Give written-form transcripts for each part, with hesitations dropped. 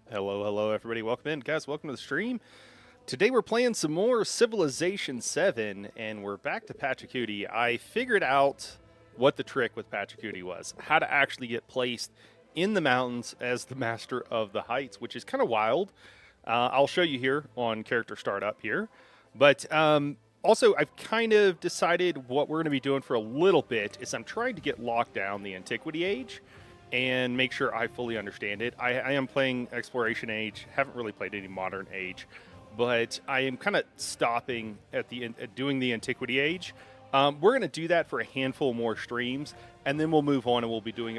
Hello, hello, everybody. Welcome in, guys. Welcome to the stream. Today we're playing some more Civilization 7, and we're back to Pachacuti. I figured out what the trick with Pachacuti was, how to actually get placed in the mountains as the master of the heights, which is kind of wild. I'll show you here on character startup here. But also, I've kind of decided what we're going to be doing for a little bit is I'm trying to get locked down the Antiquity Age and make sure I fully understand it. I am playing Exploration Age, haven't really played any Modern Age, but I am kind of stopping at doing the Antiquity Age. We're going to do that for a handful more streams, and then we'll move on and we'll be doing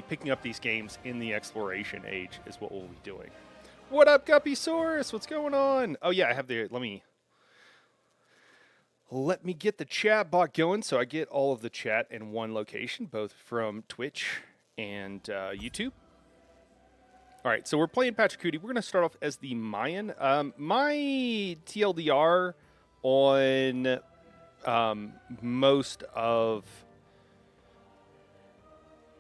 picking up these games in the Exploration Age is what we'll be doing. What up, Guppysaurus? What's going on? Oh yeah, I have the let me get the chat bot going so I get all of the chat in one location, both from Twitch and YouTube. All right, so we're playing Pachacuti. We're going to start off as the Mayan. My TLDR on most of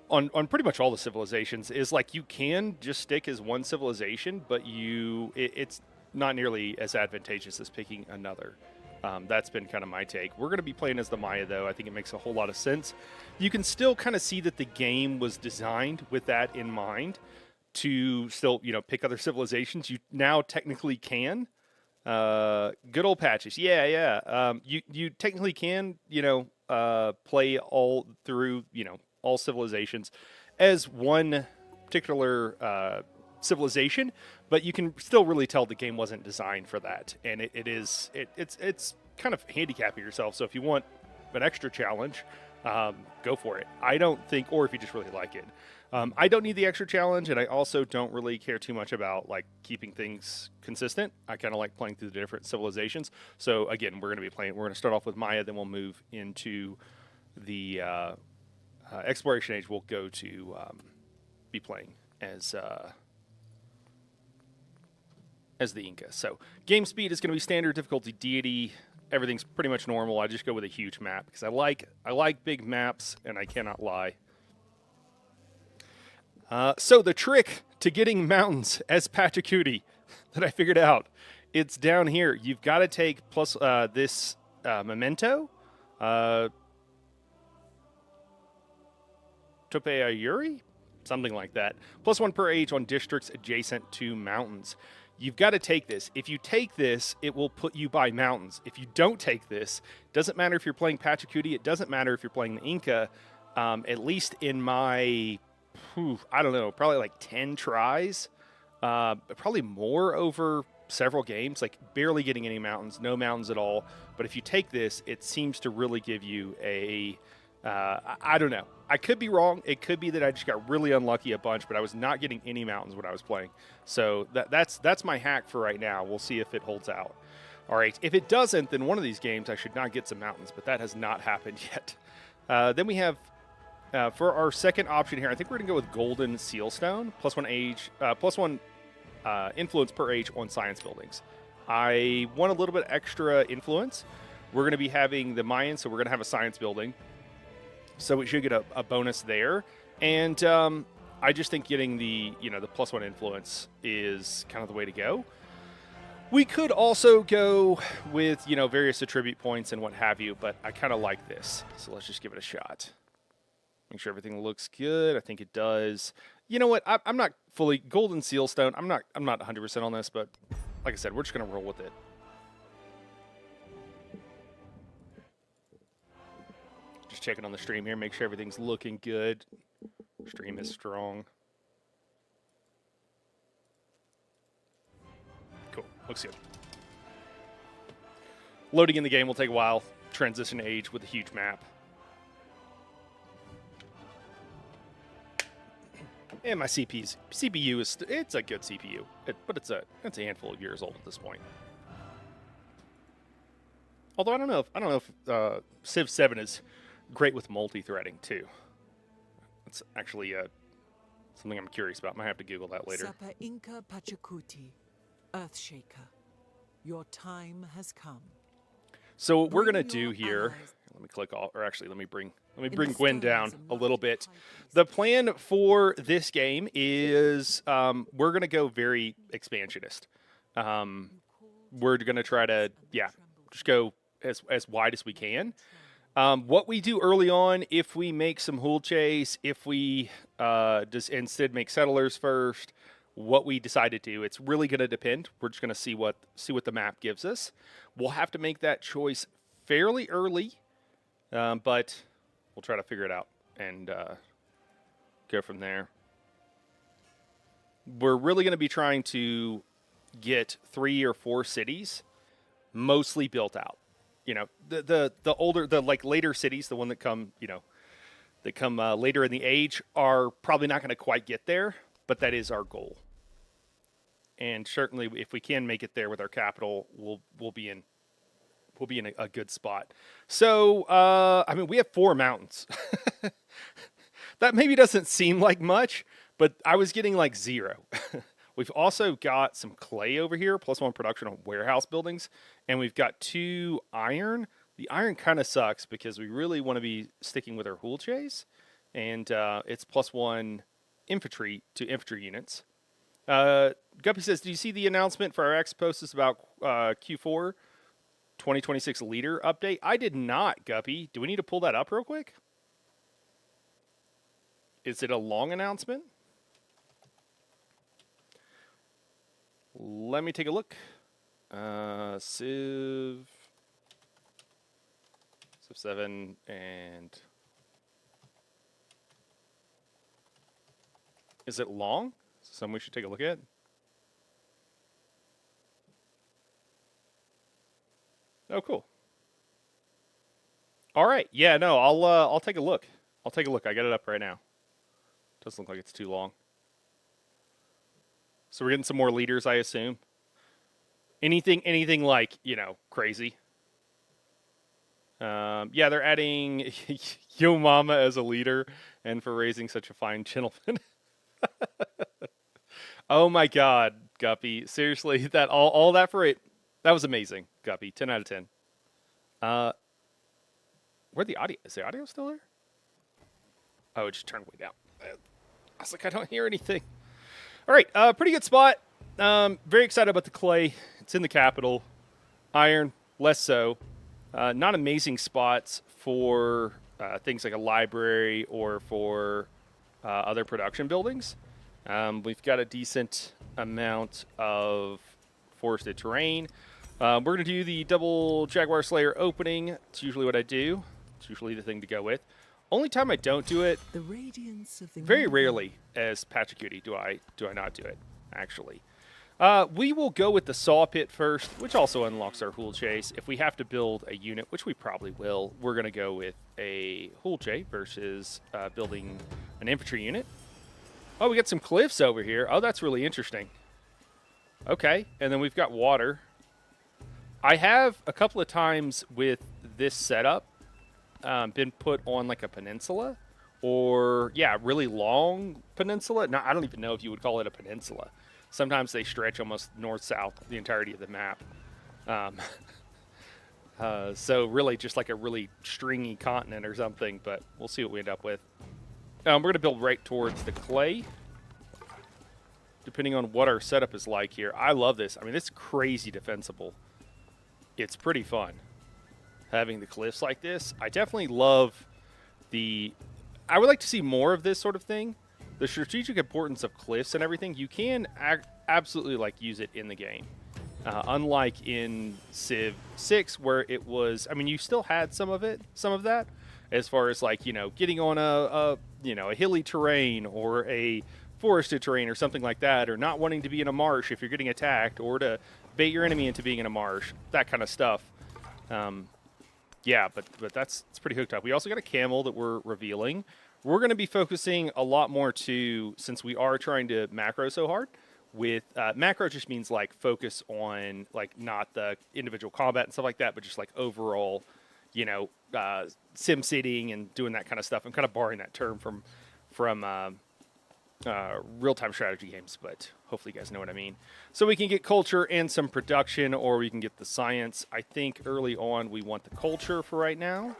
on pretty much all the civilizations is like you can just stick as one civilization, but it's not nearly as advantageous as picking another. That's been kind of my take. We're going to be playing as the Maya, though. I think it makes a whole lot of sense. You can still kind of see that the game was designed with that in mind to still, pick other civilizations. You now technically can. Good old patches. Yeah. You technically can, play all through, all civilizations as one particular civilization, but you can still really tell the game wasn't designed for that, and it's kind of handicapping yourself. So if you want an extra challenge, go for it. I don't think, or if you just really like it, I don't need the extra challenge, and I also don't really care too much about like keeping things consistent. I kind of like playing through the different civilizations. So again, we're going to start off with Maya, then we'll move into the Exploration Age. We'll go to be playing as the Inca. So game speed is going to be standard, difficulty deity. Everything's pretty much normal. I just go with a huge map because I like big maps, and I cannot lie. So the trick to getting mountains as Pachacuti that I figured out, it's down here. You've got to take plus this memento, Topeayuri, something like that. +1 per age on districts adjacent to mountains. You've got to take this. If you take this, it will put you by mountains. If you don't take this, doesn't matter if you're playing Pachacuti. It doesn't matter if you're playing the Inca. At least in my, I don't know, probably like 10 tries, probably more over several games, like barely getting any mountains, no mountains at all. But if you take this, it seems to really give you a, I don't know. I could be wrong. It could be that I just got really unlucky a bunch, but I was not getting any mountains when I was playing. So that's my hack for right now. We'll see if it holds out. All right. If it doesn't, then one of these games I should not get some mountains, but that has not happened yet. Then we have, for our second option here, I think we're going to go with Golden Sealstone, +1 influence per age on science buildings. I want a little bit extra influence. We're going to be having the Mayans, so we're going to have a science building. So we should get a bonus there. And I just think getting the +1 influence is kind of the way to go. We could also go with, various attribute points and what have you, but I kind of like this. So let's just give it a shot. Make sure everything looks good. I think it does. You know what? I'm not fully Golden Sealstone. I'm not 100% on this, but like I said, we're just going to roll with it. Just checking on the stream here, make sure everything's looking good. Stream is strong. Cool, looks good. Loading in the game will take a while. Transition age with a huge map. And my CPU is it's a good CPU, but it's a handful of years old at this point. Although I don't know if Civ 7 is great with multi-threading too. It's actually something I'm curious about. Might have to Google that later. Sapa Inca Pachacuti, Earthshaker, your time has come. So what we're gonna do here, let me click all, or actually let me bring Let me In bring the Gwen stern down is a a little mighty bit. timepiece. The plan for this game is we're going to go very expansionist. We're going to try to, yeah, just go as wide as we can. What we do early on, if we make some Hool Chase, if we just instead make settlers first, what we decide to do, it's really going to depend. We're just going to see what the map gives us. We'll have to make that choice fairly early, but we'll try to figure it out and go from there. We're really going to be trying to get 3 or 4 cities mostly built out. You know, the older, the like later cities, the one that come, you know, that come later in the age are probably not going to quite get there, but that is our goal. And certainly, if we can make it there with our capital, we'll be in a good spot. So, I mean, we have 4 mountains. That maybe doesn't seem like much, but I was getting like 0. We've also got some clay over here, +1 production on warehouse buildings, and we've got 2 iron. The iron kind of sucks because we really want to be sticking with our Hool Chase, and it's +1 infantry to infantry units. Guppy says, do you see the announcement for our X posts about Q4 2026 leader update? I did not, Guppy. Do we need to pull that up real quick? Is it a long announcement? Let me take a look. Civ 7 and... Is it long? Something we should take a look at? Oh, cool. All right. Yeah, no, I'll take a look. I'll take a look. I got it up right now. Doesn't look like it's too long. So we're getting some more leaders, I assume. Anything like, you know, crazy. Yeah, they're adding Yo Mama as a leader and for raising such a fine gentleman. Oh my God, Guppy. Seriously, that all that for it. That was amazing, Guppy. 10 out of 10. Where'd the audio? Is the audio still there? Oh, it just turned way down. I was like, I don't hear anything. All right, pretty good spot. Very excited about the clay. It's in the capital. Iron, less so. Not amazing spots for things like a library or for other production buildings. We've got a decent amount of forested terrain. We're going to do the double Jaguar Slayer opening. It's usually what I do. It's usually the thing to go with. Only time I don't do it, The radiance of the very new rarely, as Pachacuti do I not do it, actually. We will go with the saw pit first, which also unlocks our Hool Chase. If we have to build a unit, which we probably will, we're going to go with a Hool Chase versus building an infantry unit. Oh, we got some cliffs over here. Oh, that's really interesting. Okay, and then we've got water. I have a couple of times with this setup been put on like a peninsula or, yeah, really long peninsula. No, I don't even know if you would call it a peninsula. Sometimes they stretch almost north-south the entirety of the map. So really just like a really stringy continent or something, but we'll see what we end up with. We're going to build right towards the clay, depending on what our setup is like here. I love this. I mean, it's crazy defensible. It's pretty fun having the cliffs like this. I definitely love I would like to see more of this sort of thing. The strategic importance of cliffs and everything, you can absolutely like use it in the game. Unlike in Civ 6 where it was, I mean, you still had some of that, as far as like, you know, getting on a hilly terrain or a forested terrain or something like that, or not wanting to be in a marsh if you're getting attacked, or to bait your enemy into being in a marsh, that kind of stuff. Yeah, but it's pretty hooked up. We also got a camel that we're revealing. We're going to be focusing a lot more to, since we are trying to macro so hard, with macro just means like focus on like not the individual combat and stuff like that, but just like overall, you know, sim sitting and doing that kind of stuff. I'm kind of borrowing that term from real-time strategy games, but hopefully you guys know what I mean. So we can get culture and some production, or we can get the science. I think early on we want the culture for right now.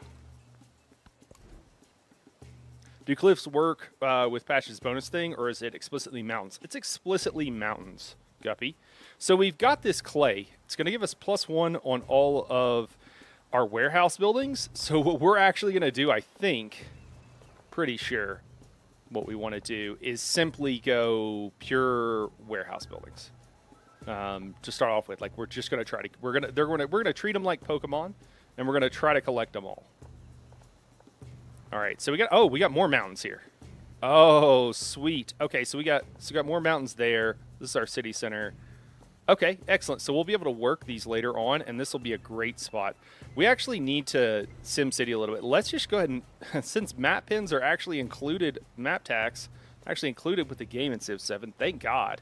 Do cliffs work with Patch's bonus thing, or is it explicitly mountains? It's explicitly mountains, Guppy. So we've got this clay. It's going to give us +1 on all of our warehouse buildings. So what we're actually going to do, I think, pretty sure what we want to do is simply go pure warehouse buildings. To start off with, like we're just going to try to we're going to treat them like Pokemon, and we're going to try to collect them all. All right, so we got more mountains here. Oh, sweet. Okay, so we got more mountains there. This is our city center. Okay, excellent. So we'll be able to work these later on, and this will be a great spot. We actually need to SimCity a little bit. Let's just go ahead and, since map pins are actually included, map tax, actually included with the game in Civ 7, thank God.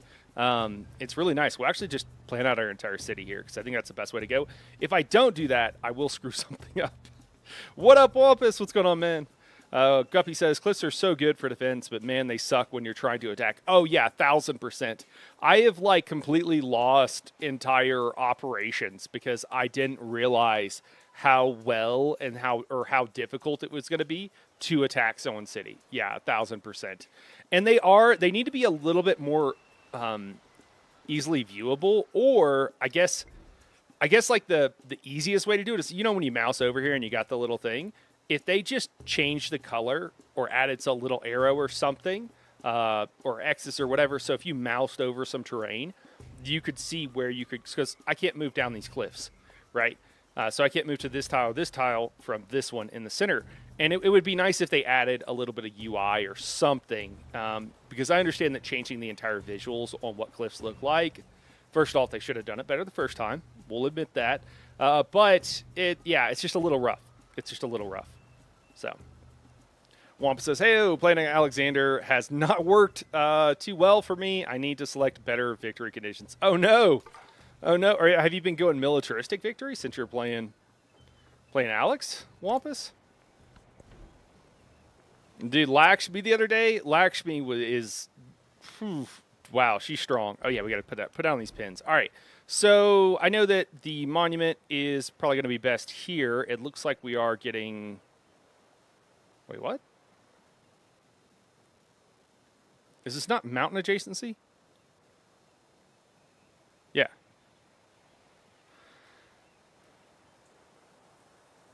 It's really nice. We'll actually just plan out our entire city here, because I think that's the best way to go. If I don't do that, I will screw something up. What up, Wampus? What's going on, man? Guppy says, cliffs are so good for defense, but man, they suck when you're trying to attack. Oh, yeah, 1,000%. I have, like, completely lost entire operations because I didn't realize how well and how difficult it was going to be to attack someone's city. Yeah, 1,000%. And they need to be a little bit more easily viewable, or I guess like the easiest way to do it is, you know, when you mouse over here and you got the little thing, if they just changed the color or added a little arrow or something, or X's or whatever, so if you moused over some terrain, you could see where you could, because I can't move down these cliffs, right? So I can't move to this tile from this one in the center. And it would be nice if they added a little bit of UI or something, because I understand that changing the entire visuals on what cliffs look like, first off, they should have done it better the first time. We'll admit that. But it's just a little rough. It's just a little rough. So, Wampa says, hey, playing Alexander has not worked too well for me. I need to select better victory conditions. Oh, no. Oh, no. Or have you been going militaristic victory since you're playing Alex, Wampus? Dude, Lakshmi the other day, Lakshmi is... wow, she's strong. Oh, yeah, we got to put down these pins. All right. So I know that the monument is probably going to be best here. It looks like we are getting... Wait, what? Is this not mountain adjacency? Yeah.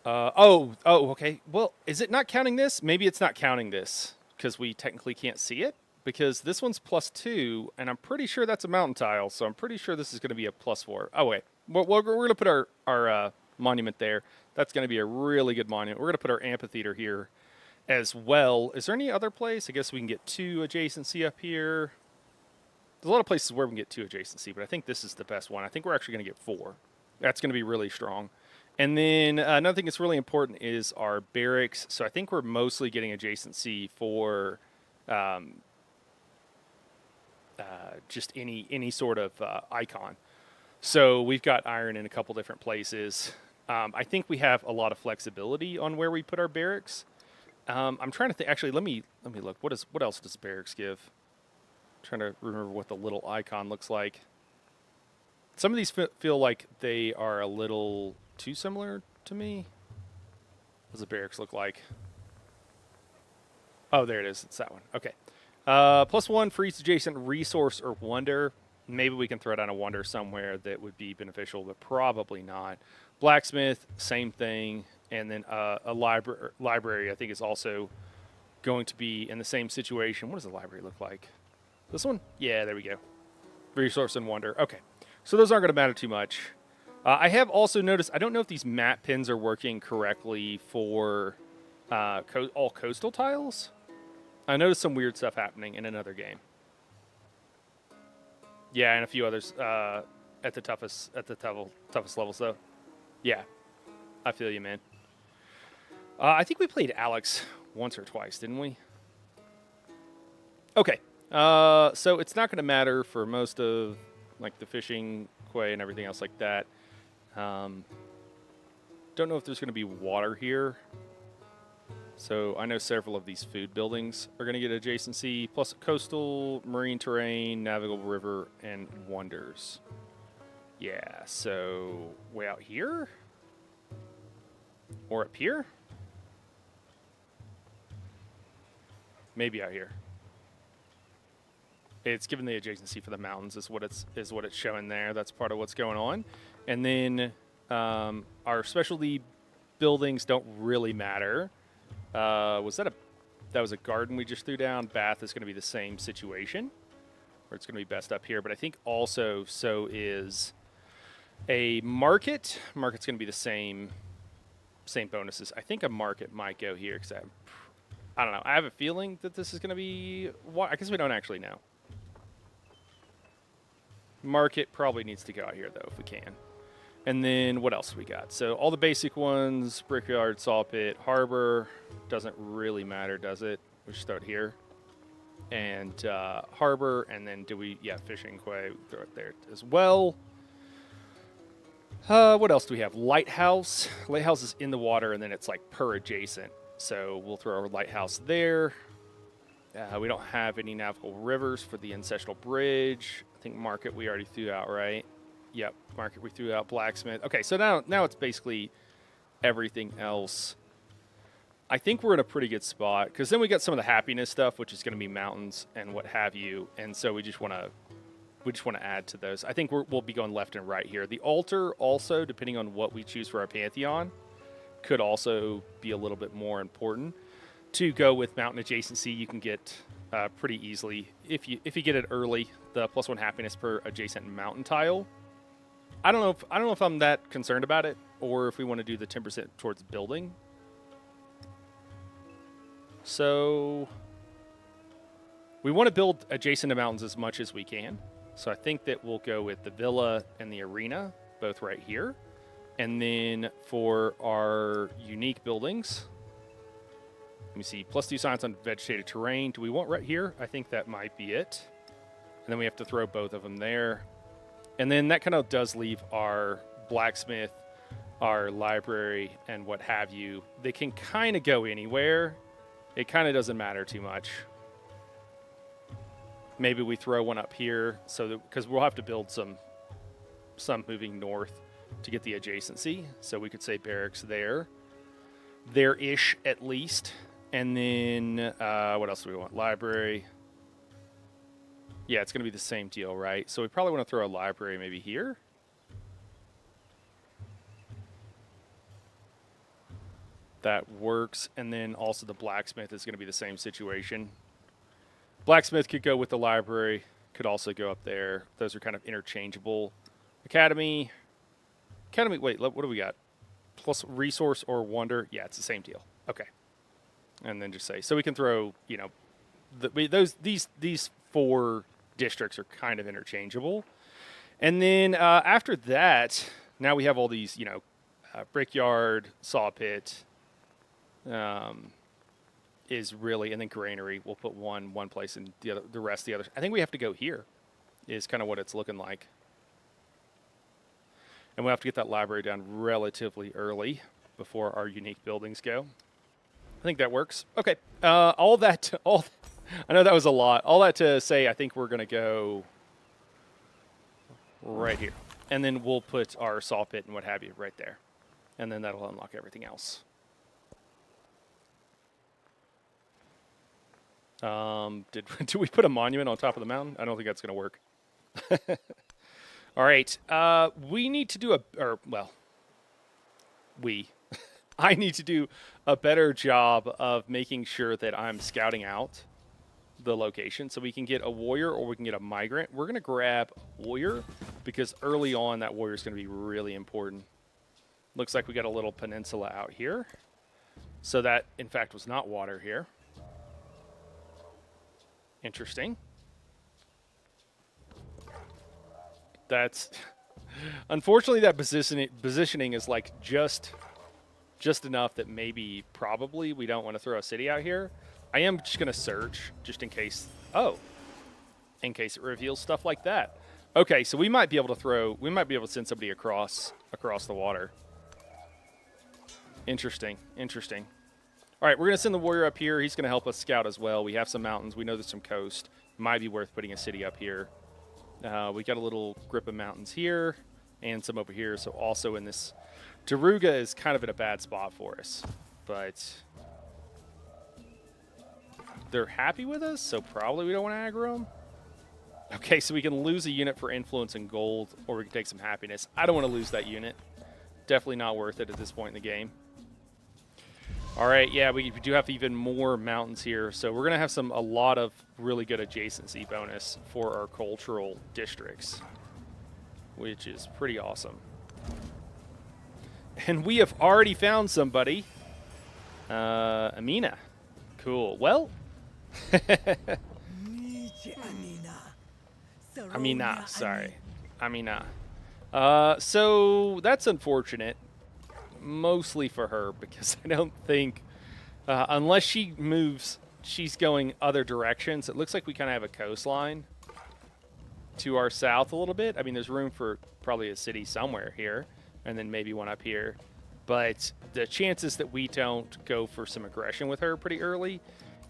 Okay. Well, is it not counting this? Maybe it's not counting this because we technically can't see it. Because this one's +2, and I'm pretty sure that's a mountain tile, so I'm pretty sure this is going to be a +4. Oh, wait. We're going to put our monument there. That's going to be a really good monument. We're going to put our amphitheater here as well. Is there any other place? I guess we can get 2 adjacency up here. There's a lot of places where we can get 2 adjacency, but I think this is the best one. I think we're actually going to get 4. That's going to be really strong. And then another thing that's really important is our barracks. So I think we're mostly getting adjacency for... just any sort of icon. So we've got iron in a couple different places. I think we have a lot of flexibility on where we put our barracks. I'm trying to think. Actually, let me look. What else does barracks give? I'm trying to remember what the little icon looks like. Some of these feel like they are a little too similar to me. What does the barracks look like? Oh, there it is. It's that one. Okay. +1 for each adjacent resource or wonder. Maybe we can throw down a wonder somewhere that would be beneficial, but probably not. Blacksmith, same thing. And then a library, I think, is also going to be in the same situation. What does the library look like? This one? Yeah, there we go. Resource and wonder. Okay. So those aren't going to matter too much. I have also noticed, I don't know if these map pins are working correctly for all coastal tiles. I noticed some weird stuff happening in another game. Yeah, and a few others at the toughest levels though. Yeah, I feel you, man. I think we played Alex once or twice, didn't we? Okay, so it's not going to matter for most of like the fishing quay and everything else like that. Don't know if there's going to be water here. So I know several of these food buildings are going to get adjacency, plus coastal, marine terrain, navigable river, and wonders. Yeah, so way out here? Or up here? Maybe out here. It's given the adjacency for the mountains is what it's showing there. That's part of what's going on. And then our specialty buildings don't really matter. That was a garden we just threw down. Bath is going to be the same situation, or it's going to be best up here. But I think also so is a market. Market's going to be the same bonuses. I think a market might go here because I don't know. I have a feeling that this is going to be. I guess we don't actually know. Market probably needs to go out here, though, if we can. And then what else we got? So all the basic ones, brickyard, saw pit, harbor, doesn't really matter, does it? We should start here. And harbor, and then fishing quay, throw it there as well. What else do we have? Lighthouse. Lighthouse is in the water, and then it's like per adjacent. So we'll throw our lighthouse there. We don't have any navigable rivers for the ancestral bridge. I think market we already threw out, right? Yep, market we threw out. Blacksmith. Okay, so now it's basically everything else. I think we're in a pretty good spot because then we got some of the happiness stuff, which is going to be mountains and what have you. And so we just want to add to those. I think we'll be going left and right here. The altar also, depending on what we choose for our pantheon, could also be a little bit more important. To go with mountain adjacency, you can get pretty easily if you get it early. The +1 happiness per adjacent mountain tile. I don't know if I'm that concerned about it, or if we want to do the 10% towards building. So we want to build adjacent to mountains as much as we can. So I think that we'll go with the villa and the arena, both right here. And then for our unique buildings, let me see, +2 science on vegetated terrain. Do we want right here? I think that might be it. And then we have to throw both of them there. And then that kind of does leave our blacksmith, our library, and what have you. They can kind of go anywhere. It kind of doesn't matter too much. Maybe we throw one up here because we'll have to build some moving north to get the adjacency. So we could say barracks there-ish at least. And then what else do we want? Library. Yeah, it's going to be the same deal, right? So we probably want to throw a library maybe here. That works. And then also the blacksmith is going to be the same situation. Blacksmith could go with the library, could also go up there. Those are kind of interchangeable. Academy, wait, what do we got? Plus resource or wonder. Yeah, it's the same deal. Okay. And then just say, so we can throw, these 4 districts are kind of interchangeable. And then after that, now we have all these, brickyard, saw pit, is really, and then granary. We'll put one place and the rest the other. I think we have to go here is kind of what it's looking like. And we'll have to get that library done relatively early before our unique buildings go. I think that works. Okay. I know that was a lot. All that to say, I think we're going to go right here. And then we'll put our saw pit and what have you right there. And then that'll unlock everything else. Did we put a monument on top of the mountain? I don't think that's going to work. All right. We need to do I need to do a better job of making sure that I'm scouting out the location so we can get a warrior or we can get a migrant. We're going to grab a warrior because early on that warrior is going to be really important. Looks like we got a little peninsula out here. So that, in fact, was not water here. Interesting. That's unfortunately that positioning is like just enough that maybe probably we don't want to throw a city out here. I am just going to search just in case. In case it reveals stuff like that. Okay, so we might be able to send somebody across the water. Interesting. All right, we're going to send the warrior up here. He's going to help us scout as well. We have some mountains. We know there's some coast. Might be worth putting a city up here. We got a little grip of mountains here and some over here. So also in this, Daruga is kind of in a bad spot for us. But they're happy with us, so probably we don't want to aggro them. Okay, so we can lose a unit for influence and gold, or we can take some happiness. I don't want to lose that unit. Definitely not worth it at this point in the game. All right, yeah, we do have even more mountains here, so we're going to have a lot of really good adjacency bonus for our cultural districts, which is pretty awesome. And we have already found somebody. Amina. Cool. Well. Amina, sorry. Amina. So that's unfortunate. Mostly for her, because I don't think, unless she moves, she's going other directions. It looks like we kind of have a coastline to our south a little bit. I mean, there's room for probably a city somewhere here, and then maybe one up here. But the chances that we don't go for some aggression with her pretty early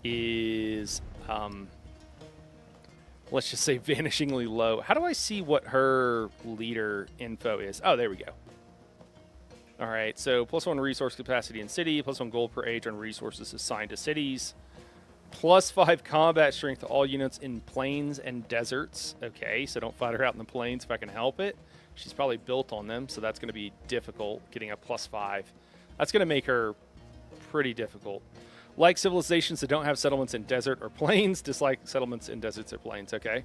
is, let's just say, vanishingly low. How do I see what her leader info is? Oh, there we go. All right, so +1 resource capacity in city, +1 gold per age on resources assigned to cities, +5 combat strength to all units in plains and deserts. Okay, so don't fight her out in the plains if I can help it. She's probably built on them, so that's going to be difficult, getting a +5. That's going to make her pretty difficult. Like civilizations that don't have settlements in desert or plains, dislike settlements in deserts or plains. Okay.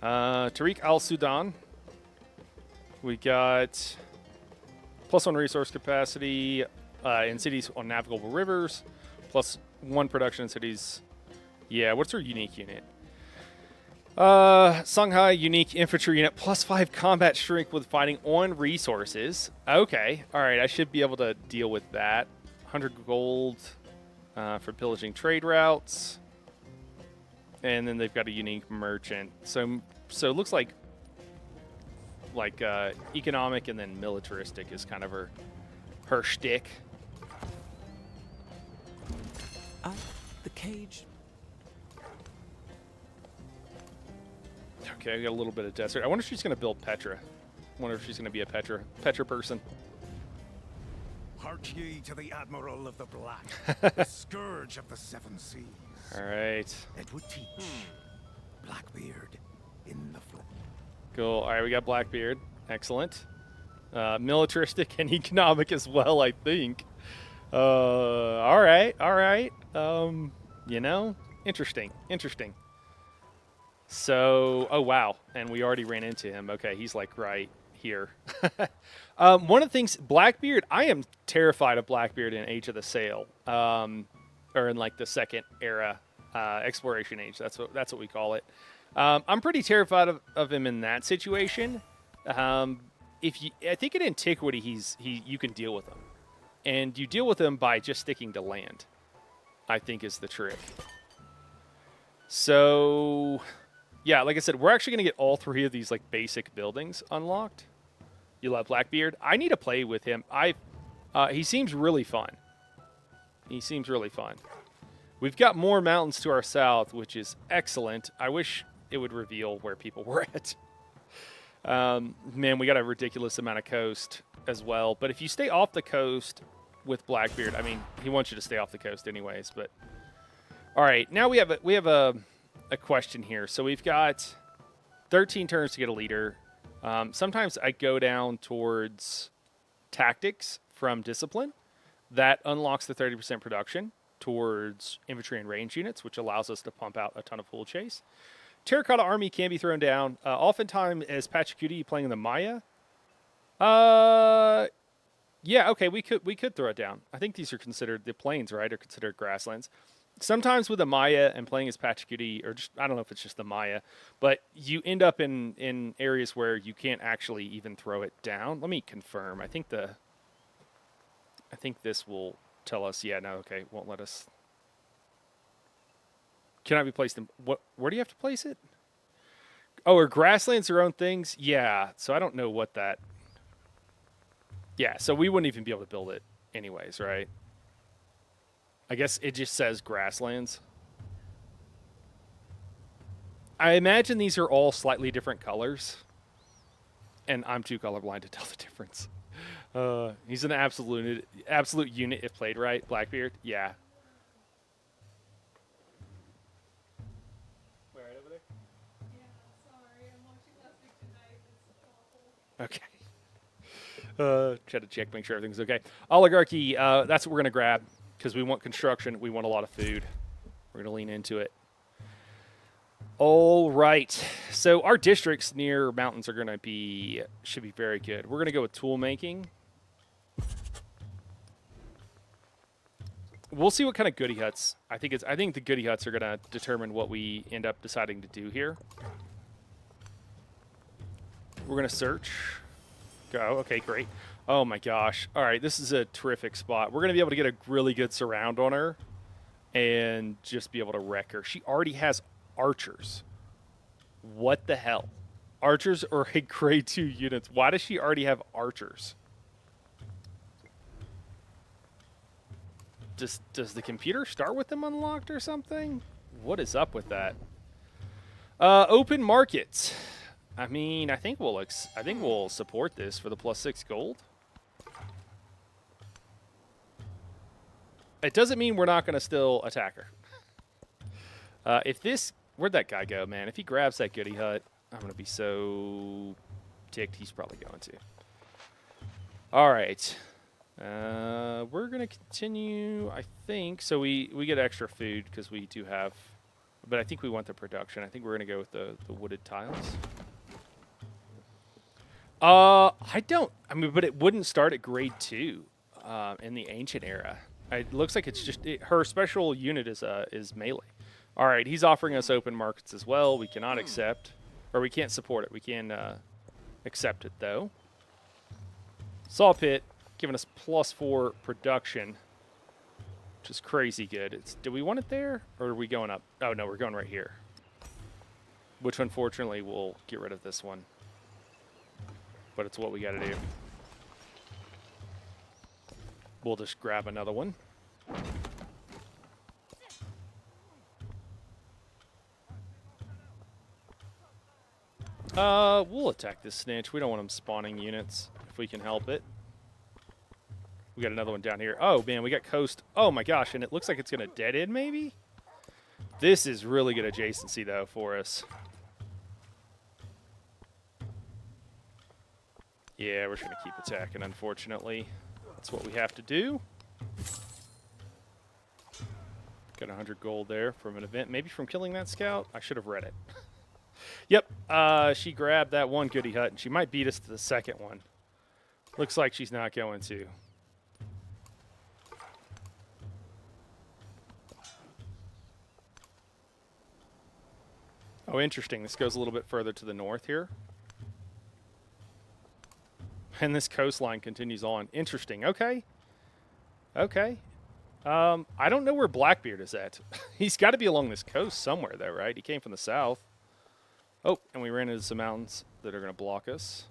Tariq al-Sudan. We got +1 resource capacity in cities on navigable rivers, +1 production in cities. Yeah, what's her unique unit? Songhai unique infantry unit, +5 combat strength with fighting on resources. Okay, all right, I should be able to deal with that. 100 gold for pillaging trade routes, and then they've got a unique merchant. So it looks like economic and then militaristic is kind of her shtick. The cage. Okay, we got a little bit of desert. I wonder if she's going to build Petra. I wonder if she's going to be a Petra person. Hark ye to the Admiral of the Black, the scourge of the seven seas. All right. It would teach Blackbeard in the flesh. Cool. All right, we got Blackbeard. Excellent. Militaristic and economic as well, I think. All right. Interesting. So, oh, wow. And we already ran into him. Okay, he's like right here. One of the things, Blackbeard, I am terrified of Blackbeard in Age of the Sail, or in like the second era, exploration age. That's what we call it. I'm pretty terrified of him in that situation. I think in Antiquity, you can deal with him, and you deal with him by just sticking to land, I think is the trick. So, yeah, like I said, we're actually going to get all 3 of these like basic buildings unlocked. You love Blackbeard? I need to play with him. He seems really fun. We've got more mountains to our south, which is excellent. I wish it would reveal where people were at. Man, we got a ridiculous amount of coast as well. But if you stay off the coast with Blackbeard, I mean, he wants you to stay off the coast anyways. But all right, now we have a question here. So we've got 13 turns to get a leader. Sometimes I go down towards tactics from discipline. That unlocks the 30% production towards infantry and range units, which allows us to pump out a ton of full chase. Terracotta Army can be thrown down. Oftentimes, as Pachacuti playing in the Maya. Yeah, okay, we could throw it down. I think these are considered, the plains, right, are considered grasslands. Sometimes with the Maya and playing as Pachacuti, or just, I don't know if it's just the Maya, but you end up in areas where you can't actually even throw it down. Let me confirm. I think this will tell us, yeah, no, okay, won't let us. Cannot be placed in, where do you have to place it? Oh, are grasslands their own things? Yeah, so I don't know what that, yeah, so we wouldn't even be able to build it anyways, right? I guess it just says grasslands. I imagine these are all slightly different colors, and I'm too colorblind to tell the difference. He's an absolute unit if played right. Blackbeard, yeah. Okay. Try to check, make sure everything's okay. Oligarchy, that's what we're going to grab because we want construction. We want a lot of food. We're going to lean into it. All right. So our districts near mountains are going to be, should be very good. We're going to go with tool making. We'll see what kind of goody huts. I think the goody huts are going to determine what we end up deciding to do here. We're going to search. Go. Okay, great. Oh my gosh. All right, this is a terrific spot. We're going to be able to get a really good surround on her and just be able to wreck her. She already has archers. What the hell? Archers are a grade 2 units. Why does she already have archers? Does the computer start with them unlocked or something? What is up with that? Open markets. I mean, I think we'll support this for the +6 gold. It doesn't mean we're not going to still attack her. If this, where'd that guy go, man? If he grabs that goody hut, I'm going to be so ticked. He's probably going to. All right. We're going to continue, I think. So we get extra food because we do have, but I think we want the production. I think we're going to go with the wooded tiles. I mean, but it wouldn't start at grade 2 in the ancient era. It looks like it's just, her special unit is melee. All right, he's offering us open markets as well. We cannot accept, or we can't support it. We can accept it, though. Saw pit, giving us +4 production, which is crazy good. Do we want it there, or are we going up? Oh, no, we're going right here, which unfortunately will get rid of this one. But it's what we got to do. We'll just grab another one. We'll attack this snitch. We don't want him spawning units if we can help it. We got another one down here. Oh, man, we got coast. Oh, my gosh, and it looks like it's going to dead end, maybe? This is really good adjacency, though, for us. Yeah, we're just going to keep attacking, unfortunately. That's what we have to do. Got 100 gold there from an event. Maybe from killing that scout? I should have read it. Yep, she grabbed that one goody hut, and she might beat us to the second one. Looks like she's not going to. Oh, interesting. This goes a little bit further to the north here. And this coastline continues on. Interesting. Okay. Okay. I don't know where Blackbeard is at. He's got to be along this coast somewhere, though, right? He came from the south. Oh, and we ran into some mountains that are going to block us.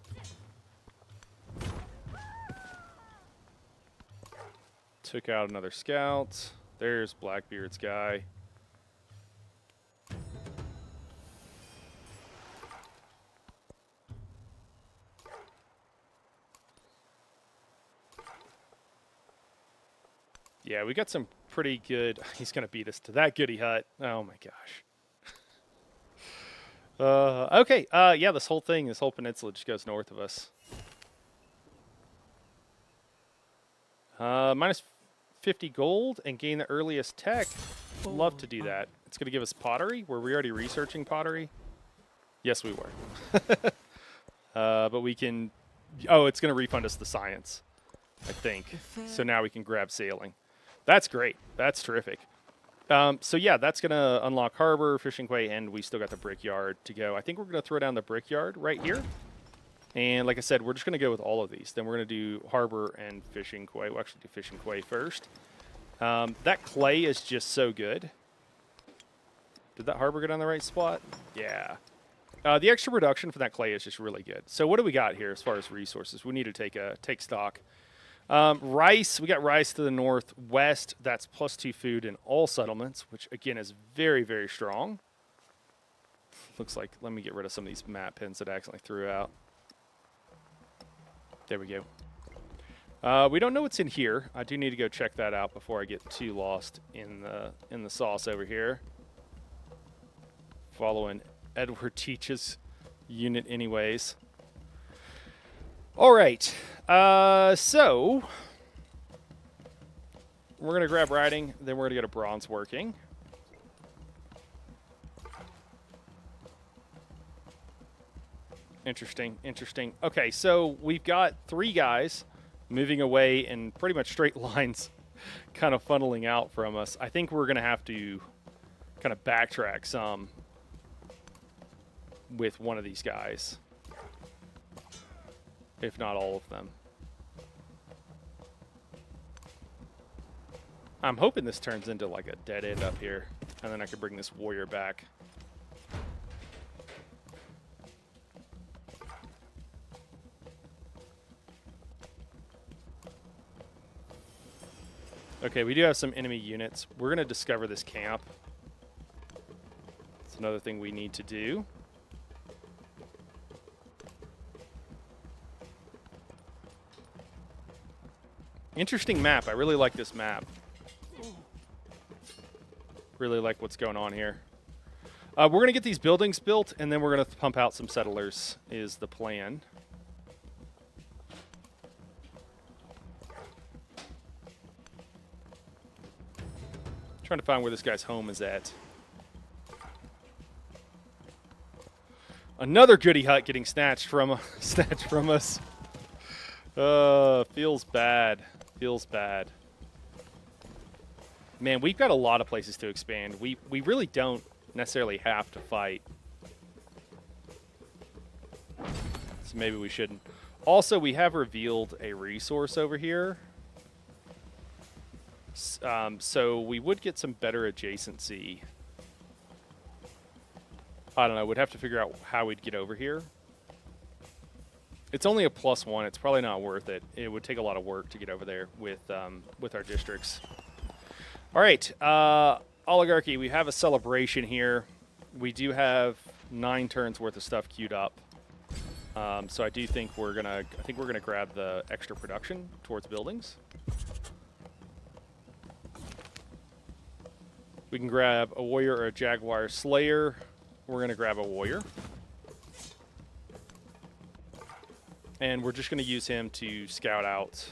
Took out another scout. There's Blackbeard's guy. Yeah, we got some pretty good. He's going to beat us to that goody hut. Oh, my gosh. Okay. Yeah, this whole peninsula just goes north of us. Minus 50 gold and gain the earliest tech. Love to do that. It's going to give us pottery. Were we already researching pottery? Yes, we were. But we can... Oh, it's going to refund us the science, I think. So now we can grab sailing. That's great. That's terrific. So yeah, that's going to unlock harbor, fishing quay, and we still got the brickyard to go. I think we're going to throw down the brickyard right here. And like I said, we're just going to go with all of these. Then we're going to do harbor and fishing quay. We'll actually do fishing quay first. That clay is just so good. Did that harbor get on the right spot? Yeah. The extra production for that clay is just really good. So what do we got here as far as resources? We need to take stock. Rice, we got rice to the northwest. That's +2 food in all settlements, which again is very, very strong. Looks like, let me get rid of some of these map pins that I accidentally threw out. There we go. We don't know what's in here. I do need to go check that out before I get too lost in the sauce over here. Following Edward Teach's unit anyways. All right. So we're going to grab riding, then we're going to go to bronze working. Interesting, interesting. Okay, so we've got 3 guys moving away in pretty much straight lines, kind of funneling out from us. I think we're going to have to kind of backtrack some with one of these guys, if not all of them. I'm hoping this turns into like a dead end up here, and then I can bring this warrior back. Okay, we do have some enemy units. We're going to discover this camp. It's another thing we need to do. Interesting map. I really like this map. Really like what's going on here. We're going to get these buildings built, and then we're going to pump out some settlers, is the plan. Trying to find where this guy's home is at. Another goody hut getting snatched from us. Feels bad. Feels bad. Man, we've got a lot of places to expand. We really don't necessarily have to fight. So maybe we shouldn't. Also, we have revealed a resource over here. So we would get some better adjacency. I don't know. We'd have to figure out how we'd get over here. It's only a +1. It's probably not worth it. It would take a lot of work to get over there with our districts. All right, Oligarchy. We have a celebration here. We do have 9 turns worth of stuff queued up. So I do think we're gonna grab the extra production towards buildings. We can grab a warrior or a jaguar slayer. We're gonna grab a warrior. And we're just going to use him to scout out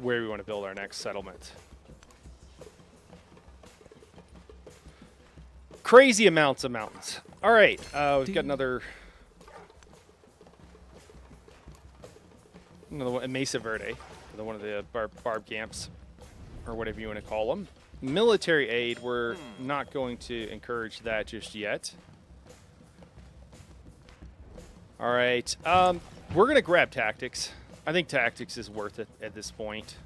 where we want to build our next settlement. Crazy amounts of mountains. All right, we've got another one, Mesa Verde, one of the barb camps, or whatever you want to call them. Military aid, we're not going to encourage that just yet. All right, we're going to grab tactics. I think tactics is worth it at this point.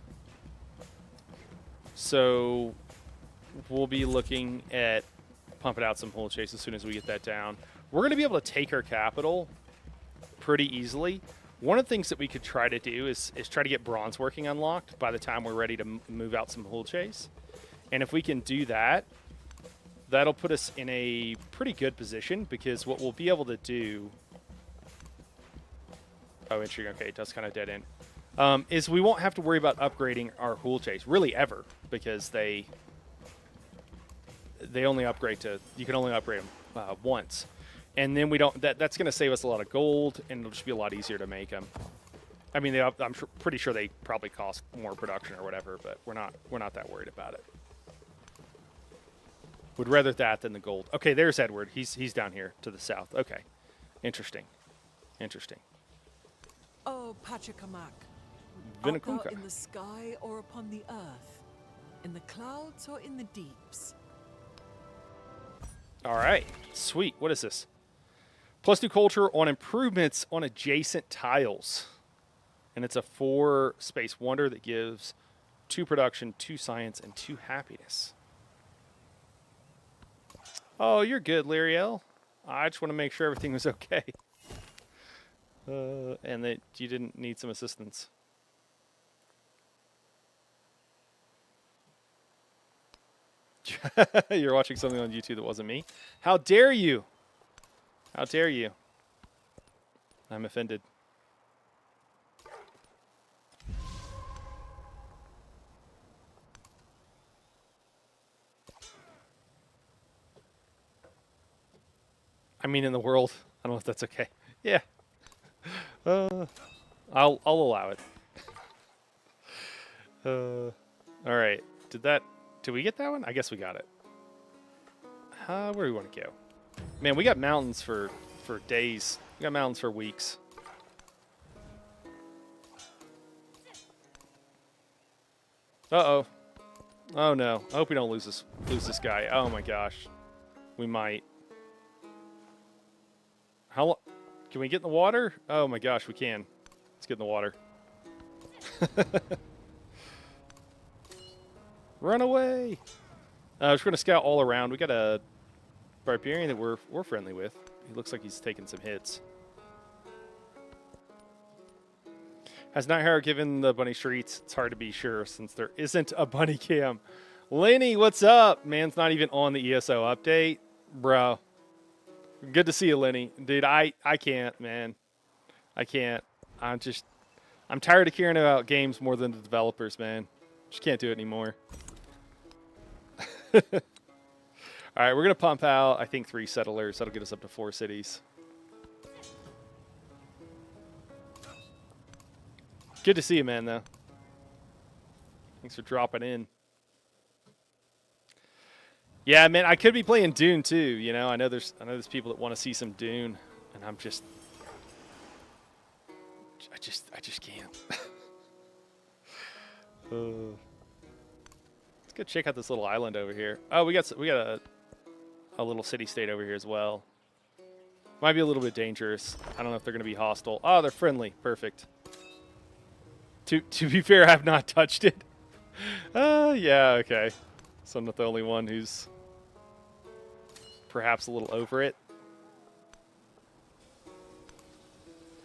So we'll be looking at pumping out some hull chase as soon as we get that down. We're going to be able to take our capital pretty easily. One of the things that we could try to do is try to get bronze working unlocked by the time we're ready to move out some hull chase. And if we can do that, that'll put us in a pretty good position, because what we'll be able to do... Oh, interesting. Okay, it does kind of dead end. Is we won't have to worry about upgrading our hull chase, really ever, because they only upgrade to... You can only upgrade them once. And then we don't... That's going to save us a lot of gold, and it'll just be a lot easier to make them. I mean, I'm pretty sure they probably cost more production or whatever, but we're not that worried about it. Would rather that than the gold. Okay, there's Edward. He's down here to the south. Okay. Interesting. Interesting. Oh, Pachacuti, art Vinakuka. thou in the sky or upon the earth, in the clouds or in the deeps? All right. Sweet. What is this? +2 culture on improvements on adjacent tiles. And it's a 4 space wonder that gives 2 production, 2 science, and 2 happiness. Oh, you're good, Lyriel. I just want to make sure everything was okay. And that you didn't need some assistance. You're watching something on YouTube that wasn't me. How dare you? How dare you? I'm offended. I mean, in the world. I don't know if that's okay. Yeah. I'll allow it. All right. Did we get that one? I guess we got it. Where do we want to go? Man, we got mountains for days. We got mountains for weeks. Uh-oh. Oh no. I hope we don't lose this guy. Oh my gosh. We might. Can we get in the water? Oh my gosh, we can. Let's get in the water. Run away! We're just gonna scout all around. We got a barbarian that we're friendly with. He looks like he's taking some hits. Has Night Hero given the bunny treats? It's hard to be sure since there isn't a bunny cam. Lenny, what's up? Man's not even on the ESO update. Bro. Good to see you, Lenny. Dude, I can't, man. I can't. I'm tired of caring about games more than the developers, man. Just can't do it anymore. All right, we're going to pump out, I think, 3 settlers. That'll get us up to 4 cities. Good to see you, man, though. Thanks for dropping in. Yeah, man, I could be playing Dune too. You know, I know there's people that want to see some Dune, and I just can't. Let's go check out this little island over here. Oh, we got a little city state over here as well. Might be a little bit dangerous. I don't know if they're going to be hostile. Oh, they're friendly. Perfect. To be fair, I have not touched it. Yeah, okay. So I'm not the only one who's perhaps a little over it.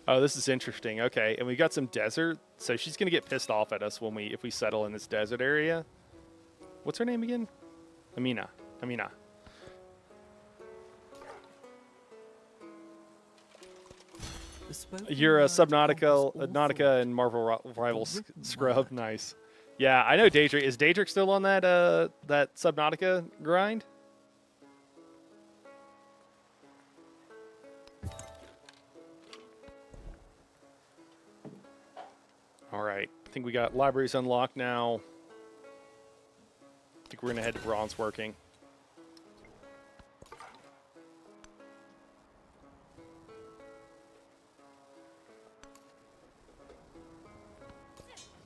Oh, this is interesting. Okay, and we got some desert. So she's going to get pissed off at us if we settle in this desert area. What's her name again? Amina. You're a Subnautica and Marvel Rivals scrub. Nice. Yeah, I know Daedric. Is Daedric still on that that Subnautica grind? All right. I think we got libraries unlocked now. I think we're going to head to Bronze Working.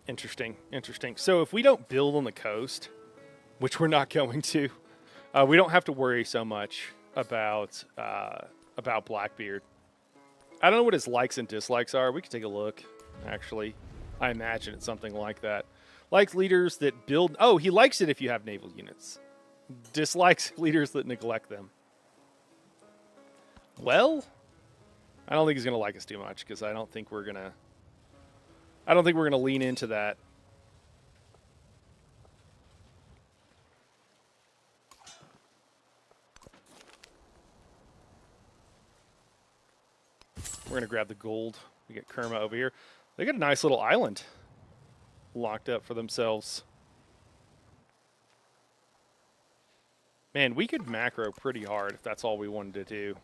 Interesting. So if we don't build on the coast, which we're not going to, we don't have to worry so much about Blackbeard. I don't know what his likes and dislikes are. We could take a look, actually. I imagine it's something like that. Likes leaders that build... Oh, he likes it if you have naval units. Dislikes leaders that neglect them. Well, I don't think he's going to like us too much, because I don't think we're going to lean into that. We're going to grab the gold. We get Kerma over here. They got a nice little island locked up for themselves. Man, we could macro pretty hard if that's all we wanted to do.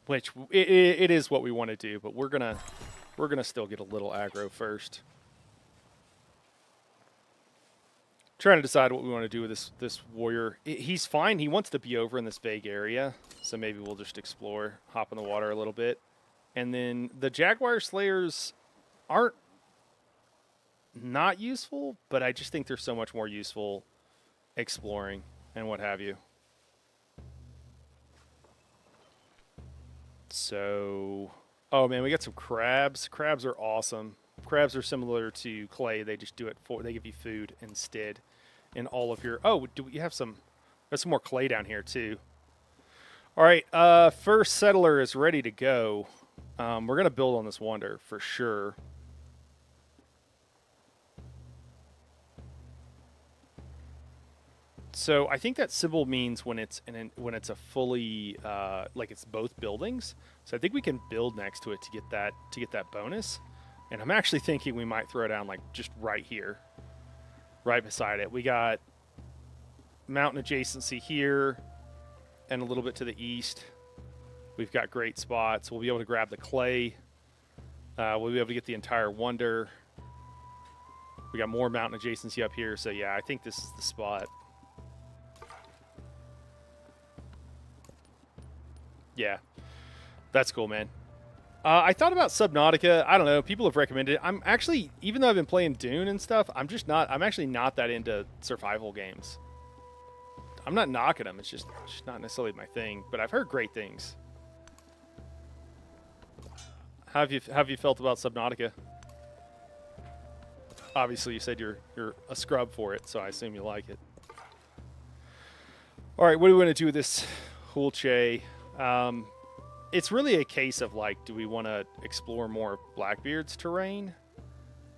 Which, it is what we want to do, but we're gonna still get a little aggro first. Trying to decide what we want to do with this warrior. He's fine. He wants to be over in this vague area, so maybe we'll just explore, hop in the water a little bit. And then the Jaguar Slayers aren't not useful, but I just think they're so much more useful exploring and what have you. So, oh man, we got some crabs. Crabs are awesome. Crabs are similar to clay. They just do it they give you food instead in all of your... Oh, do we have some... There's some more clay down here too. All right, first settler is ready to go. We're going to build on this wonder for sure. So I think that symbol means when it's a fully like it's both buildings. So I think we can build next to it to get that bonus. And I'm actually thinking we might throw down like just right here, right beside it. We got mountain adjacency here, and a little bit to the east. We've got great spots. We'll be able to grab the clay We'll be able to get the entire wonder. We got more mountain adjacency up here, so yeah, I think this is the spot. Yeah, that's cool, man. I thought about Subnautica. I don't know. People have recommended it. I'm actually, even though I've been playing Dune and stuff, I'm actually not that into survival games. I'm not knocking them. It's just not necessarily my thing. But I've heard great things. How have you felt about Subnautica? Obviously, you said you're a scrub for it, so I assume you like it. All right, what do we want to do with this Hulche? It's really a case of, like, do we want to explore more of Blackbeard's terrain?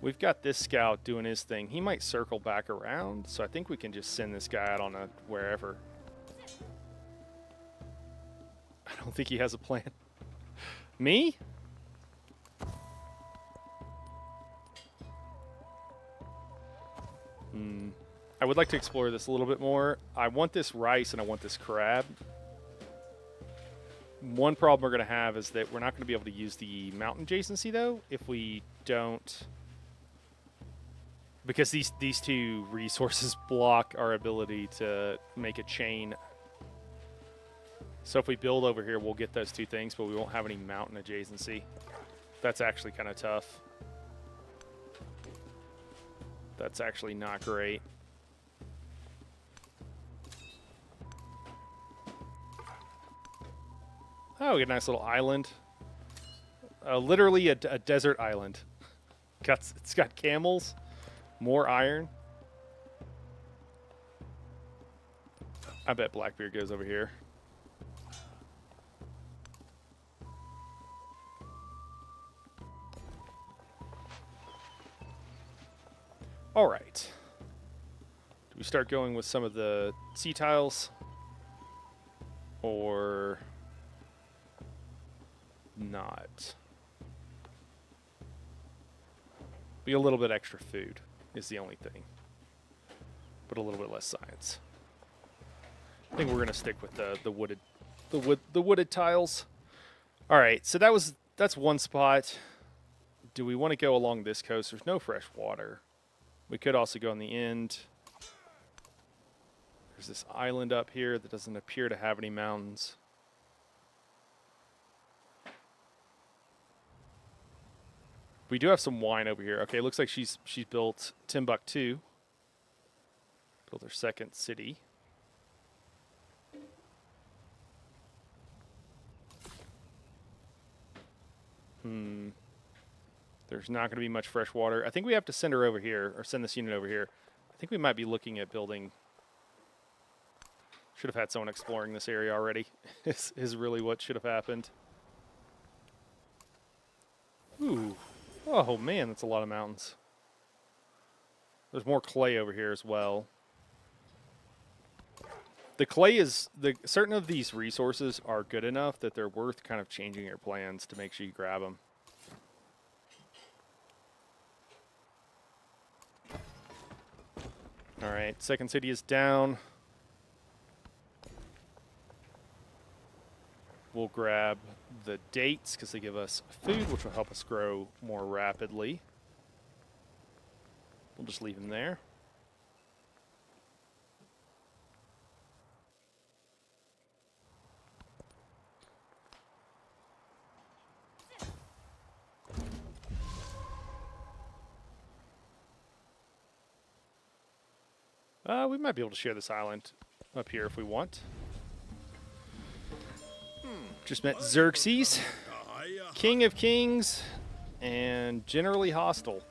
We've got this scout doing his thing. He might circle back around, so I think we can just send this guy out on a wherever. I don't think he has a plan. Me? I would like to explore this a little bit more. I want this rice and I want this crab. One problem we're going to have is that we're not going to be able to use the mountain adjacency, though, if we don't... Because these two resources block our ability to make a chain. So if we build over here, we'll get those two things, but we won't have any mountain adjacency. That's actually kind of tough. That's actually not great. Oh, we got a nice little island. Literally a desert island. It's got camels, more iron. I bet Blackbeard goes over here. All right. Do we start going with some of the sea tiles? Or... not. Be a little bit extra food is the only thing, but a little bit less science. I think we're gonna stick with the wooded tiles. All right, so that's one spot. Do we want to go along this coast? There's no fresh water. We could also go on the end. There's this island up here that doesn't appear to have any mountains. We do have some wine over here. Okay, looks like she's built Timbuktu. Built her second city. There's not going to be much fresh water. I think we have to send her over here, or send this unit over here. I think we might be looking at building... Should have had someone exploring this area already. is really what should have happened. Ooh. Oh, man, that's a lot of mountains. There's more clay over here as well. The clay is... certain of these resources are good enough that they're worth kind of changing your plans to make sure you grab them. All right, second city is down. We'll grab the dates because they give us food, which will help us grow more rapidly. We'll just leave them there. We might be able to share this island up here if we want. Just met Xerxes, King of Kings, and generally hostile.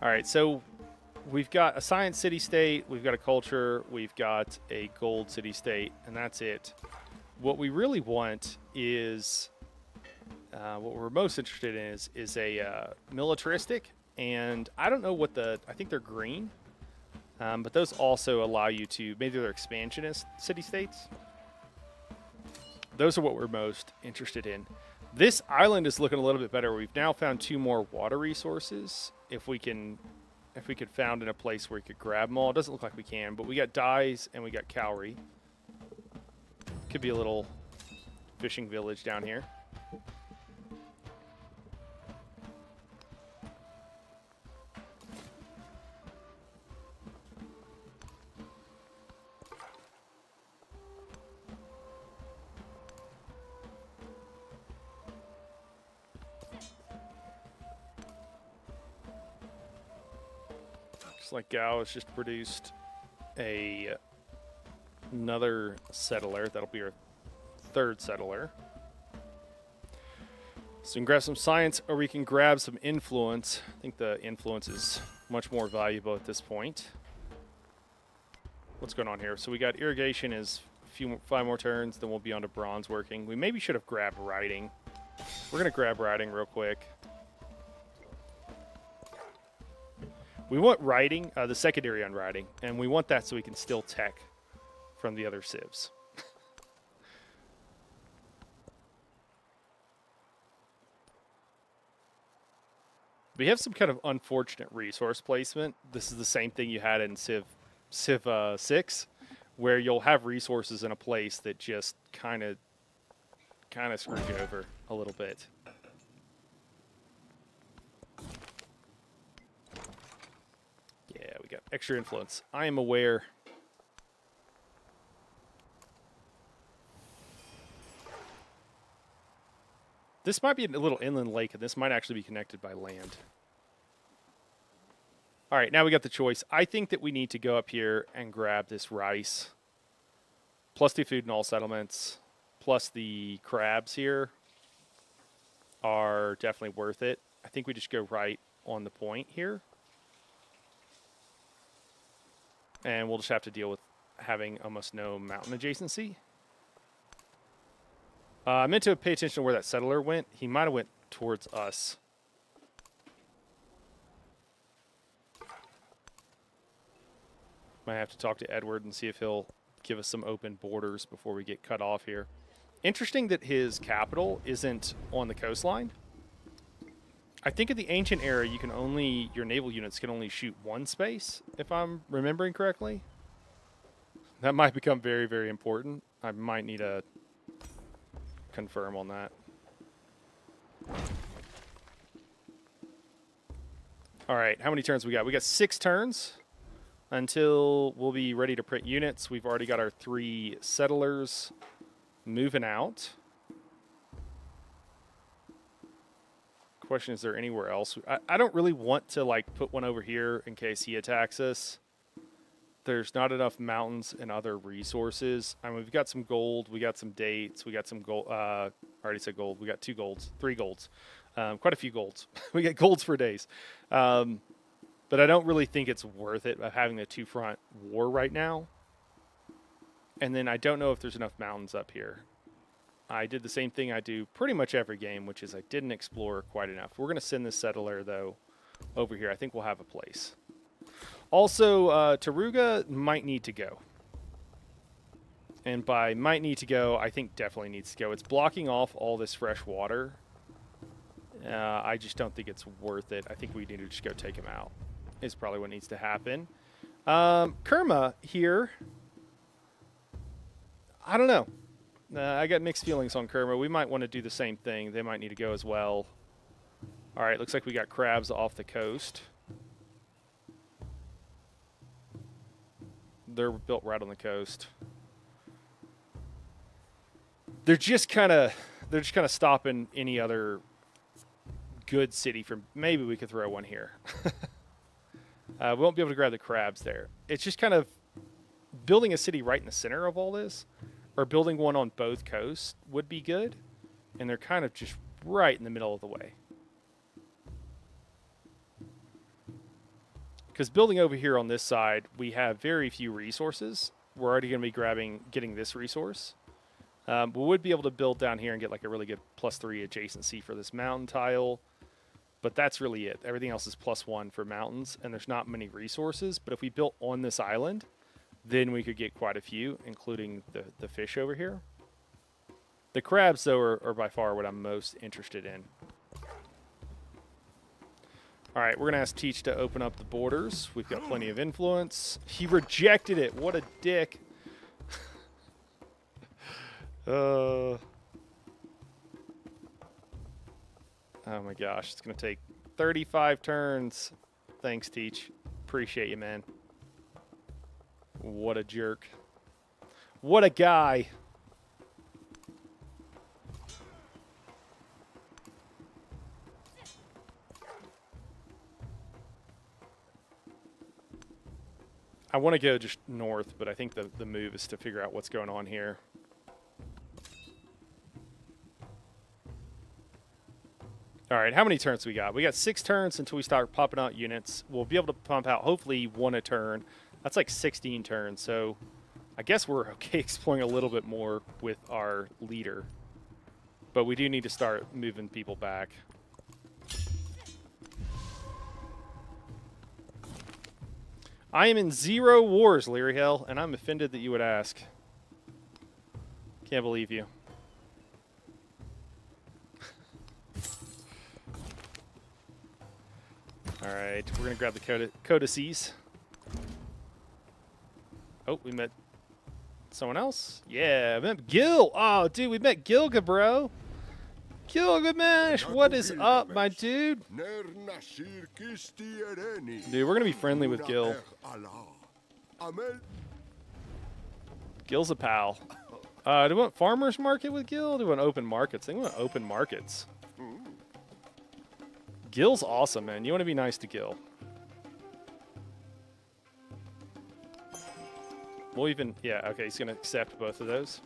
All right, so we've got a science city-state, we've got a culture, we've got a gold city-state, and that's it. What we really want is, what we're most interested in is a militaristic, and I don't know what I think they're green, but those also allow you to, maybe they're expansionist city-states. Those are what we're most interested in. This island is looking a little bit better. We've now found 2 more water resources. If we could found in a place where we could grab them all. It doesn't look like we can, but we got dyes and we got cowrie. Could be a little fishing village down here. Looks like Gao has just produced another settler. That'll be our third settler. So we can grab some science, or we can grab some influence. I think the influence is much more valuable at this point. What's going on here? So we got irrigation is 5 more turns, then we'll be on to bronze working. We maybe should have grabbed riding. We're going to grab riding real quick. We want riding, the secondary on riding, and we want that so we can still tech from the other civs. We have some kind of unfortunate resource placement. This is the same thing you had in Civ 6, where you'll have resources in a place that just kind of screws you over a little bit. Yeah, we got extra influence. I am aware. This might be a little inland lake, and this might actually be connected by land. All right, now we got the choice. I think that we need to go up here and grab this rice, plus the food in all settlements, plus the crabs here are definitely worth it. I think we just go right on the point here. And we'll just have to deal with having almost no mountain adjacency. I meant to pay attention to where that settler went. He might have went towards us. Might have to talk to Edward and see if he'll give us some open borders before we get cut off here. Interesting that his capital isn't on the coastline. I think in the ancient era, you can only, your naval units can only shoot one space, if I'm remembering correctly. That might become very, very important. I might need to confirm on that. All right, how many turns we got? We got 6 turns until we'll be ready to print units. We've already got our 3 settlers moving out. Question, is there anywhere else? I don't really want to like put one over here in case he attacks us. There's not enough mountains and other resources. I mean, we've got some gold, we got some dates, we got some gold. I already said gold. We got 2 golds, 3 golds, quite a few golds. We get golds for days. But I don't really think it's worth it of having a 2-front war right now. And then I don't know if there's enough mountains up here. I did the same thing I do pretty much every game, which is I didn't explore quite enough. We're going to send this settler, though, over here. I think we'll have a place. Also, Taruga might need to go. And by might need to go, I think definitely needs to go. It's blocking off all this fresh water. I just don't think it's worth it. I think we need to just go take him out is probably what needs to happen. Kerma here. I don't know. I got mixed feelings on Kerma. We might want to do the same thing. They might need to go as well. All right, looks like we got crabs off the coast. They're built right on the coast. They're just kind of stopping any other good city from. Maybe we could throw one here. We won't be able to grab the crabs there. It's just kind of building a city right in the center of all this, or building one on both coasts would be good. And they're kind of just right in the middle of the way. Because building over here on this side, we have very few resources. We're already going to be getting this resource. We would be able to build down here and get like a really good +3 adjacency for this mountain tile. But that's really it. Everything else is +1 for mountains, and there's not many resources. But if we built on this island, then we could get quite a few, including the fish over here. The crabs, though, are by far what I'm most interested in. All right, we're going to ask Teach to open up the borders. We've got plenty of influence. He rejected it. What a dick. Oh my gosh, it's going to take 35 turns. Thanks, Teach. Appreciate you, man. What a jerk. What a guy. I want to go just north, but I think the move is to figure out what's going on here. All right, how many turns we got? We got 6 turns until we start popping out units. We'll be able to pump out, hopefully, 1 a turn. That's like 16 turns, so I guess we're okay exploring a little bit more with our leader. But we do need to start moving people back. I am in 0 wars, Leary Hell, and I'm offended that you would ask. Can't believe you. All right, we're going to grab the codices. Oh, we met someone else? Yeah, we met Gil. Oh, dude, we met Gilga, bro. Gilgamesh, what is up, my dude? Dude, we're going to be friendly with Gil. Gil's a pal. Do we want farmer's market with Gil? Do we want open markets? I think we want open markets. Gil's awesome, man. You want to be nice to Gil. We'll even... Yeah, okay, he's going to accept both of those.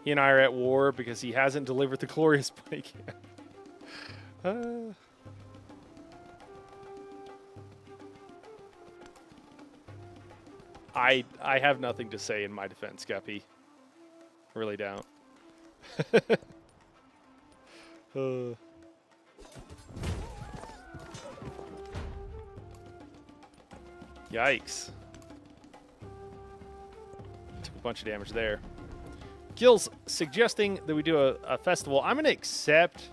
He and I are at war because he hasn't delivered the glorious pike yet. I have nothing to say in my defense, Guppy. I really don't. Yikes. Took a bunch of damage there. Gil's suggesting that we do a festival. I'm going to accept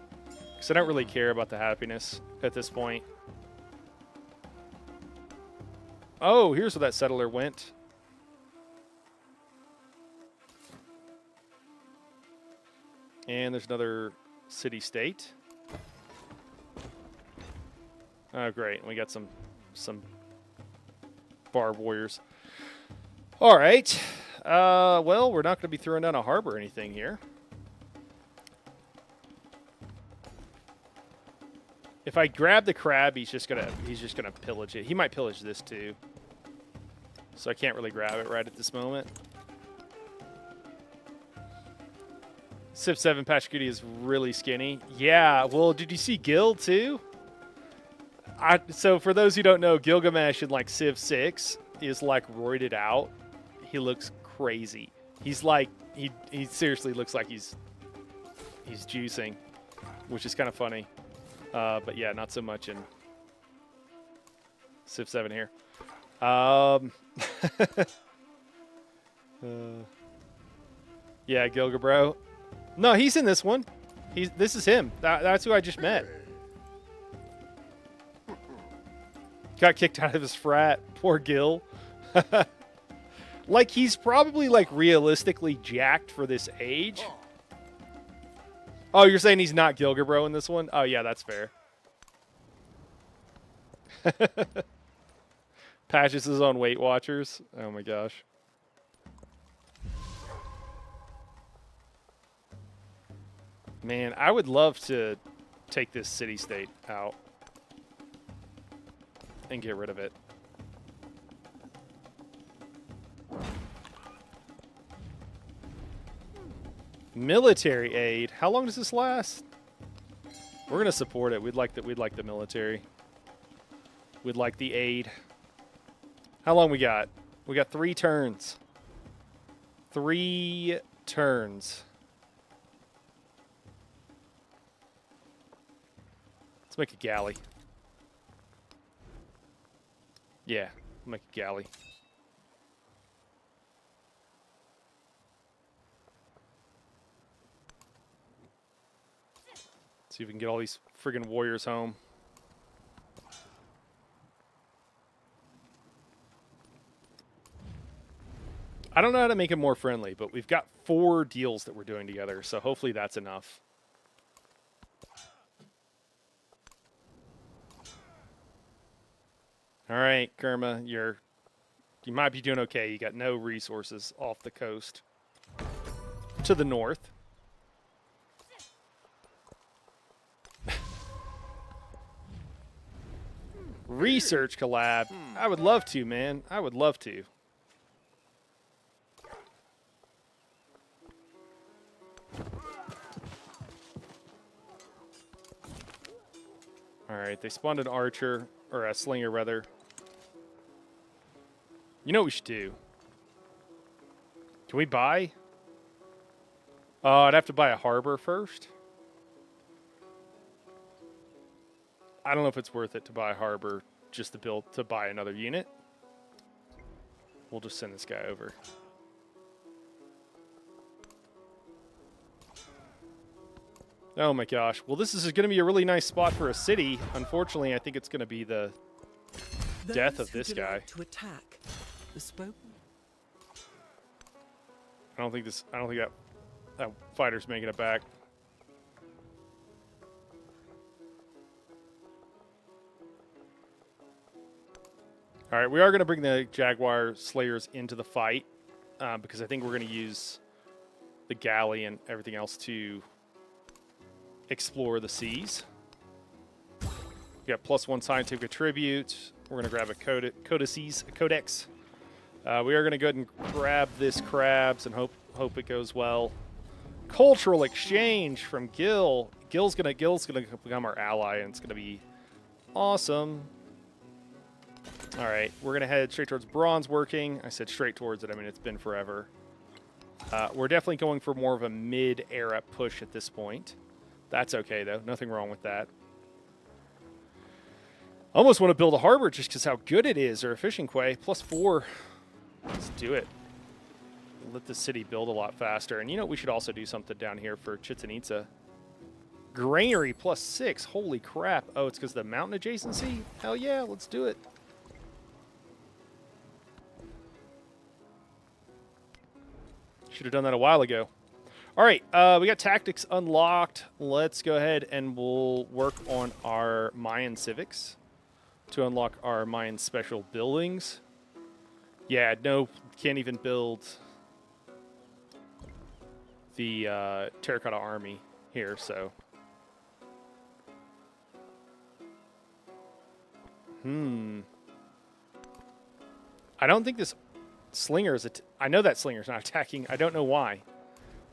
because I don't really care about the happiness at this point. Oh, here's where that settler went. And there's another city-state. Oh, great. We got some barbed warriors. All right. Well, we're not going to be throwing down a harbor or anything here. If I grab the crab, he's just gonna pillage it. He might pillage this too. So I can't really grab it right at this moment. Civ 7 Pachacuti is really skinny. Yeah, well, did you see Gil too? So for those who don't know, Gilgamesh in like Civ 6 is like roided out. He looks crazy. He's like he seriously looks like he's juicing, which is kind of funny. But yeah, not so much in Civ 7 here. Yeah, Gilga bro. No, he's in this one. This is him. That's who I just met. Got kicked out of his frat. Poor Gil. Like, he's probably, like, realistically jacked for this age. Oh, you're saying he's not Gilga bro in this one? Oh, yeah, that's fair. Patches his own Weight Watchers. Oh, my gosh. Man, I would love to take this city-state out and get rid of it. Military aid. How long does this last? We're gonna support it. We'd like the military. We'd like the aid. How long we got? We got 3 turns. 3 turns. Let's make a galley. Yeah, make a galley. See if we can get all these friggin' warriors home. I don't know how to make it more friendly, but we've got 4 deals that we're doing together, so hopefully that's enough. All right, Kerma, you might be doing okay. You got no resources off the coast to the north. Research collab. I would love to, man. I would love to. All right, they spawned an archer, or a slinger, rather. You know what we should do? Can we buy? I'd have to buy a harbor first. I don't know if it's worth it to buy a harbor just to buy another unit. We'll just send this guy over. Oh my gosh. Well, this is going to be a really nice spot for a city. Unfortunately, I think it's going to be the death of this guy. To attack. The spoken. I don't think that fighter's making it back. All right, we are going to bring the Jaguar Slayers into the fight because I think we're going to use the galley and everything else to explore the seas. We got +1 scientific attribute. We're going to grab a codex. We are going to go ahead and grab this crabs and hope it goes well. Cultural exchange from Gil. Gil's gonna become our ally, and it's gonna be awesome. All right, we're gonna head straight towards bronze working. I said straight towards it. I mean, it's been forever. We're definitely going for more of a mid-era push at this point. That's okay though. Nothing wrong with that. Almost want to build a harbor just because how good it is, or a fishing quay. +4. Let's do it. Let the city build a lot faster. And you know, we should also do something down here for Chichen Itza. Granary +6. Holy crap. Oh, it's because of the mountain adjacency? Hell yeah, let's do it. Should have done that a while ago. All right, we got tactics unlocked. Let's go ahead and we'll work on our Mayan civics to unlock our Mayan special buildings. Yeah, no, can't even build the terracotta army here, so. I don't think this slinger is, I know that slinger's not attacking. I don't know why.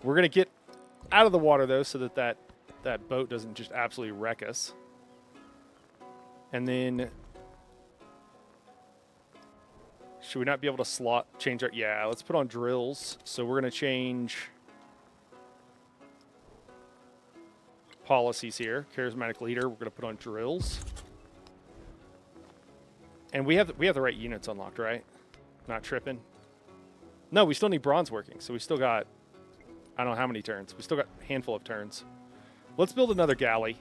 We're going to get out of the water, though, so that boat doesn't just absolutely wreck us. And then, should we not be able to change our, yeah, let's put on drills. So we're going to change policies here. Charismatic leader, we're going to put on drills. And we have the right units unlocked, right? Not tripping. No, we still need bronze working, so we still got, I don't know how many turns. We still got a handful of turns. Let's build another galley,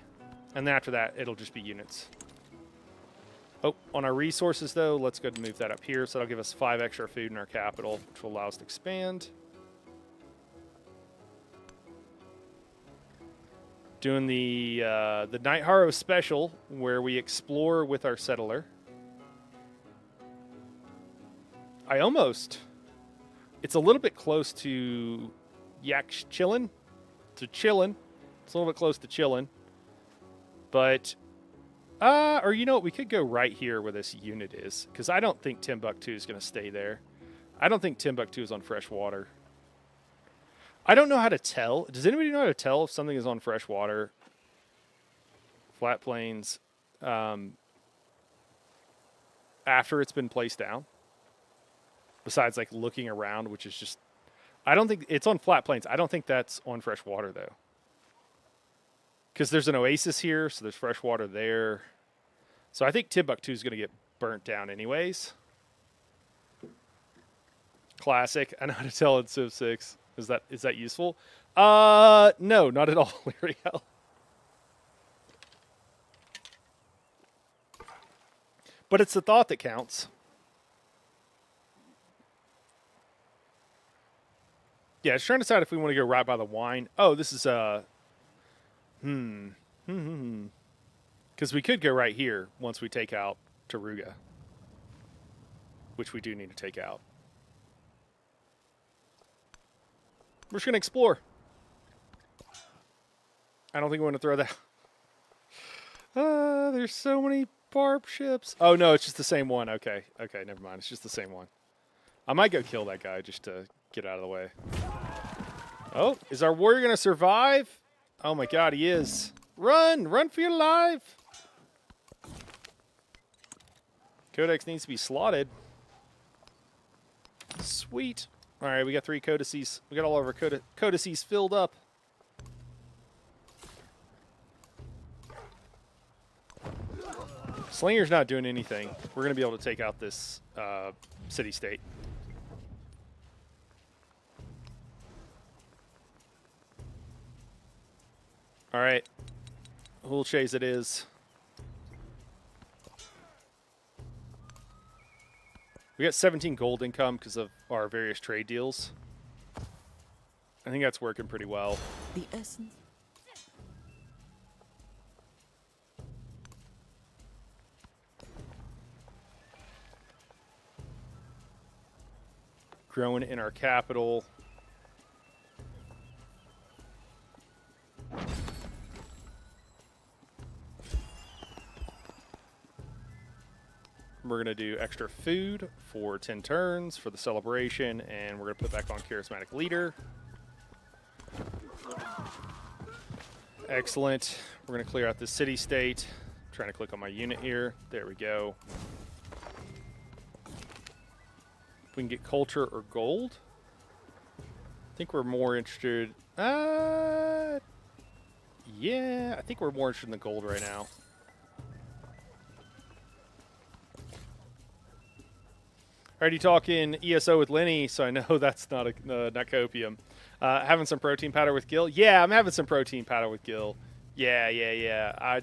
and then after that, it'll just be units. Oh, on our resources, though, let's go ahead and move that up here, so that'll give us 5 extra food in our capital, which will allow us to expand. Doing the Night Harrow special, where we explore with our settler. It's a little bit close to Chillin. It's a little bit close to Chillin. But, or you know what, we could go right here where this unit is, because I don't think Timbuktu is going to stay there. I don't think Timbuktu is on fresh water. I don't know how to tell. Does anybody know how to tell if something is on fresh water? Flat plains, after it's been placed down? Besides, like, looking around, which is just... I don't think... It's on flat plains. I don't think that's on fresh water, though. Because there's an oasis here, so there's fresh water there. So I think Timbuktu is going to get burnt down anyways. Classic. I know how to tell in Civ 6. Is that useful? No, not at all, Lyriel. But it's the thought that counts. Yeah, I was trying to decide if we want to go right by the wine. Oh, this is because we could go right here once we take out Taruga, which we do need to take out. We're just going to explore. I don't think we want to throw that. There's so many barb ships. Oh, no, it's just the same one. Okay. Okay, never mind. It's just the same one. I might go kill that guy just to get out of the way. Oh, is our warrior going to survive? Oh, my God, he is. Run! Run for your life! Codex needs to be slotted. Sweet. All right, we got 3 codices. We got all of our codices filled up. Slinger's not doing anything. We're going to be able to take out this city-state. All right. Who'll chase it is. We got 17 gold income because of our various trade deals. I think that's working pretty well. The essence. Growing in our capital. We're going to do extra food for 10 turns for the celebration, and we're going to put back on Charismatic Leader. Excellent. We're going to clear out this city-state. Trying to click on my unit here. There we go. We can get culture or gold. I think we're more interested... yeah, I think we're more interested in the gold right now. Already talking ESO with Lenny, so I know that's not not copium. Having some protein powder with Gil. Yeah, I'm having some protein powder with Gil. Yeah. We're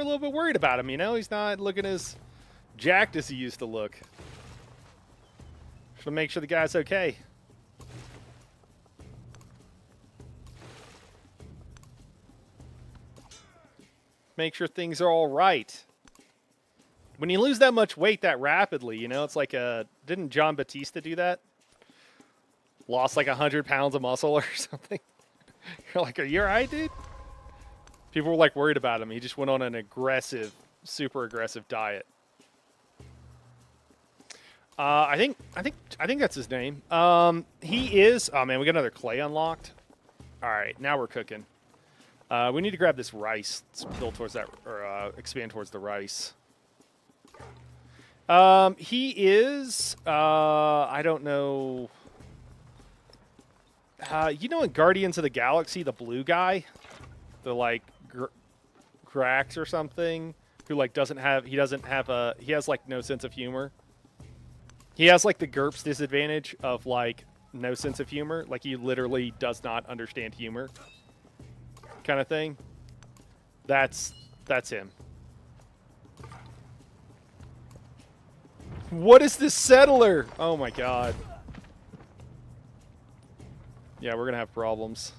a little bit worried about him. You know, he's not looking as jacked as he used to look. Just to make sure the guy's okay. Make sure things are all right. When you lose that much weight that rapidly, you know, it's like didn't John Batista do that? Lost like 100 pounds of muscle or something. You're like, are you all right, dude? People were like worried about him. He just went on an aggressive, super aggressive diet. I think that's his name. He is. Oh man, we got another clay unlocked. All right, now we're cooking. We need to grab this rice. Let's build towards that, or expand towards the rice. He is, I don't know. You know in Guardians of the Galaxy, the blue guy? The, like, Grax or something? Who, like, he has, like, no sense of humor. He has, like, the GURPS disadvantage of, like, no sense of humor. Like, he literally does not understand humor. Kind of thing. That's him. What is this settler? Oh my god. Yeah, we're going to have problems.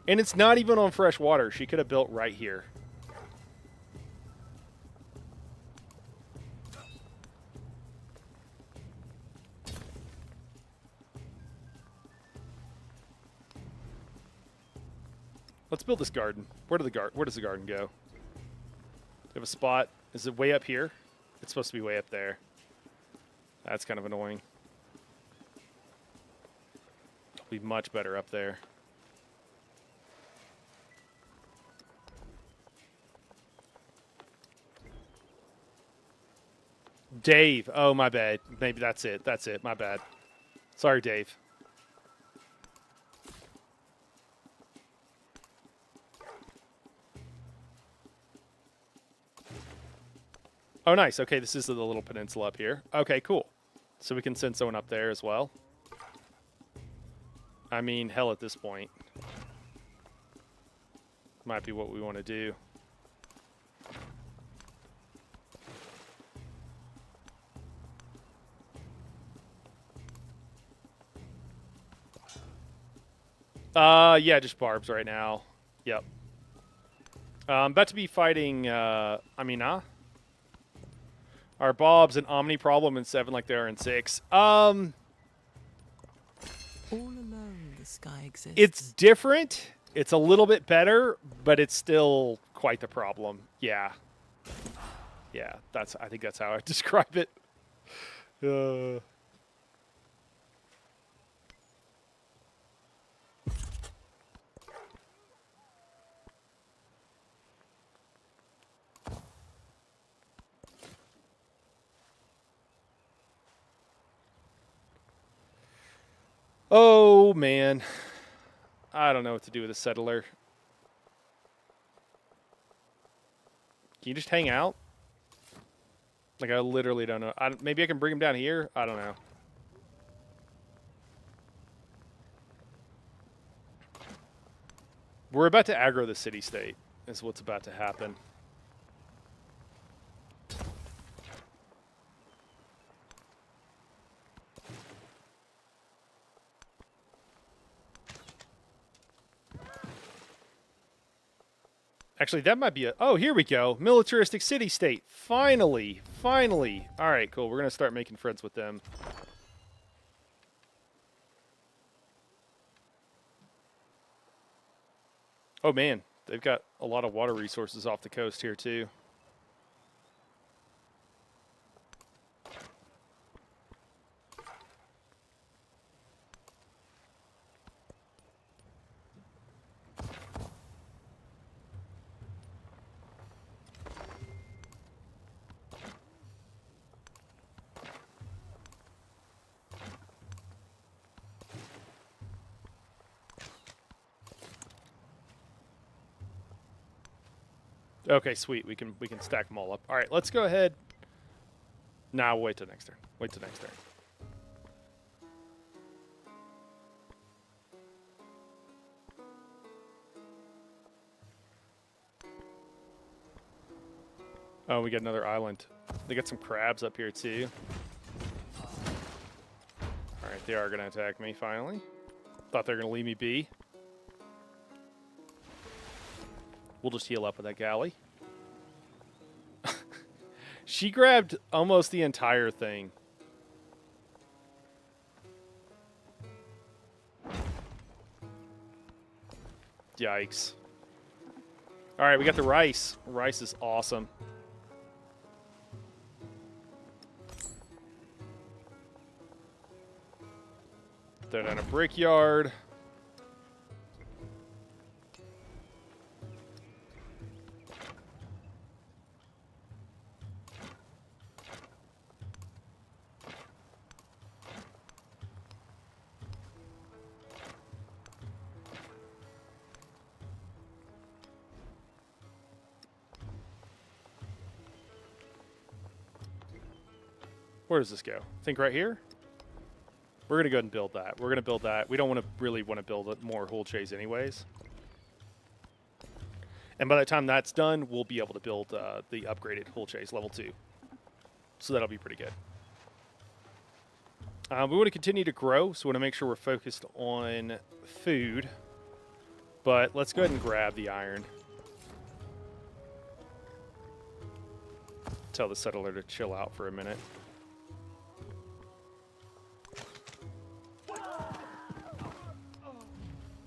And it's not even on fresh water. She could have built right here. Let's build this garden. Where does the garden go? Do you have a spot? Is it way up here? It's supposed to be way up there. That's kind of annoying. It'll be much better up there. Dave. Oh, my bad. Maybe that's it. That's it. My bad. Sorry, Dave. Oh, nice. Okay, this is the little peninsula up here. Okay, cool. So we can send someone up there as well. I mean, hell, at this point. Might be what we want to do. Yeah, just barbs right now. Yep. I'm about to be fighting, Amina. Are Bob's an Omni problem in 7 like they are in 6? All alone the sky exists. It's different. It's a little bit better, but it's still quite the problem. Yeah. Yeah, I think that's how I describe it. Oh, man. I don't know what to do with a settler. Can you just hang out? Like, I literally don't know. Maybe I can bring him down here? I don't know. We're about to aggro the city-state, is what's about to happen. Actually, that might be a... Oh, here we go. Militaristic city-state. Finally. Finally. All right, cool. We're going to start making friends with them. Oh, man. They've got a lot of water resources off the coast here, too. Okay, sweet. We can stack them all up. All right, let's go ahead. Nah, we'll wait till next turn. Wait till next turn. Oh, we got another island. They got some crabs up here, too. All right, they are going to attack me, finally. Thought they were going to leave me be. We'll just heal up with that galley. She grabbed almost the entire thing. Yikes. All right, we got the rice. Rice is awesome. Throw down a brickyard. Where does this go? I think right here? We're going to go ahead and build that. We're going to build that. We don't really want to build more hull chays anyways. And by the time that's done, we'll be able to build the upgraded hull chays level 2. So that'll be pretty good. We want to continue to grow, so we want to make sure we're focused on food. But let's go ahead and grab the iron. Tell the settler to chill out for a minute.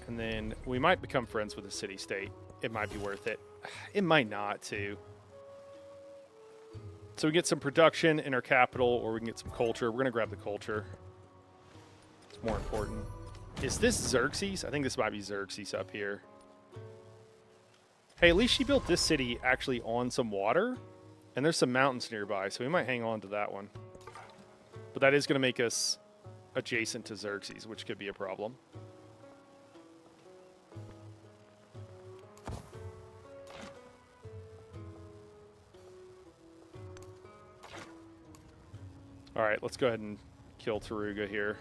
And then we might become friends with the city-state. It might be worth it. It might not, too. So we get some production in our capital, or we can get some culture. We're going to grab the culture. It's more important. Is this Xerxes? I think this might be Xerxes up here. Hey, at least she built this city actually on some water. And there's some mountains nearby, so we might hang on to that one. But that is going to make us adjacent to Xerxes, which could be a problem. All right, let's go ahead and kill Taruga here.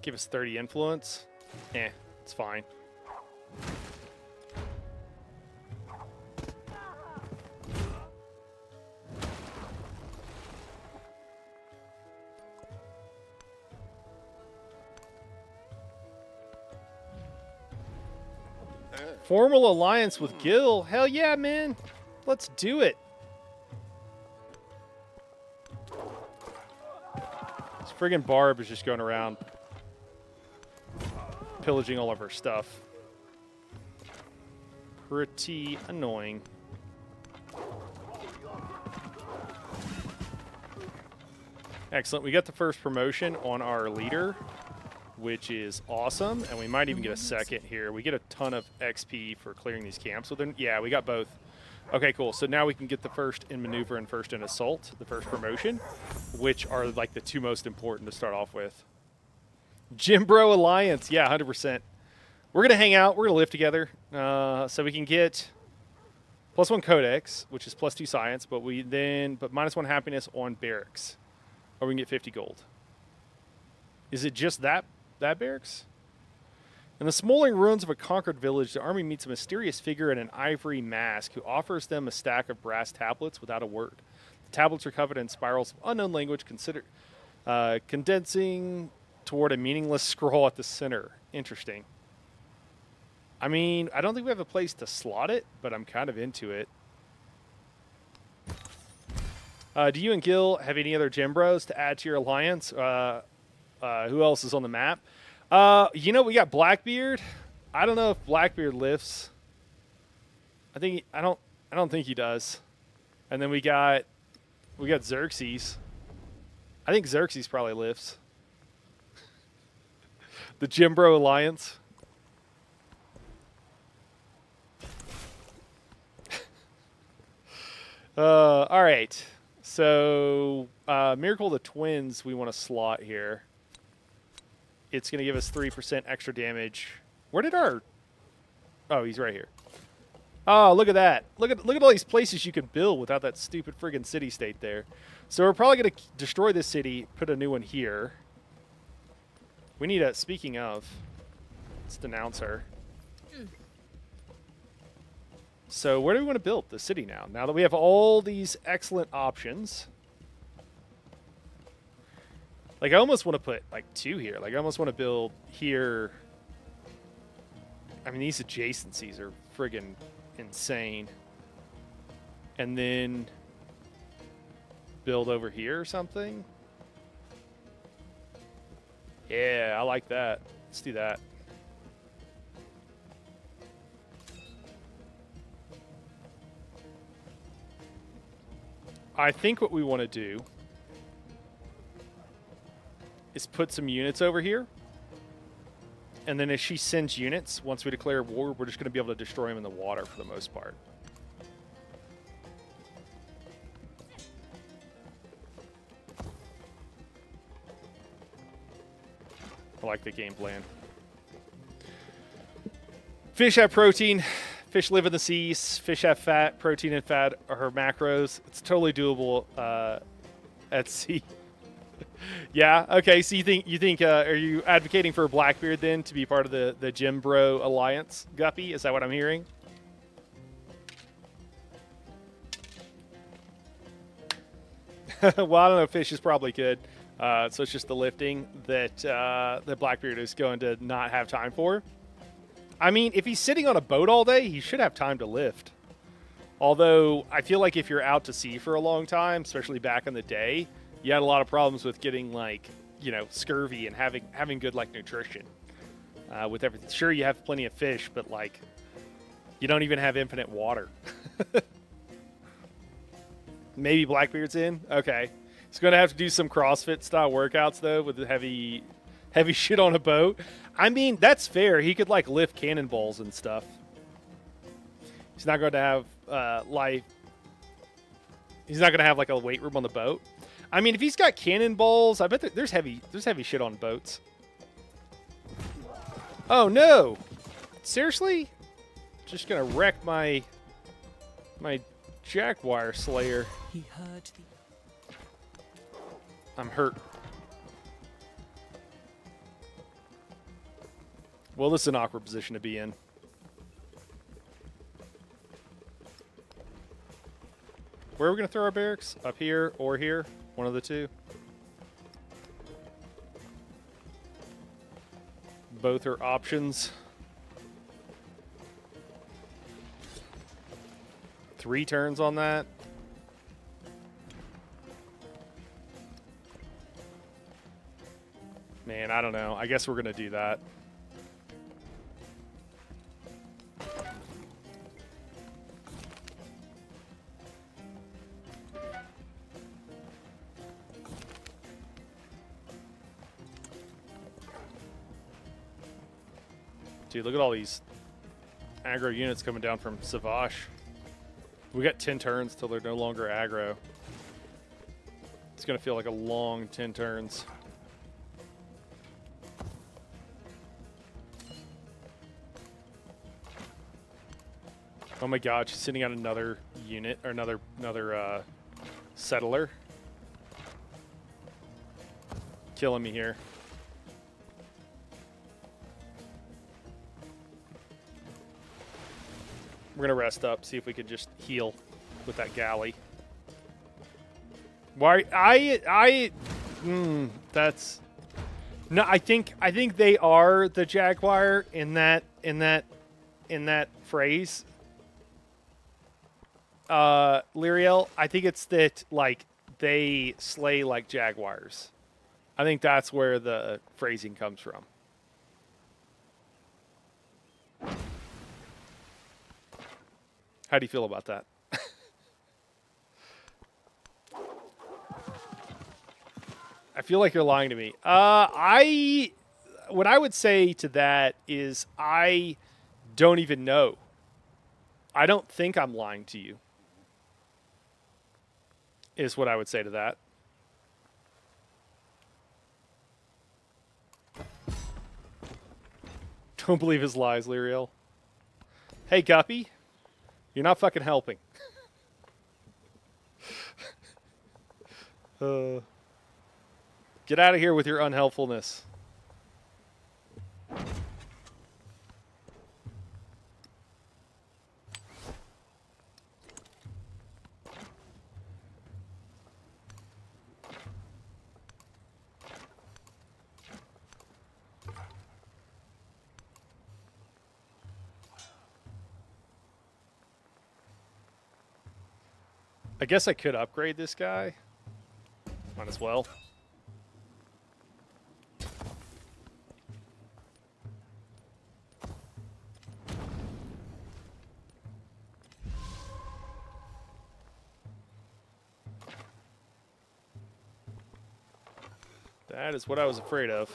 Give us 30 influence. It's fine. Formal alliance with Gil? Hell yeah, man. Let's do it. This friggin' Barb is just going around pillaging all of her stuff. Pretty annoying. Excellent. We got the first promotion on our leader, which is awesome. And we might even get a second here. We get a ton of XP for clearing these camps. Yeah, we got both. Okay, cool. So now we can get the first in maneuver and first in assault, the first promotion, which are like the two most important to start off with. Jim Bro Alliance. Yeah, 100%. We're going to hang out. We're going to live together. So we can get +1 Codex, which is +2 Science, but -1 Happiness on Barracks. Or we can get 50 gold. Is it just that barracks? In the smoldering ruins of a conquered village, the army meets a mysterious figure in an ivory mask who offers them a stack of brass tablets without a word. The tablets are covered in spirals of unknown language, condensing toward a meaningless scroll at the center. Interesting. I mean, I don't think we have a place to slot it, but I'm kind of into it. Do you and Gil have any other Gem Bros to add to your alliance? Who else is on the map? You know, we got Blackbeard. I don't know if Blackbeard lifts. I don't think he does. And then we got Xerxes. I think Xerxes probably lifts. The Gem Bro Alliance. All right. So, Miracle of the Twins we want to slot here. It's going to give us 3% extra damage. Where did our... Oh, he's right here. Oh, look at that. Look at all these places you can build without that stupid friggin' city-state there. So we're probably going to destroy this city, put a new one here. We need a... Speaking of, let's denounce her. So where do we want to build the city now? Now that we have all these excellent options. Like, I almost want to put, like, 2 here. Like, I almost want to build here. I mean, these adjacencies are friggin' insane. And then build over here or something. Yeah, I like that. Let's do that. I think what we want to do is put some units over here. And then if she sends units, once we declare war, we're just going to be able to destroy them in the water for the most part. I like the game plan. Fish have protein. Fish live in the seas. Fish have fat. Protein and fat are her macros. It's totally doable at sea. Yeah. Okay. So you think? Are you advocating for Blackbeard then to be part of the Gem Bro Alliance, Guppy? Is that what I'm hearing? Well, I don't know. Fish is probably good. So it's just the lifting that Blackbeard is going to not have time for. I mean, if he's sitting on a boat all day, he should have time to lift. Although, I feel like if you're out to sea for a long time, especially back in the day, you had a lot of problems with getting, like, you know, scurvy and having good, like, nutrition. With everything. Sure, you have plenty of fish, but, like, you don't even have infinite water. Maybe Blackbeard's in? Okay. He's going to have to do some CrossFit-style workouts, though, with the heavy shit on a boat. I mean, that's fair. He could, like, lift cannonballs and stuff. He's not going to have, he's not going to have, like, a weight room on the boat. I mean, if he's got cannonballs, I bet there's heavy shit on boats. Oh, no. Seriously? Just going to wreck my Jaguar Slayer. He heard the... I'm hurt. Well, this is an awkward position to be in. Where are we going to throw our barracks? Up here or here? One of the two. Both are options. 3 turns on that. Man, I don't know. I guess we're going to do that. Dude, look at all these aggro units coming down from Savage. We got 10 turns till they're no longer aggro. It's going to feel like a long 10 turns. Oh my god, she's sending out another unit, or another settler. Killing me here. We're gonna rest up, see if we could just heal with that galley. Why that's no, I think they are the Jaguar in that phrase. Lyriel, I think it's that like they slay like jaguars. I think that's where the phrasing comes from. How do you feel about that? I feel like you're lying to me. What I would say to that is I don't even know. I don't think I'm lying to you. Is what I would say to that. Don't believe his lies, Lyriel. Hey, Guppy. You're not fucking helping. Get out of here with your unhelpfulness. I guess I could upgrade this guy. Might as well. That is what I was afraid of.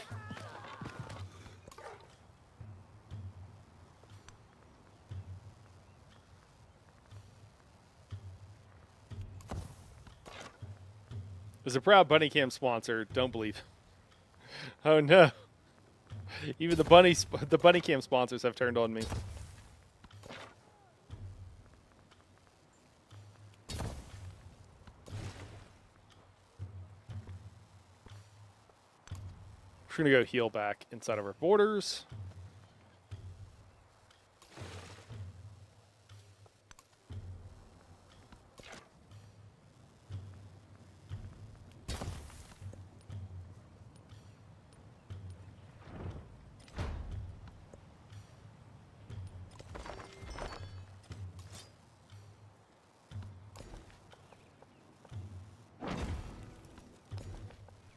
As a proud Bunny Cam sponsor, don't believe. Oh no! Even the Bunny Cam sponsors have turned on me. We're gonna go heal back inside of our borders.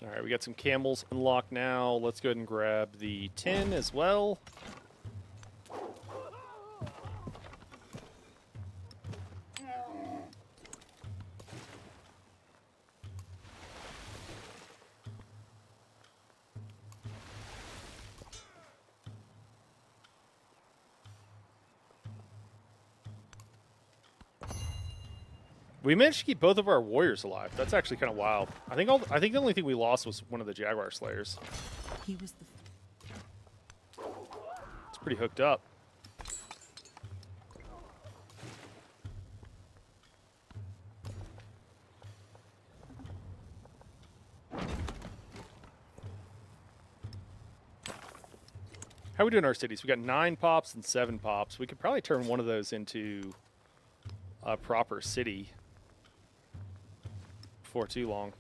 All right, we got some camels unlocked now. Let's go ahead and grab the 10 as well. We managed to keep both of our warriors alive. That's actually kind of wild. I think the only thing we lost was one of the Jaguar Slayers. He was the It's pretty hooked up. How are we doing our cities? We got 9 pops and 7 pops. We could probably turn one of those into a proper city before too long.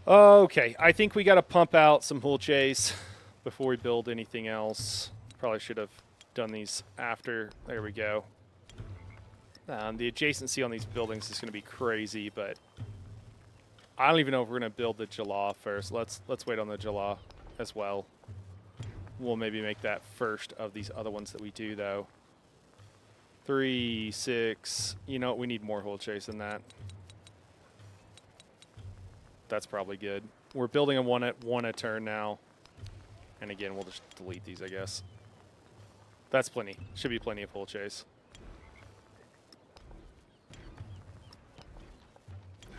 Okay, I think we got to pump out some hull chase before we build anything else. Probably should have done these after. There we go. The adjacency on these buildings is going to be crazy, but I don't even know if we're going to build the Jala first. Let's wait on the Jala as well. We'll maybe make that first of these other ones that we do, though. 3, 6. You know what? We need more hull chase than that. That's probably good. We're building a one a turn now. And again, we'll just delete these, I guess. That's plenty. Should be plenty of hull chase.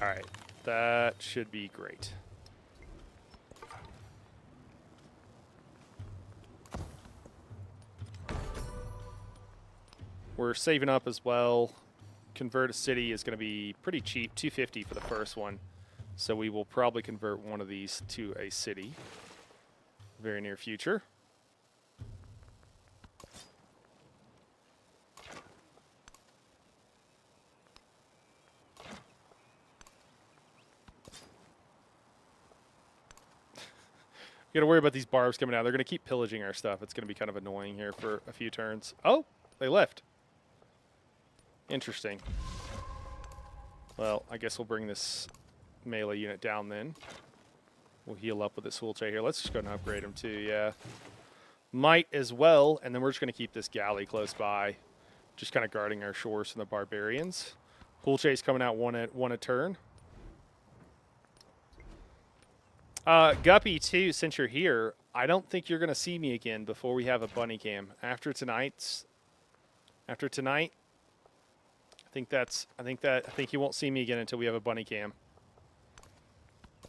All right. That should be great. We're saving up as well. Convert a city is going to be pretty cheap, $250 for the first one. So we will probably convert one of these to a city very near future. You gotta worry about these barbs coming out. They're gonna keep pillaging our stuff. It's gonna be kind of annoying here for a few turns. Oh, they left. Interesting. Well, I guess we'll bring this melee unit down then. We'll heal up with this Hulche here. Let's just go and upgrade him too, yeah. Might as well, and then we're just gonna keep this galley close by. Just kind of guarding our shores from the barbarians. Hulche's coming out one a turn. Guppy, too, since you're here, I don't think you're going to see me again before we have a bunny cam. After tonight, I think you won't see me again until we have a bunny cam.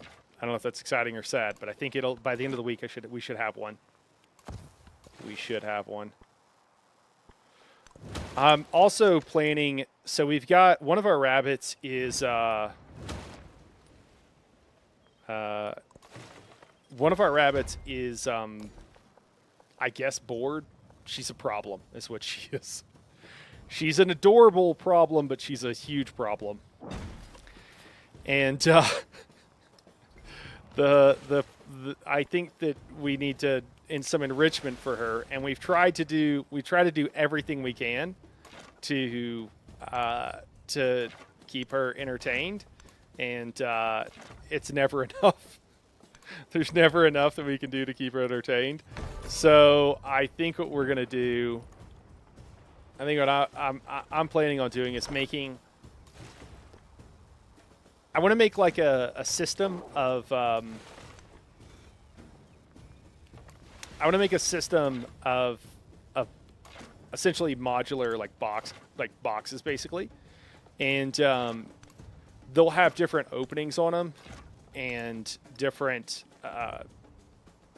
I don't know if that's exciting or sad, but I think it'll, by the end of the week, we should have one. We should have one. I'm also planning, so we've got, one of our rabbits is, one of our rabbits is, I guess, bored. She's a problem, is what she is. She's an adorable problem, but she's a huge problem. And I think that we need to some enrichment for her, and we try to do everything we can to keep her entertained, and it's never enough. There's never enough that we can do to keep her entertained. So I think what we're gonna do, I think what I'm planning on doing is making. I want to make like a system of. I want to make a system of essentially modular boxes basically, and they'll have different openings on them. And different, they're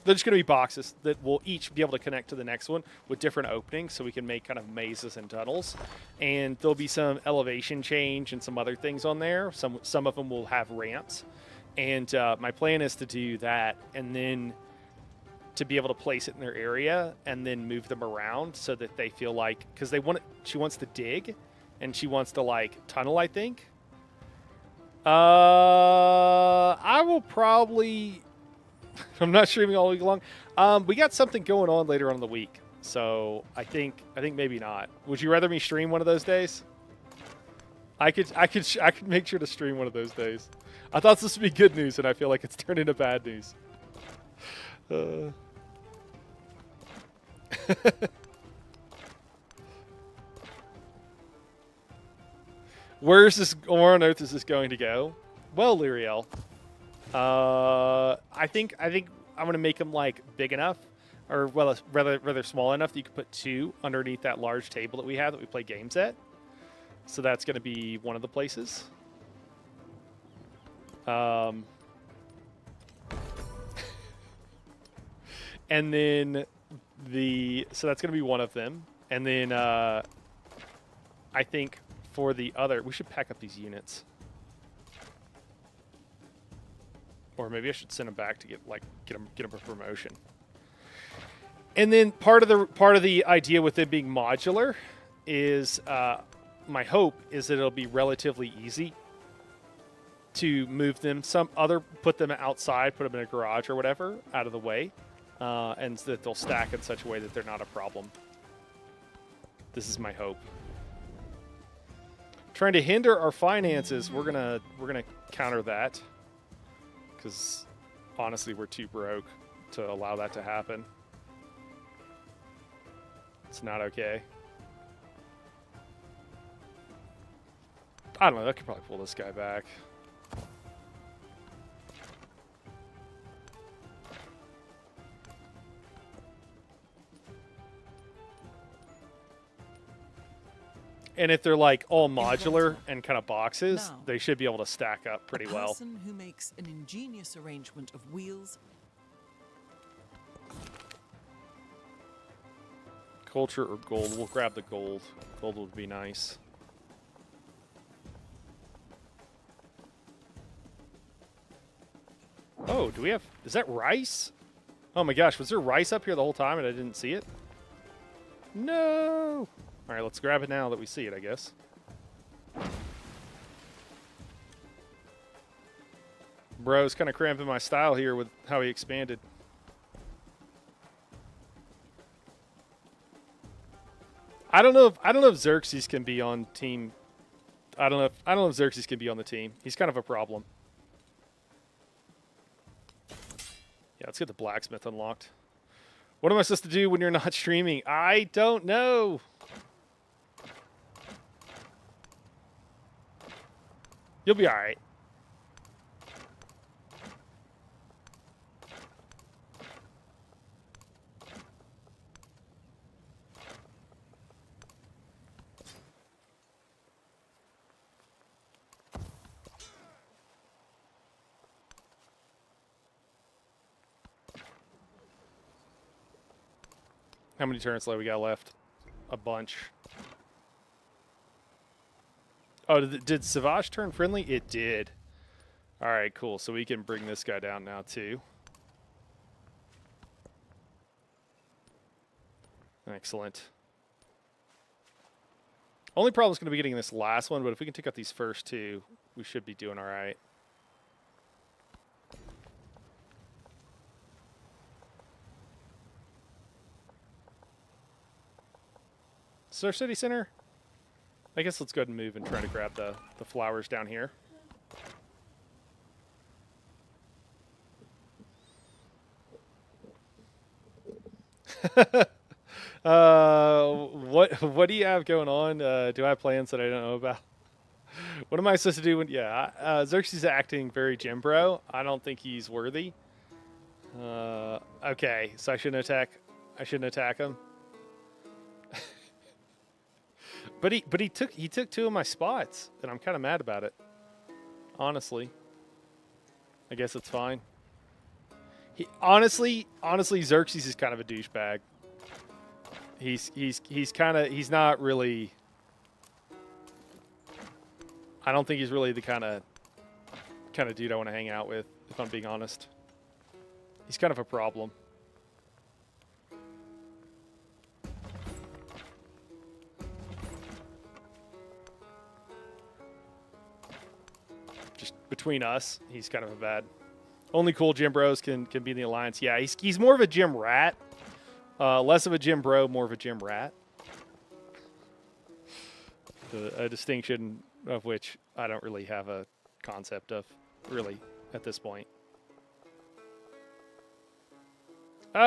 just going to be boxes that will each be able to connect to the next one with different openings, so we can make kind of mazes and tunnels. And there'll be some elevation change and some other things on there. Some of them will have ramps. And my plan is to do that, and then to be able to place it in their area, and then move them around so that they feel like, because she wants to dig, and she wants to like tunnel, I think. I will probably. I'm not streaming all week long. We got something going on later on in the week, so I think maybe not. Would you rather me stream one of those days? I could make sure to stream one of those days. I thought this would be good news, and I feel like it's turned into bad news. Where on earth is this going to go? Well, Lyriel, I think I'm gonna make them like big enough, or well, rather small enough that you can put two underneath that large table that we have that we play games at. So that's gonna be one of the places. And then so that's gonna be one of them, and then I think. For the other, we should pack up these units, or maybe I should send them back to get them a promotion. And then part of the idea with it being modular is my hope is that it'll be relatively easy to move them, put them outside, put them in a garage or whatever, out of the way, and so that they'll stack in such a way that they're not a problem. This is my hope. Trying to hinder our finances, we're gonna counter that, because honestly, we're too broke to allow that to happen. It's not okay. I don't know. I could probably pull this guy back. And if they're like all modular and kind of boxes, Now, they should be able to stack up pretty a well. person who makes an ingenious arrangement of wheels. Culture or gold? We'll grab the gold. Gold would be nice. Oh, do we have... Is that rice? Oh my gosh, was there rice up here the whole time and I didn't see it? No! Alright, let's grab it now that we see it, I guess. Bro's kind of cramping my style here with how he expanded. I don't know if Xerxes can be on team. I don't know if Xerxes can be on the team. He's kind of a problem. Yeah, let's get the blacksmith unlocked. What am I supposed to do when you're not streaming? I don't know. You'll be all right. How many turns left we got left? A bunch. Oh, did Savage turn friendly? It did. All right, cool. So we can bring this guy down now, too. Excellent. Only problem is going to be getting this last one, but if we can take out these first two, we should be doing all right. Is our city center? I guess let's go ahead and move and try to grab the flowers down here. What do you have going on? Do I have plans that I don't know about? What am I supposed to do when? Yeah, Xerxes is acting very gym bro. I don't think he's worthy. Okay, so I shouldn't attack. I shouldn't attack him. But he took two of my spots, and I'm kind of mad about it. Honestly, I guess it's fine. Honestly, Xerxes is kind of a douchebag. He's not really. I don't think he's really the kind of dude I want to hang out with, if I'm being honest. He's kind of a problem. Just between us, he's kind of a bad. Only cool gym bros can be in the alliance. Yeah, he's more of a gym rat. Less of a gym bro, more of a gym rat. A distinction of which I don't really have a concept of, really, at this point.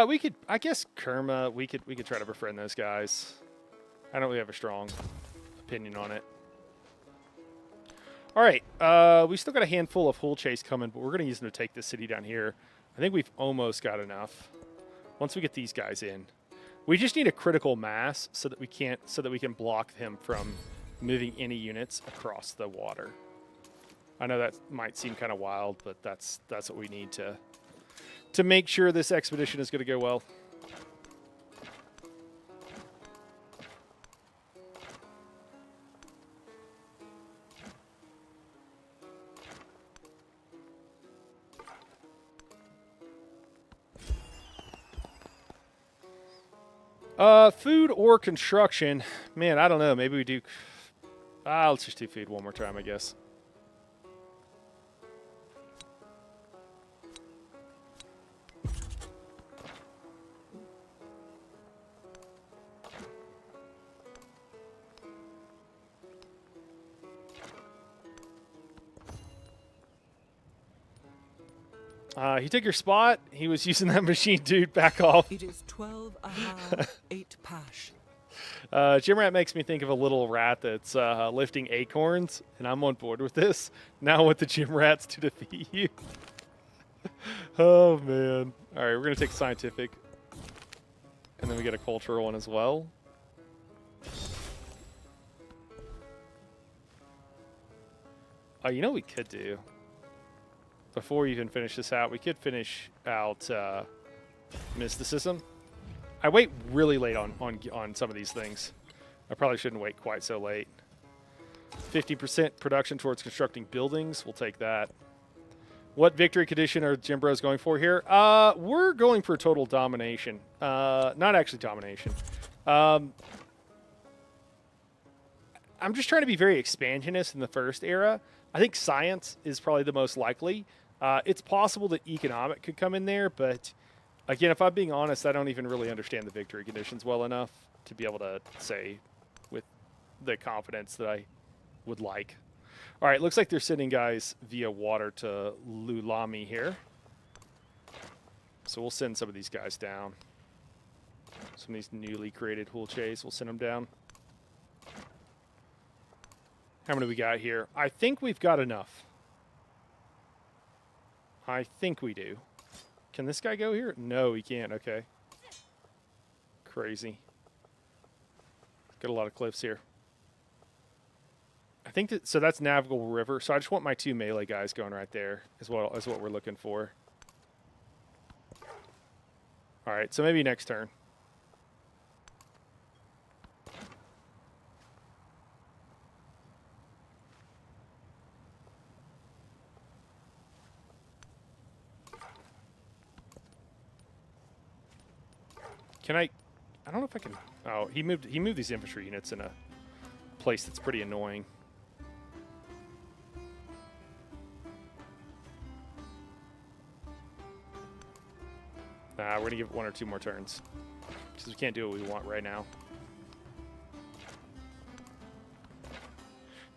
We could, I guess, Kerma. We could try to befriend those guys. I don't really have a strong opinion on it. All right, we still got a handful of Hull Chase coming, but we're going to use them to take this city down here. I think we've almost got enough. Once we get these guys in, we just need a critical mass so that we can block him from moving any units across the water. I know that might seem kind of wild, but that's what we need to make sure this expedition is going to go well. Food or construction? Man, I don't know. Maybe we do. Let's just do food one more time, I guess. He took your spot. He was using that machine, dude. Back off. It is 12 ahar, 8 pash. Gym rat makes me think of a little rat that's lifting acorns, and I'm on board with this. Now with the gym rats to defeat you. Oh, man. All right, we're going to take scientific. And then we get a cultural one as well. Oh, you know what we could do? Before we even finish this out, we could finish out mysticism. I wait really late on some of these things. I probably shouldn't wait quite so late. 50% production towards constructing buildings. We'll take that. What victory condition are Gym Bros going for here? We're going for total domination. Not actually domination. I'm just trying to be very expansionist in the first era. I think science is probably the most likely. It's possible that economic could come in there, but again, if I'm being honest, I don't even really understand the victory conditions well enough to be able to say with the confidence that I would like. All right, looks like they're sending guys via water to Lulami here. So we'll send some of these guys down. Some of these newly created Hulches, we'll send them down. How many we got here? I think we've got enough. I think we do. Can this guy go here? No, he can't. Okay. Crazy. Got a lot of cliffs here. I think that, so that's navigable river. So I just want my 2 melee guys going right there is what we're looking for. All right, so maybe next turn. Can I don't know if I can. Oh, he moved these infantry units in a place that's pretty annoying. Nah, we're gonna give it 1 or 2 more turns because we can't do what we want right now.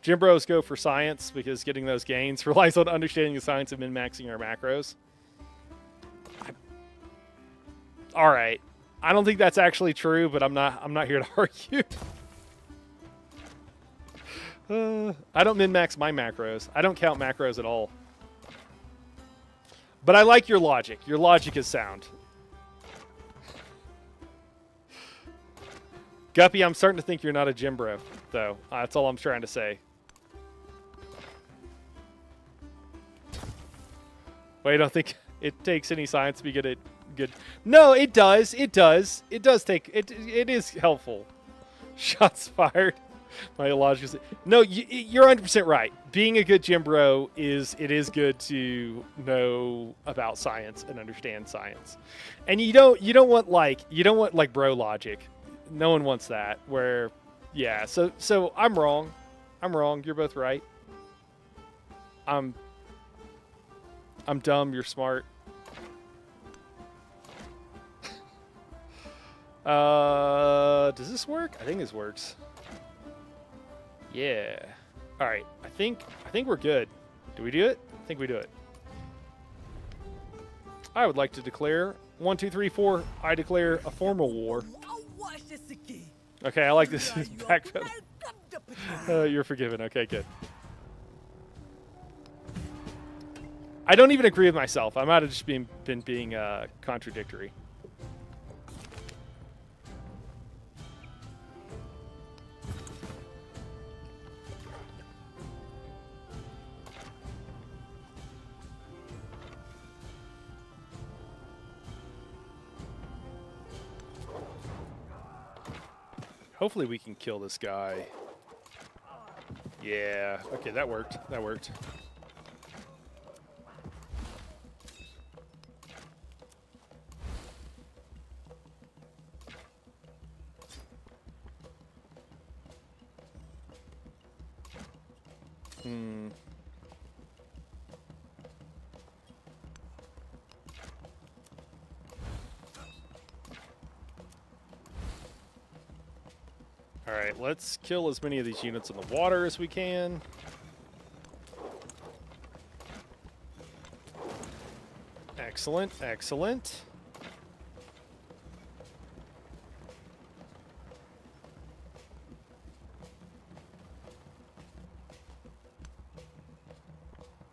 Gym Bros go for science because getting those gains relies on understanding the science of min-maxing our macros. All right. I don't think that's actually true, but I'm not here to argue. I don't min-max my macros. I don't count macros at all. But I like your logic. Your logic is sound. Guppy, I'm starting to think you're not a gym bro, though. That's all I'm trying to say. Wait, I don't think it takes any science to be good at good. No, it does. It does. It does take it. It is helpful. Shots fired. My logic is no. You're 100% right. Being a good gym bro is good to know about science and understand science, and you don't want like bro logic. No one wants that. Where, yeah. So I'm wrong. I'm wrong. You're both right. I'm dumb. You're smart. Does this work? I think this works. Yeah. All right. I think we're good. Do we do it? I think we do it. I would like to declare 1, 2, 3, 4. I declare a formal war. Okay, I like this backpedal. You're forgiven. Okay, good. I don't even agree with myself. I might have just been being contradictory. Hopefully we can kill this guy. Yeah. Okay, that worked. That worked. All right, let's kill as many of these units in the water as we can. Excellent, excellent.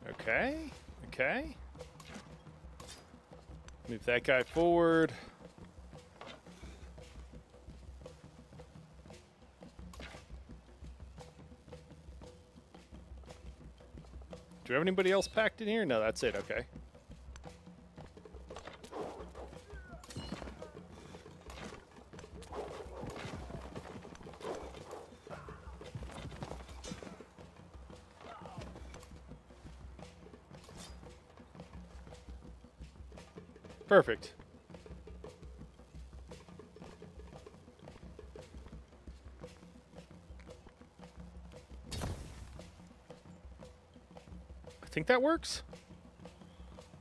Okay, okay. Move that guy forward. Do we have anybody else packed in here? No, that's it. Okay. Perfect. I think that works.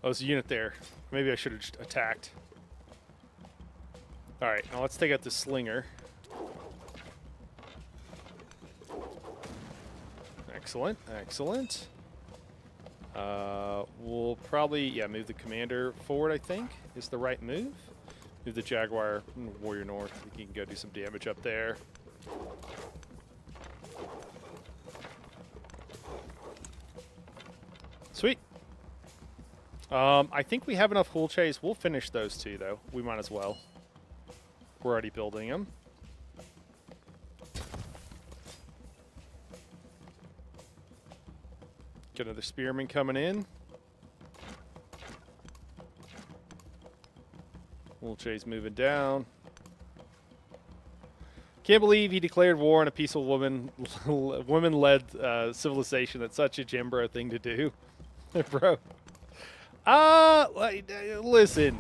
Oh, there's a unit there. Maybe I should have just attacked. All right, now let's take out the slinger. Excellent, excellent. We'll probably, yeah, move the commander forward, I think, is the right move. Move the Jaguar Warrior North. I think he can go do some damage up there. Sweet. I think we have enough Hull Chase. We'll finish those two, though. We might as well. We're already building them. Get another spearman coming in. Hull Chase moving down. Can't believe he declared war on a peaceful woman-led civilization. That's such a Jimbro thing to do, bro. Listen.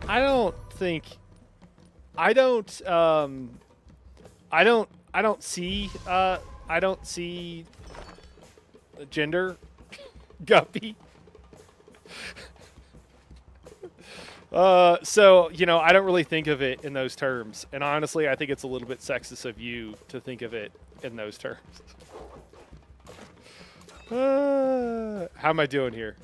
I don't see gender, Guppy. So, you know, I don't really think of it in those terms. And honestly, I think it's a little bit sexist of you to think of it in those terms. How am I doing here?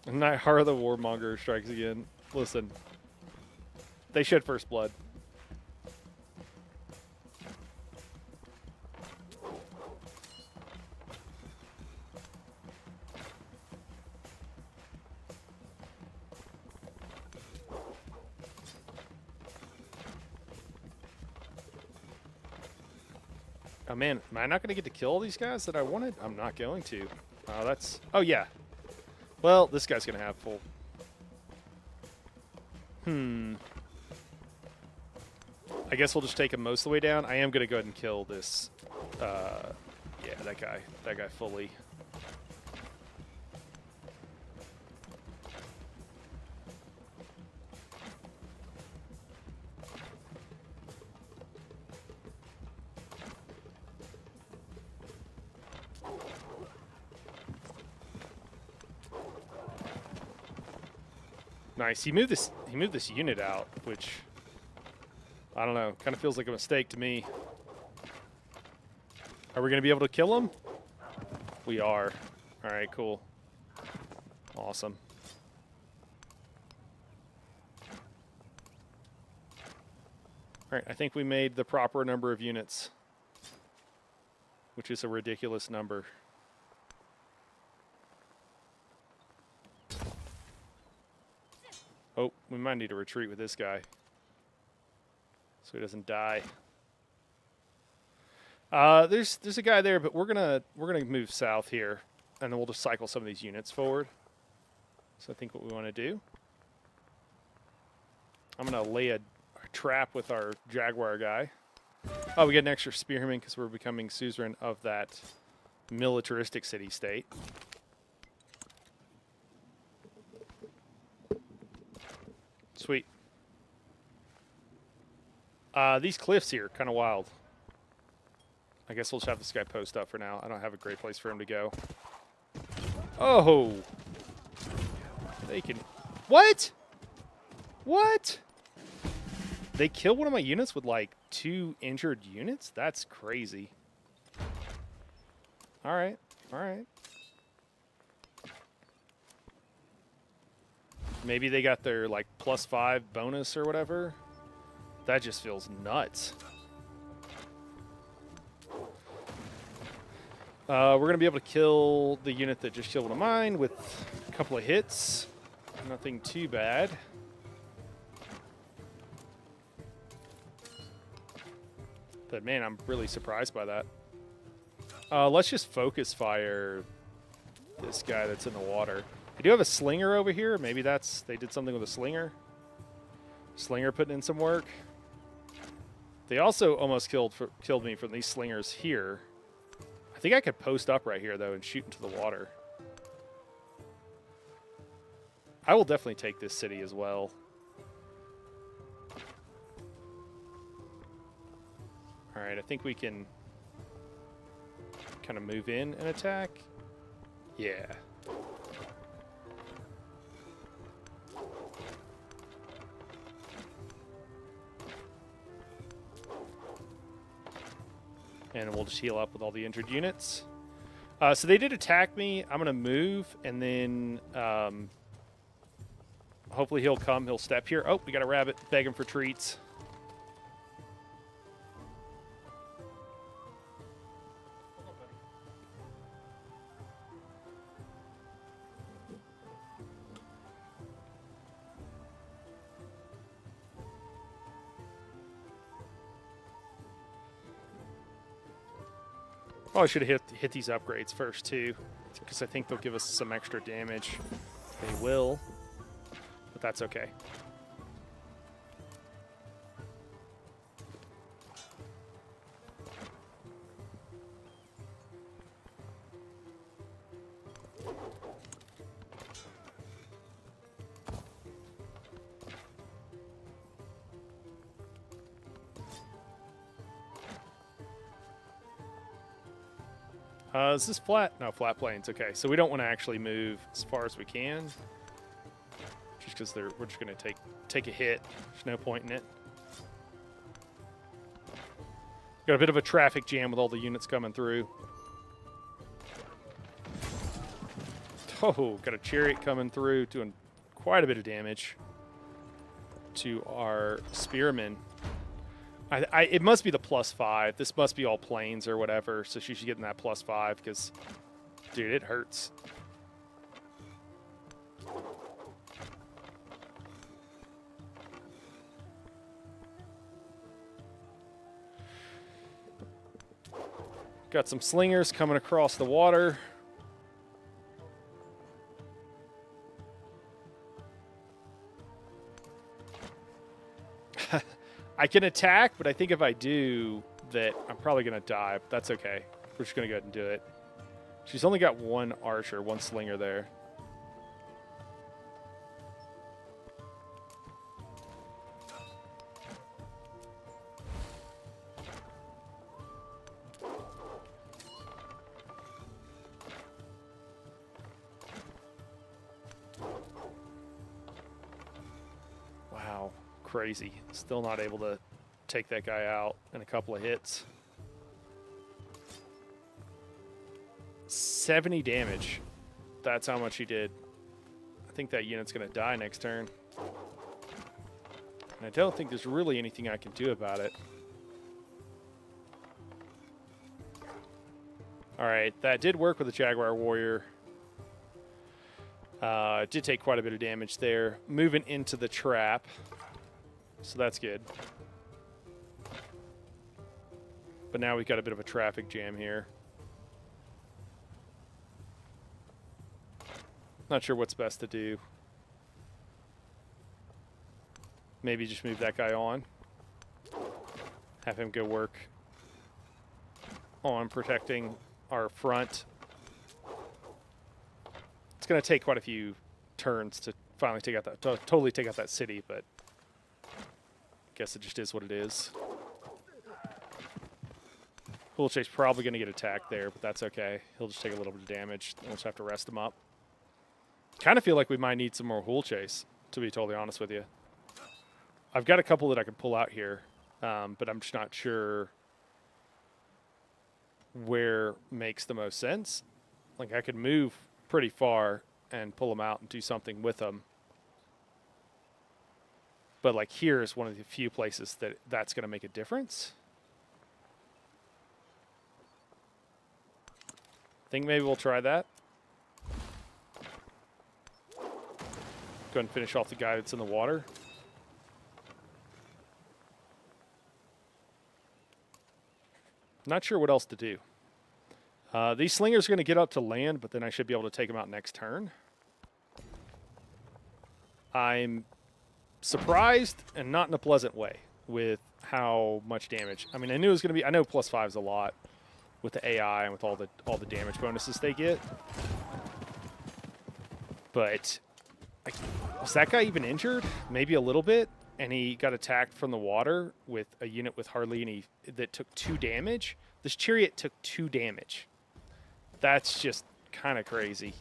Night Horror the Warmonger strikes again. Listen. They shed first blood. Oh man, am I not going to get to kill all these guys that I wanted? I'm not going to. Oh, that's... Oh, yeah. Well, this guy's going to have full... I guess we'll just take him most of the way down. I am going to go ahead and kill this... yeah, that guy. That guy fully. Nice. He moved this unit out, which I don't know, kind of feels like a mistake to me. Are we going to be able to kill him? We are. All right, cool. Awesome. All right, I think we made the proper number of units, which is a ridiculous number. Oh, we might need to retreat with this guy so he doesn't die. There's a guy there, but we're gonna move south here, and then we'll just cycle some of these units forward. So I think what we want to do, I'm gonna lay a trap with our Jaguar guy. Oh, we get an extra spearman because we're becoming suzerain of that militaristic city-state. Sweet. These cliffs here, kind of wild. I guess we'll just have this guy post up for now. I don't have a great place for him to go. Oh! They can... What? What? They killed one of my units with, like, 2 injured units? That's crazy. Alright. Alright. Maybe they got their like +5 bonus or whatever. That just feels nuts. We're going to be able to kill the unit that just killed one of mine with a couple of hits. Nothing too bad. But man, I'm really surprised by that. Let's just focus fire this guy that's in the water. We do have a slinger over here. Maybe they did something with a slinger. Slinger putting in some work. They also almost killed me from these slingers here. I think I could post up right here, though, and shoot into the water. I will definitely take this city as well. All right, I think we can kind of move in and attack. Yeah. And we'll just heal up with all the injured units. So they did attack me. I'm going to move, and then hopefully he'll come. He'll step here. Oh, we got a rabbit. Beg him for treats. Oh, I should have hit these upgrades first, too, because I think they'll give us some extra damage. They will, but that's okay. Is this flat? No, flat plains. Okay, so we don't want to actually move as far as we can, just because we're just going to take a hit. There's no point in it. Got a bit of a traffic jam with all the units coming through. Oh, got a chariot coming through, doing quite a bit of damage to our spearmen. It must be the +5. This must be all planes or whatever, so she should get in that +5 because, dude, it hurts. Got some slingers coming across the water. I can attack, but I think if I do that, I'm probably going to die. But that's okay. We're just going to go ahead and do it. She's only got one archer, one slinger there. Wow. Crazy. Still not able to take that guy out in a couple of hits. 70 damage. That's how much he did. I think that unit's going to die next turn. And I don't think there's really anything I can do about it. Alright, that did work with the Jaguar Warrior. It did take quite a bit of damage there. Moving into the trap. So that's good. But now we've got a bit of a traffic jam here. Not sure what's best to do. Maybe just move that guy on. Have him go work on protecting our front. It's going to take quite a few turns to finally take out that, totally take out that city, but guess it just is what it is. Pool Chase probably going to get attacked there, but that's okay. He'll just take a little bit of damage. We'll just have to rest him up. Kind of feel like we might need some more Pool Chase, to be totally honest with you. I've got a couple that I can pull out here, but I'm just not sure where makes the most sense. Like, I could move pretty far and pull them out and do something with them. But like here is one of the few places that that's going to make a difference. Think maybe we'll try that. Go ahead and finish off the guy that's in the water. Not sure what else to do. These slingers are going to get up to land, but then I should be able to take them out next turn. I'm surprised, and not in a pleasant way, with how much damage. I mean, I knew it was going to be. I know +5 is a lot with the AI and with all the damage bonuses they get. But was that guy even injured? Maybe a little bit, and he got attacked from the water with a unit with hardly any that took 2 damage. This chariot took 2 damage. That's just kind of crazy.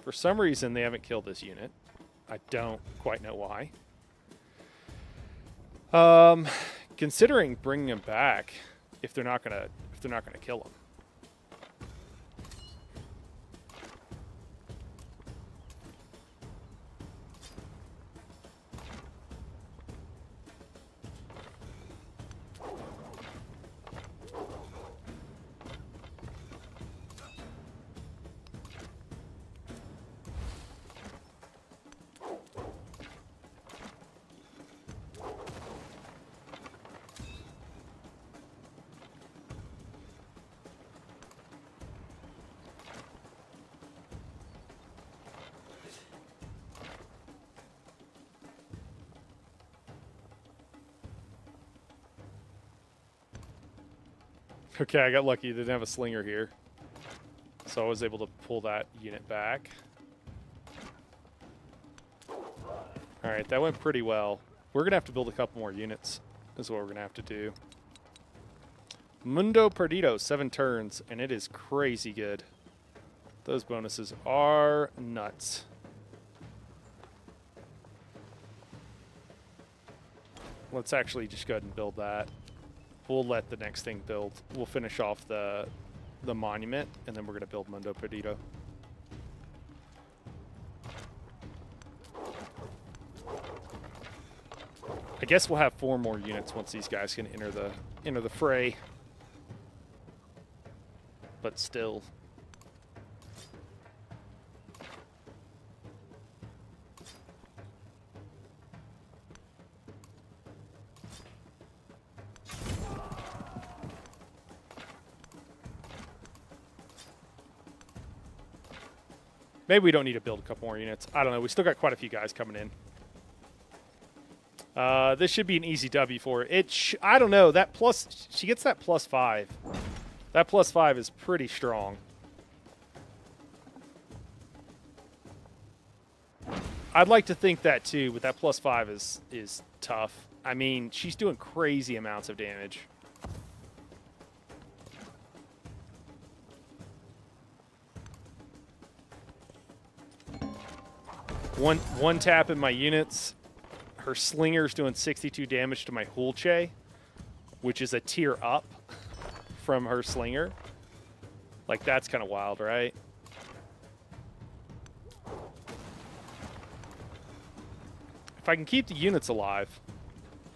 For some reason, they haven't killed this unit. I don't quite know why. Considering bringing him back, if they're not gonna kill him. Okay, I got lucky. They didn't have a slinger here. So I was able to pull that unit back. Alright, that went pretty well. We're going to have to build a couple more units, is what we're going to have to do. Mundo Perdido, 7 turns, and it is crazy good. Those bonuses are nuts. Let's actually just go ahead and build that. We'll let the next thing build. We'll finish off the monument, and then we're going to build Mundo Perdido. I guess we'll have 4 more units once these guys can enter the fray. But still. Maybe we don't need to build a couple more units. I don't know. We still got quite a few guys coming in. This should be an easy W for her. I don't know. That plus, she gets that +5. That +5 is pretty strong. I'd like to think that too, but that +5 is tough. I mean, she's doing crazy amounts of damage. One tap in my units. Her slinger's doing 62 damage to my Hulche, which is a tier up from her slinger. Like, that's kind of wild, right? If I can keep the units alive,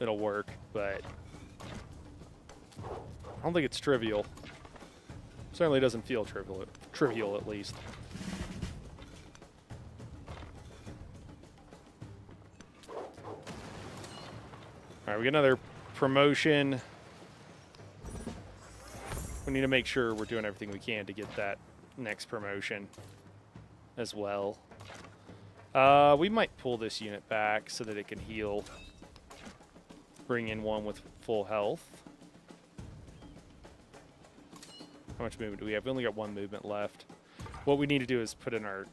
it'll work, but I don't think it's trivial. Certainly doesn't feel trivial at least. All right, we get another promotion. We need to make sure we're doing everything we can to get that next promotion as well. We might pull this unit back so that it can heal. Bring in one with full health. How much movement do we have? We only got 1 movement left. What we need to do is put our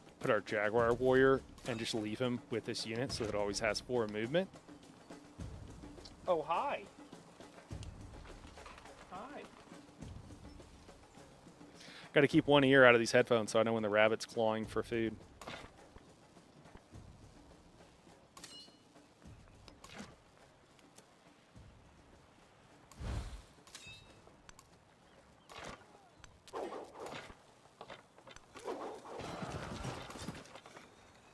Jaguar Warrior and just leave him with this unit so that it always has 4 movement. Oh, hi. Hi. Got to keep one ear out of these headphones so I know when the rabbit's clawing for food.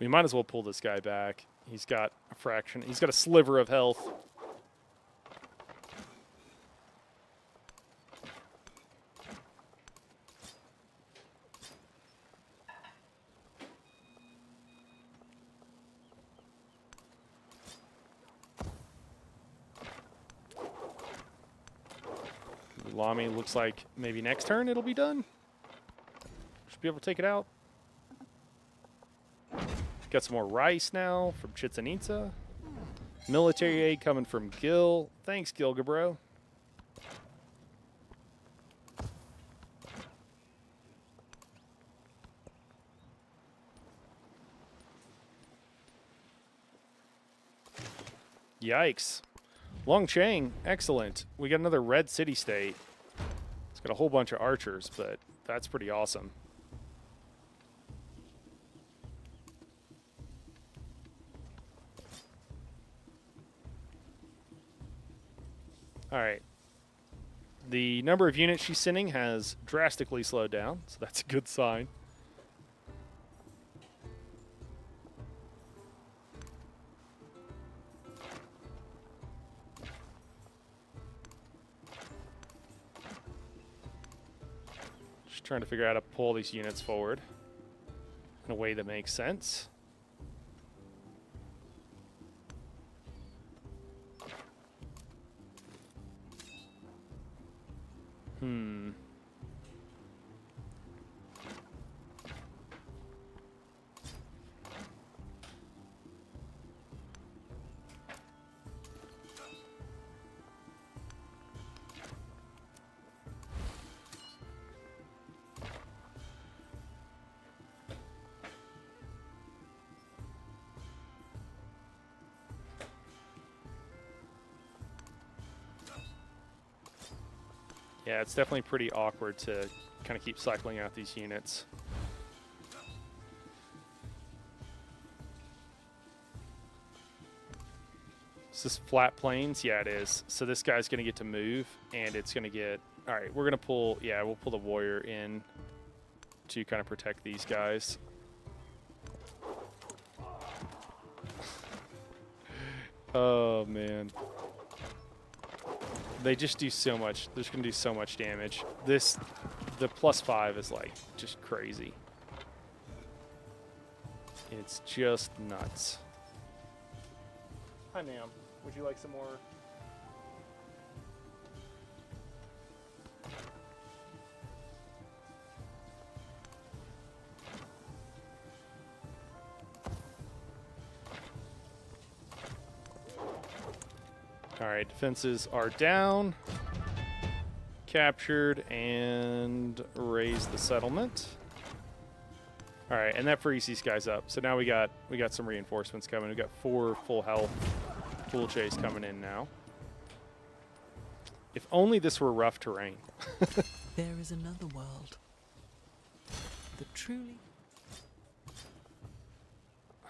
We might as well pull this guy back. He's got a fraction. He's got a sliver of health. Lami looks like maybe next turn it'll be done. Should be able to take it out. Got some more rice now from Chichen Itza. Military aid coming from Gil. Thanks, Gilgabro. Yikes. Longchang, excellent. We got another red city state. It's got a whole bunch of archers, but that's pretty awesome. All right. The number of units she's sending has drastically slowed down, so that's a good sign. Just trying to figure out how to pull these units forward in a way that makes sense. Yeah, it's definitely pretty awkward to kind of keep cycling out these units. Is this flat plains? Yeah, it is. So this guy's going to get to move, and it's going to get... All right, we're going to pull... Yeah, we'll pull the warrior in to kind of protect these guys. Oh, man. They just do so much. They're just going to do so much damage. The +5 is like just crazy. It's just nuts. Hi, ma'am. Would you like some more? All right, defenses are down, captured, and raise the settlement. All right, and that frees these guys up. So now we got some reinforcements coming. We got 4 full health tool chase coming in now. If only this were rough terrain. There is another world. The truly...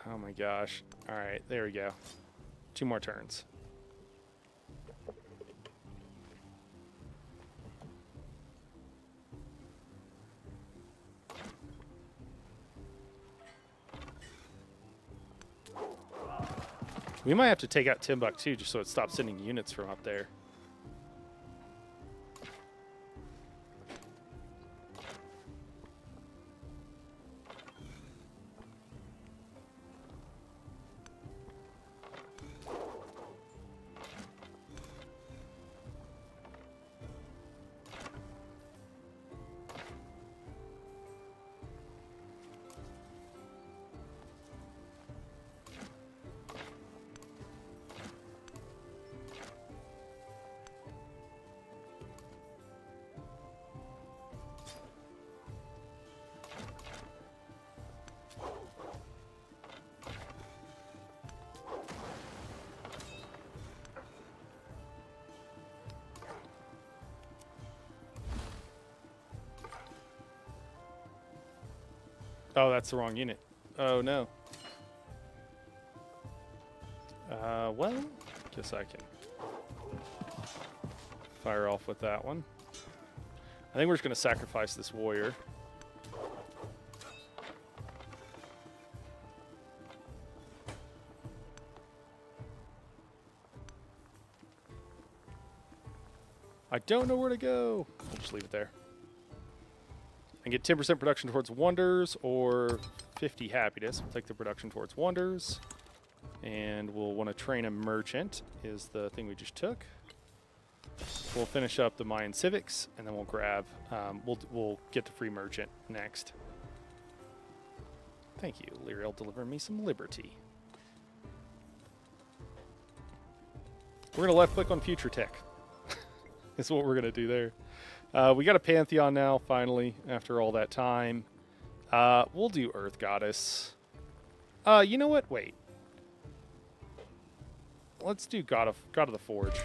Oh my gosh. All right, there we go. 2 more turns. We might have to take out Timbuktu just so it stops sending units from up there. Oh, that's the wrong unit. Oh, no. Well, guess I can fire off with that one. I think we're just going to sacrifice this warrior. I don't know where to go. We'll just leave it there. And get 10% production towards wonders or 50 happiness. We'll take the production towards wonders. And we'll want to train a merchant is the thing we just took. We'll finish up the Mayan civics, and then we'll grab, we'll get the free merchant next. Thank you, Lyriel, delivering me some liberty. We're going to left click on future tech. Is what we're going to do there. We got a Pantheon now, finally, after all that time. We'll do Earth Goddess. You know what? Wait. Let's do God of the Forge.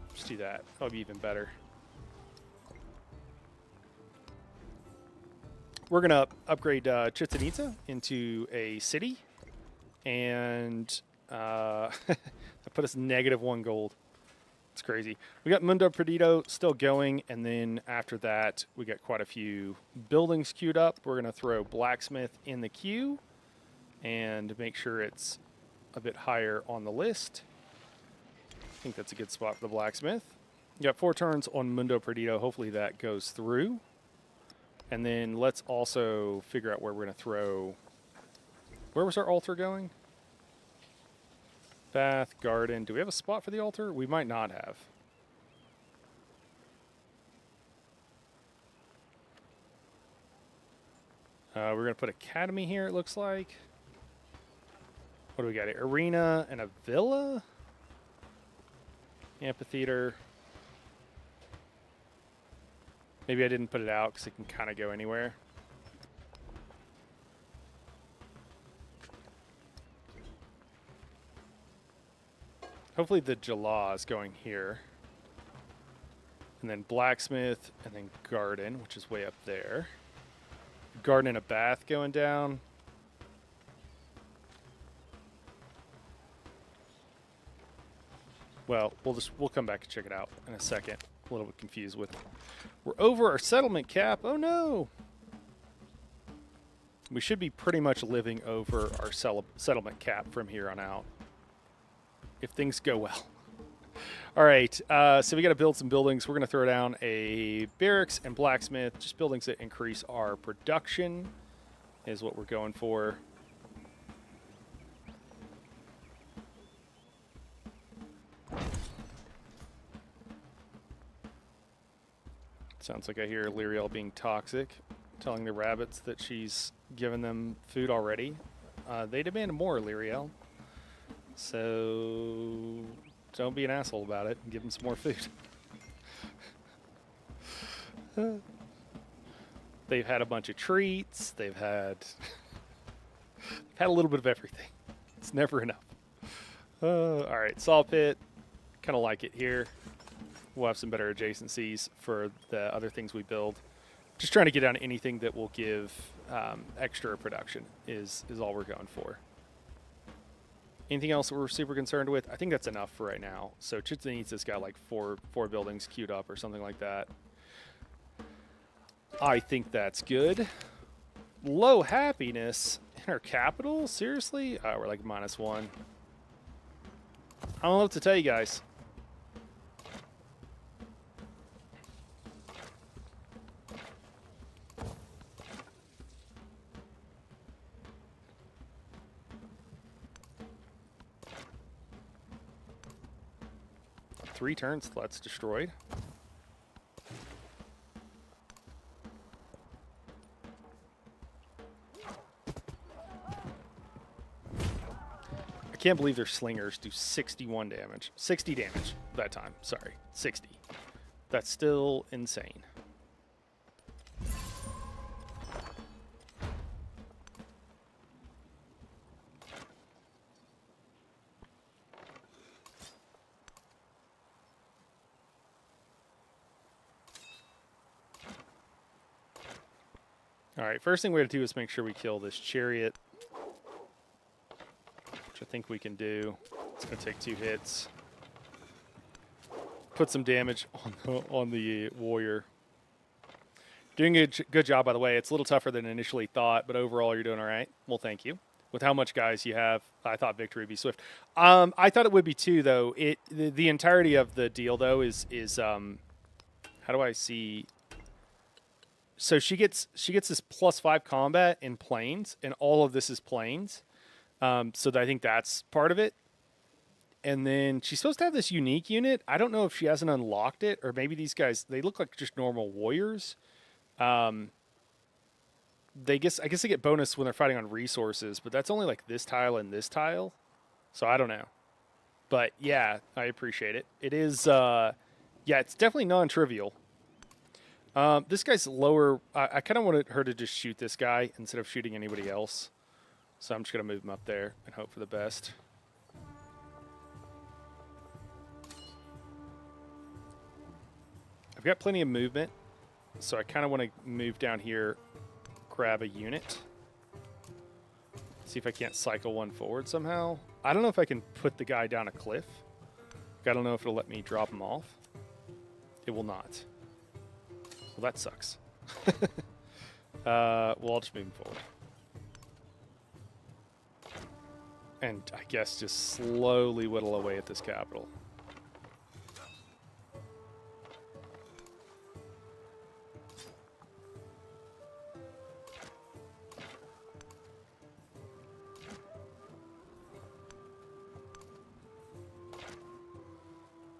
Let's do that. That'll be even better. We're going to upgrade Chichen Itza into a city. And that put us -1 gold. It's crazy. We got Mundo Perdido still going. And then after that, we got quite a few buildings queued up. We're going to throw Blacksmith in the queue. And make sure it's a bit higher on the list. I think that's a good spot for the blacksmith. You got 4 turns on Mundo Perdido. Hopefully that goes through. And then let's also figure out where we're going to throw. Where was our altar going? Bath, garden. Do we have a spot for the altar? We might not have. We're going to put academy here, it looks like. What do we got here? Arena and a villa? Amphitheater. Maybe I didn't put it out because it can kind of go anywhere. Hopefully the Jala is going here. And then blacksmith and then garden, which is way up there. Garden and a bath going down. Well, we'll come back and check it out in a second. A little bit confused with it. We're over our settlement cap. Oh no! We should be pretty much living over our settlement cap from here on out, if things go well. All right, so we got to build some buildings. We're going to throw down a barracks and blacksmith, just buildings that increase our production is what we're going for. Sounds like I hear Lyriel being toxic, telling the rabbits that she's given them food already. They demand more, Lyriel. So don't be an asshole about it and give them some more food. They've had a bunch of treats. They've had a little bit of everything. It's never enough. All right, saw pit. Kind of like it here. We'll have some better adjacencies for the other things we build. Just trying to get down to anything that will give extra production is all we're going for. Anything else that we're super concerned with? I think that's enough for right now. So Chichen Itza's got like four buildings queued up or something like that. I think that's good. Low happiness in our capital? Seriously? We're like -1. I don't know what to tell you guys. Three turns, that's destroyed. I can't believe their slingers do 61 damage. 60 damage that time. Sorry, 60. That's still insane. All right, first thing we have to do is make sure we kill this chariot, which I think we can do. It's going to take 2 hits. Put some damage on the warrior. Doing a good job, by the way. It's a little tougher than initially thought, but overall you're doing all right. Well, thank you. With how much guys you have, I thought victory would be swift. I thought it would be too, though. The entirety of the deal, though, is How do I see? So she gets this +5 combat in planes, and all of this is planes. So I think that's part of it. And then she's supposed to have this unique unit. I don't know if she hasn't unlocked it, or maybe these guys, they look like just normal warriors. I guess they get bonus when they're fighting on resources, but that's only like this tile and this tile. So I don't know. But yeah, I appreciate it. It is yeah, it's definitely non-trivial. This guy's lower. I kind of wanted her to just shoot this guy instead of shooting anybody else. So I'm just going to move him up there and hope for the best. I've got plenty of movement, so I kind of want to move down here, grab a unit. See if I can't cycle one forward somehow. I don't know if I can put the guy down a cliff. I don't know if it'll let me drop him off. It will not. Well, that sucks. Well, I'll just move him forward. And I guess just slowly whittle away at this capital.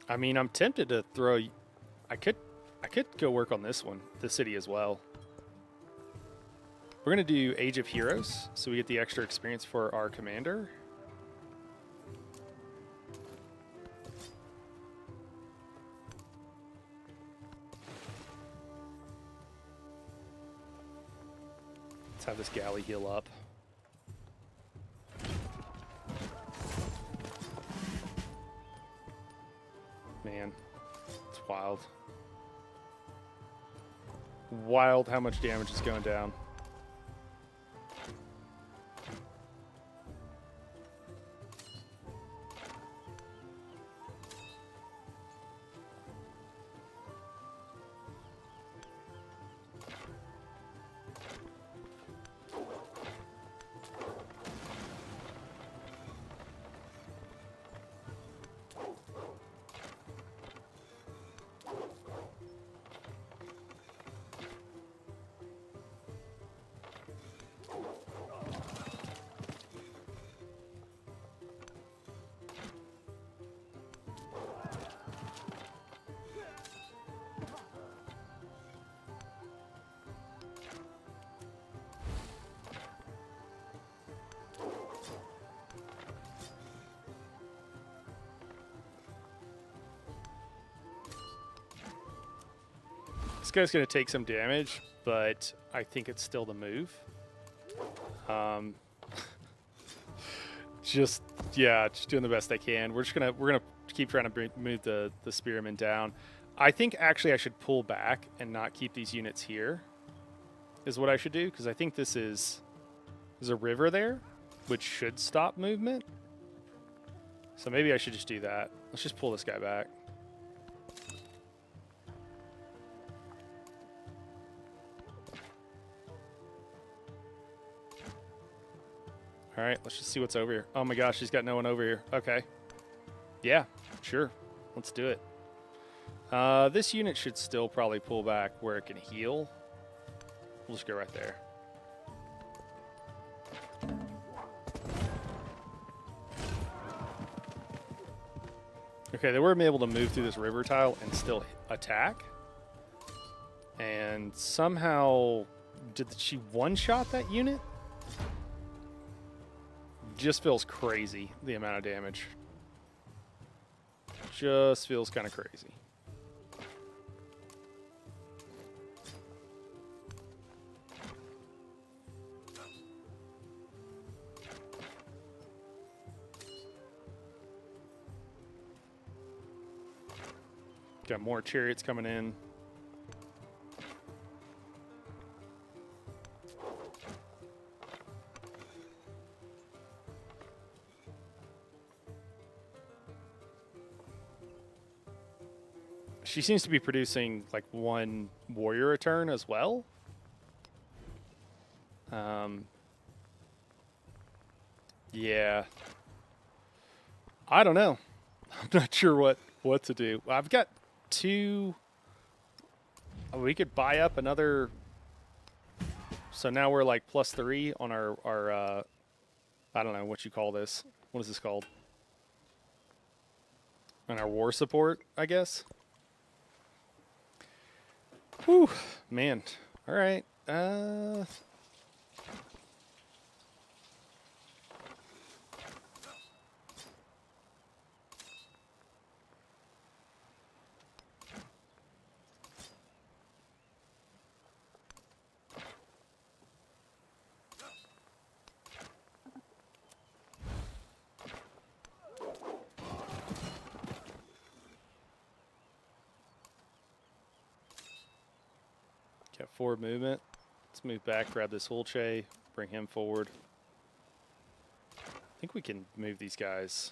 I mean, I'm tempted to throw. I could go work on this one, the city as well. We're gonna do Age of Heroes, so we get the extra experience for our commander. Let's have this galley heal up. Man, it's wild. Wild how much damage is going down. This guy's going to take some damage, but I think it's still the move. Just doing the best I can. We're gonna keep trying to move the spearmen down. I think actually I should pull back and not keep these units here. Is what I should do, because I think there's a river there, which should stop movement. So maybe I should just do that. Let's just pull this guy back. All right, let's just see what's over here. Oh my gosh, he's got no one over here. Okay. Yeah, sure. Let's do it. This unit should still probably pull back where it can heal. We'll just go right there. Okay, they were able to move through this river tile and still attack. And somehow, did she one-shot that unit? Just feels crazy, the amount of damage. Just feels kind of crazy. Got more chariots coming in. She seems to be producing like one warrior a turn as well. Yeah. I don't know. I'm not sure what to do. I've got two We could buy up another. So now we're like +3 on our I don't know what you call this. What is this called? On our war support, I guess. Whew, man. All right. Got forward movement. Let's move back, grab this Hulche, bring him forward. I think we can move these guys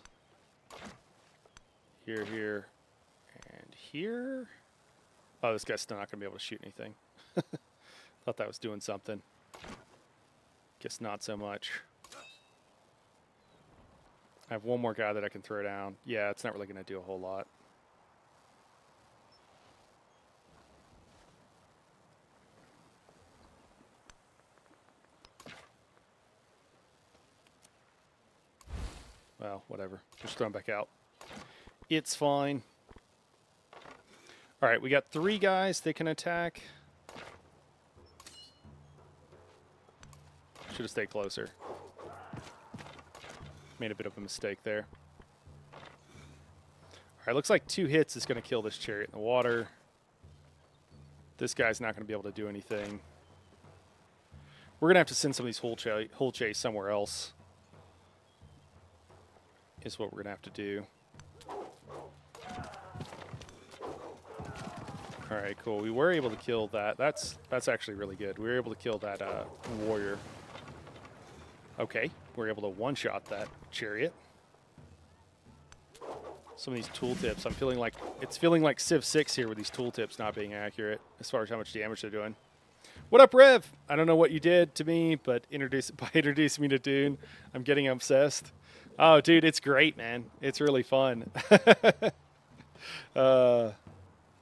here, here, and here. Oh, this guy's still not going to be able to shoot anything. Thought that was doing something. Guess not so much. I have one more guy that I can throw down. Yeah, it's not really going to do a whole lot. Well, whatever. Just throw him back out. It's fine. All right, we got 3 guys that can attack. Should have stayed closer. Made a bit of a mistake there. All right, looks like 2 hits is going to kill this chariot in the water. This guy's not going to be able to do anything. We're going to have to send some of these Hulche somewhere else. Is what we're going to have to do. All right, cool. We were able to kill that. That's actually really good. We were able to kill that warrior. Okay, we're able to one-shot that chariot. Some of these tooltips, I'm feeling like it's feeling like Civ 6 here with these tooltips not being accurate as far as how much damage they're doing. What up, Rev? I don't know what you did to me, but by introducing me to Dune, I'm getting obsessed. Oh, dude, it's great, man. It's really fun. Yeah.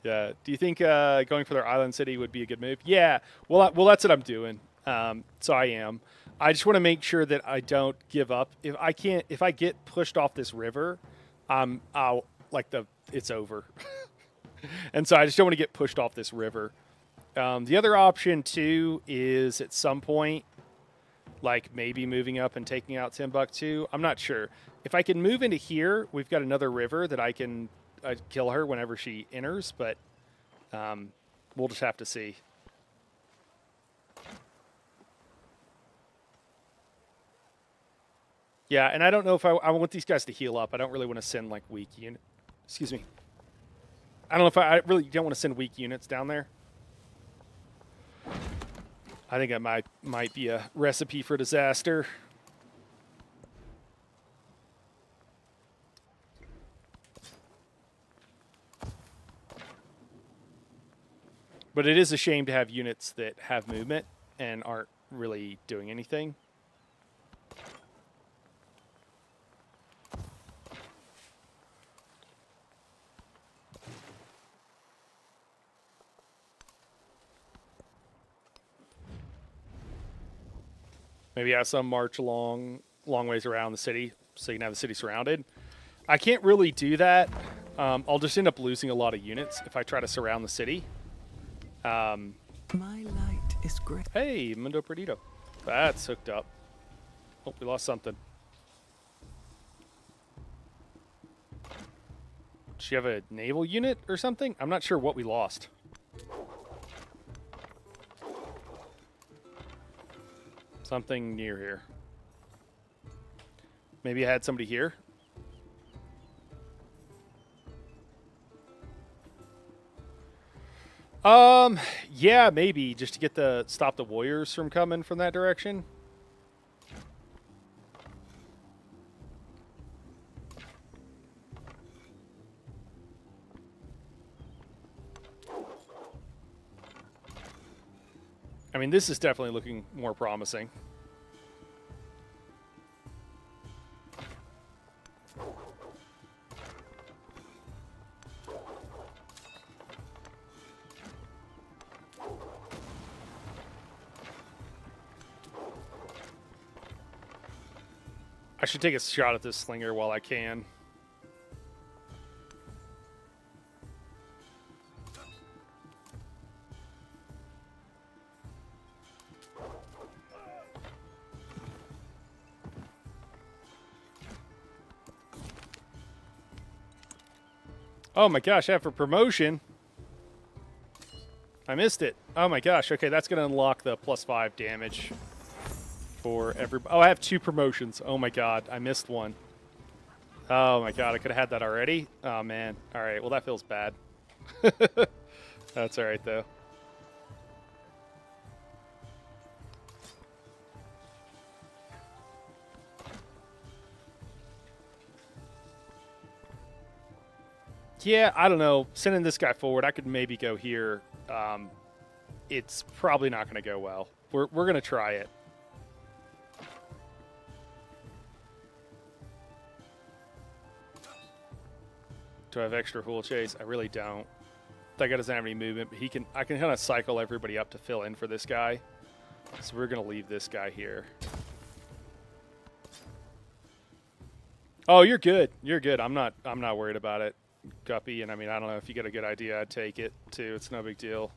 Do you think going for their island city would be a good move? Yeah. Well, that's what I'm doing. So I am. I just want to make sure that I don't give up. If I get pushed off this river, it's over. And so I just don't want to get pushed off this river. The other option too is at some point, like maybe moving up and taking out Timbuktu. I'm not sure. If I can move into here, we've got another river that I can kill her whenever she enters, but we'll just have to see. Yeah, and I don't know if I want these guys to heal up. I don't really want to send like weak unit. Excuse me. I don't know if I really don't want to send weak units down there. I think that might be a recipe for disaster. But it is a shame to have units that have movement and aren't really doing anything. Maybe have some march long ways around the city so you can have the city surrounded. I can't really do that. I'll just end up losing a lot of units if I try to surround the city. My light is great. Hey, Mundo Perdido. That's hooked up. Oh, we lost something. Does she have a naval unit or something? I'm not sure what we lost. Something near here. Maybe I had somebody here. Yeah, maybe just to get stop the warriors from coming from that direction. I mean, this is definitely looking more promising. I should take a shot at this slinger while I can. Oh my gosh, after promotion. I missed it. Oh my gosh. Okay, that's going to unlock the +5 damage for every... Oh, I have 2 promotions. Oh my god, I missed one. Oh my god, I could have had that already. Oh man. All right, well that feels bad. That's all right though. Yeah, I don't know. Sending this guy forward, I could maybe go here. It's probably not going to go well. We're going to try it. Do I have extra Hool Chase? I really don't. That guy doesn't have any movement, but he can. I can kind of cycle everybody up to fill in for this guy. So we're going to leave this guy here. Oh, you're good. You're good. I'm not worried about it, Guppy. And I mean, I don't know if you get a good idea, I'd take it too. It's no big deal.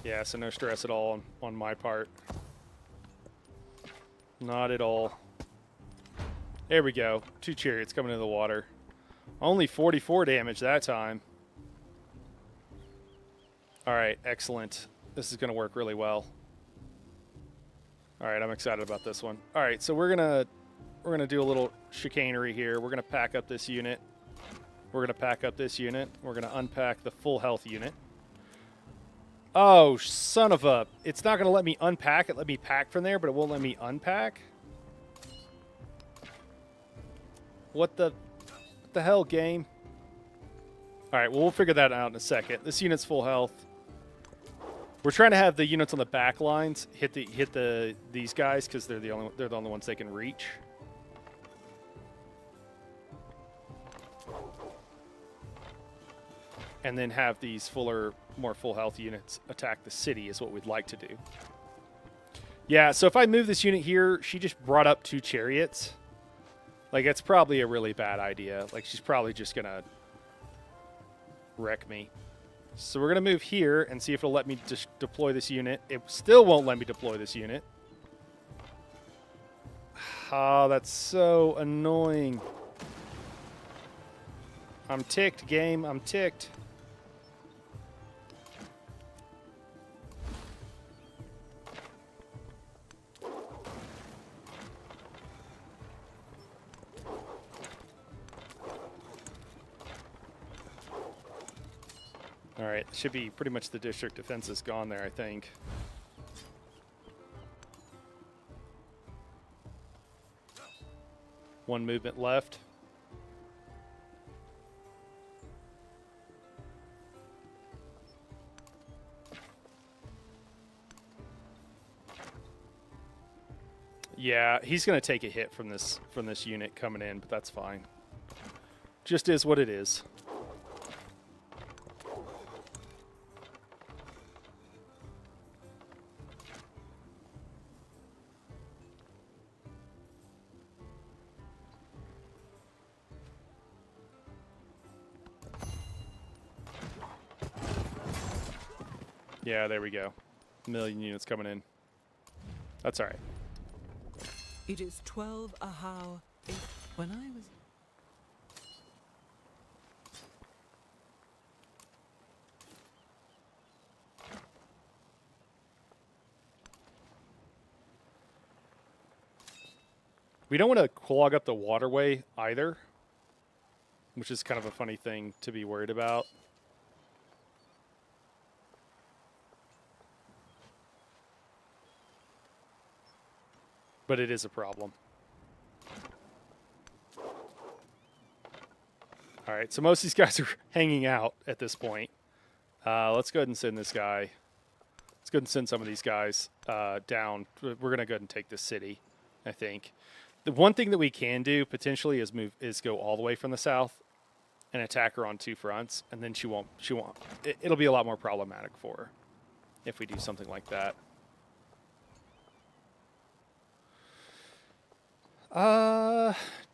Yeah, so no stress at all on my part. Not at all. There we go. 2 chariots coming into the water. Only 44 damage that time. All right, excellent. This is going to work really well. All right, I'm excited about this one. All right, so we're gonna do a little chicanery here. We're gonna pack up this unit. We're gonna pack up this unit. We're gonna unpack the full health unit. Oh, son of a... It's not gonna let me unpack it. Let me pack from there, but it won't let me unpack. What the hell, game? All right, well, we'll figure that out in a second. This unit's full health. We're trying to have the units on the back lines hit these guys because they're the only ones they can reach. And then have these more full health units attack the city is what we'd like to do. Yeah, so if I move this unit here, she just brought up 2 chariots. Like, it's probably a really bad idea. Like, she's probably just going to wreck me. So we're going to move here and see if it'll let me just deploy this unit. It still won't let me deploy this unit. Oh, that's so annoying. I'm ticked, game. I'm ticked. All right, should be pretty much the district defense is gone there, I think. One movement left. Yeah, he's going to take a hit from this unit coming in, but that's fine. Just is what it is. Yeah, there we go. 1 million units coming in. That's all right. It is 12 Ahau. When I was... We don't want to clog up the waterway either, which is kind of a funny thing to be worried about. But it is a problem. All right, so most of these guys are hanging out at this point. Let's go ahead and send this guy. Let's go ahead and send some of these guys down. We're going to go ahead and take this city, I think. The one thing that we can do potentially is go all the way from the south and attack her on 2 fronts, and then she won't. It'll be a lot more problematic for her if we do something like that.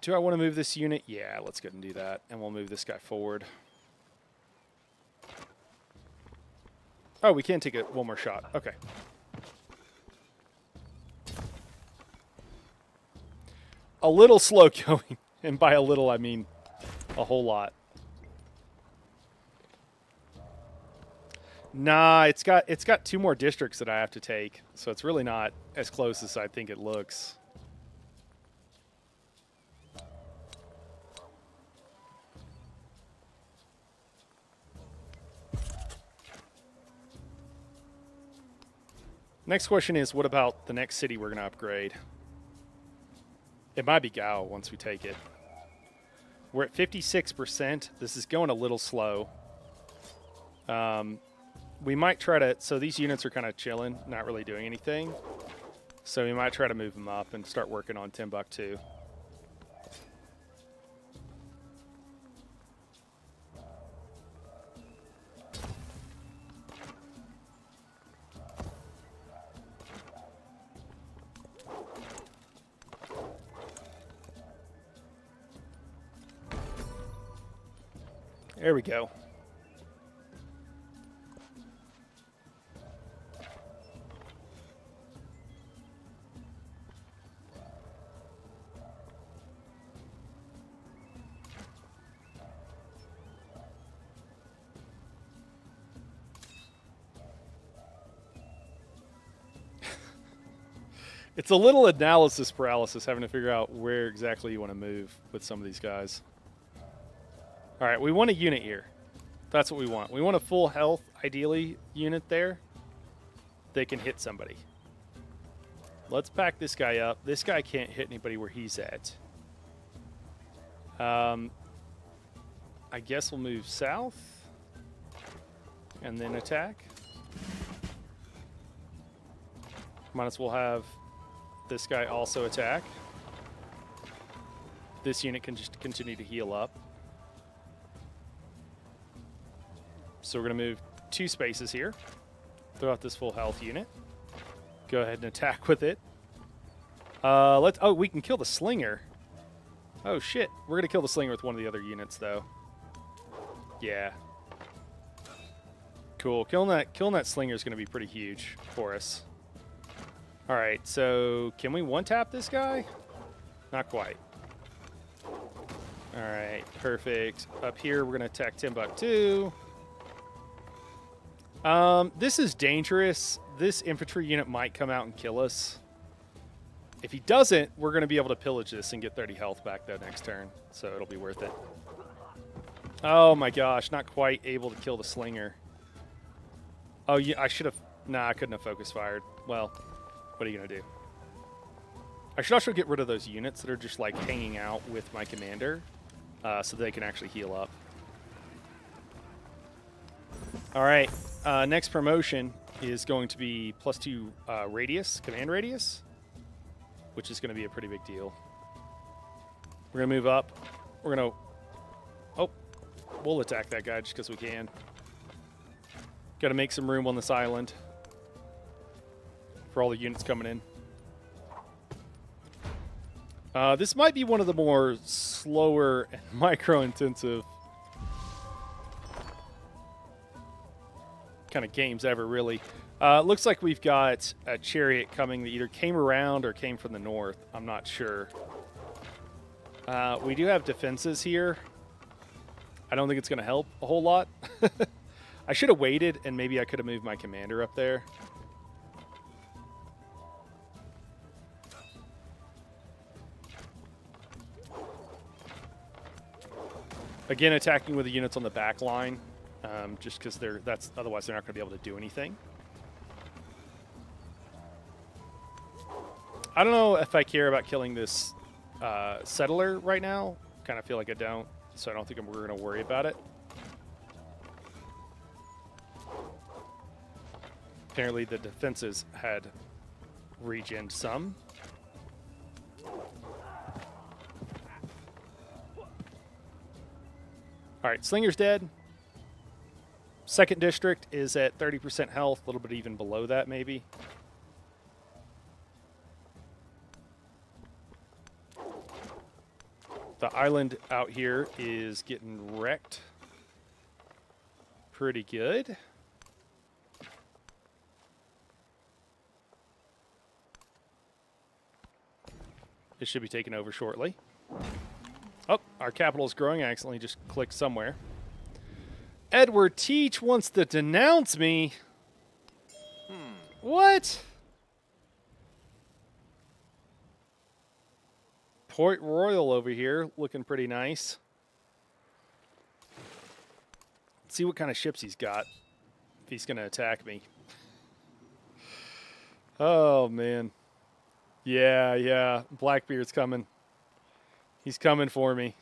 Do I want to move this unit? Yeah, let's go ahead and do that. And we'll move this guy forward. Oh, we can take one more shot. Okay. A little slow going. And by a little, I mean a whole lot. Nah, it's got 2 more districts that I have to take. So it's really not as close as I think it looks. Next question is, what about the next city we're going to upgrade? It might be Gao once we take it. We're at 56%. This is going a little slow. We might try to... So these units are kind of chilling, not really doing anything. So we might try to move them up and start working on Timbuktu. There we go. It's a little analysis paralysis having to figure out where exactly you want to move with some of these guys. All right, we want a unit here. That's what we want. We want a full health, ideally, unit there that can hit somebody. Let's pack this guy up. This guy can't hit anybody where he's at. I guess we'll move south and then attack. Might as well have this guy also attack. This unit can just continue to heal up. So we're going to move 2 spaces here. Throw out this full health unit. Go ahead and attack with it. Oh, we can kill the slinger. Oh shit, we're going to kill the slinger with one of the other units though. Yeah. Cool. Killing that slinger is going to be pretty huge for us. All right, so can we one-tap this guy? Not quite. All right, perfect. Up here, we're going to attack Timbuktu. This is dangerous. This infantry unit might come out and kill us. If he doesn't, we're going to be able to pillage this and get 30 health back that next turn, so it'll be worth it. Oh my gosh, not quite able to kill the slinger. Oh, yeah, I should have... Nah, I couldn't have focus fired. Well, what are you going to do? I should also get rid of those units that are just like hanging out with my commander so they can actually heal up. All right, next promotion is going to be +2 radius, command radius, which is going to be a pretty big deal. We're going to move up. We're going to... Oh, we'll attack that guy just because we can. Got to make some room on this island for all the units coming in. This might be one of the more slower and micro-intensive kind of games ever, really. Looks like we've got a chariot coming that either came around or came from the north. I'm not sure. We do have defenses here. I don't think it's going to help a whole lot. I should have waited, and maybe I could have moved my commander up there. Again, attacking with the units on the back line, just because otherwise they're not going to be able to do anything. I don't know if I care about killing this settler right now. Kind of feel like I don't, so I don't think we're going to worry about it. Apparently the defenses had regened some. All right, Slinger's dead. Second district is at 30% health, a little bit even below that maybe. The island out here is getting wrecked pretty good. It should be taken over shortly. Oh, our capital is growing. I accidentally just clicked somewhere. Edward Teach wants to denounce me. What? Port Royal over here, looking pretty nice. Let's see what kind of ships he's got, if he's going to attack me. Oh, man. Yeah. Blackbeard's coming. He's coming for me.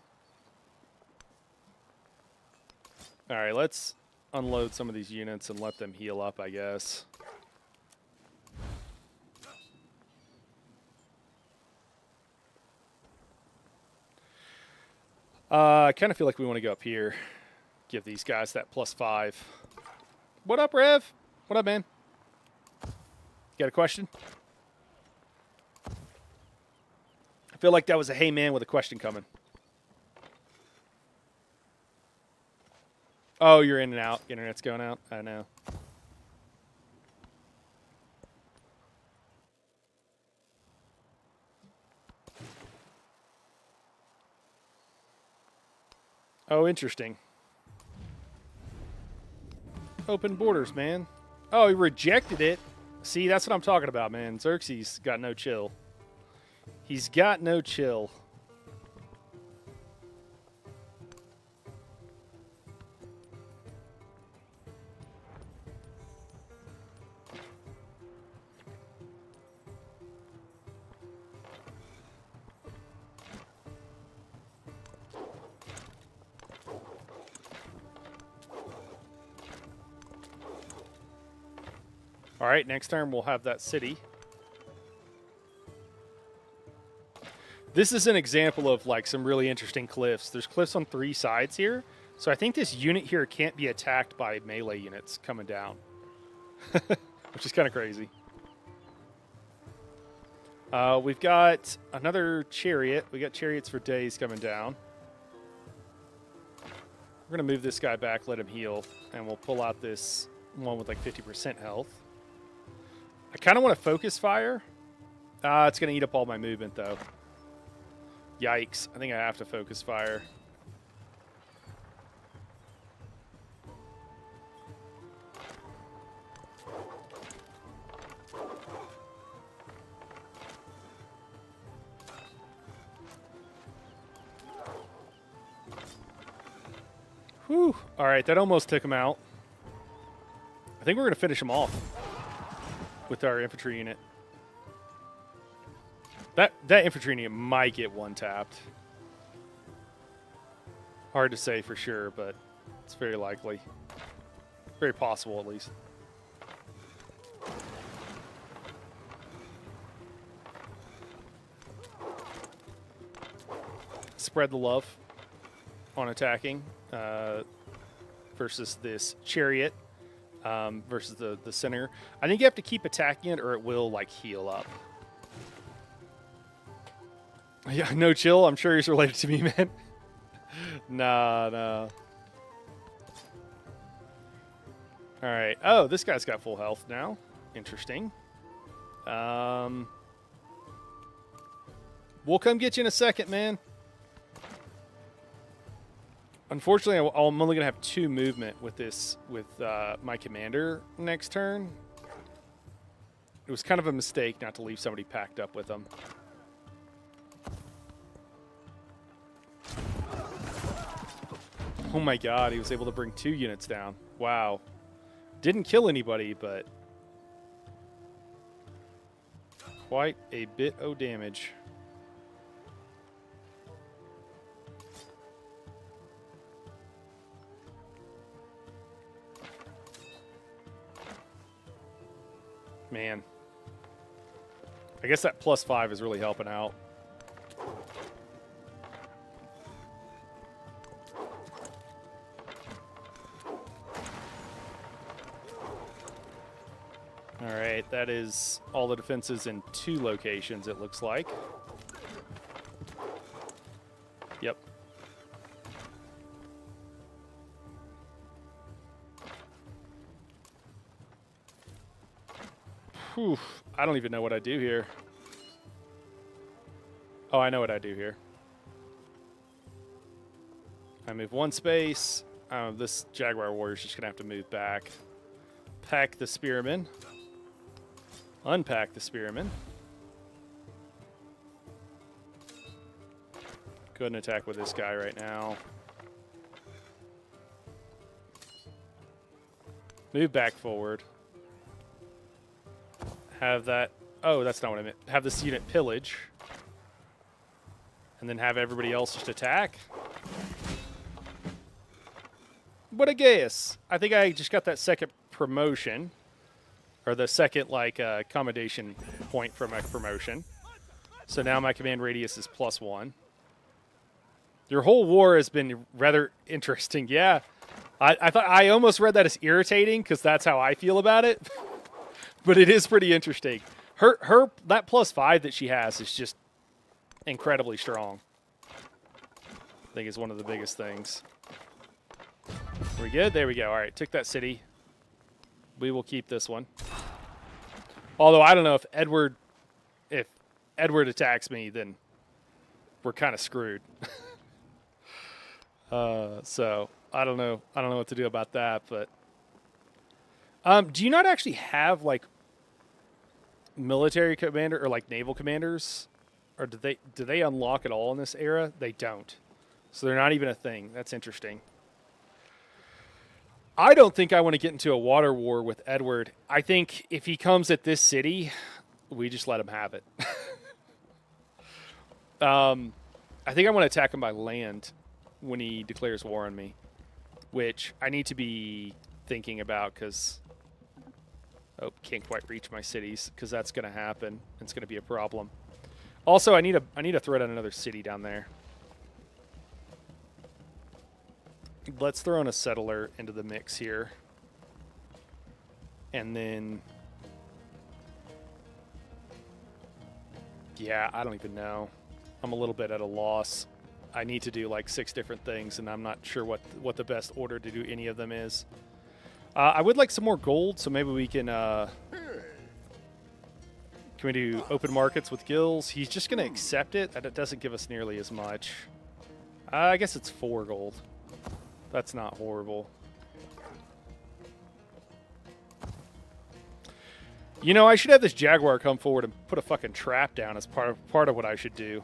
All right, let's unload some of these units and let them heal up, I guess. I kind of feel like we want to go up here. Give these guys that +5. What up, Rev? What up, man? Got a question? I feel like that was a hey man with a question coming. Oh, you're in and out. Internet's going out. I know. Oh, interesting. Open borders, man. Oh, he rejected it. See, that's what I'm talking about, man. Xerxes got no chill. He's got no chill. All right, next turn we'll have that city. This is an example of like some really interesting cliffs. There's cliffs on 3 sides here. So I think this unit here can't be attacked by melee units coming down. Which is kind of crazy. We've got another chariot. We got chariots for days coming down. We're going to move this guy back, let him heal. And we'll pull out this one with like 50% health. I kind of want to focus fire. It's going to eat up all my movement, though. Yikes. I think I have to focus fire. Whew. All right, that almost took him out. I think we're going to finish him off with our infantry unit. That infantry unit might get one tapped. Hard to say for sure, but it's very likely. Very possible, at least. Spread the love on attacking versus this chariot versus the center. I think you have to keep attacking it or it will like heal up. Yeah, no chill. I'm sure he's related to me, man. Nah. All right. Oh, this guy's got full health now. Interesting. We'll come get you in a second, man. Unfortunately, I'm only gonna have 2 movement with this with my commander next turn. It was kind of a mistake not to leave somebody packed up with them. Oh my god, he was able to bring 2 units down. Wow. Didn't kill anybody, but quite a bit of damage. Man. I guess that +5 is really helping out. All right, that is all the defenses in 2 locations, it looks like. Yep. Whew. I don't even know what I do here. Oh, I know what I do here. I move one space. This Jaguar Warrior's just going to have to move back. Pack the Spearman. Unpack the Spearman. Go ahead and attack with this guy right now. Move back forward. Have that... Oh, that's not what I meant. Have this unit pillage. And then have everybody else just attack. What a guess. I think I just got that second promotion. Or the second, like, accommodation point from my promotion. So now my command radius is +1. Your whole war has been rather interesting. Yeah. I thought I almost read that as irritating because that's how I feel about it. But it is pretty interesting. Her that +5 that she has is just incredibly strong. I think is one of the biggest things. We good? There we go. All right, took that city. We will keep this one. Although I don't know if Edward attacks me, then we're kind of screwed. So I don't know. I don't know what to do about that. But do you not actually have like military commander or like naval commanders, or do they unlock at all in this era? They don't. So they're not even a thing. That's interesting. I don't think I want to get into a water war with Edward. I think if he comes at this city, we just let him have it. I think I want to attack him by land when he declares war on me, which I need to be thinking about because, oh, can't quite reach my cities because that's going to happen. It's going to be a problem. Also, I need to throw down another city down there. Let's throw in a settler into the mix here. And then... yeah, I don't even know. I'm a little bit at a loss. I need to do like 6 different things, and I'm not sure what the best order to do any of them is. I would like some more gold, so maybe we can... can we do open markets with gills? He's just going to accept it. That doesn't give us nearly as much. I guess it's 4 gold. That's not horrible. You know, I should have this Jaguar come forward and put a fucking trap down as part of what I should do.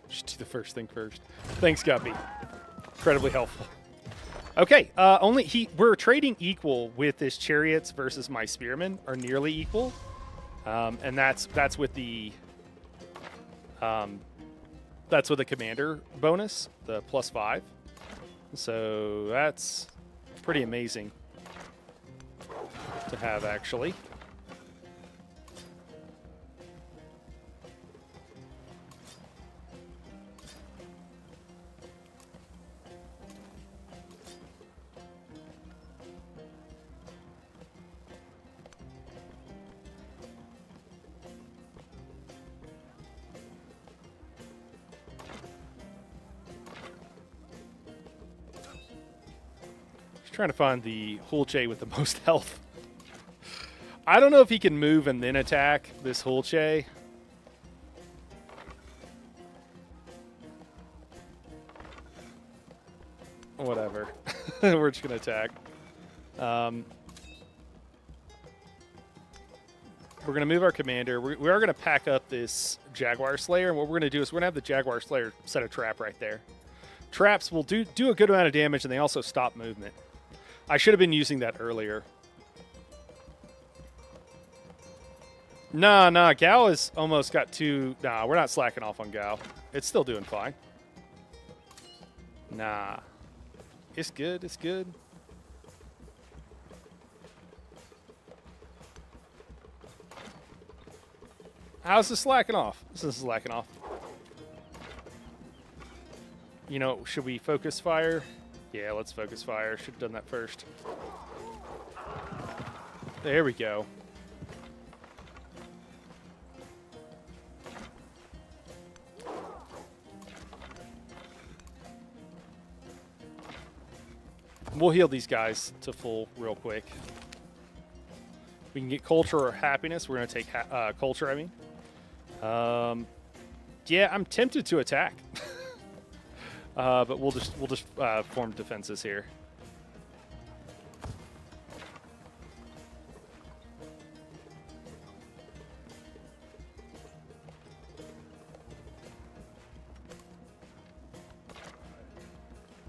Just do the first thing first. Thanks, Guppy. Incredibly helpful. Okay, we're trading equal with his chariots versus my spearmen, or nearly equal. And that's with the commander bonus, the +5. So that's pretty amazing to have, actually. Trying to find the Hulche with the most health. I don't know if he can move and then attack this Hulche. Whatever. We're just going to attack. We're going to move our commander. We are going to pack up this Jaguar Slayer, and what we're going to do is we're going to have the Jaguar Slayer set a trap right there. Traps will do a good amount of damage, and they also stop movement. I should have been using that earlier. Nah, Gao has almost got 2... Nah, we're not slacking off on Gao. It's still doing fine. Nah. It's good, it's good. How's this slacking off? This is slacking off. You know, should we focus fire? Yeah, let's focus fire. Should have done that first. There we go. We'll heal these guys to full real quick. We can get culture or happiness. We're going to take culture, I mean. Yeah, I'm tempted to attack. But we'll just form defenses here.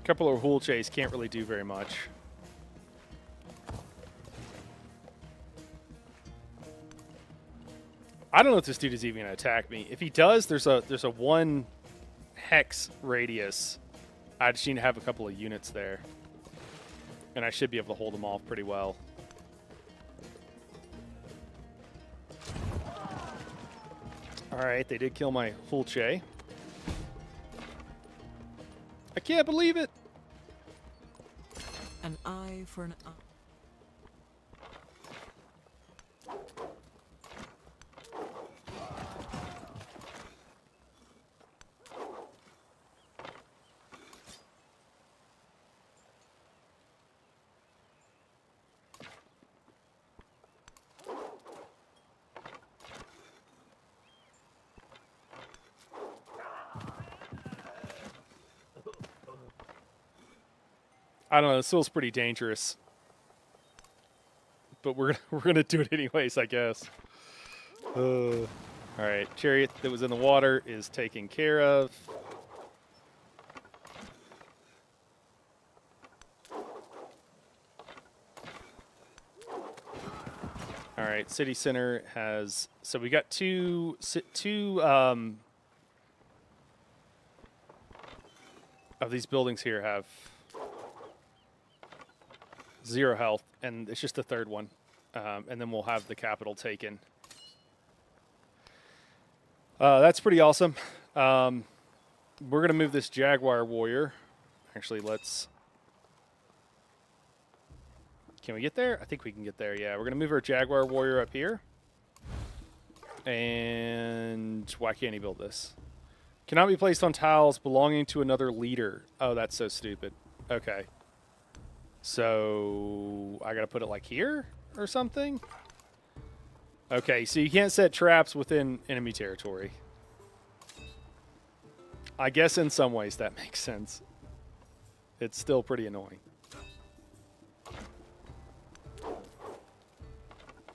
Couple of Hool Chase can't really do very much. I don't know if this dude is even gonna attack me. If he does, there's a 1 hex radius. I just need to have a couple of units there, and I should be able to hold them off pretty well. All right, they did kill my Hool Che. I can't believe it. An eye for an eye. I don't know. This feels pretty dangerous, but we're gonna do it anyways, I guess. All right, chariot that was in the water is taken care of. All right, city center has, so we got two of these buildings here have 0 health, and it's just the third one. And then we'll have the capital taken. That's pretty awesome. We're going to move this Jaguar Warrior. Actually, can we get there? I think we can get there, yeah. We're going to move our Jaguar Warrior up here. And why can't he build this? Cannot be placed on tiles belonging to another leader. Oh, that's so stupid. Okay. So I got to put it like here or something? Okay, so you can't set traps within enemy territory. I guess in some ways that makes sense. It's still pretty annoying.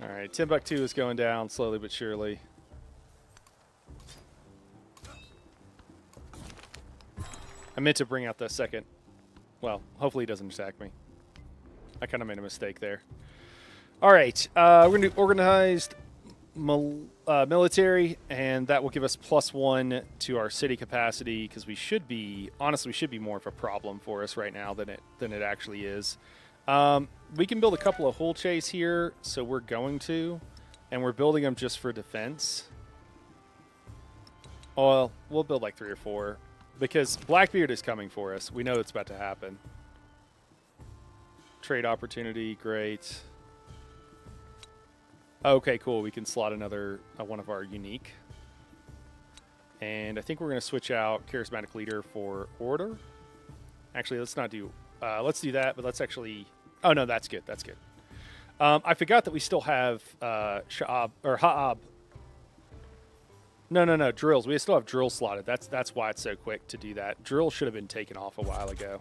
All right, Timbuktu is going down slowly but surely. I meant to bring out the second. Well, hopefully he doesn't attack me. I kind of made a mistake there. All right, we're going to do organized military, and that will give us +1 to our city capacity, because we should be, honestly, we should be more of a problem for us right now than it actually is. We can build a couple of Hool Chase here, so we're going to, and we're building them just for defense. Well, we'll build like 3 or 4, because Blackbeard is coming for us. We know it's about to happen. Trade opportunity, great. Okay, cool. We can slot another one of our unique. And I think we're going to switch out Charismatic Leader for Order. Actually, let's not do... let's do that, but let's actually... Oh, no, that's good. That's good. I forgot that we still have Sha'ab, or Ha'ab. No, drills. We still have drill slotted. That's why it's so quick to do that. Drill should have been taken off a while ago.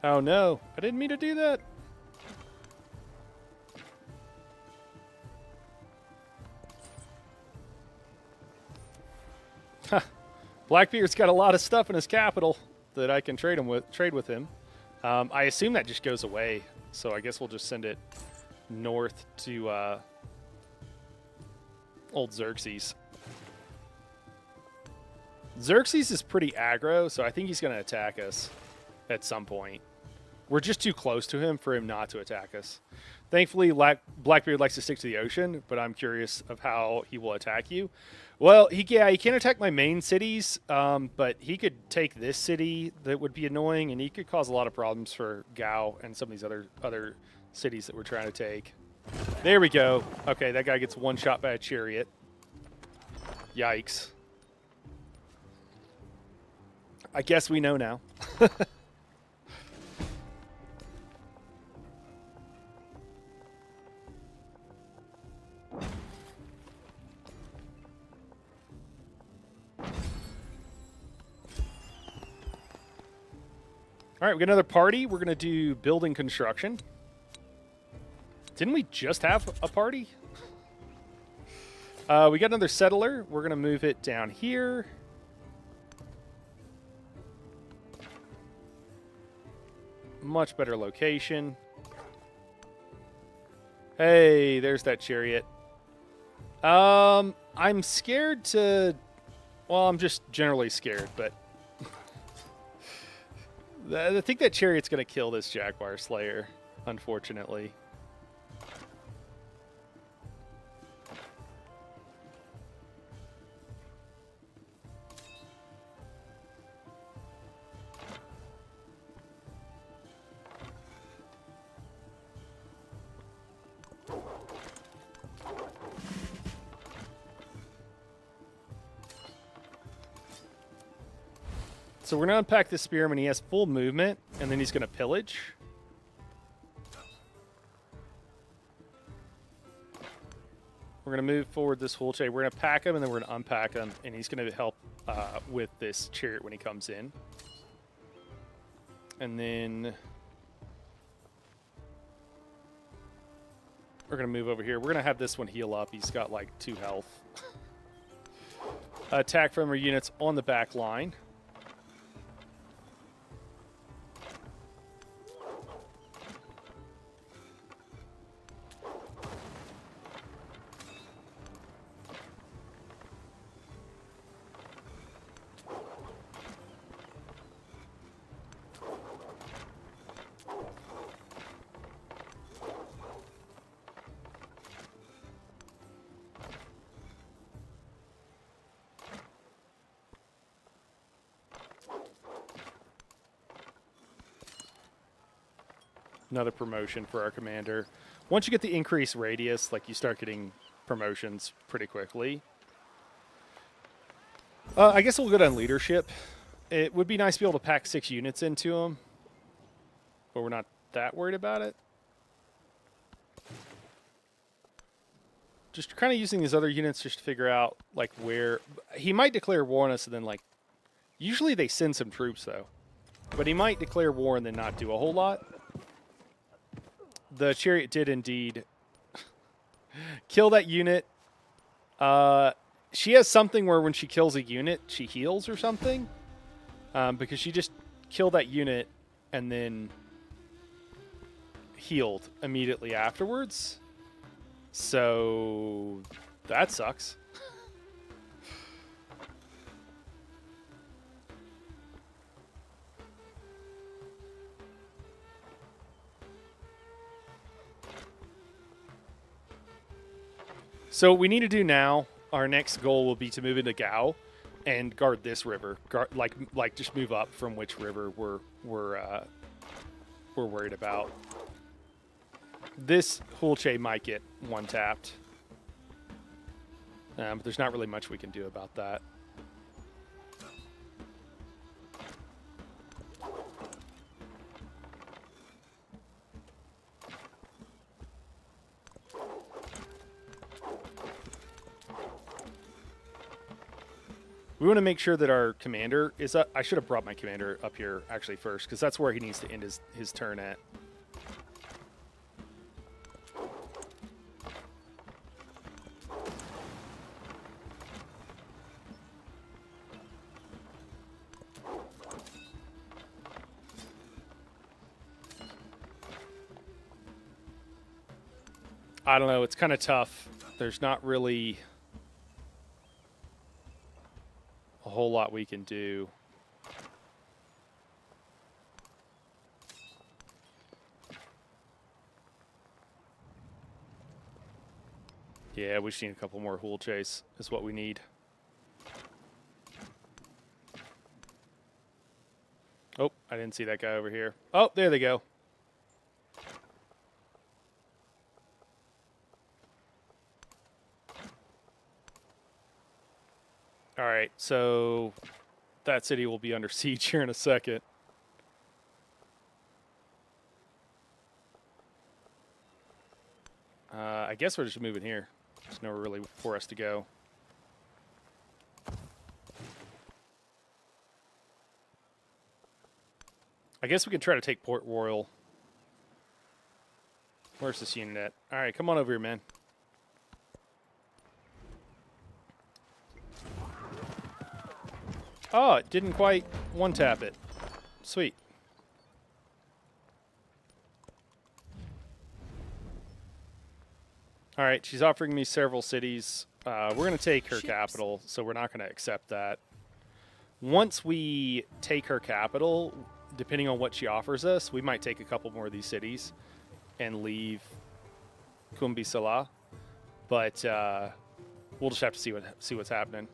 Oh no, I didn't mean to do that. Huh. Blackbeard's got a lot of stuff in his capital that I can trade with him. I assume that just goes away, so I guess we'll just send it north to old Xerxes. Xerxes is pretty aggro, so I think he's going to attack us at some point. We're just too close to him for him not to attack us. Thankfully, Blackbeard likes to stick to the ocean, but I'm curious of how he will attack you. Well, he can't attack my main cities, but he could take this city that would be annoying, and he could cause a lot of problems for Gao and some of these other cities that we're trying to take. There we go. Okay, that guy gets one shot by a chariot. Yikes. I guess we know now. All right, we got another party. We're going to do building construction. Didn't we just have a party? We got another settler. We're going to move it down here. Much better location. Hey, there's that chariot. I'm scared to... Well, I'm just generally scared, but... I think that chariot's going to kill this Jaguar Slayer, unfortunately. So we're going to unpack this spearman. He has full movement, and then he's going to pillage. We're going to move forward this whole chain. We're going to pack him, and then we're going to unpack him, and he's going to help with this chariot when he comes in. And then we're going to move over here. We're going to have this one heal up. He's got like 2 health. Attack from our units on the back line. Another promotion for our commander. Once you get the increased radius, like you start getting promotions pretty quickly. I guess we'll go down leadership. It would be nice to be able to pack 6 units into them, but we're not that worried about it. Just kind of using these other units just to figure out like where he might declare war on us, and then like usually they send some troops though, but he might declare war and then not do a whole lot. The chariot did indeed kill that unit. She has something where when she kills a unit, she heals or something. Because she just killed that unit and then healed immediately afterwards. So that sucks. So what we need to do now, our next goal will be to move into Gao and guard this river. Like just move up from which river we're worried about. This Hulche might get one-tapped. But there's not really much we can do about that. We want to make sure that our commander is up. I should have brought my commander up here actually first, because that's where he needs to end his turn at. I don't know. It's kind of tough. There's not really a whole lot we can do. Yeah, we just need a couple more Hool Chase is what we need. Oh, I didn't see that guy over here. Oh, there they go. All right, so that city will be under siege here in a second. I guess we're just moving here. There's nowhere really for us to go. I guess we can try to take Port Royal. Where's this unit at? All right, come on over here, man. Oh, it didn't quite one-tap it. Sweet. All right, she's offering me several cities. We're going to take her capital, so we're not going to accept that. Once we take her capital, depending on what she offers us, we might take a couple more of these cities and leave Kumbi Salah. But we'll just have to see what's happening.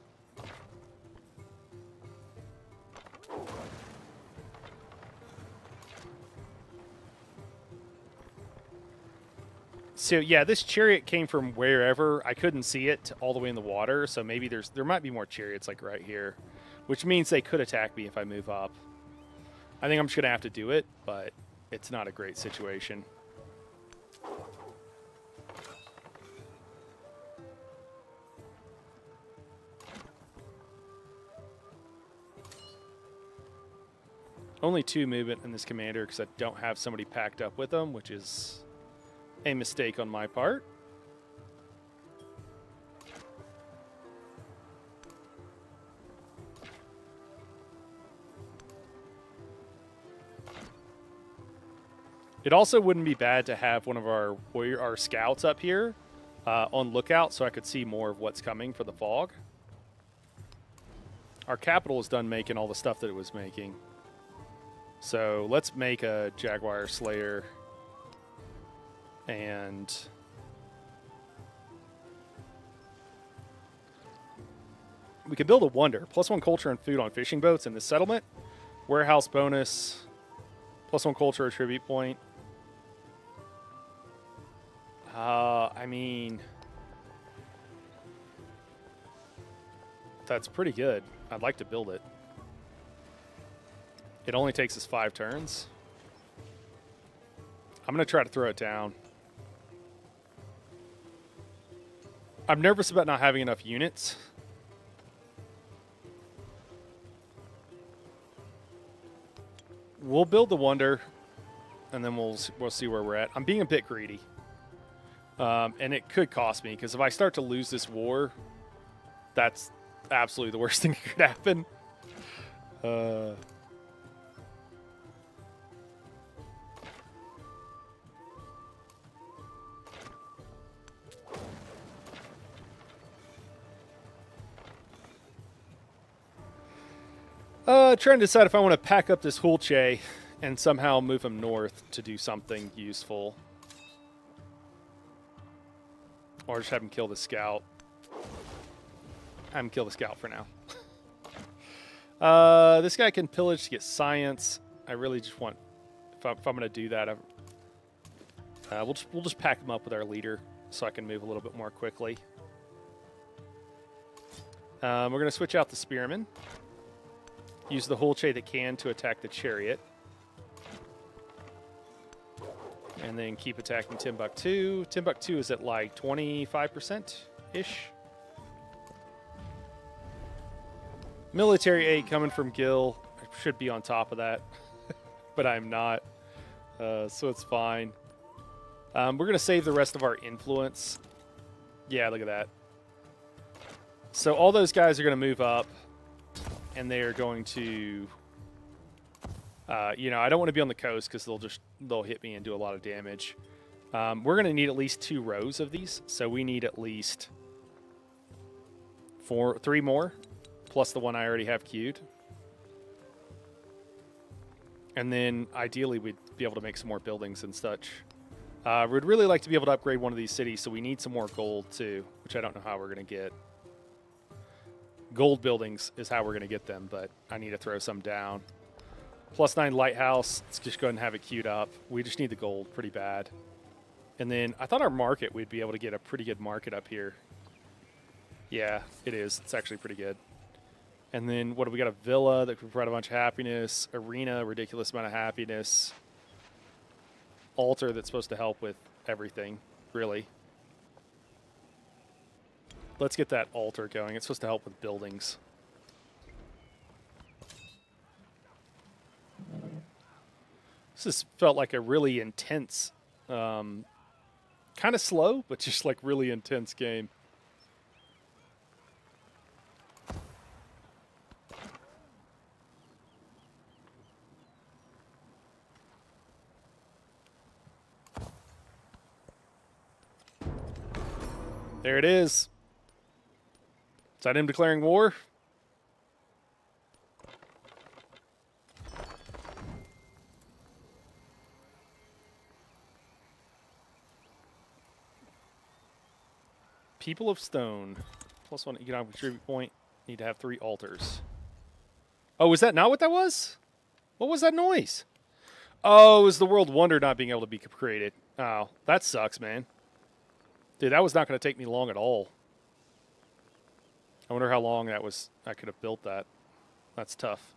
So yeah, this chariot came from wherever. I couldn't see it all the way in the water, so maybe there might be more chariots like right here, which means they could attack me if I move up. I think I'm just gonna have to do it, but it's not a great situation. Only 2 movement in this commander because I don't have somebody packed up with them, which is a mistake on my part. It also wouldn't be bad to have one of our scouts up here on lookout so I could see more of what's coming for the fog. Our capital is done making all the stuff that it was making. So let's make a Jaguar Slayer. And we can build a wonder. +1 culture and food on fishing boats in this settlement. Warehouse bonus. +1 culture, a tribute point. I mean, that's pretty good. I'd like to build it. It only takes us 5 turns. I'm going to try to throw it down. I'm nervous about not having enough units. We'll build the wonder, and then we'll see where we're at. I'm being a bit greedy. And it could cost me, because if I start to lose this war, that's absolutely the worst thing that could happen. Trying to decide if I want to pack up this Hulche and somehow move him north to do something useful. Or just have him kill the scout. Have him kill the scout for now. This guy can pillage to get science. I really just want, if I'm going to do that, we'll just pack him up with our leader so I can move a little bit more quickly. We're going to switch out the spearmen. Use the Hulche that can to attack the chariot. And then keep attacking Timbuktu. Timbuktu is at like 25%-ish. Military aid coming from Gil. I should be on top of that, but I'm not. So it's fine. We're going to save the rest of our influence. Yeah, look at that. So all those guys are going to move up, and they are going to... you know, I don't want to be on the coast because they'll hit me and do a lot of damage. We're going to need at least 2 rows of these, so we need at least 3 more, plus the one I already have queued. And then ideally we'd be able to make some more buildings and such. We'd really like to be able to upgrade one of these cities, so we need some more gold too, which I don't know how we're going to get. Gold buildings is how we're going to get them, but I need to throw some down. +9 lighthouse. Let's just go ahead and have it queued up. We just need the gold pretty bad. And then I thought our market, we'd be able to get a pretty good market up here. Yeah, it is. It's actually pretty good. And then what do we got? A villa that can provide a bunch of happiness. Arena, ridiculous amount of happiness. Altar that's supposed to help with everything, really. Let's get that altar going. It's supposed to help with buildings. This has felt like a really intense, kind of slow, but just like really intense game. There it is. Is that him declaring war? People of Stone. +1 economic contribute point. Need to have 3 altars. Oh, is that not what that was? What was that noise? Oh, it was the World Wonder not being able to be created. Oh, that sucks, man. Dude, that was not going to take me long at all. I wonder how long that was. I could have built that. That's tough.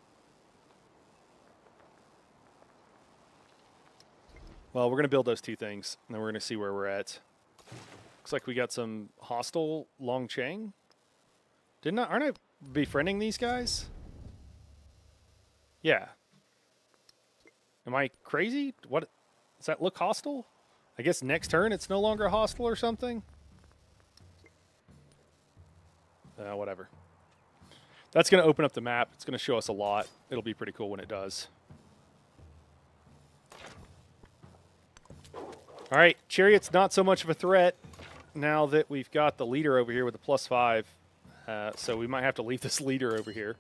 Well, we're going to build those 2 things, and then we're going to see where we're at. Looks like we got some hostile Longchang. Aren't I befriending these guys? Yeah. Am I crazy? What? Does that look hostile? I guess next turn it's no longer hostile or something? Whatever. That's going to open up the map. It's going to show us a lot. It'll be pretty cool when it does. All right, Chariot's not so much of a threat now that we've got the leader over here with the +5. So we might have to leave this leader over here.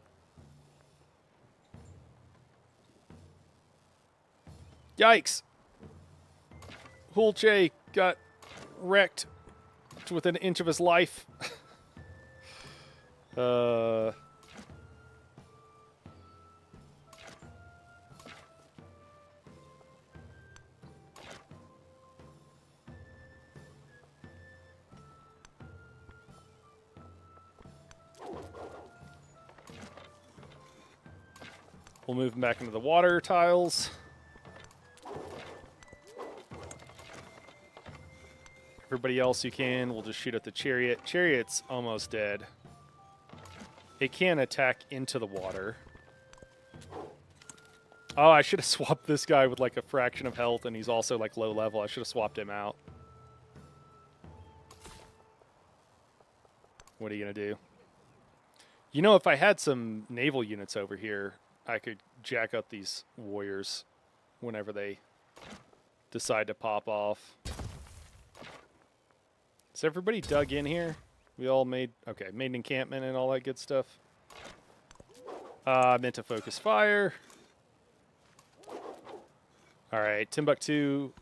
Yikes! Hulche got wrecked to within an inch of his life. We'll move him back into the water tiles. Everybody else you can, we'll just shoot at the chariot. Chariot's almost dead. It can attack into the water. Oh, I should have swapped this guy with like a fraction of health, and he's also like low level. I should have swapped him out. What are you going to do? You know, if I had some naval units over here, I could jack up these warriors whenever they decide to pop off. Is everybody dug in here? We all made an encampment and all that good stuff. I meant to focus fire. All right, Timbuktu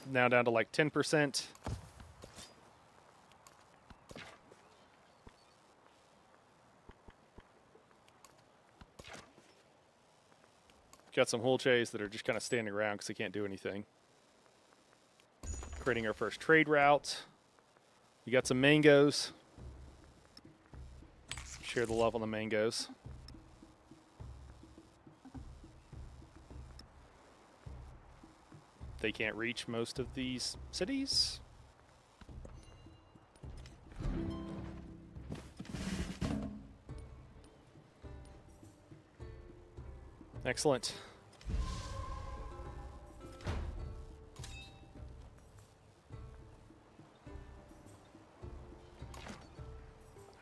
now down to like 10%. Got some Hulches that are just kind of standing around because they can't do anything. Creating our first trade route. We got some mangoes. Share the love on the mangoes. They can't reach most of these cities. Excellent.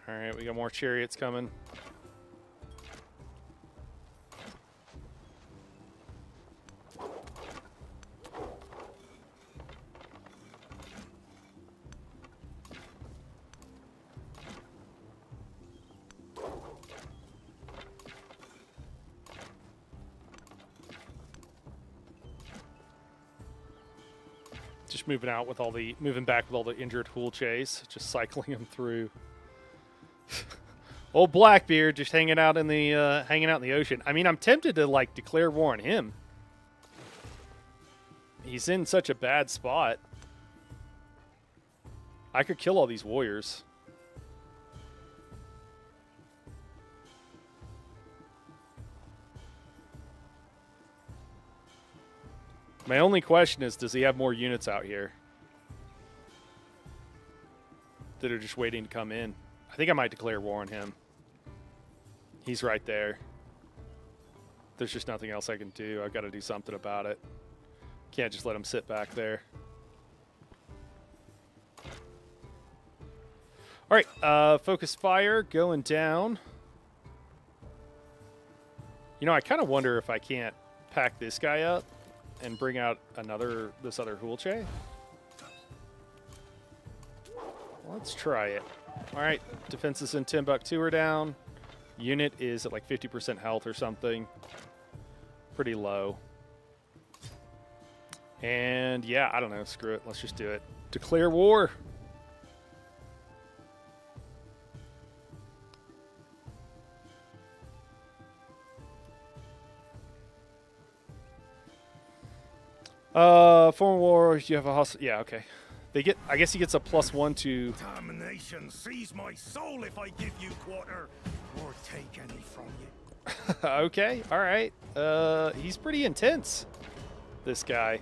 All right, we got more chariots coming. Just Just moving back with all the injured Hulches, just cycling them through. Old Blackbeard just hanging out in the ocean. I mean, I'm tempted to like declare war on him. He's in such a bad spot. I could kill all these warriors. My only question is, does he have more units out here that are just waiting to come in? I think I might declare war on him. He's right there. There's just nothing else I can do. I've got to do something about it. Can't just let him sit back there. All right, focus fire going down. You know, I kind of wonder if I can't pack this guy up and bring out this other Hulche. Let's try it. All right, defenses in Timbuktu are down. Unit is at like 50% health or something. Pretty low. And yeah, I don't know. Screw it. Let's just do it. Declare war. Foreign war, you have a hostile. Yeah, okay. I guess he gets a +1 to. Damnation seize my soul if I give you quarter or take any from you. Okay, all right. He's pretty intense, this guy.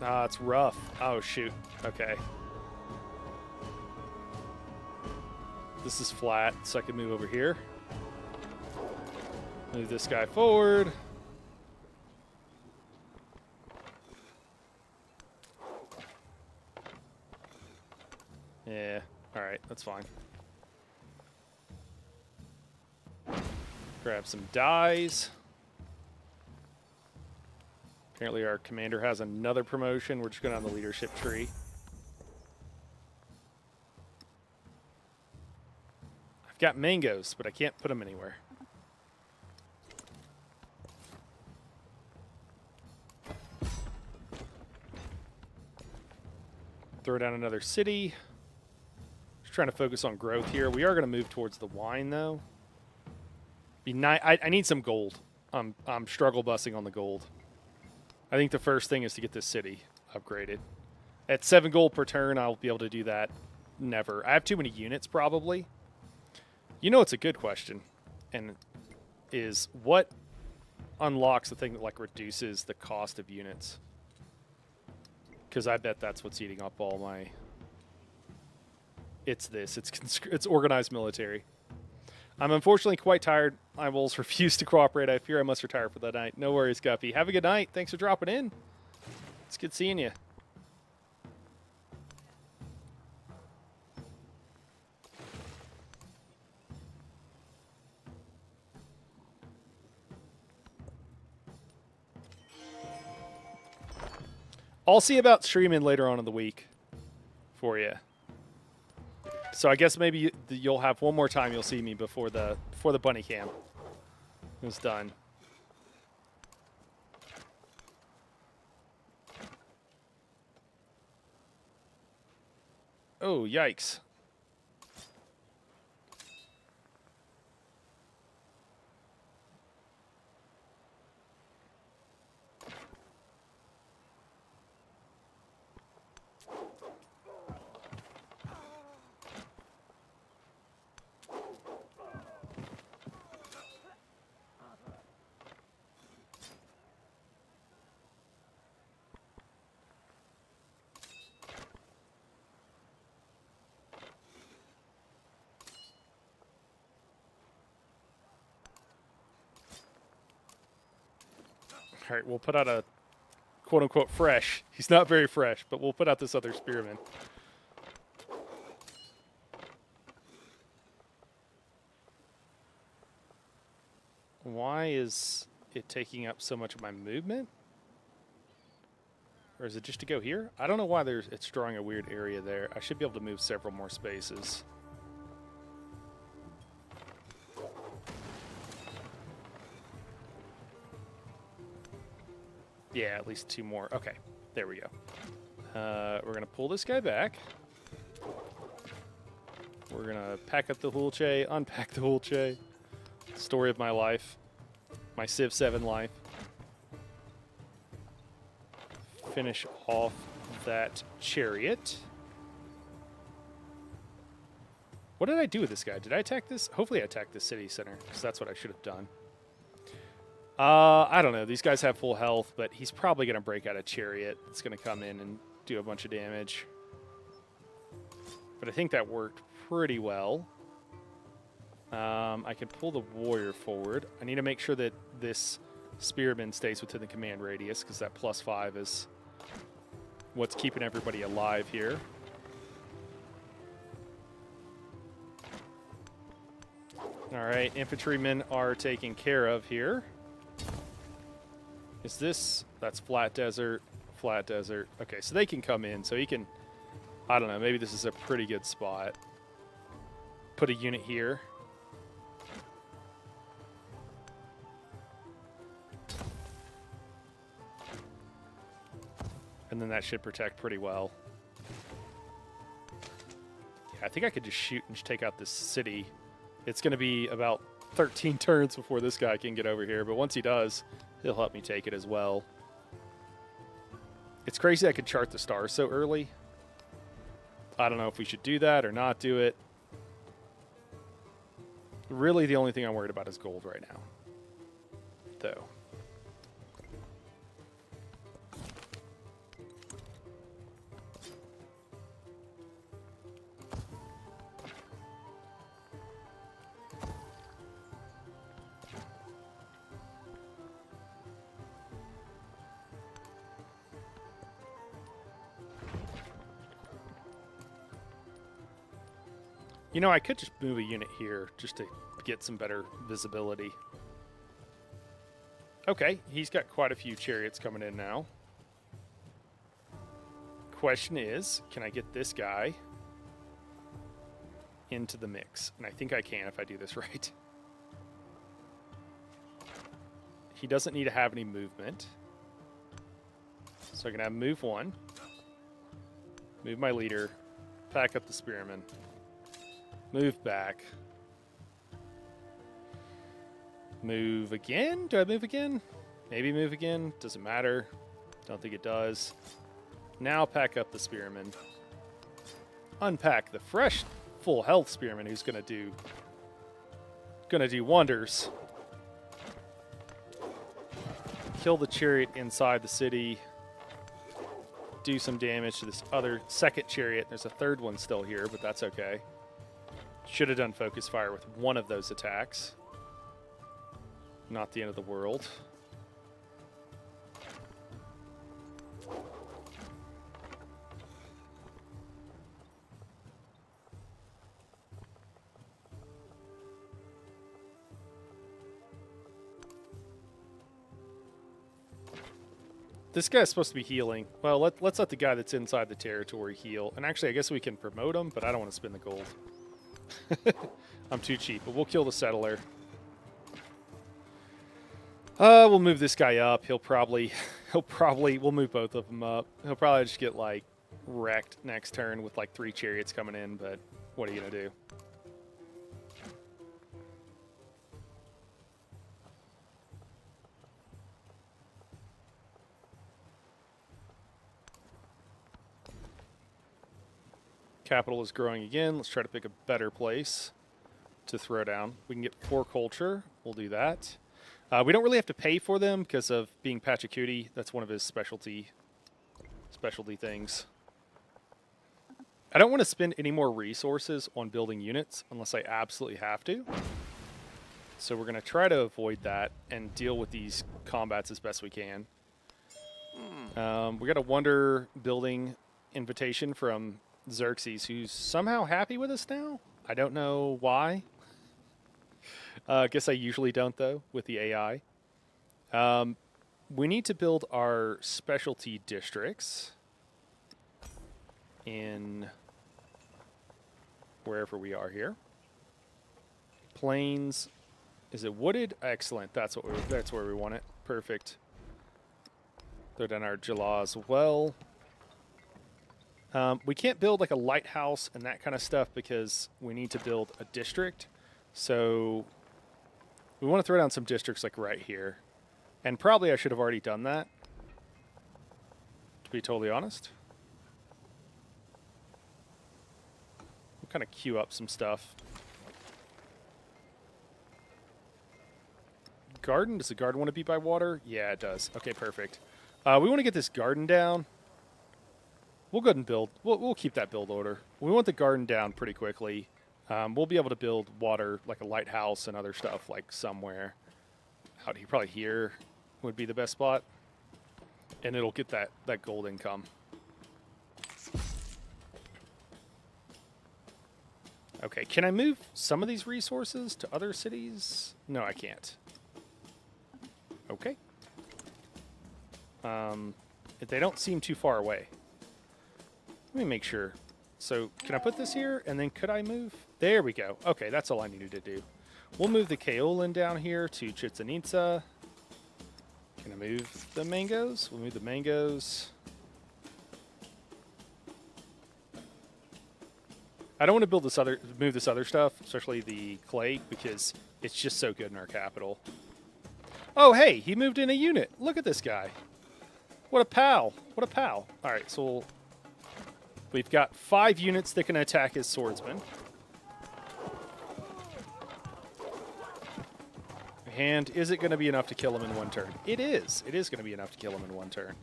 Ah, it's rough. Oh, shoot. Okay. This is flat, so I can move over here. Move this guy forward. Yeah, all right, that's fine. Grab some dies. Apparently our commander has another promotion. We're just going on the leadership tree. I've got mangoes, but I can't put them anywhere. Throw down another city. Just trying to focus on growth here. We are going to move towards the wine, though. Be nice. I need some gold. I'm struggle busing on the gold. I think the first thing is to get this city upgraded. At 7 gold per turn, I'll be able to do that. Never. I have too many units, probably. You know, it's a good question, and is what unlocks the thing that like reduces the cost of units? Because I bet that's what's eating up all my. It's this. It's organized military. I'm unfortunately quite tired. I will refuse to cooperate. I fear I must retire for the night. No worries, Guppy. Have a good night. Thanks for dropping in. It's good seeing you. I'll see about streaming later on in the week for you. So I guess maybe you'll have one more time you'll see me before the bunny cam is done. Oh, yikes. All right, we'll put out a quote-unquote fresh. He's not very fresh, but we'll put out this other spearman. Why is it taking up so much of my movement? Or is it just to go here? I don't know why it's drawing a weird area there. I should be able to move several more spaces. Yeah, at least 2 more. Okay, there we go. We're going to pull this guy back. We're going to pack up the Hulche, unpack the Hulche. Story of my life. My Civ 7 life. Finish off that chariot. What did I do with this guy? Did I attack this? Hopefully I attacked the city center, because that's what I should have done. I don't know. These guys have full health, but he's probably going to break out a chariot. It's going to come in and do a bunch of damage. But I think that worked pretty well. I can pull the warrior forward. I need to make sure that this spearman stays within the command radius, because that +5 is what's keeping everybody alive here. All right, infantrymen are taken care of here. Is this... That's flat desert, flat desert. Okay, so they can come in, so he can... I don't know, maybe this is a pretty good spot. Put a unit here. And then that should protect pretty well. Yeah, I think I could just shoot and just take out this city. It's going to be about 13 turns before this guy can get over here, but once he does, he'll help me take it as well. It's crazy I could chart the stars so early. I don't know if we should do that or not do it. Really, the only thing I'm worried about is gold right now, though. You know, I could just move a unit here just to get some better visibility. Okay, he's got quite a few chariots coming in now. Question is, can I get this guy into the mix? And I think I can if I do this right. He doesn't need to have any movement. So I can have move 1. Move my leader. Pack up the spearmen. Move back. Move again? Do I move again? Maybe move again. Doesn't matter. Don't think it does. Now pack up the spearman. Unpack the fresh, full health spearman who's gonna do wonders. Kill the chariot inside the city. Do some damage to this other second chariot. There's a third one still here, but that's okay. Should have done focus fire with one of those attacks. Not the end of the world. This guy's supposed to be healing. Well, let's let the guy that's inside the territory heal. And actually, I guess we can promote him, but I don't want to spend the gold. I'm too cheap, but we'll kill the settler. We'll move this guy up. We'll move both of them up. He'll probably just get, like, wrecked next turn with, like, 3 chariots coming in, but what are you going to do? Capital is growing again. Let's try to pick a better place to throw down. We can get 4 culture. We'll do that. We don't really have to pay for them because of being Pachacuti. That's one of his specialty things. I don't want to spend any more resources on building units unless I absolutely have to. So we're going to try to avoid that and deal with these combats as best we can. We got a wonder building invitation from Xerxes, who's somehow happy with us now. I don't know why. Guess I usually don't, though, with the AI. we need to build our specialty districts in wherever we are here. Plains. Is it wooded? Excellent. That's where we want it. Perfect. Throw down our Jala as well. We can't build like a lighthouse and that kind of stuff because we need to build a district. So we want to throw down some districts like right here. And probably I should have already done that, to be totally honest. We'll kind of queue up some stuff. Garden? Does the garden want to be by water? Yeah, it does. Okay, perfect. We want to get this garden down. We'll go ahead and build. We'll keep that build order. We want the garden down pretty quickly. We'll be able to build water, like a lighthouse and other stuff, like somewhere out here. Probably here would be the best spot. And it'll get that gold income. Okay, can I move some of these resources to other cities? No, I can't. Okay. They don't seem too far away. Let me make sure. So, can I put this here? And then could I move? There we go. Okay, that's all I needed to do. We'll move the kaolin down here to Chichen Itza. Can I move the mangoes? We'll move the mangoes. I don't want to move this other stuff, especially the clay, because it's just so good in our capital. Oh, hey, he moved in a unit. Look at this guy. What a pal. What a pal. All right, so we've got 5 units that can attack his swordsman. And is it going to be enough to kill him in one turn? It is. It is going to be enough to kill him in one turn.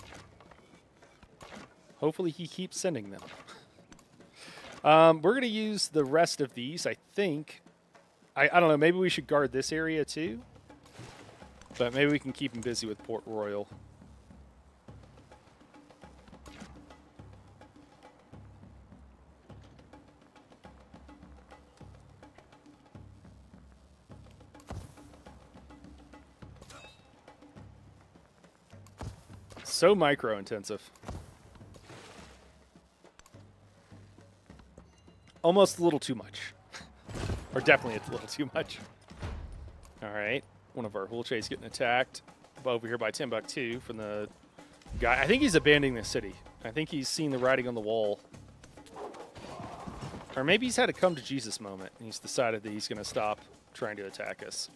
Hopefully he keeps sending them. We're going to use the rest of these, I think. I don't know. Maybe we should guard this area too. But maybe we can keep him busy with Port Royal. So micro-intensive. Almost a little too much. Or definitely a little too much. All right. One of our Hulche's getting attacked over here by Timbuktu from the guy. I think he's abandoning the city. I think he's seen the writing on the wall. Or maybe he's had a come to Jesus moment and he's decided that he's going to stop trying to attack us.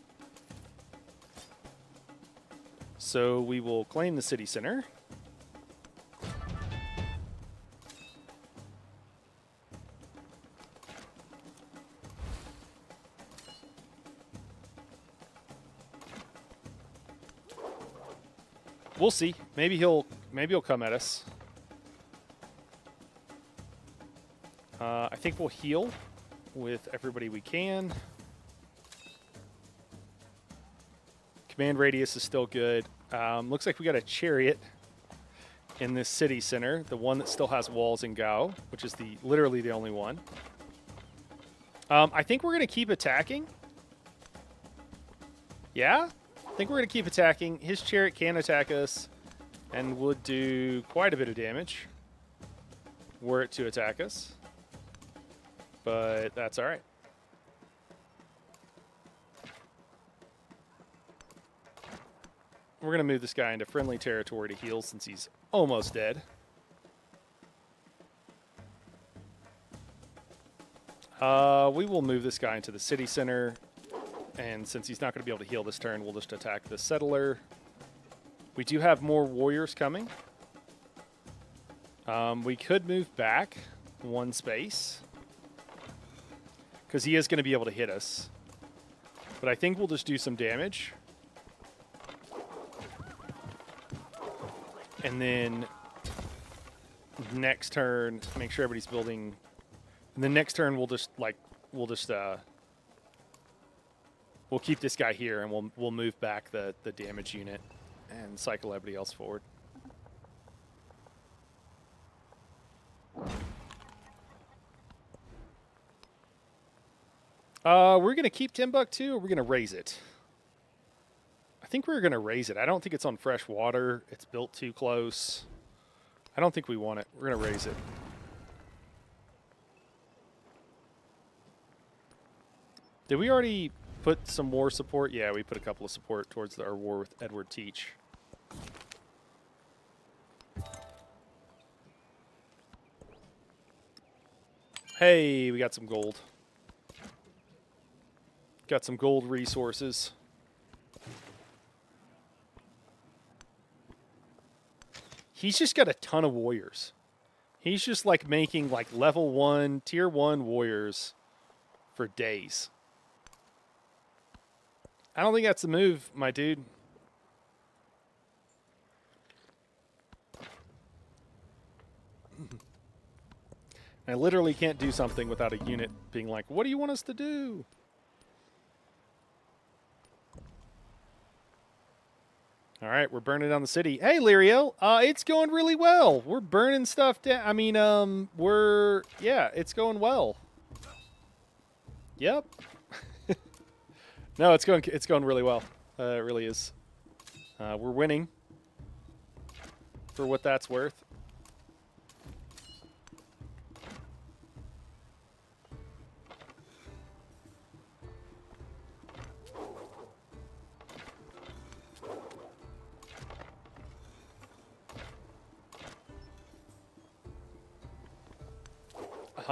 So we will claim the city center. We'll see. Maybe he'll come at us. I think we'll heal with everybody we can. Command radius is still good. Looks like we got a chariot in this city center, the one that still has walls in Gao, which is literally the only one. I think we're going to keep attacking. Yeah? I think we're going to keep attacking. His chariot can attack us and would do quite a bit of damage were it to attack us. But that's all right. We're going to move this guy into friendly territory to heal since he's almost dead. We will move this guy into the city center. And since he's not going to be able to heal this turn, we'll just attack the settler. We do have more warriors coming. We could move back 1 space, because he is going to be able to hit us. But I think we'll just do some damage. And then next turn, make sure everybody's building. And the next turn, we'll keep this guy here, and we'll move back the damage unit and cycle everybody else forward. We're going to keep Timbuktu, or we're going to raise it? I think we're going to raise it. I don't think it's on fresh water. It's built too close. I don't think we want it. We're going to raise it. Did we already put some more support? Yeah, we put a couple of support towards our war with Edward Teach. Hey, we got some gold. Got some gold resources. He's just got a ton of warriors. He's just like making like level 1, tier 1 warriors for days. I don't think that's the move, my dude. I literally can't do something without a unit being like, what do you want us to do? All right, we're burning down the city. Hey, Lirio, it's going really well. We're burning stuff down. I mean, yeah, it's going well. Yep. No, it's going really well. It really is. We're winning. For what that's worth.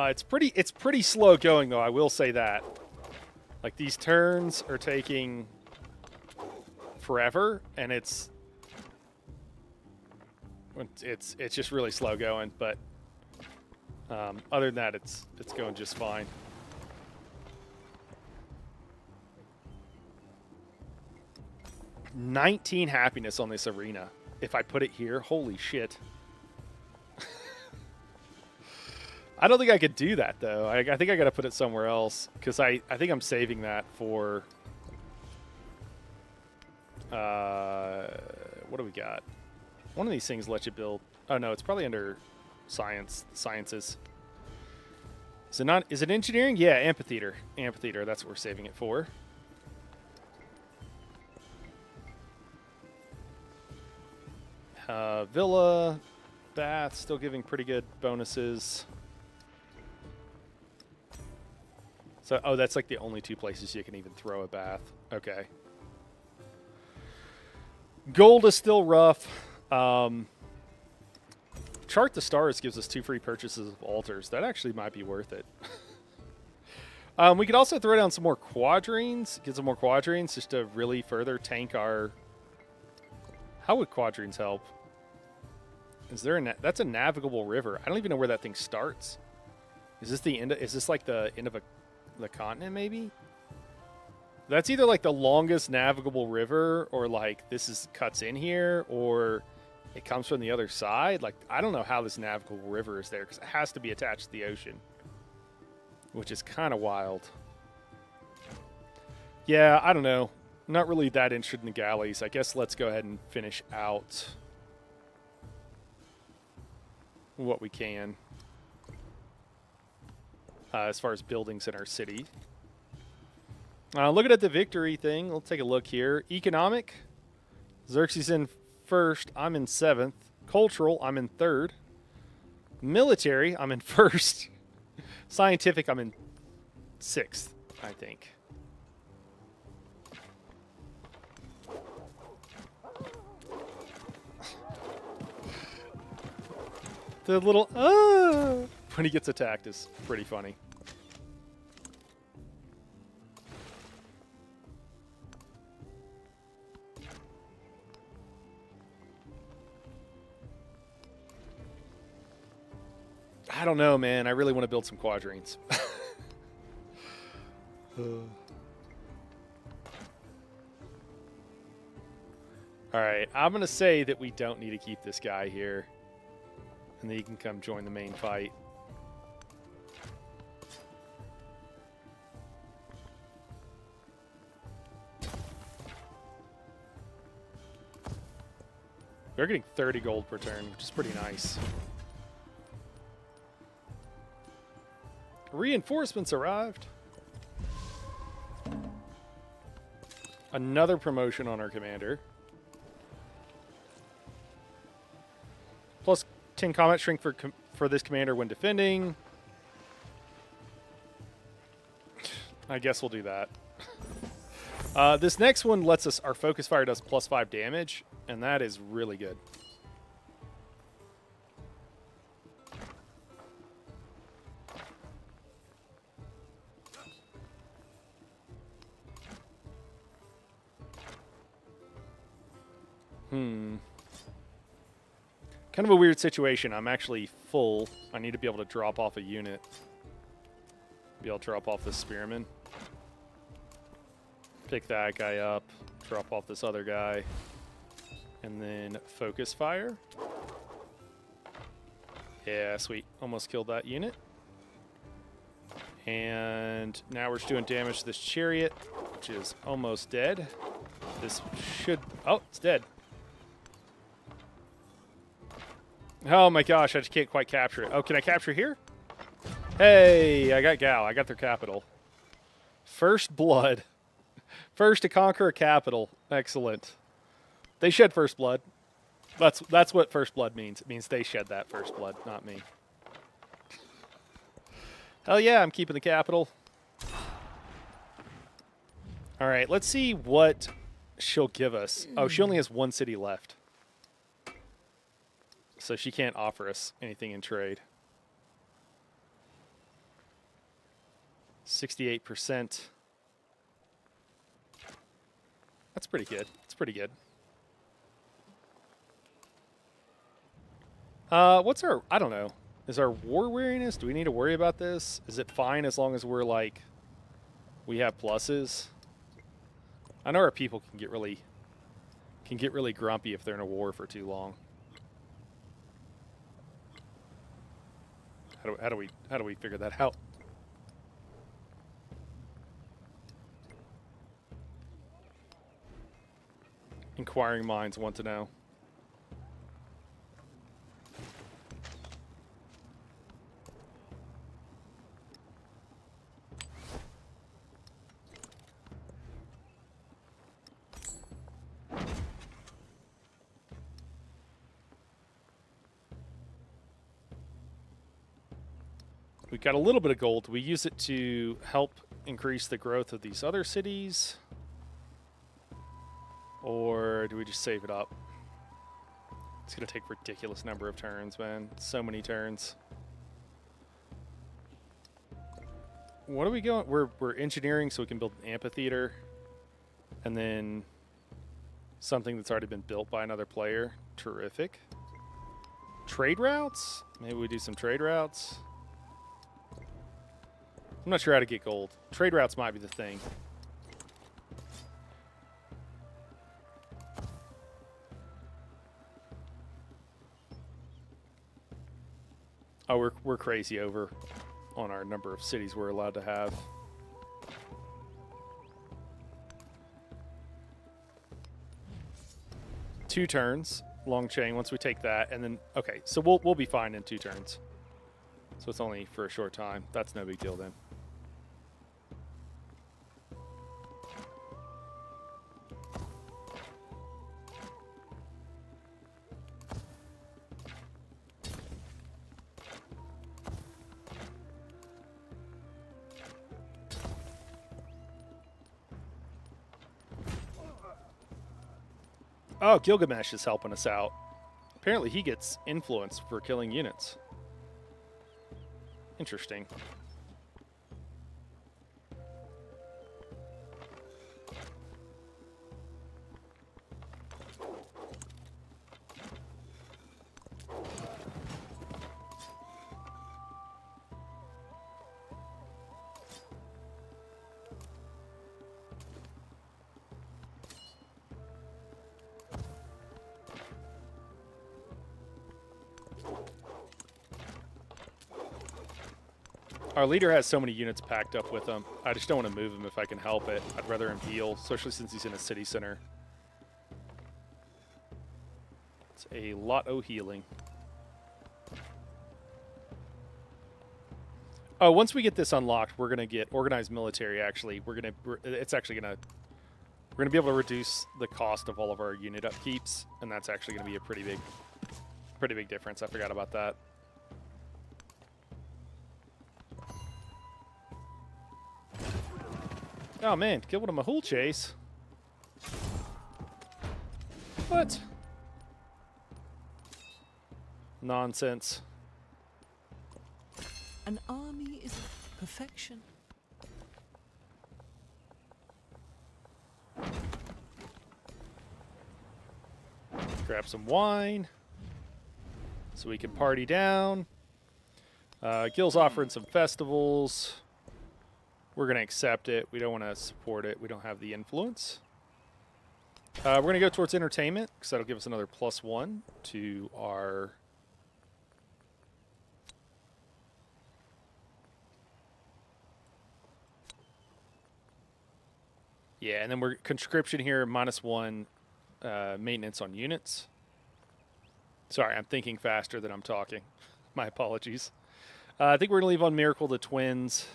It's pretty slow going though, I will say that. Like these turns are taking forever and it's just really slow going, but other than that it's going just fine. $19 happiness on this arena. If I put it here, holy shit. I don't think I could do that, though. I think I got to put it somewhere else, because I think I'm saving that for... what do we got? One of these things lets you build... Oh, no, it's probably under sciences. Is it not? Is it engineering? Yeah, amphitheater. Amphitheater, that's what we're saving it for. Villa, Bath, still giving pretty good bonuses. So, oh, that's like the only two places you can even throw a bath. Okay. Gold is still rough. Chart the Stars gives us 2 free purchases of altars. That actually might be worth it. We could also throw down some more quadrines. Get some more quadrines just to really further tank our... How would quadrines help? Is there a... That's a navigable river. I don't even know where that thing starts. Is this the end? Is this like the end of the continent, maybe? That's either like the longest navigable river, or like this is cuts in here, or it comes from the other side. Like, I don't know how this navigable river is there, because it has to be attached to the ocean, which is kind of wild. Yeah, I don't know. Not really that interested in the galleys. I guess let's go ahead and finish out what we can. As far as buildings in our city. Looking at the victory thing, we'll take a look here. Economic, Xerxes in 1st, I'm in 7th. Cultural, I'm in 3rd. Military, I'm in 1st. Scientific, I'm in 6th, I think. The little when he gets attacked is pretty funny. I don't know, man. I really want to build some quadrines. All right, I'm going to say that we don't need to keep this guy here. And then he can come join the main fight. We're getting 30 gold per turn, which is pretty nice. Reinforcements arrived. Another promotion on our commander. Plus 10 combat strength for this commander when defending. I guess we'll do that. This next one lets us, our focus fire does +5 damage, and that is really good. Kind of a weird situation. I'm actually full. I need to be able to drop off a unit. Be able to drop off this spearman. Pick that guy up. Drop off this other guy. And then focus fire. Yeah, sweet. Almost killed that unit. And now we're just doing damage to this chariot, which is almost dead. This should... Oh, it's dead. Oh my gosh, I just can't quite capture it. Oh, can I capture here? Hey, I got Gal. I got their capital. First blood. First to conquer a capital. Excellent. They shed first blood. That's what first blood means. It means they shed that first blood, not me. Hell yeah, I'm keeping the capital. All right, let's see what she'll give us. Oh, she only has one city left. So she can't offer us anything in trade. 68%. That's pretty good. It's pretty good. What's our... I don't know. Is our war weariness? Do we need to worry about this? Is it fine as long as we're like... we have pluses? I know our people can get really grumpy if they're in a war for too long. How do we figure that out? Inquiring minds want to know. We've got a little bit of gold. We use it to help increase the growth of these other cities. Or do we just save it up? It's going to take a ridiculous number of turns, man. So many turns. What are we going? We're engineering so we can build an amphitheater. And then something that's already been built by another player. Terrific. Trade routes? Maybe we do some trade routes. I'm not sure how to get gold. Trade routes might be the thing. Oh, we're crazy over on our number of cities we're allowed to have. Two turns, long chain. Once we take that, and then okay, so we'll be fine in 2 turns. So it's only for a short time. That's no big deal then. Oh, Gilgamesh is helping us out. Apparently he gets influence for killing units. Interesting. Our leader has so many units packed up with him. I just don't want to move him if I can help it. I'd rather him heal, especially since he's in a city center. It's a lot of healing. Oh, once we get this unlocked, we're gonna get organized military. Actually, we're We're going to be able to reduce the cost of all of our unit upkeeps, and that's actually going to be a pretty big difference. I forgot about that. Oh man, killed a Mahul chase. What? Nonsense. An army is perfection. Grab some wine so we can party down. Gil's offering some festivals. We're going to accept it. We don't want to support it. We don't have the influence. We're going to go towards entertainment because that'll give us another +1 to our... Yeah, and then we're conscription here, -1 maintenance on units. Sorry, I'm thinking faster than I'm talking. My apologies. I think we're going to leave on Miracle the Twins.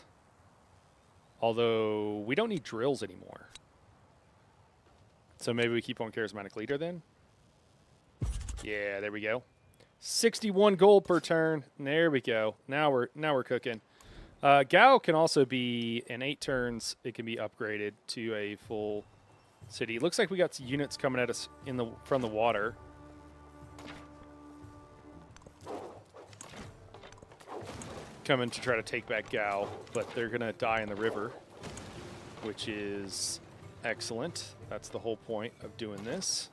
Although, we don't need drills anymore. So maybe we keep on Charismatic Leader then? Yeah, there we go. 61 gold per turn. There we go. Now we're cooking. Gao can also be, in 8 turns, it can be upgraded to a full city. Looks like we got some units coming at us from the water. Coming to try to take back Gao, but they're going to die in the river, which is excellent. That's the whole point of doing this.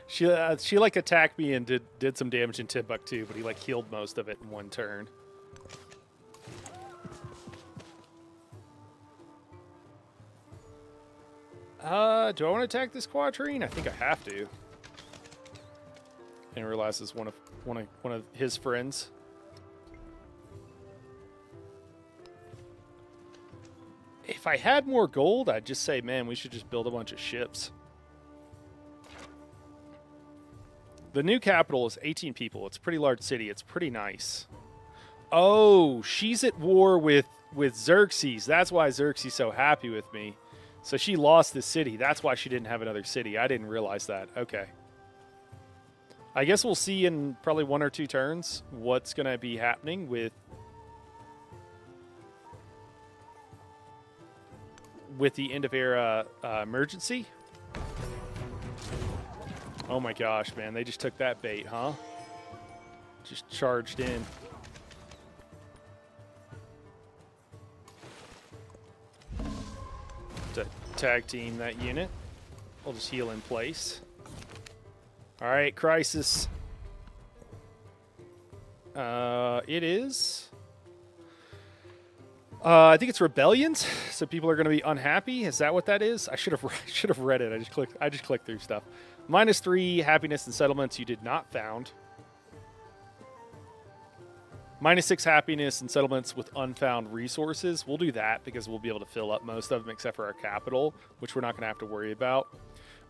She like attacked me and did some damage in Timbuktu, but he like healed most of it in 1 turn. Do I want to attack this quadrine? I think I have to. And realize it's one of his friends. If I had more gold, I'd just say, man, we should just build a bunch of ships. The new capital is 18 people. It's a pretty large city. It's pretty nice. Oh, she's at war with Xerxes. That's why Xerxes is so happy with me. So she lost this city. That's why she didn't have another city. I didn't realize that. Okay. I guess we'll see in probably 1 or 2 turns what's going to be happening with the end of era emergency. Oh my gosh, man. They just took that bait, huh? Just charged in. To tag team that unit. We'll just heal in place. All right, crisis. It is... I think it's rebellions, so people are going to be unhappy. Is that what that is? I should have read it. I just clicked through stuff. -3 happiness and settlements you did not found. -6 happiness and settlements with unfound resources. We'll do that because we'll be able to fill up most of them except for our capital, which we're not going to have to worry about.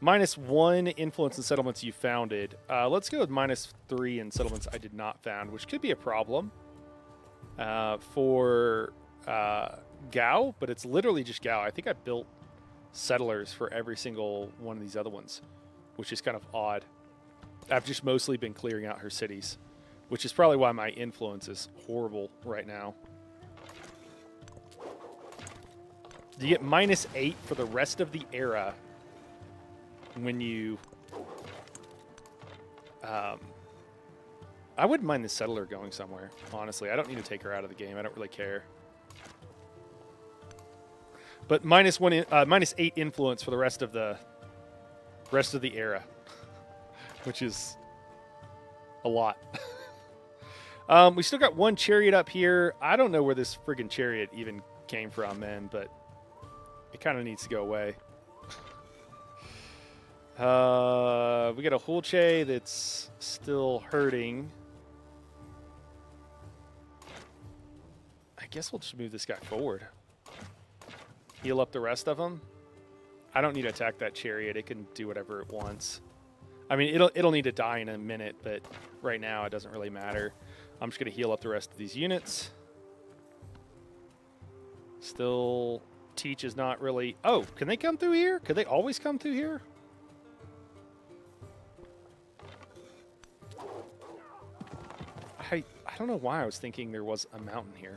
-1 influence and settlements you founded. Let's go with -3 in settlements I did not found, which could be a problem for Gao, but it's literally just Gao. I think I built settlers for every single one of these other ones, which is kind of odd. I've just mostly been clearing out her cities, which is probably why my influence is horrible right now. You get -8 for the rest of the era when you... I wouldn't mind the settler going somewhere, honestly. I don't need to take her out of the game. I don't really care. But -8 influence for the rest of the era, which is a lot. We still got 1 chariot up here. I don't know where this friggin' chariot even came from, man, but it kind of needs to go away. We got a Hulche that's still hurting. I guess we'll just move this guy forward. Heal up the rest of them. I don't need to attack that chariot. It can do whatever it wants. I mean, it'll need to die in a minute, but right now it doesn't really matter. I'm just going to heal up the rest of these units. Still, Teach is not really... Oh, can they come through here? Could they always come through here? I don't know why I was thinking there was a mountain here.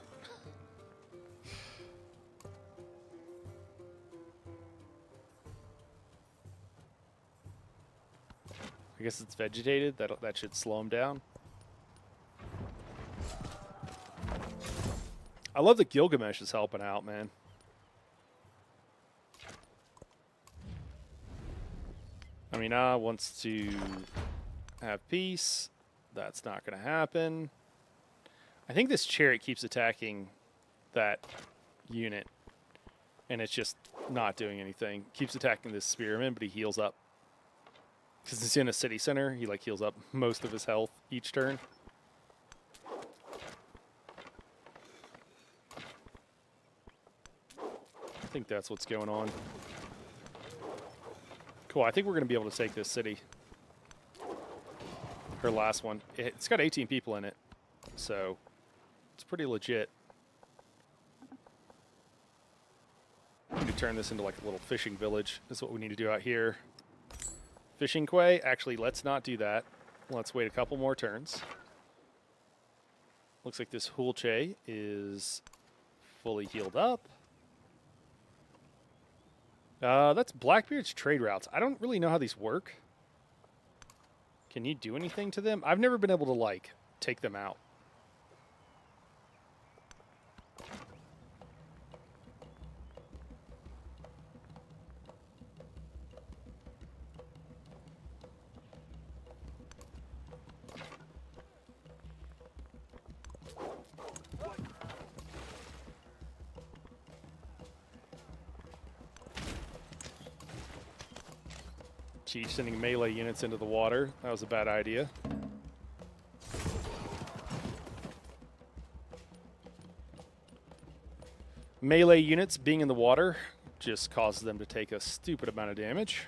I guess it's vegetated. That should slow them down. I love that Gilgamesh is helping out, man. Amina wants to have peace. That's not going to happen. I think this chariot keeps attacking that unit, and it's just not doing anything. Keeps attacking this spearman, but he heals up. Because it's in a city center, he like heals up most of his health each turn. I think that's what's going on. Cool, I think we're going to be able to take this city. Her last one. It's got 18 people in it, so it's pretty legit. We need to turn this into like a little fishing village. Is what we need to do out here. Fishing quay. Actually, let's not do that. Let's wait a couple more turns. Looks like this Hulche is fully healed up. That's Blackbeard's trade routes. I don't really know how these work. Can you do anything to them? I've never been able to, like, take them out. Gee, sending melee units into the water. That was a bad idea. Melee units being in the water just causes them to take a stupid amount of damage.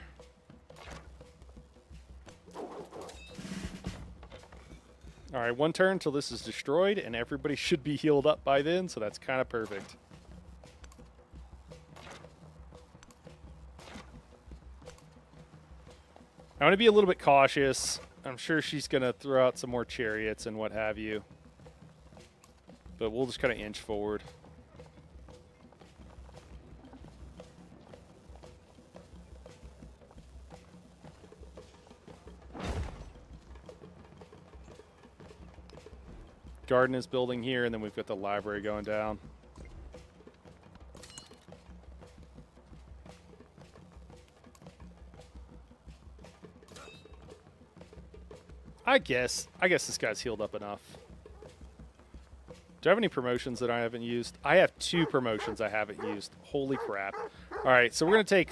Alright, one turn until this is destroyed, and everybody should be healed up by then, so that's kind of perfect. I want to be a little bit cautious. I'm sure she's going to throw out some more chariots and what have you. But we'll just kind of inch forward. Garden is building here, and then we've got the library going down. I guess this guy's healed up enough. Do I have any promotions that I haven't used? I have 2 promotions I haven't used. Holy crap. All right, so we're going to take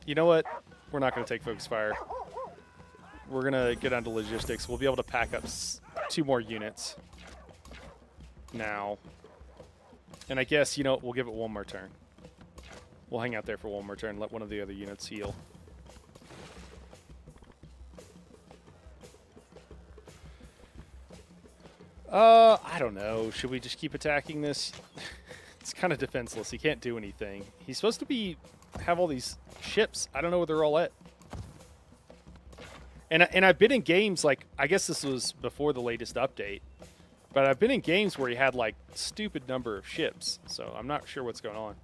You know what? We're not going to take Focus Fire. We're going to get onto logistics. We'll be able to pack up 2 more units now. And I guess, you know, we'll give it 1 more turn. We'll hang out there for 1 more turn and let one of the other units heal. I don't know. Should we just keep attacking this? It's kind of defenseless. He can't do anything. He's supposed to have all these ships. I don't know where they're all at. And I've been in games, like, I guess this was before the latest update, but I've been in games where he had, like, stupid number of ships, so I'm not sure what's going on.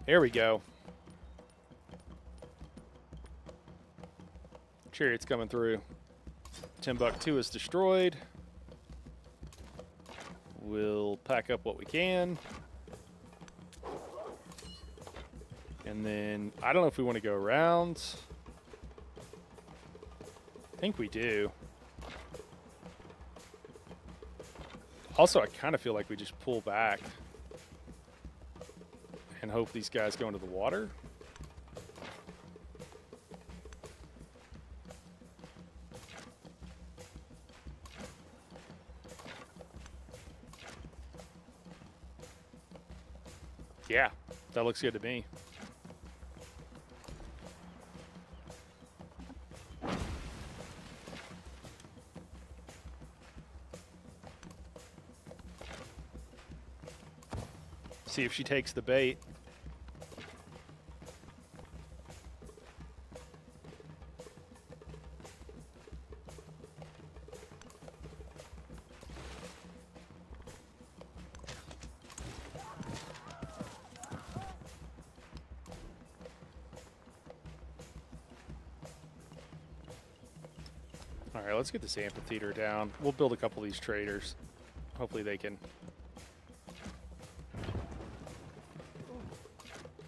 There we go. Chariot's coming through. Timbuktu is destroyed. We'll pack up what we can. And then, I don't know if we want to go around. I think we do. Also, I kind of feel like we just pull back. and hope these guys go into the water. Yeah, that looks good to me. See if she takes the bait. All right, let's get this amphitheater down. We'll build a couple of these traders. Hopefully they can...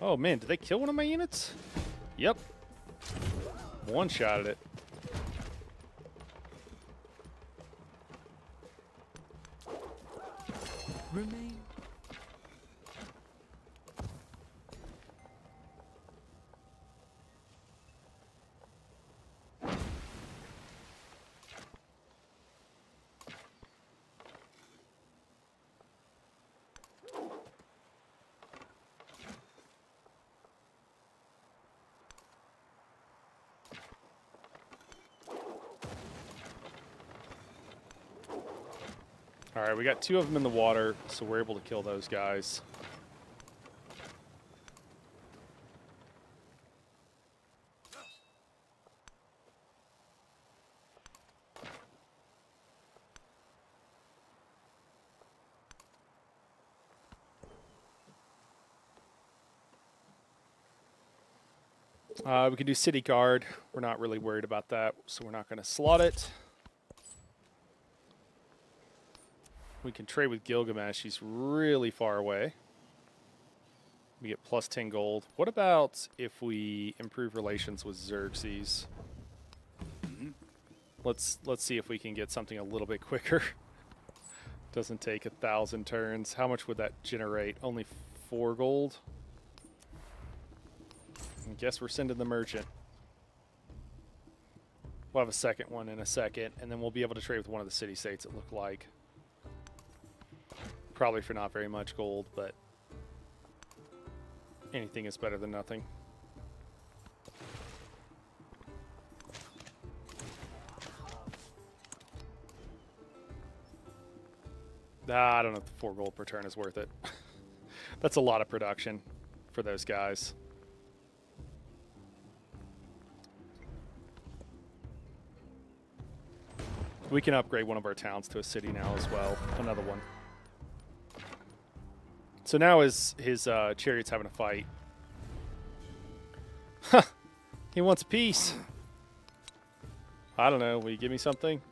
Oh man, did they kill one of my units? Yep. One-shotted it. Remain. All right, we got 2 of them in the water, so we're able to kill those guys. We can do city guard. We're not really worried about that, so we're not going to slot it. We can trade with Gilgamesh. He's really far away. We get plus 10 gold. What about if we improve relations with Xerxes? Let's see if we can get something a little bit quicker. Doesn't take 1,000 turns. How much would that generate? Only 4 gold? I guess we're sending the merchant. We'll have a second one in a second, and then we'll be able to trade with one of the city-states, it looked like. Probably for not very much gold, but anything is better than nothing. I don't know if the 4 gold per turn is worth it. That's a lot of production for those guys. We can upgrade one of our towns to a city now as well. Another one. So now his chariot's having a fight. Huh. He wants peace. I don't know. Will you give me something?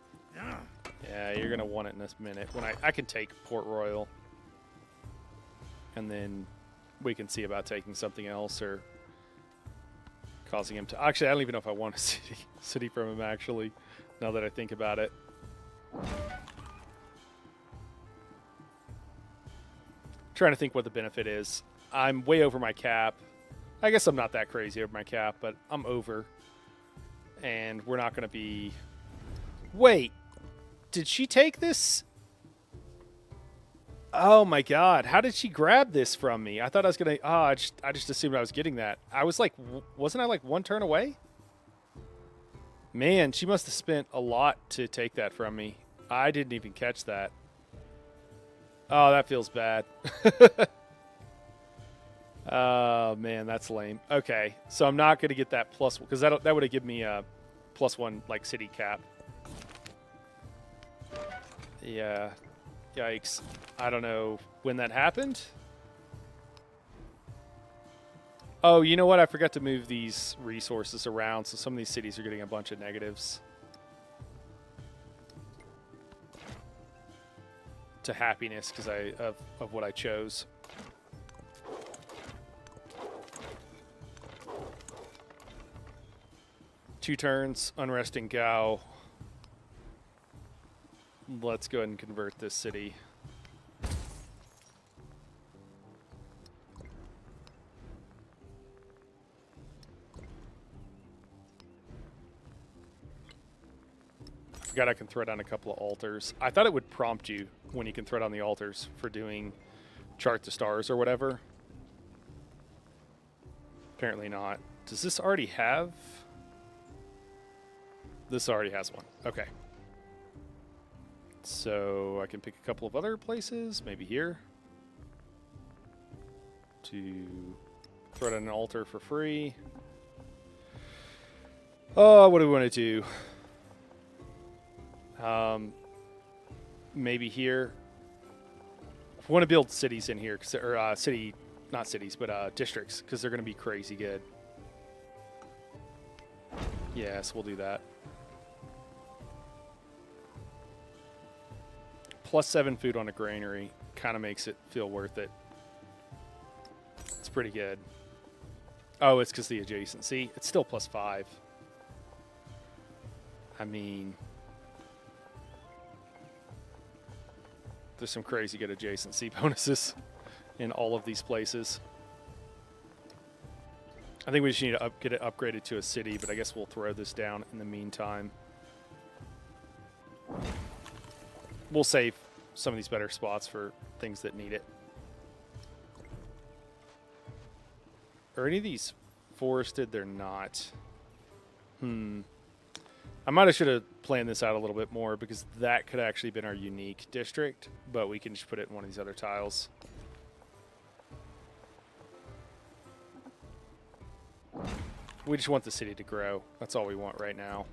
Yeah, you're going to want it in this minute. When I can take Port Royal. And then we can see about taking something else or causing him to... Actually, I don't even know if I want a city from him, actually, now that I think about it. Trying to think what the benefit is. I'm way over my cap. I guess I'm not that crazy over my cap, but I'm over. And we're not going to be... Wait. Did she take this? Oh my god. How did she grab this from me? I thought I was going to... I just assumed I was getting that. I was like... Wasn't I like 1 turn away? Man, she must have spent a lot to take that from me. I didn't even catch that. Oh, that feels bad. Oh, man, that's lame. Okay, so I'm not going to get that plus... Because that would have given me a +1, like, city cap. Yeah. Yikes. I don't know when that happened. Oh, you know what? I forgot to move these resources around, so some of these cities are getting a bunch of negatives. To happiness because of what I chose. Two turns, unresting Gao. Let's go ahead and convert this city. forgot I can throw down a couple of altars. I thought it would prompt you when you can throw down the altars for doing chart the stars or whatever. Apparently not. Does this already have? This already has one. Okay. So I can pick a couple of other places, maybe here, to throw down an altar for free. Oh, what do we want to do? Maybe here. We want to build cities in here, or not cities, but districts, because they're going to be crazy good. Yes, we'll do that. +7 food on a granary kind of makes it feel worth it. It's pretty good. Oh, it's because the adjacency. It's still +5. I mean, there's some crazy good adjacency bonuses in all of these places. I think we just need to get it upgraded to a city, but I guess we'll throw this down in the meantime. We'll save some of these better spots for things that need it. Are any of these forested? They're not. I might have should have planned this out a little bit more, because that could actually have been our unique district, but we can just put it in one of these other tiles. We just want the city to grow. That's all we want right now.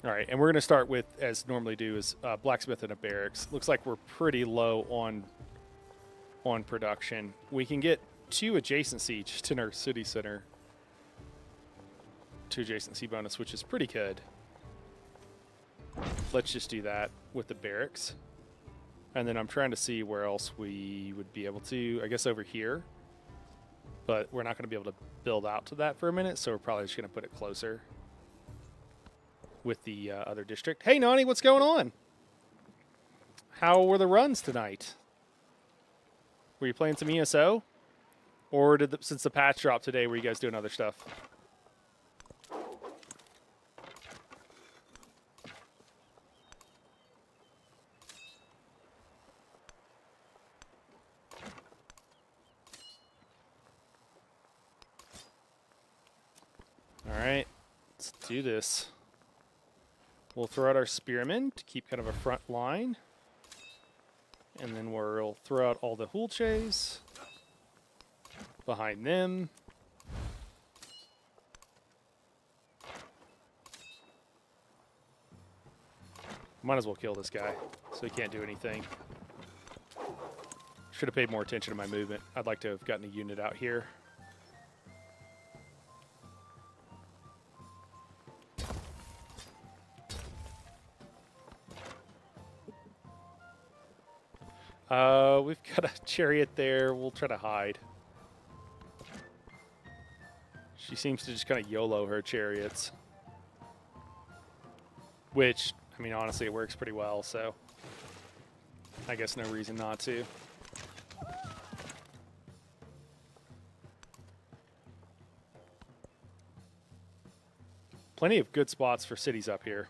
All right, and we're going to start with, as normally do, is blacksmith and a barracks. Looks like we're pretty low on production. We can get 2 adjacency just in our city center. 2 adjacency bonus, which is pretty good. Let's just do that with the barracks. And then I'm trying to see where else we would be able to, I guess over here. But we're not going to be able to build out to that for a minute, so we're probably just going to put it closer with the other district. Hey, Nani, what's going on? How were the runs tonight? Were you playing some ESO? Or since the patch dropped today, were you guys doing other stuff? All right, let's do this. We'll throw out our spearmen to keep kind of a front line. And then we'll throw out all the hulches behind them. Might as well kill this guy so he can't do anything. Should have paid more attention to my movement. I'd like to have gotten a unit out here. We've got a chariot there. We'll try to hide. She seems to just kind of YOLO her chariots. Which, I mean, honestly, it works pretty well, so I guess no reason not to. Plenty of good spots for cities up here.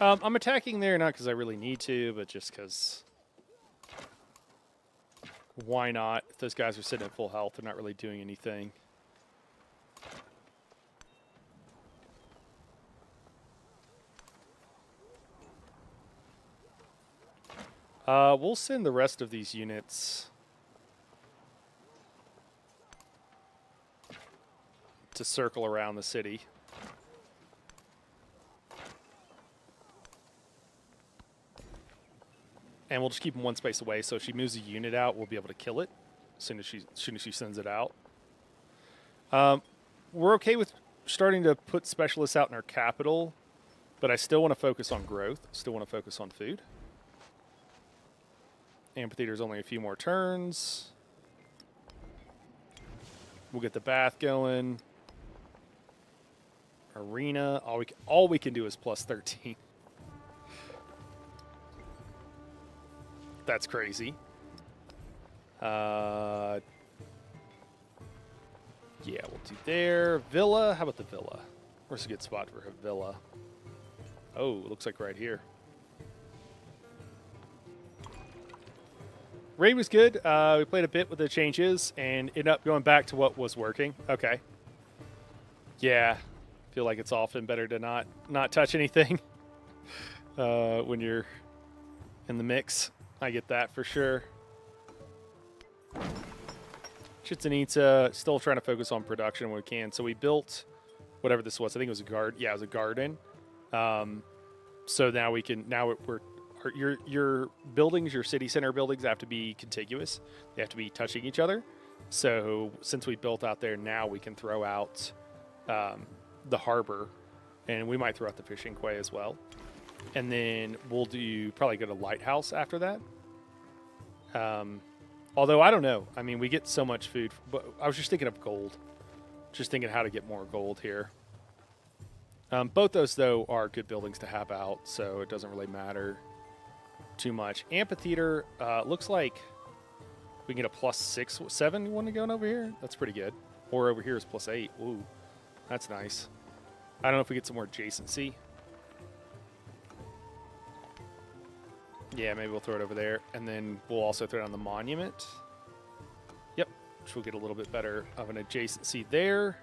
I'm attacking there not because I really need to, but just because why not? If those guys are sitting at full health, they're not really doing anything. We'll send the rest of these units to circle around the city. And we'll just keep them one space away. So if she moves a unit out, we'll be able to kill it as soon as she sends it out. We're okay with starting to put specialists out in our capital, but I still want to focus on growth. Still want to focus on food. Amphitheater's only a few more turns. We'll get the bath going. Arena. All we can do is plus 13. That's crazy. Yeah, we'll do there. Villa. How about the villa? Where's a good spot for a villa? Oh, it looks like right here. Raid was good. We played a bit with the changes and ended up going back to what was working. Okay. Yeah. Feel like it's often better to not touch anything when you're in the mix. I get that for sure. Chichen Itza, still trying to focus on production when we can. So we built whatever this was. I think it was a garden. Yeah, it was a garden. So now we can. Now your buildings, your city center buildings, have to be contiguous. They have to be touching each other. So since we built out there, now we can throw out the harbor, and we might throw out the fishing quay as well. And then we'll probably go to lighthouse after that. Although I don't know. I mean, we get so much food, but I was just thinking of gold. Just thinking how to get more gold here. Both those, though, are good buildings to have out, so it doesn't really matter too much. Amphitheater, looks like we can get a plus 6, 7 one going over here. That's pretty good. Or over here is plus 8. Ooh, that's nice. I don't know if we get some more adjacency. Yeah, maybe we'll throw it over there. And then we'll also throw it on the monument. Yep, which will get a little bit better of an adjacency there.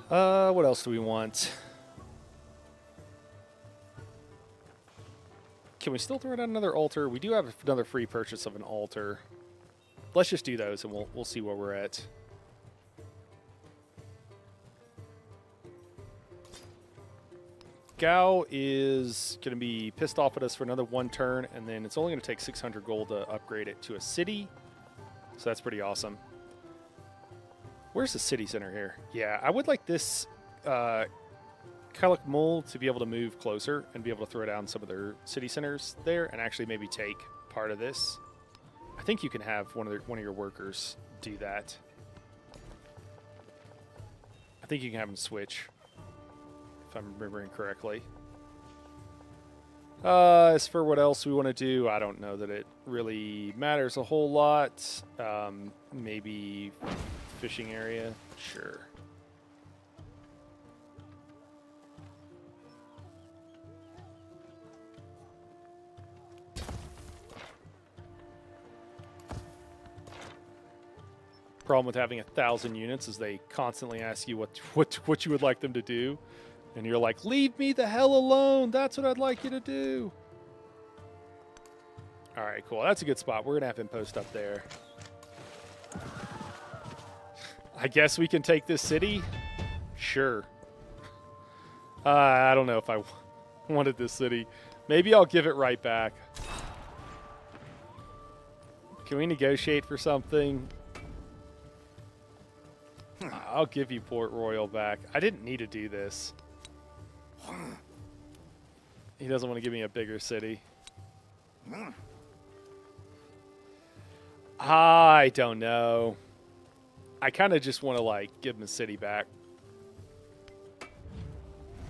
What else do we want? Can we still throw it on another altar? We do have another free purchase of an altar. Let's just do those, and we'll see where we're at. Gao is going to be pissed off at us for another one turn, and then it's only going to take 600 gold to upgrade it to a city. So that's pretty awesome. Where's the city center here? Yeah, I would like this Kalak Mul to be able to move closer and be able to throw down some of their city centers there and actually maybe take part of this. I think you can have one of your workers do that. I think you can have them switch, if I'm remembering correctly. As for what else we want to do, I don't know that it really matters a whole lot. Maybe fishing area, sure. Problem with having 1,000 units is they constantly ask you what you would like them to do. And you're like, leave me the hell alone. That's what I'd like you to do. All right, cool. That's a good spot. We're going to have him post up there. I guess we can take this city? Sure. I don't know if I wanted this city. Maybe I'll give it right back. Can we negotiate for something? I'll give you Port Royal back. I didn't need to do this. He doesn't want to give me a bigger city. I don't know. I kind of just want to, like, give him a city back.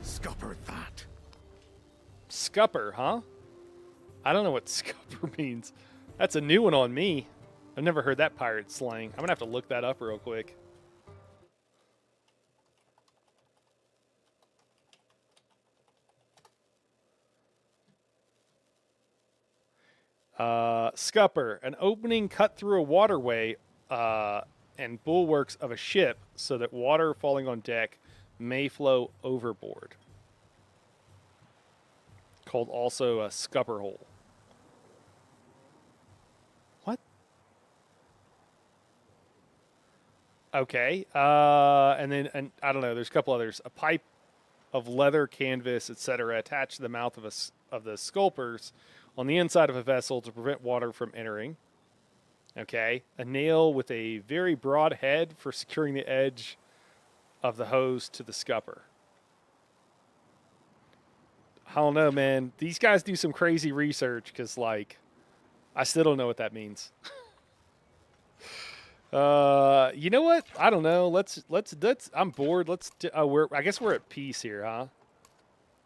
Scupper that. Scupper, huh? I don't know what scupper means. That's a new one on me. I've never heard that pirate slang. I'm going to have to look that up real quick. Scupper, an opening cut through a waterway and bulwarks of a ship so that water falling on deck may flow overboard. Called also a scupper hole. What? Okay. And I don't know, there's a couple others. A pipe of leather, canvas, etc. attached to the mouth of the sculpers on the inside of a vessel to prevent water from entering. Okay, a nail with a very broad head for securing the edge of the hose to the scupper. I don't know, man. These guys do some crazy research because, like, I still don't know what that means. You know what? I don't know. Let's. I'm bored. I guess we're at peace here, huh?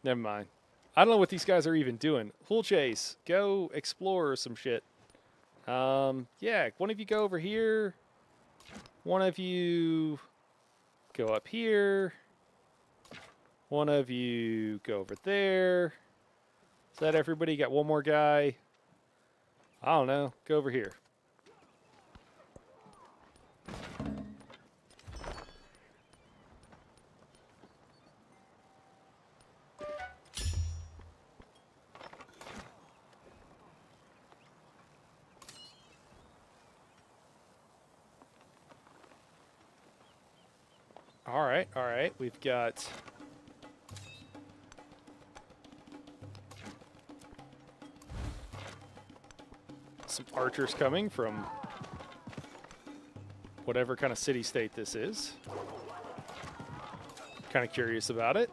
Never mind. I don't know what these guys are even doing. Hull chase. Go explore some shit. Yeah. One of you go over here. One of you go up here. One of you go over there. Is that everybody? Got one more guy. I don't know. Go over here. All right. We've got some archers coming from whatever kind of city-state this is. Kind of curious about it.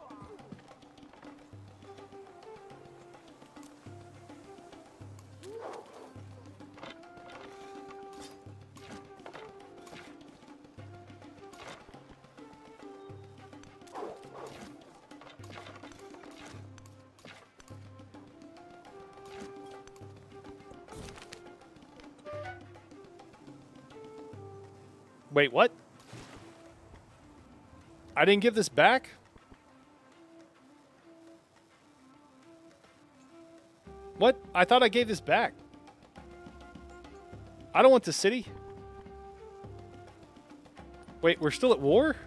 Wait, what? I didn't give this back? What? I thought I gave this back. I don't want the city. Wait, we're still at war?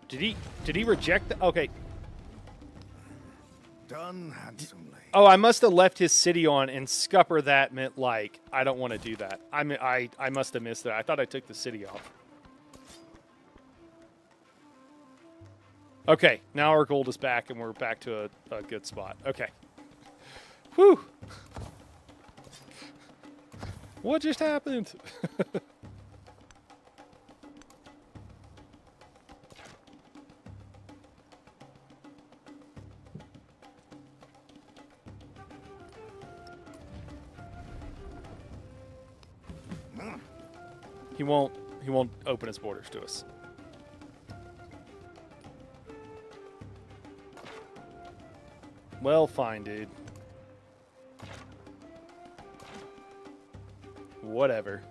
Did he reject the, okay. Done handsomely. Oh, I must have left his city on, and scupper that meant, like, I don't want to do that. I mean, I must have missed that. I thought I took the city off. Okay, now our gold is back, and we're back to a good spot. Okay. Whew. What just happened? He won't open his borders to us. Well, fine, dude. Whatever.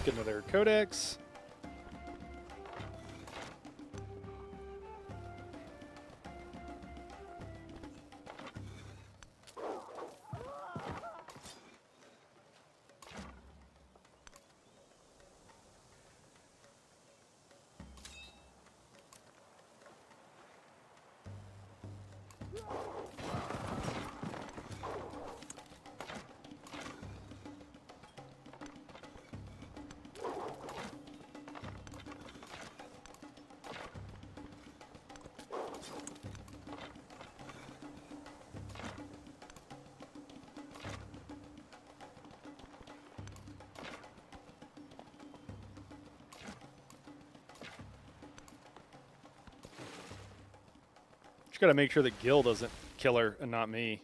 Get another codex. Just gotta make sure that Gil doesn't kill her and not me.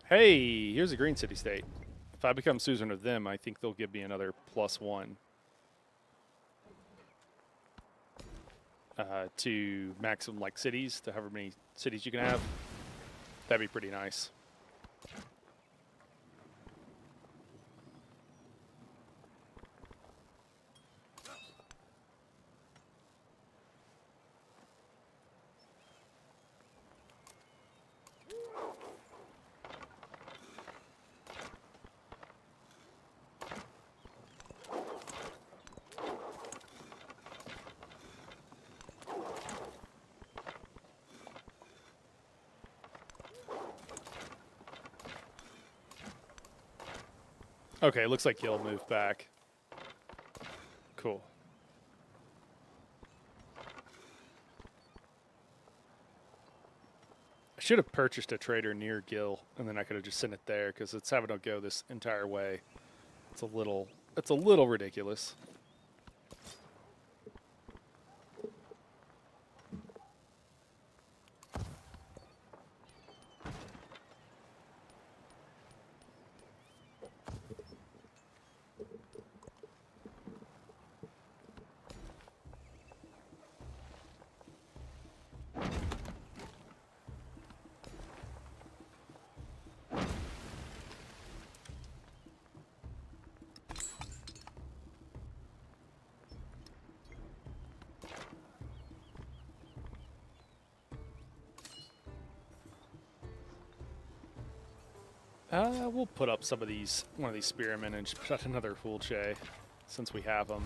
Hey, here's a green city state. If I become suzerain of them, I think they'll give me another +1 to maximum, like, cities, to however many cities you can have. That'd be pretty nice. Okay, looks like he'll move back. Cool. I should have purchased a trader near Gil, and then I could have just sent it there, because it's having to go this entire way. It's a little ridiculous. We'll put up some of these, one of these spearmen, and just put out another Fulce, since we have them.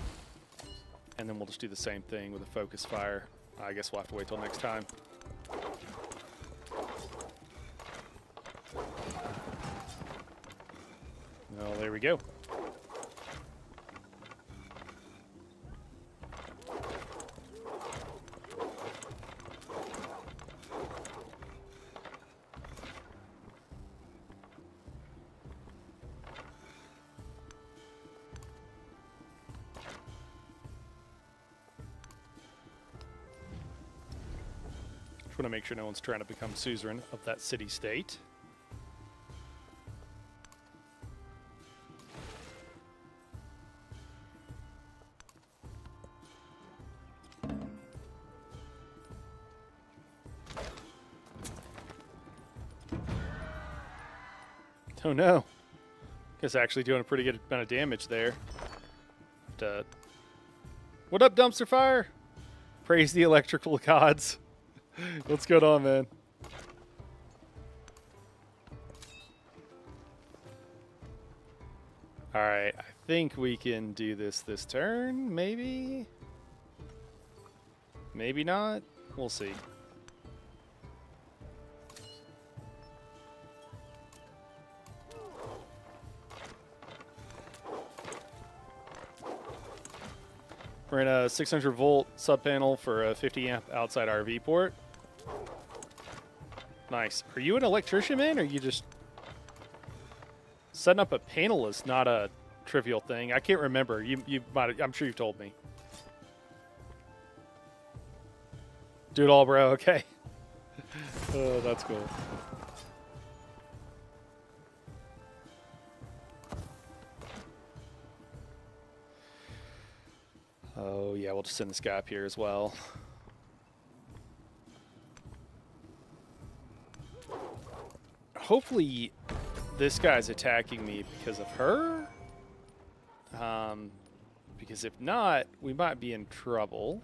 And then we'll just do the same thing with a focus fire. I guess we'll have to wait till next time. Well, there we go. Just want to make sure no one's trying to become suzerain of that city-state. Oh no. Guess actually doing a pretty good amount of damage there. What up, dumpster fire? Praise the electrical gods. What's going on, man? Alright, I think we can do this turn, maybe? Maybe not? We'll see. We're in a 600 volt sub panel for a 50 amp outside RV port. Nice. Are you an electrician, man, or are you just... Setting up a panel is not a trivial thing. I can't remember. You might. I'm sure you've told me. Do it all, bro. Okay. Oh, that's cool. Oh yeah, we'll just send this guy up here as well. Hopefully this guy's attacking me because of her. Because if not, we might be in trouble.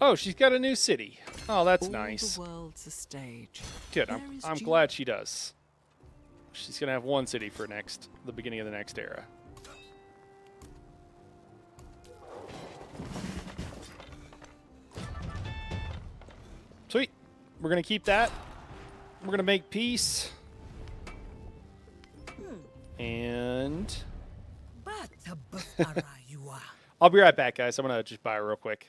Oh, she's got a new city. Oh, that's nice. The world's a stage. Good. I'm glad she does. She's gonna have one city for the beginning of the next era. Sweet. We're gonna keep that. We're gonna make peace. And I'll be right back, guys. I'm gonna just buy real quick.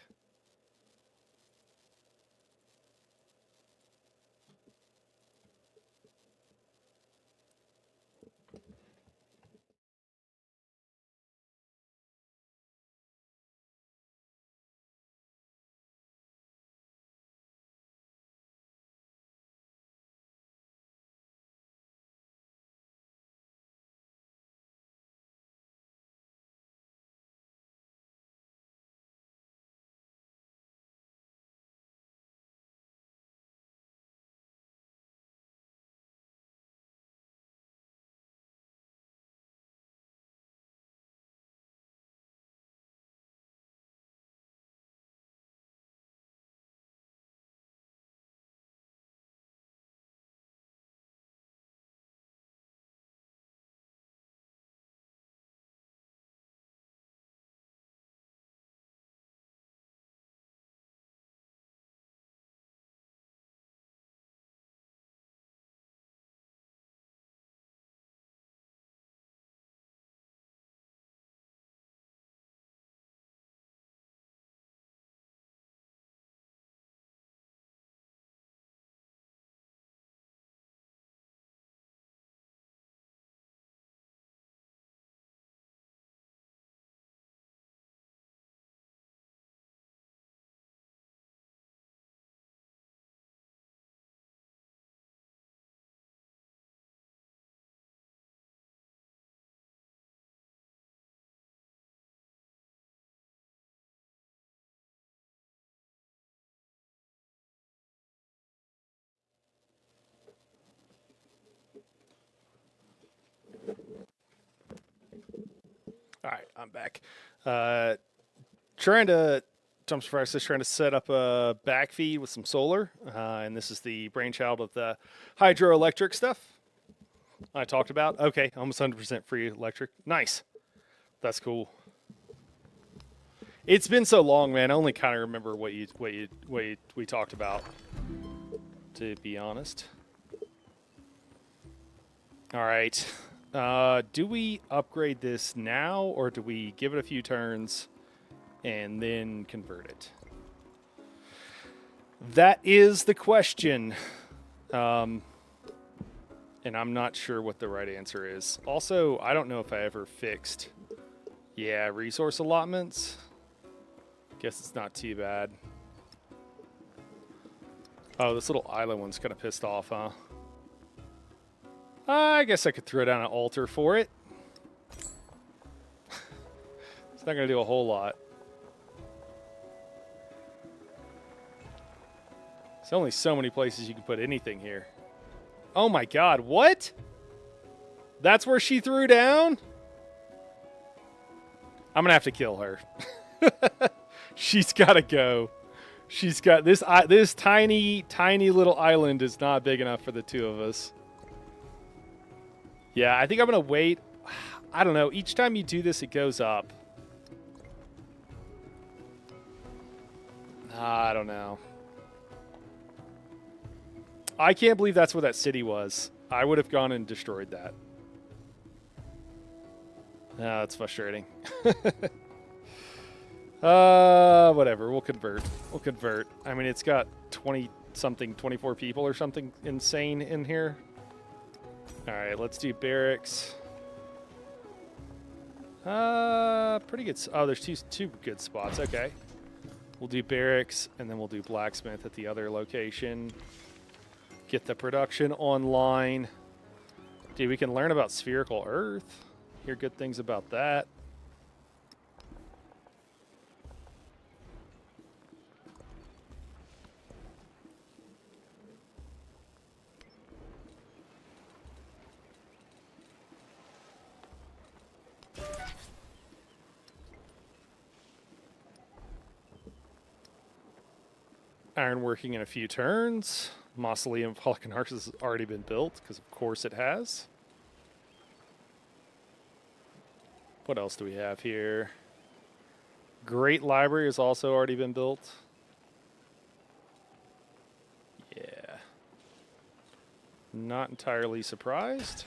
All right, I'm back. Trying to, Jumps Fire is trying to set up a backfeed with some solar, and this is the brainchild of the hydroelectric stuff I talked about. Okay, almost 100% free electric. Nice. That's cool. It's been so long, man. I only kind of remember what we talked about, to be honest. All right. Do we upgrade this now, or do we give it a few turns and then convert it? That is the question. And I'm not sure what the right answer is. Also, I don't know if I ever fixed, resource allotments. Guess it's not too bad. Oh, this little island one's kind of pissed off, huh? I guess I could throw down an altar for it. It's not going to do a whole lot. There's only so many places you can put anything here. Oh my god, what? That's where she threw down? I'm going to have to kill her. She's got to go. She's got this tiny little island is not big enough for the two of us. Yeah, I think I'm going to wait. I don't know. Each time you do this, it goes up. I don't know. I can't believe that's where that city was. I would have gone and destroyed that. That's frustrating. Whatever. We'll convert. I mean, it's got 24 people or something insane in here. All right, let's do barracks. Pretty good. Oh, there's two good spots. Okay. We'll do barracks, and then we'll do blacksmith at the other location. Get the production online. Dude, we can learn about spherical earth. Hear good things about that. Ironworking in a few turns. Mausoleum of Falconars has already been built, because of course it has. What else do we have here? Great Library has also already been built. Yeah. Not entirely surprised.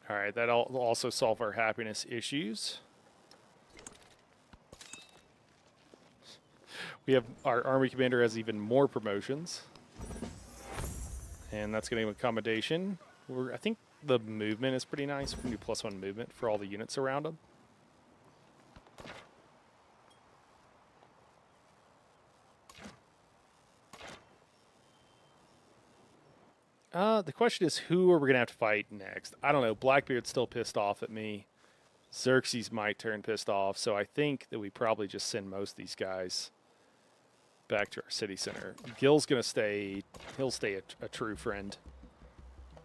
All right, that'll also solve our happiness issues. We have our army commander has even more promotions. And that's getting accommodation. I think the movement is pretty nice. We can do +1 movement for all the units around them. The question is, who are we going to have to fight next? I don't know. Blackbeard's still pissed off at me. Xerxes might turn pissed off, so I think that we probably just send most of these guys back to our city center. Gil's going to stay. He'll stay a true friend,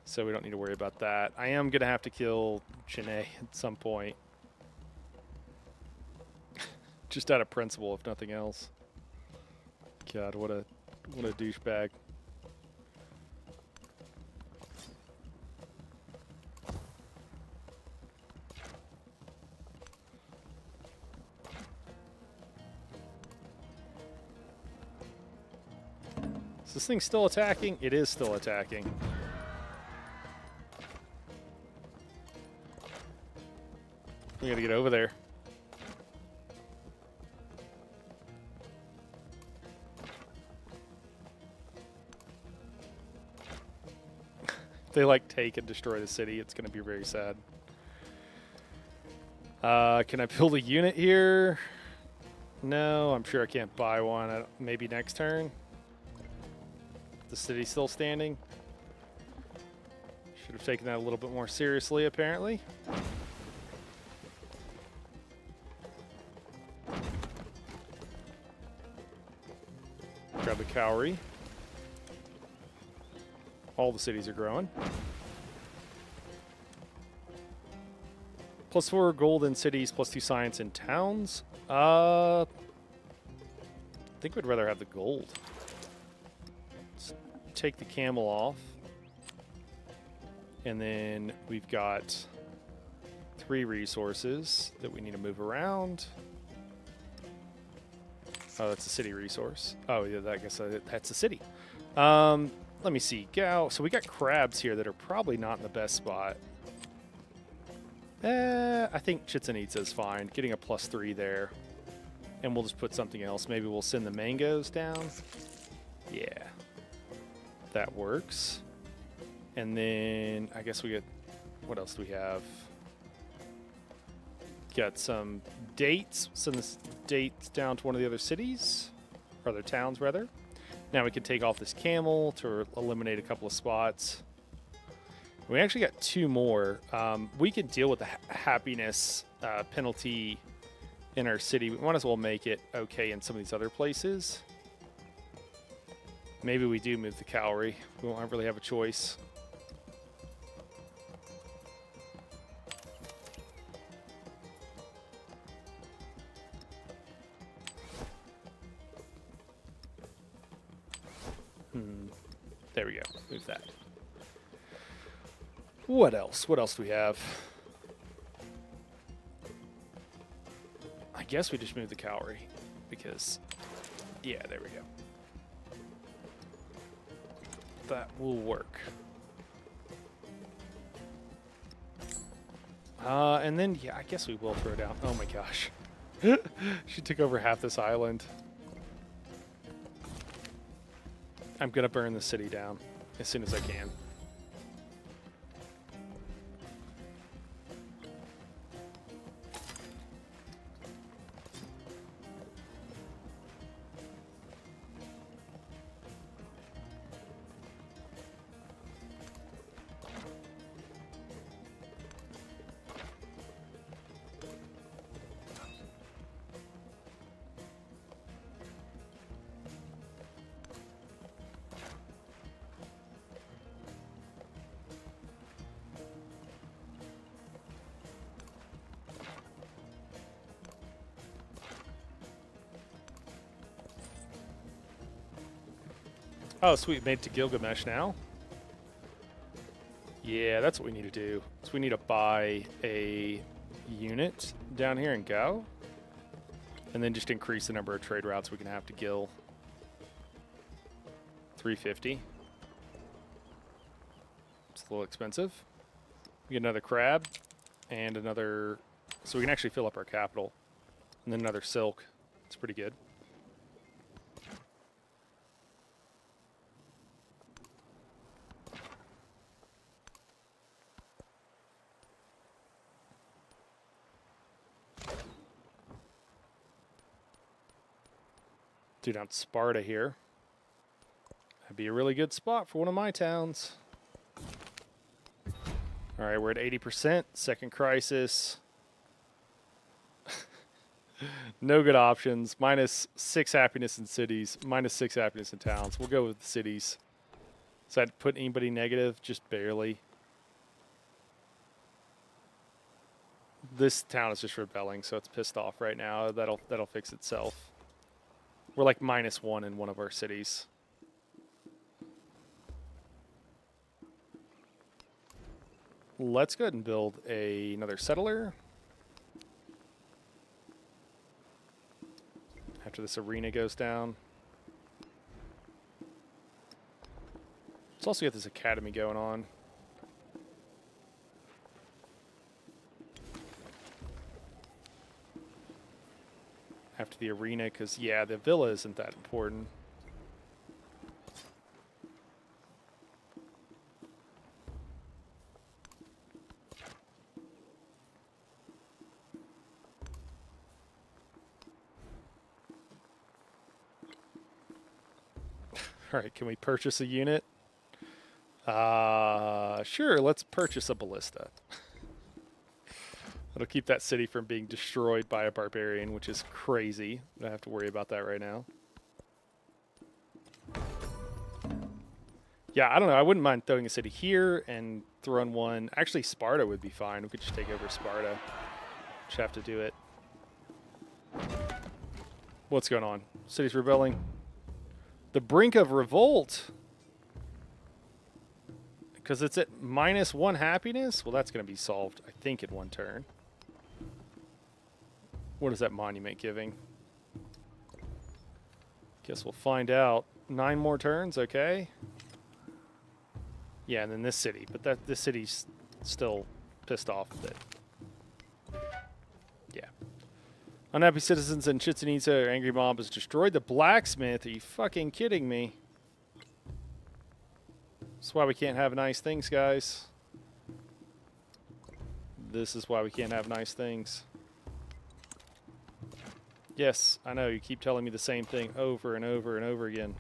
so we don't need to worry about that. I am going to have to kill Chennai at some point. Just out of principle, if nothing else. God, what a douchebag. Is this thing still attacking? It is still attacking. We gotta get over there. If they like take and destroy the city, it's gonna be very sad. Can I build a unit here? No, I'm sure I can't buy one. Maybe next turn. The city's still standing. Should have taken that a little bit more seriously, apparently. grab the Cowrie. All the cities are growing. +4 gold in cities, +2 science in towns. I think we'd rather have the gold. Let's take the camel off. And then we've got 3 resources that we need to move around. Oh, that's a city resource. Oh, yeah, I guess that's a city. Let me see. Gao. So we got crabs here that are probably not in the best spot. I think Chichen Itza is fine. Getting a +3 there. And we'll just put something else. Maybe we'll send the mangoes down. Yeah. That works. And then I guess we get... What else do we have? Got some dates. Send the dates down to one of the other cities. Or other towns, rather. Now we can take off this camel to eliminate a couple of spots. We actually got 2 more. We can deal with the happiness penalty in our city. We might as well make it okay in some of these other places. Maybe we do move the Cowrie. We won't really have a choice. There we go. Move that. What else? What else do we have? I guess we just move the Cowrie because, yeah, there we go. That will work. And then, yeah, I guess we will throw down. Oh my gosh. She took over half this island. I'm going to burn the city down as soon as I can. Oh, sweet. Made to Gilgamesh now. Yeah, that's what we need to do. So we need to buy a unit down here in Gao. And then just increase the number of trade routes we can have to Gil. 350. It's a little expensive. We get another crab and another... So we can actually fill up our capital. And then another silk. It's pretty good. Do down Sparta here. That'd be a really good spot for one of my towns. All right, we're at 80%. Second crisis. No good options. -6 happiness in cities. -6 happiness in towns. We'll go with the cities. Does that put anybody negative? Just barely. This town is just rebelling, so it's pissed off right now. That'll fix itself. We're like -1 in one of our cities. Let's go ahead and build another settler. After this arena goes down. Let's also get this academy going on. After the arena, because, yeah, the villa isn't that important. All right, can we purchase a unit? Sure, let's purchase a ballista. That'll keep that city from being destroyed by a barbarian, which is crazy. I don't have to worry about that right now. Yeah, I don't know. I wouldn't mind throwing a city here and throwing one. Actually, Sparta would be fine. We could just take over Sparta. Just have to do it. What's going on? City's rebelling. The brink of revolt. Because it's at -1 happiness? Well, that's going to be solved, I think, in one turn. What is that monument giving? Guess we'll find out. 9 more turns, okay. Yeah, and then this city. But this city's still pissed off that. Yeah. Unhappy citizens in Chichen Itza, angry mob has destroyed the blacksmith. Are you fucking kidding me? That's why we can't have nice things, guys. This is why we can't have nice things. Yes, I know. You keep telling me the same thing over and over and over again.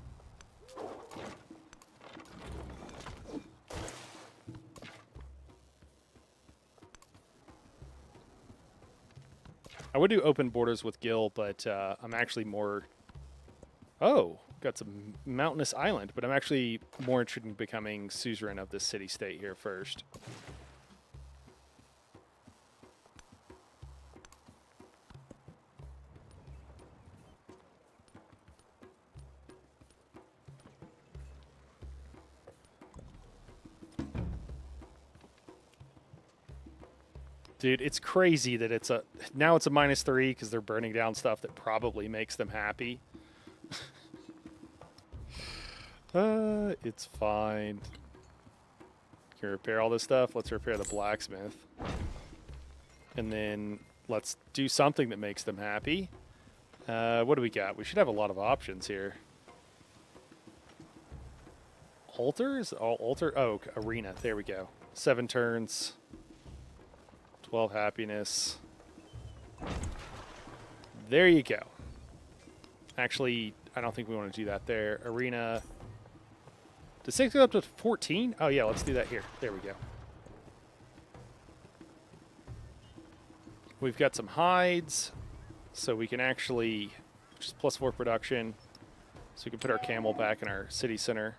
I would do open borders with Gil, but I'm actually more... Oh, got some mountainous island, but I'm actually more interested in becoming suzerain of this city-state here first. Dude, it's crazy that it's now it's a -3 because they're burning down stuff that probably makes them happy. It's fine. Can we repair all this stuff? Let's repair the blacksmith. And then let's do something that makes them happy. What do we got? We should have a lot of options here. Altars? Oh, altar. Oh, arena. There we go. 7 turns. 12 happiness. There you go. Actually, I don't think we want to do that there. Arena. Does 6 go up to 14? Oh, yeah, let's do that here. There we go. We've got some hides, so we can actually just +4 production. So we can put our camel back in our city center.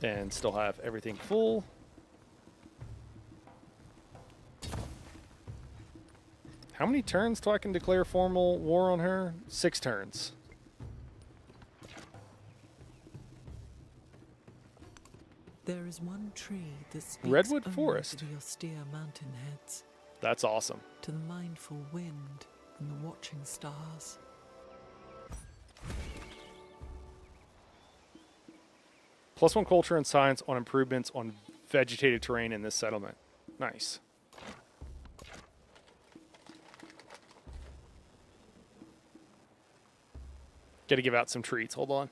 And still have everything full. How many turns till I can declare formal war on her? 6 turns. There is one tree that speaks Redwood only Forest. to the austere mountain heads, That's awesome. to the mindful wind and the watching stars. +1 culture and science on improvements on vegetated terrain in this settlement. Nice. Gotta give out some treats. Hold on.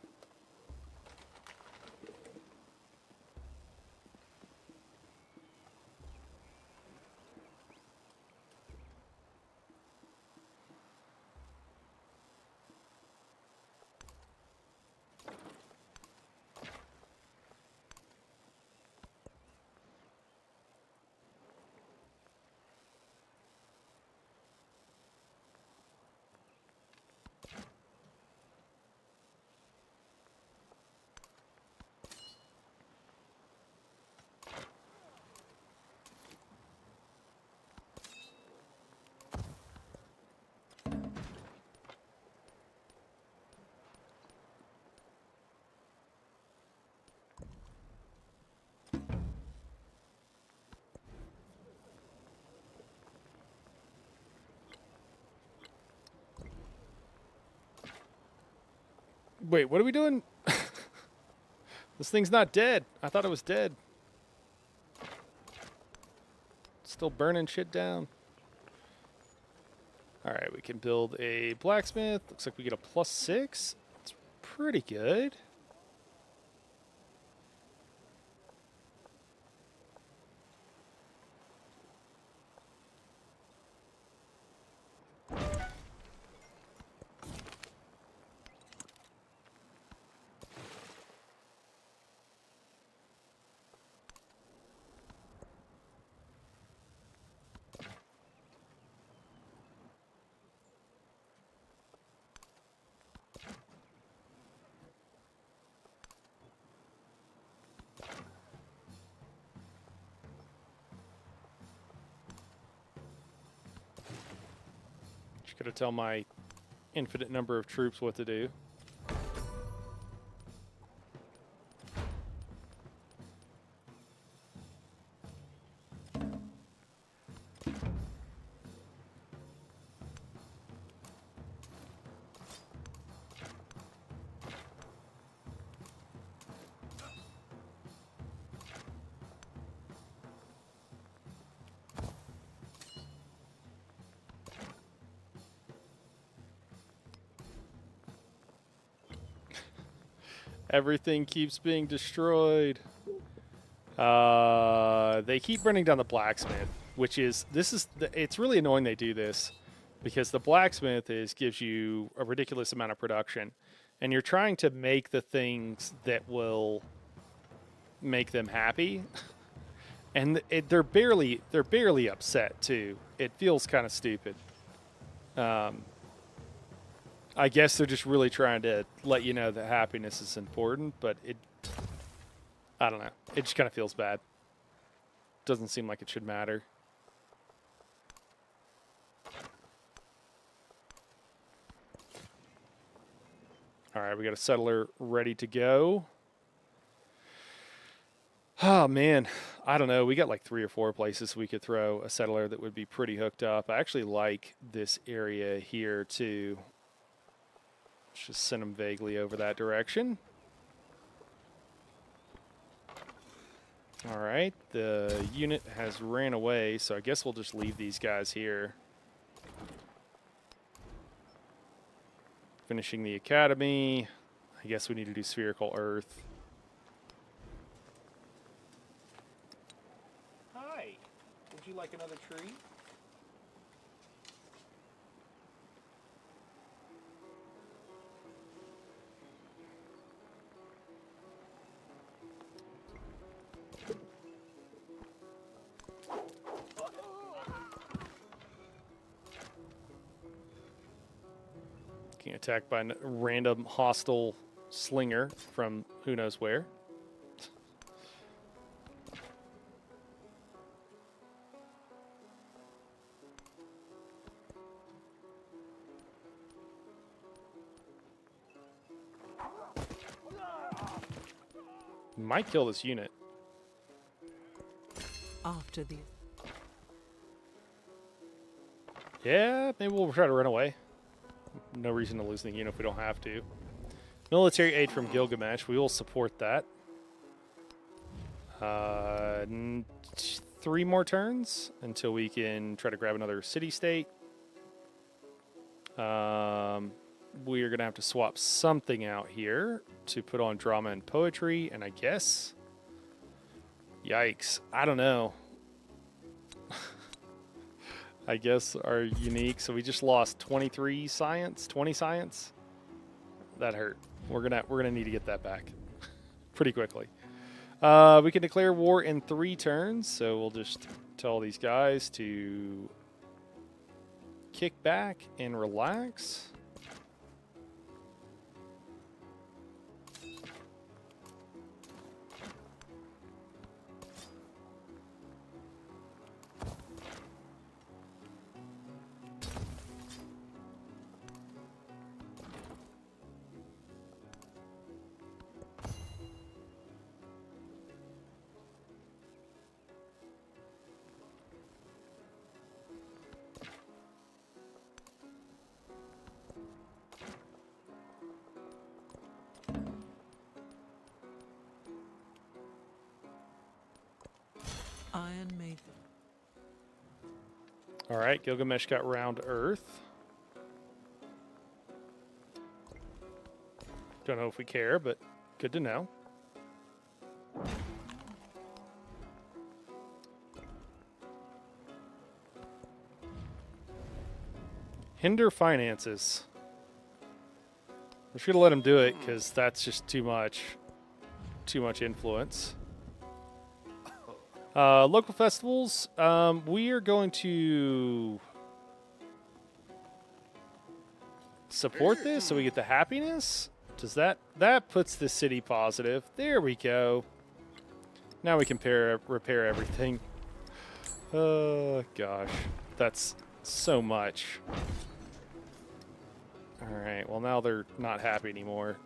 Wait, what are we doing? This thing's not dead. I thought it was dead. Still burning shit down. All right, we can build a blacksmith. Looks like we get a +6. It's pretty good. Just gotta tell my infinite number of troops what to do. Everything keeps being destroyed. They keep burning down the blacksmith, which is it's really annoying they do this because the blacksmith gives you a ridiculous amount of production, and you're trying to make the things that will make them happy, and they're barely upset too. It feels kind of stupid. I guess they're just really trying to let you know that happiness is important, but I don't know. It just kind of feels bad. Doesn't seem like it should matter. All right, we got a settler ready to go. Oh, man. I don't know. We got like 3 or 4 places we could throw a settler that would be pretty hooked up. I actually like this area here, too. Let's just send them vaguely over that direction. All right. The unit has ran away, so I guess we'll just leave these guys here. Finishing the academy. I guess we need to do spherical earth. Hi. Would you like another tree? Getting attacked by a random hostile slinger from who knows where. Might kill this unit. After the Yeah, maybe we'll try to run away. No reason to lose the unit if we don't have to. Military aid from Gilgamesh. We will support that. 3 more turns until we can try to grab another city-state. We are going to have to swap something out here to put on drama and poetry, and I guess... Yikes. I don't know. I guess are unique. So we just lost 23 science, 20 science. That hurt. We're gonna need to get that back pretty quickly. We can declare war in 3 turns, so we'll just tell these guys to kick back and relax. Iron Maiden. All right, Gilgamesh got round Earth. Don't know if we care, but good to know. Hinder finances. We should have let him do it because that's just too much influence. Local festivals. We are going to support this so we get the happiness. Does that puts the city positive? There we go. Now we can repair everything. Oh gosh, that's so much. All right. Well, now they're not happy anymore,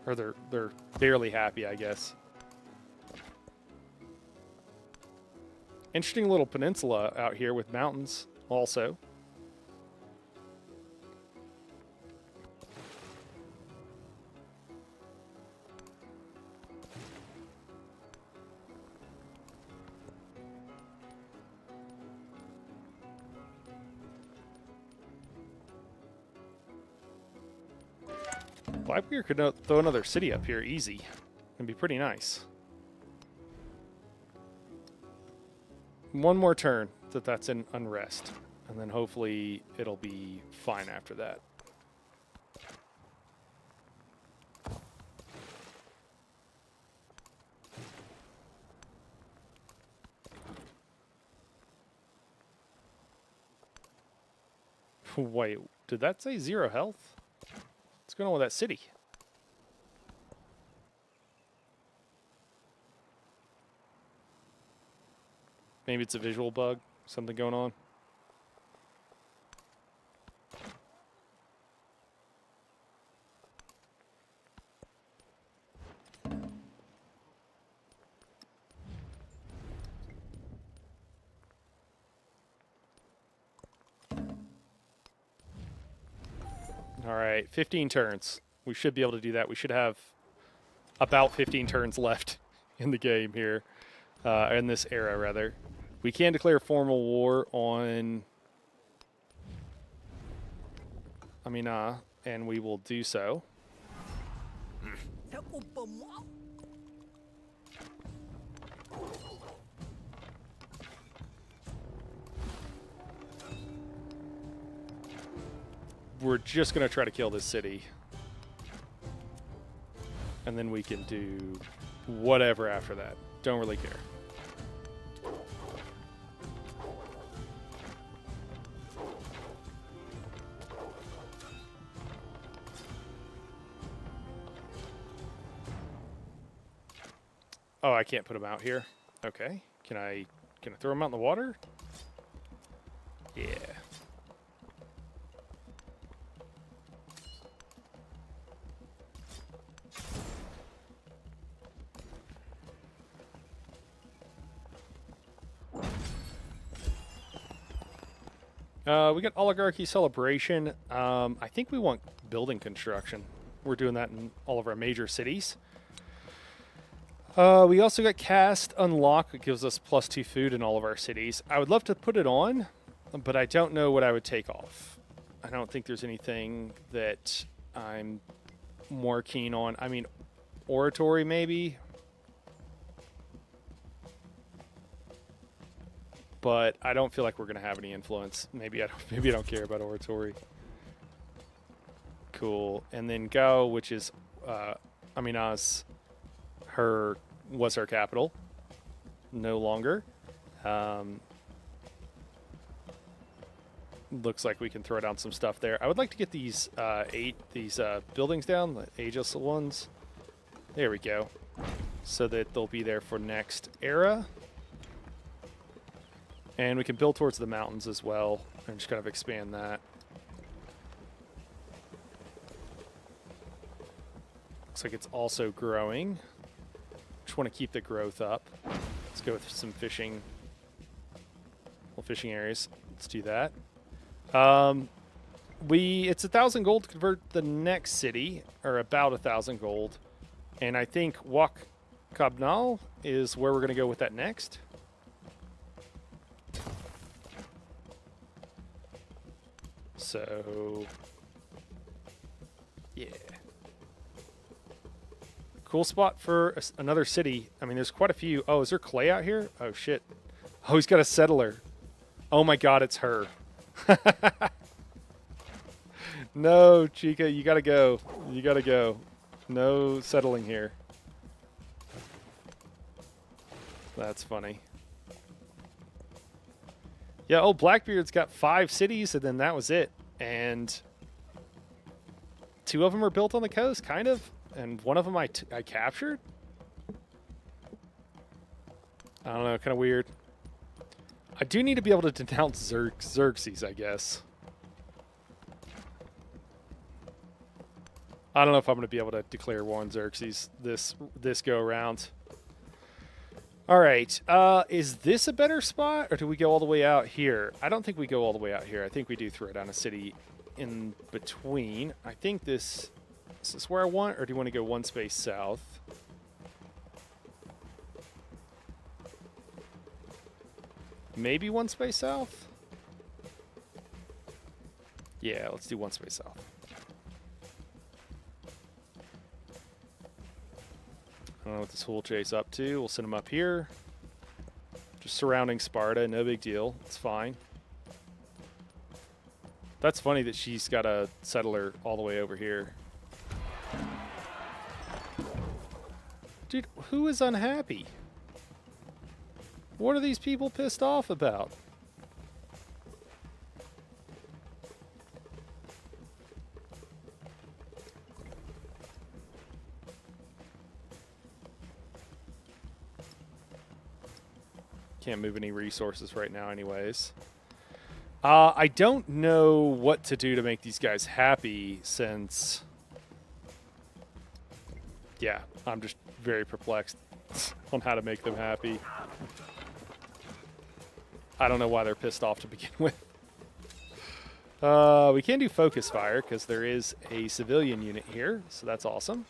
or they're barely happy, I guess. Interesting little peninsula out here with mountains, also. Blackbeard could throw another city up here easy. It'd be pretty nice. One more turn that's in unrest, and then hopefully it'll be fine after that. Wait, did that say 0 health? What's going on with that city? Maybe it's a visual bug, something going on. All right, 15 turns. We should be able to do that. We should have about 15 turns left in the game here, in this era, rather. We can declare formal war on Amina, and we will do so. We're just going to try to kill this city. And then we can do whatever after that. Don't really care. Oh, I can't put them out here. Okay. Can I throw them out in the water? Yeah. We got oligarchy celebration. I think we want building construction. We're doing that in all of our major cities. We also got cast unlock. It gives us +2 food in all of our cities. I would love to put it on, but I don't know what I would take off. I don't think there's anything that I'm more keen on. I mean, oratory maybe. But I don't feel like we're going to have any influence. Maybe I don't care about oratory. Cool. And then Go, which is Amina's was her capital. No longer. Looks like we can throw down some stuff there. I would like to get these buildings down, the ageless ones. There we go. So that they'll be there for next era. And we can build towards the mountains as well and just kind of expand that. Looks like it's also growing. Just want to keep the growth up. Let's go with some fishing. Well, fishing areas. Let's do that. It's 1,000 gold to convert the next city, or about 1,000 gold. And I think Wakabnal is where we're going to go with that next. So, yeah. Cool spot for another city. I mean, there's quite a few. Oh, is there clay out here? Oh, shit. Oh, he's got a settler. Oh, my God, it's her. No, Chica, you got to go. You got to go. No settling here. That's funny. Yeah, old Blackbeard's got 5 cities, and then that was it. And 2 of them are built on the coast, kind of. And one of them I captured. I don't know, kind of weird. I do need to be able to denounce Xerxes, I guess. I don't know if I'm going to be able to declare war on Xerxes this go around. All right. Is this a better spot, or do we go all the way out here? I don't think we go all the way out here. I think we do throw down a city in between. I think is this where I want, or do you want to go one space south? Maybe one space south? Yeah, let's do one space south. I don't know what this whole chase up to. We'll send him up here. Just surrounding Sparta, no big deal. It's fine. That's funny that she's got a settler all the way over here. Dude, who is unhappy? What are these people pissed off about? Can't move any resources right now anyways. I don't know what to do to make these guys happy since... Yeah, I'm just very perplexed on how to make them happy. I don't know why they're pissed off to begin with. We can do focus fire because there is a civilian unit here, so that's awesome.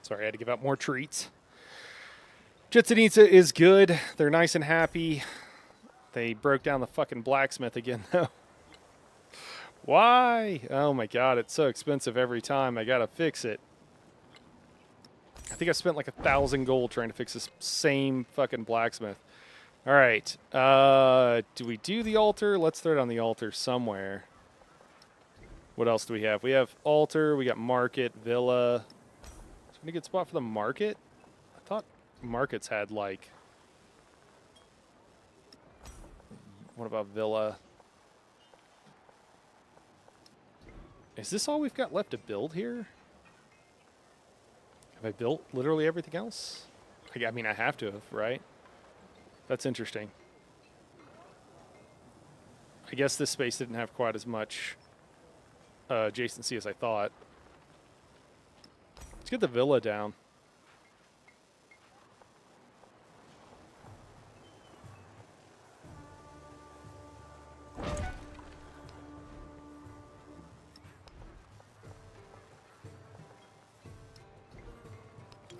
Sorry, I had to give out more treats. Jitsanitsa is good. They're nice and happy. They broke down the fucking blacksmith again, though. Why? Oh my god, it's so expensive every time. I gotta fix it. I think I spent like 1,000 gold trying to fix this same fucking blacksmith. All right. Do we do the altar? Let's throw it on the altar somewhere. What else do we have? We have altar. We got market, villa. Is there a good spot for the market? I thought markets had like... What about villa? Is this all we've got left to build here? Have I built literally everything else? I mean, I have to have, right? That's interesting. I guess this space didn't have quite as much adjacency as I thought. Let's get the villa down.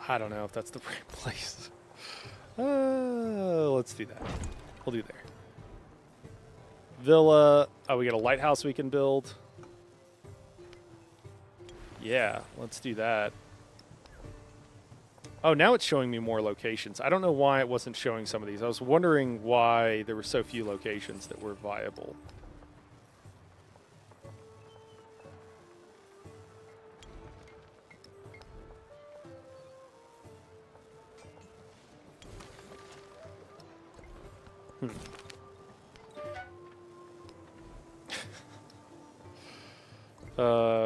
I don't know if that's the right place. Let's do that. We'll do there. Villa. Oh, we got a lighthouse we can build. Yeah, let's do that. Oh, now it's showing me more locations. I don't know why it wasn't showing some of these. I was wondering why there were so few locations that were viable.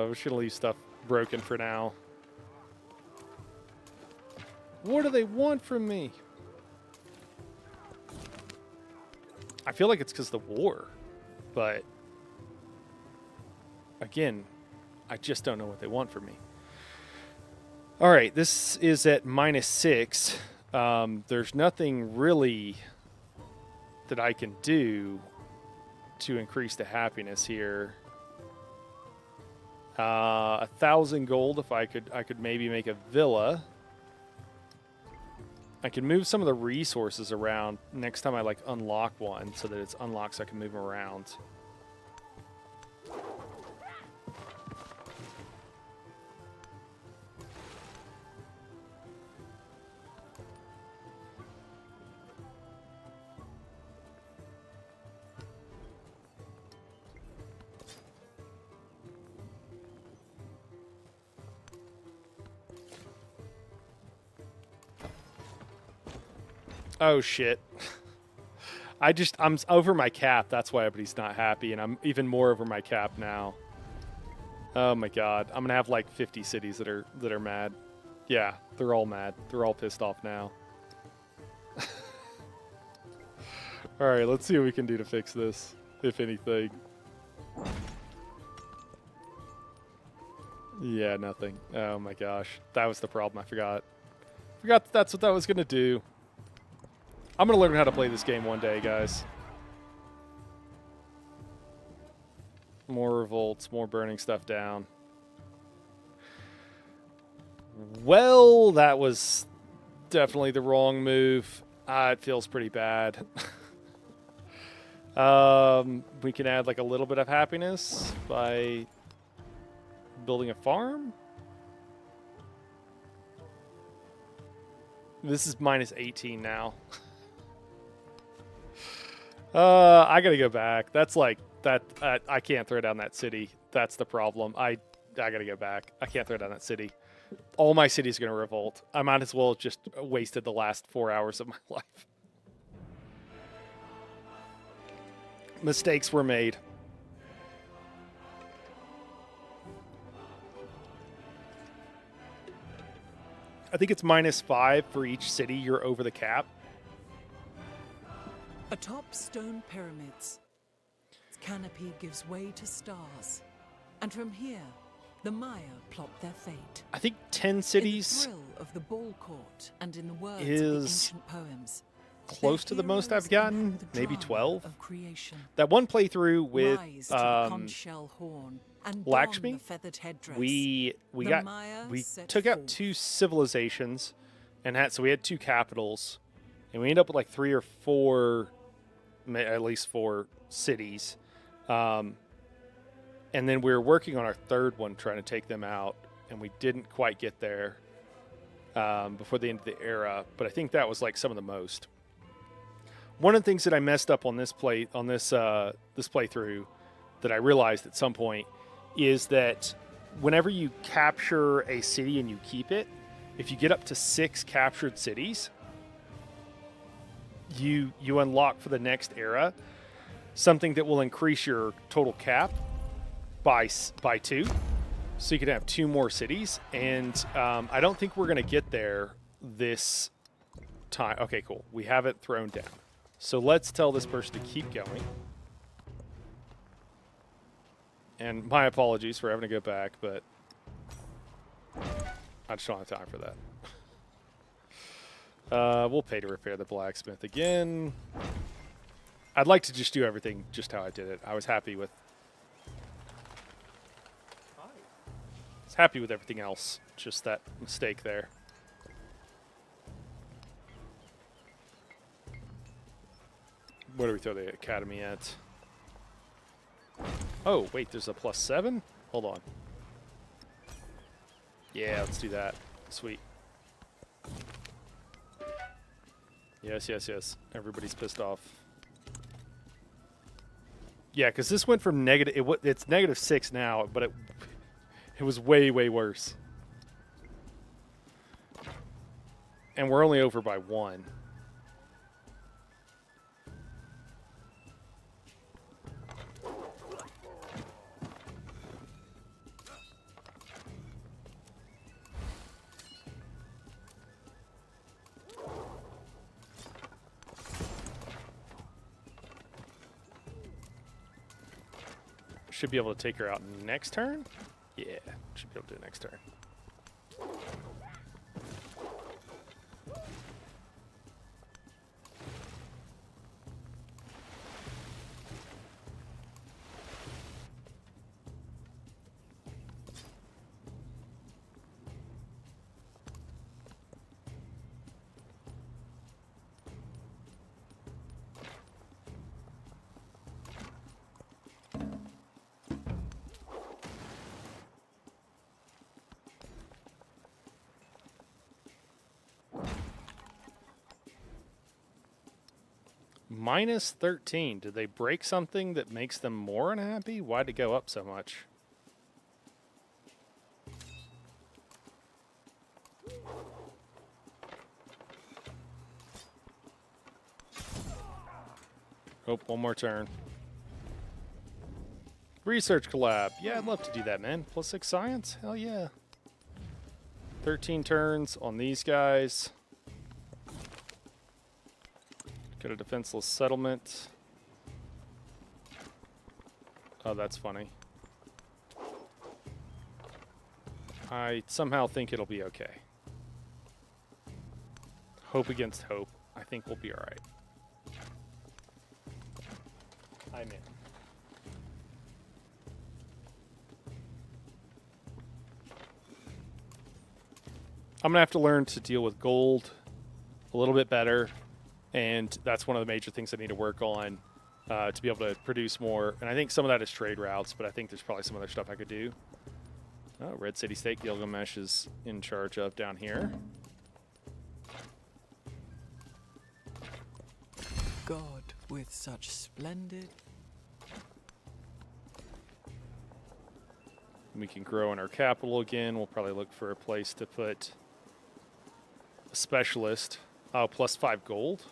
We're just gonna leave stuff broken for now. What do they want from me? I feel like it's because of the war, but again, I just don't know what they want from me. All right, this is at -6. There's nothing really that I can do to increase the happiness here. 1,000 gold if I could maybe make a villa. I can move some of the resources around next time I like unlock one so that it's unlocked so I can move them around. Oh, shit. I'm over my cap. That's why everybody's not happy, and I'm even more over my cap now. Oh my god. I'm gonna have like 50 cities that are mad. Yeah, they're all mad. They're all pissed off now. Alright, let's see what we can do to fix this, if anything. Yeah, nothing. Oh my gosh. That was the problem. I forgot. Forgot that's what that was gonna do. I'm gonna learn how to play this game one day, guys. More revolts, more burning stuff down. Well, that was definitely the wrong move. It feels pretty bad. We can add like a little bit of happiness by building a farm. This is minus 18 now. I gotta go back. That's like that. I can't throw down that city. That's the problem. I gotta go back. I can't throw down that city. All my cities are gonna revolt. I might as well have just wasted the last 4 hours of my life. Mistakes were made. I think it's -5 for each city you're over the cap. Atop stone pyramids, its canopy gives way to stars. And from here, the Maya plot their fate. I think 10 In cities the thrill of the ball court and in the words of the is ancient poems, close to the most I've gotten, the maybe drama 12. of creation. That one playthrough with Rise to the conch shell horn and don Lakshmi, the feathered headdress. we The Maya we set took out forth. 2 civilizations, and so we had 2 capitals, and we ended up with like 3 or 4, at least 4 cities, and then we were working on our 3rd one, trying to take them out, and we didn't quite get there before the end of the era. But I think that was like some of the most. One of the things that I messed up on this this playthrough that I realized at some point is that whenever you capture a city and you keep it, if you get up to 6 captured cities, you unlock for the next era something that will increase your total cap by 2, so you can have 2 more cities. And I don't think we're gonna get there this time. Okay, cool. We have it thrown down. So let's tell this person to keep going. And my apologies for having to go back, but I just don't have time for that. We'll pay to repair the blacksmith again. I'd like to just do everything just how I did it. I was happy with everything else. Just that mistake there. Where do we throw the academy at? Oh, wait, there's a +7? Hold on. Yeah, let's do that. Sweet. Yes, yes, yes. Everybody's pissed off. Yeah, because this went from negative... It's -6 now, but it was way, way worse. And we're only over by 1. Should be able to take her out next turn? Yeah, should be able to do it next turn. -13. Did they break something that makes them more unhappy? Why'd it go up so much? Oh, one more turn. Research collab. Yeah, I'd love to do that, man. +6 science? Hell yeah. 13 turns on these guys. Get a defenseless settlement. Oh, that's funny. I somehow think it'll be okay. Hope against hope. I think we'll be alright. I'm in. I'm going to have to learn to deal with gold a little bit better, and that's one of the major things I need to work on to be able to produce more. And I think some of that is trade routes, but I think there's probably some other stuff I could do. Oh, Red City State Gilgamesh is in charge of down here. God with such splendid... We can grow in our capital again. We'll probably look for a place to put a specialist. Oh, +5 gold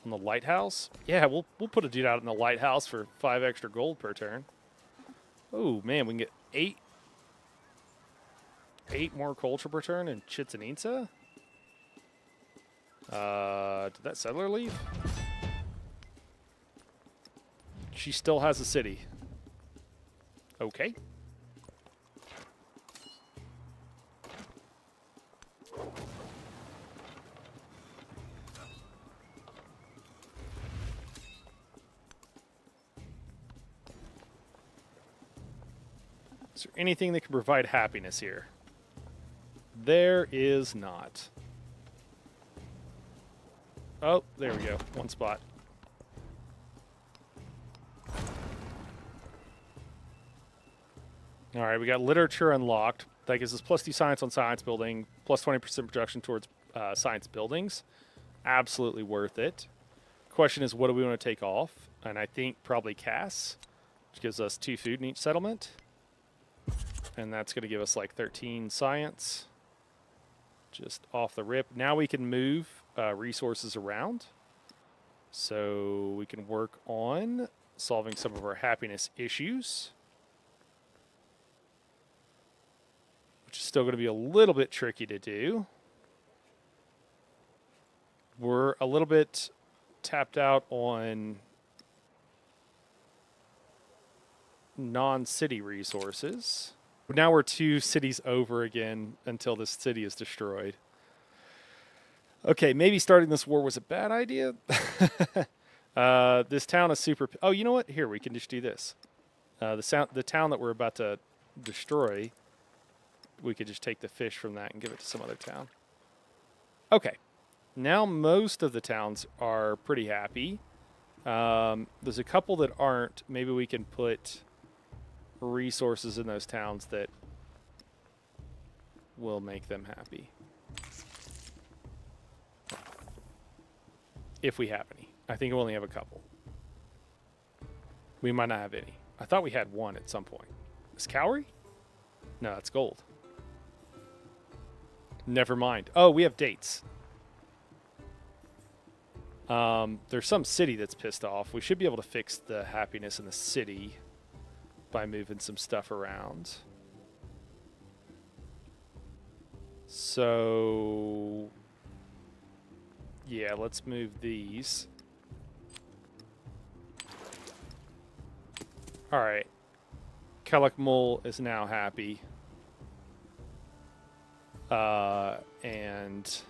on the lighthouse. Yeah, we'll put a dude out in the lighthouse for 5 extra gold per turn. Oh man, we can get 8 more culture per turn in Chichen Itza. Did that settler leave? She still has a city. Okay. Is there anything that can provide happiness here? There is not. Oh, there we go. One spot. All right, we got literature unlocked. That gives us +2 science on science building, +20% production towards science buildings. Absolutely worth it. Question is, what do we want to take off? And I think probably Cass, which gives us 2 food in each settlement. And that's going to give us like 13 science. Just off the rip. Now we can move resources around. So we can work on solving some of our happiness issues. Which is still going to be a little bit tricky to do. We're a little bit tapped out on non-city resources. Now we're 2 cities over again until this city is destroyed. Okay, maybe starting this war was a bad idea. This town is super... Oh, you know what? Here, we can just do this. The town that we're about to destroy, we could just take the fish from that and give it to some other town. Okay. Now most of the towns are pretty happy. There's a couple that aren't. Maybe we can put resources in those towns that will make them happy. If we have any. I think we only have a couple. We might not have any. I thought we had one at some point. Is Cowrie? No, that's gold. Never mind. Oh, we have dates. There's some city that's pissed off. We should be able to fix the happiness in the city by moving some stuff around. So, yeah, let's move these. All right. Kellickmull is now happy. And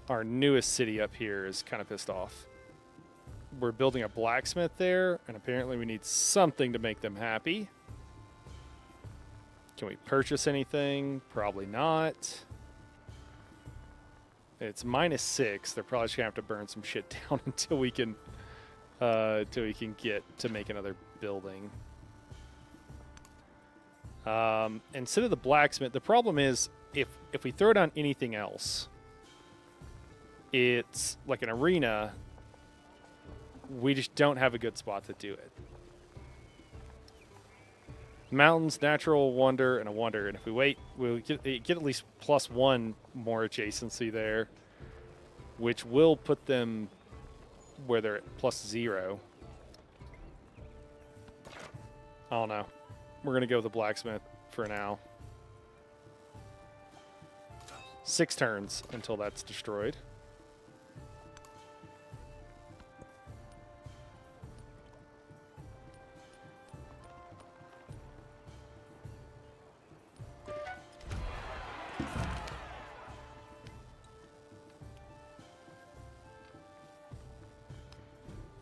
our newest city up here is kind of pissed off. We're building a blacksmith there, and apparently we need something to make them happy. Can we purchase anything? Probably not. It's -6. They're probably just gonna have to burn some shit down until we can get to make another building. Instead of the blacksmith, the problem is if we throw down anything else, it's like an arena. We just don't have a good spot to do it. Mountains, natural wonder, and a wonder. And if we wait, we'll get at least +1 more adjacency there, which will put them where they're at +0. I don't know. We're going to go with the blacksmith for now. 6 turns until that's destroyed.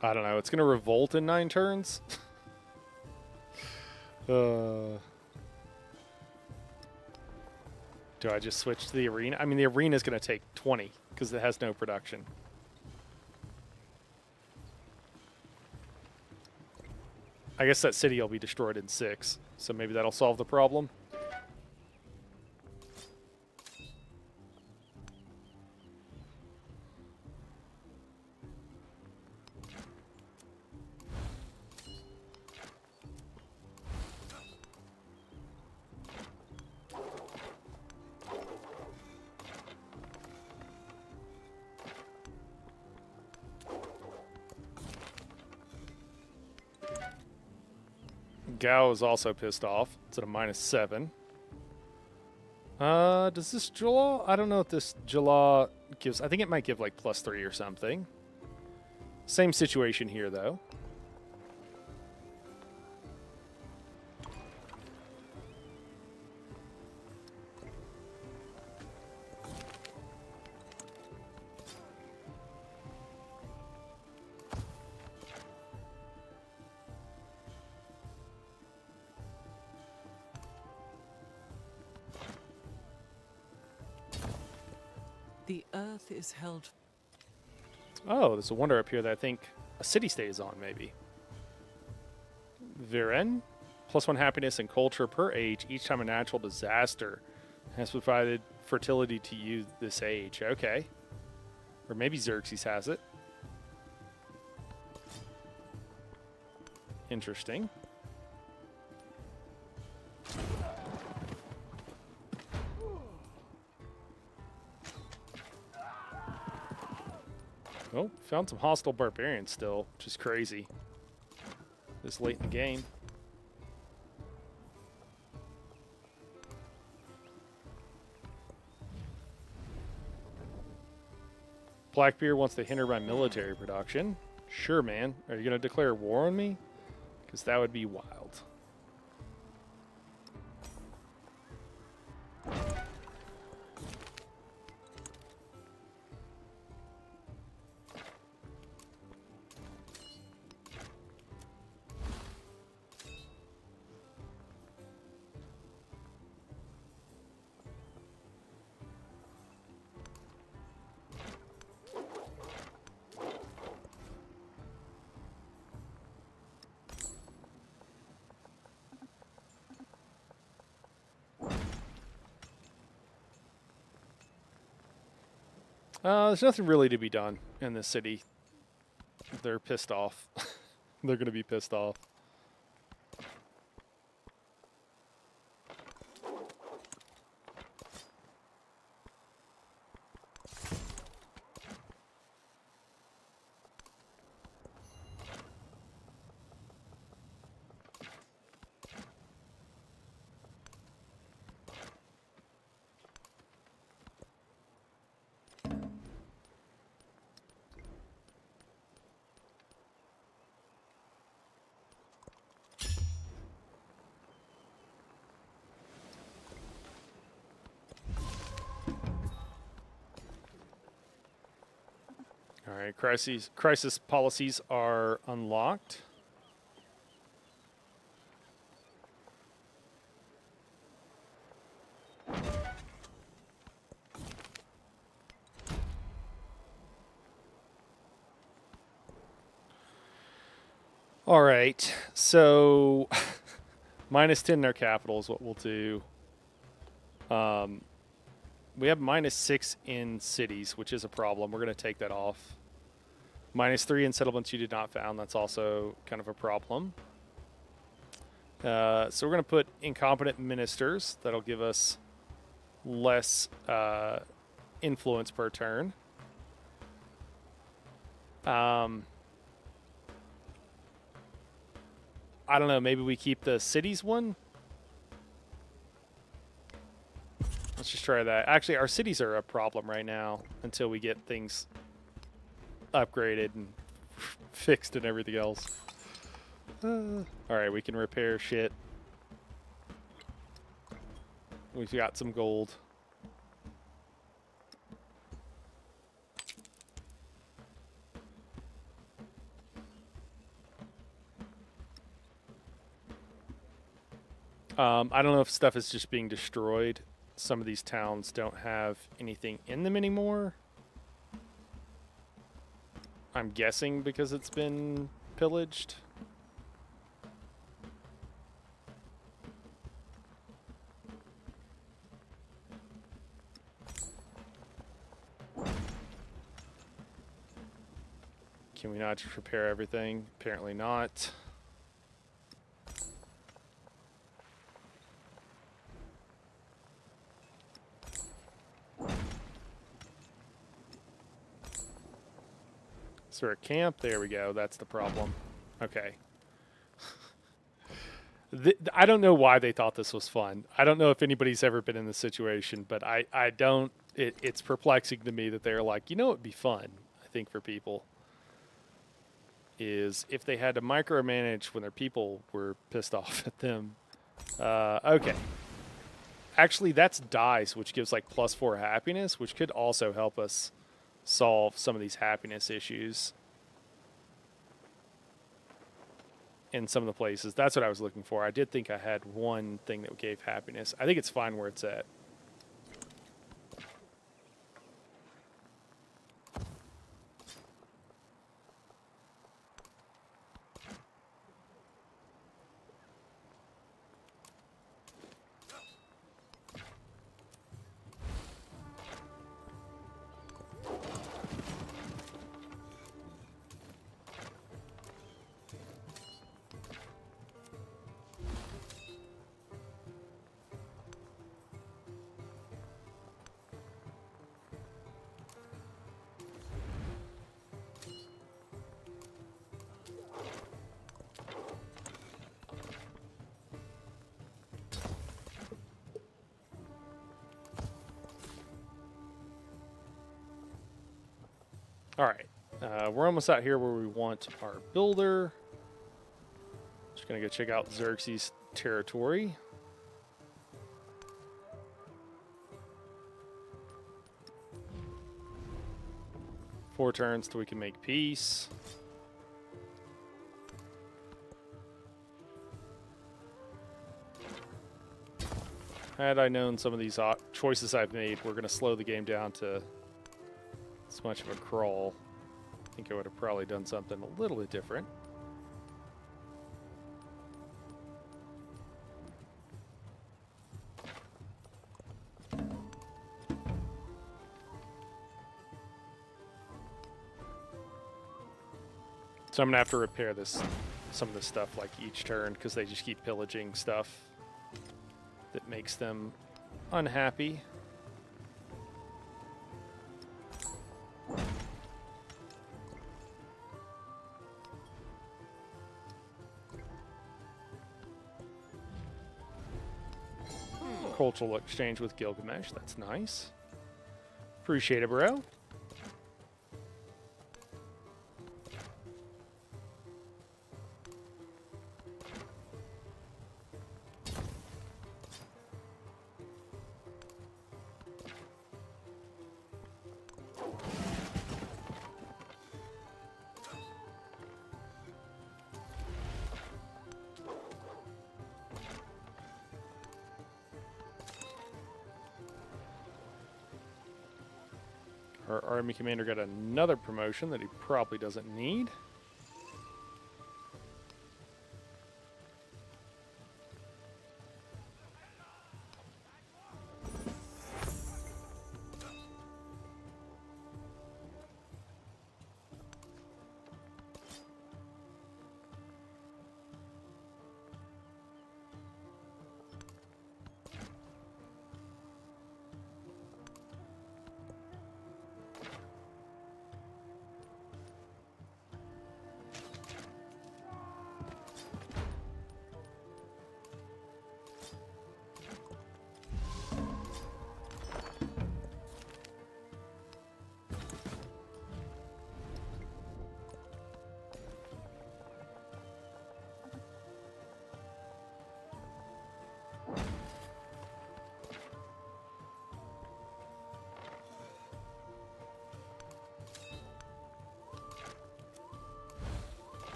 I don't know. It's going to revolt in 9 turns. Do I just switch to the arena? I mean, the arena is going to take 20 because it has no production. I guess that city will be destroyed in 6, so maybe that'll solve the problem. Gao is also pissed off. It's at a -7. Does this Jala? I don't know if this Jala gives. I think it might give like +3 or something. Same situation here, though. The earth is held. Oh, there's a wonder up here that I think a city-state is on, maybe. Viren, +1 happiness and culture per age each time a natural disaster has provided fertility to you this age. Okay. Or maybe Xerxes has it. Interesting. Oh, found some hostile barbarians still, which is crazy. This late in the game. Blackbeard wants to hinder my military production. Sure, man. Are you going to declare war on me? Because that would be wild. There's nothing really to be done in this city. They're pissed off. They're going to be pissed off. All right, crisis policies are unlocked. All right, so -10 in our capital is what we'll do. We have -6 in cities, which is a problem. We're going to take that off. -3 in settlements you did not found. That's also kind of a problem. So we're going to put incompetent ministers. That'll give us less influence per turn. I don't know. Maybe we keep the cities one. Let's just try that. Actually, our cities are a problem right now until we get things upgraded and fixed and everything else. All right, we can repair shit. We've got some gold. I don't know if stuff is just being destroyed. Some of these towns don't have anything in them anymore. I'm guessing because it's been pillaged. Can we not just repair everything? Apparently not. Is there a camp? There we go. That's the problem. Okay. I don't know why they thought this was fun. I don't know if anybody's ever been in this situation, but I don't. It's perplexing to me that they're like, you know, it'd be fun, I think, for people, is if they had to micromanage when their people were pissed off at them. Okay. Actually, that's dice, which gives like +4 happiness, which could also help us solve some of these happiness issues in some of the places. That's what I was looking for. I did think I had one thing that gave happiness. I think it's fine where it's at. All right, we're almost out here where we want our builder. Just gonna go check out Xerxes' territory. Four turns till we can make peace. Had I known some of these choices I've made were gonna slow the game down to this much of a crawl, I think I would have probably done something a little bit different. So I'm gonna have to repair some of this stuff like each turn because they just keep pillaging stuff that makes them unhappy. Cultural exchange with Gilgamesh. That's nice. Appreciate it, bro. Our army commander got another promotion that he probably doesn't need.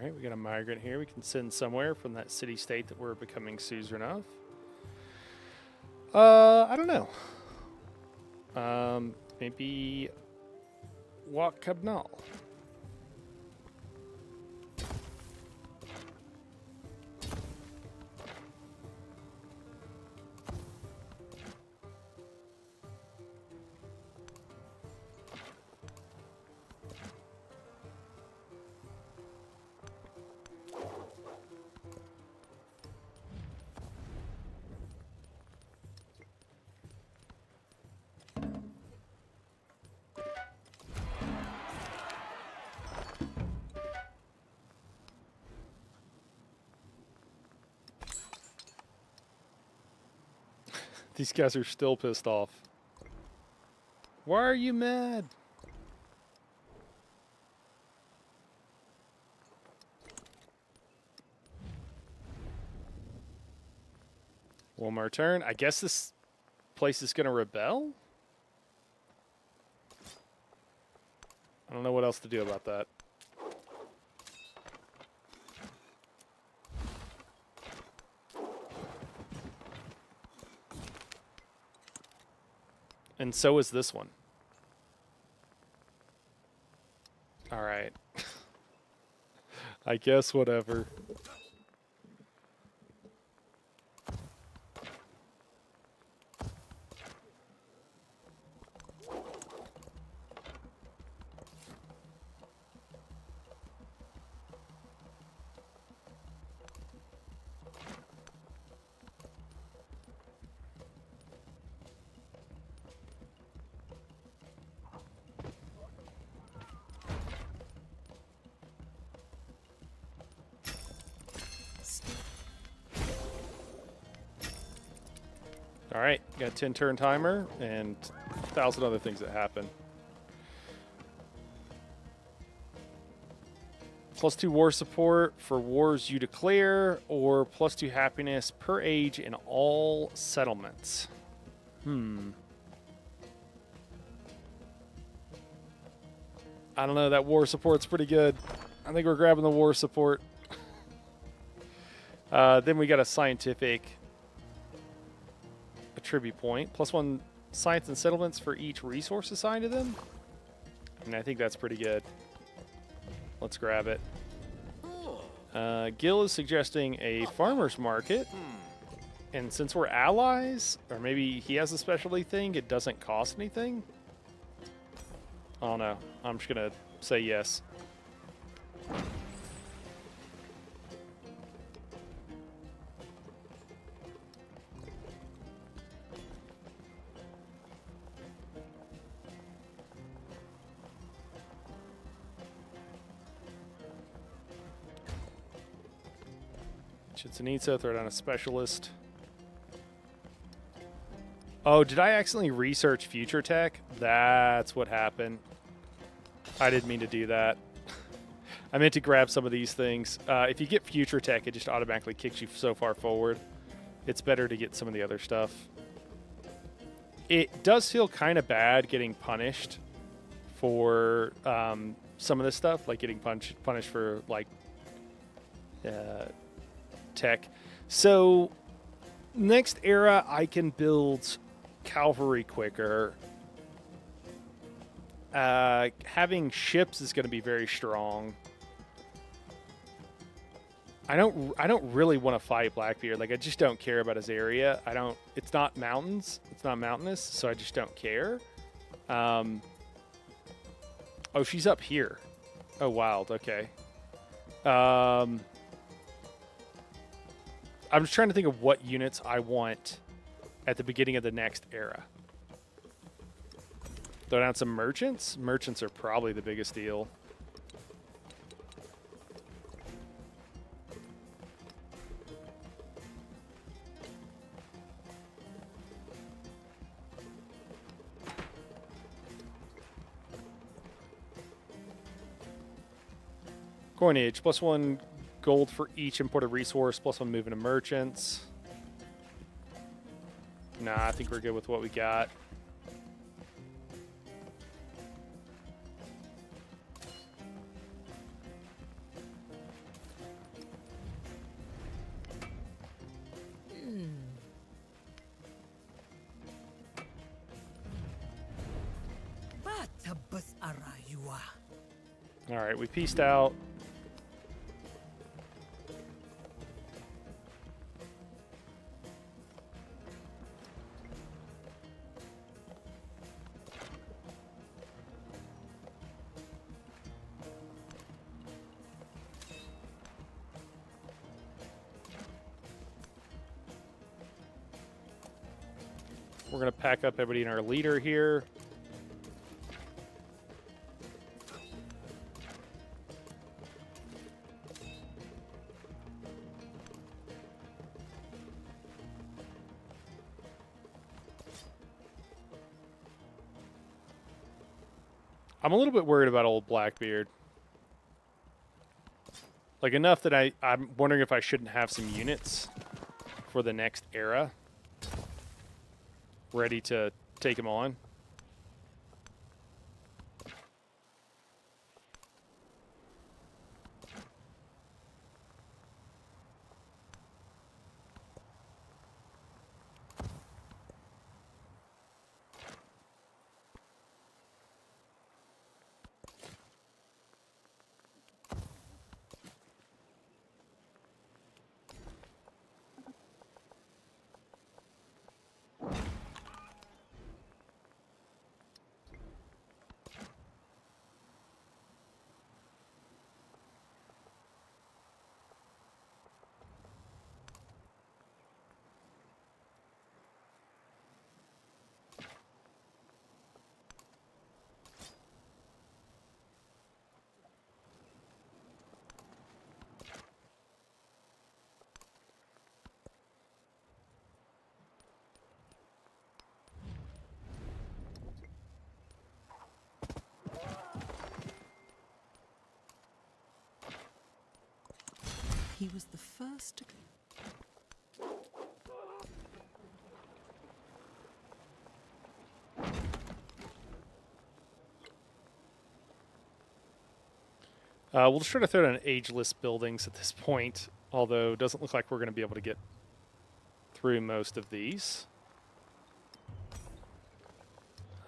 right, we got a migrant here. We can send somewhere from that city-state that we're becoming suzerain of. I don't know. Maybe Wakabnal. These guys are still pissed off. Why are you mad? One more turn. I guess this place is going to rebel? I don't know what else to do about that. And so is this one. All right. I guess whatever. All right, got a 10-turn timer and 1,000 other things that happen. +2 war support for wars you declare, or +2 happiness per age in all settlements. I don't know, that war support's pretty good. I think we're grabbing the war support. Then we got a scientific attribute point. +1 science and settlements for each resource assigned to them. And I think that's pretty good. Let's grab it. Gil is suggesting a farmer's market. And since we're allies, or maybe he has a specialty thing, it doesn't cost anything. I don't know. I'm just going to say yes. Chitsanitsa, throw down a specialist. Oh, did I accidentally research future tech? That's what happened. I didn't mean to do that. I meant to grab some of these things. If you get future tech, it just automatically kicks you so far forward. It's better to get some of the other stuff. It does feel kind of bad getting punished for some of this stuff, like getting punished for like tech. So next era, I can build cavalry quicker. Having ships is going to be very strong. I don't really want to fight Blackbeard. Like, I just don't care about his area. It's not mountains. It's not mountainous, so I just don't care. Oh, she's up here. Oh, wild. Okay. I'm just trying to think of what units I want at the beginning of the next era. Throw down some merchants. Merchants are probably the biggest deal. Coinage, +1 gold for each imported resource, +1 moving to merchants. Nah, I think we're good with what we got. All right, we pieced out. We're going to pack up everybody in our leader here. I'm a little bit worried about old Blackbeard. Like, enough that I'm wondering if I shouldn't have some units for the next era ready to take him on. He was the first to... We'll just try to throw down ageless buildings at this point, although it doesn't look like we're going to be able to get through most of these.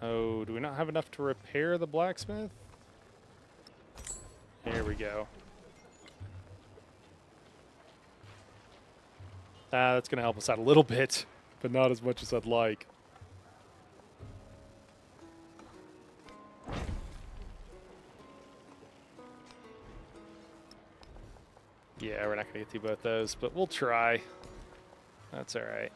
Oh, do we not have enough to repair the blacksmith? Here we go. That's going to help us out a little bit, but not as much as I'd like. Yeah, we're not going to get through both those, but we'll try. That's all right.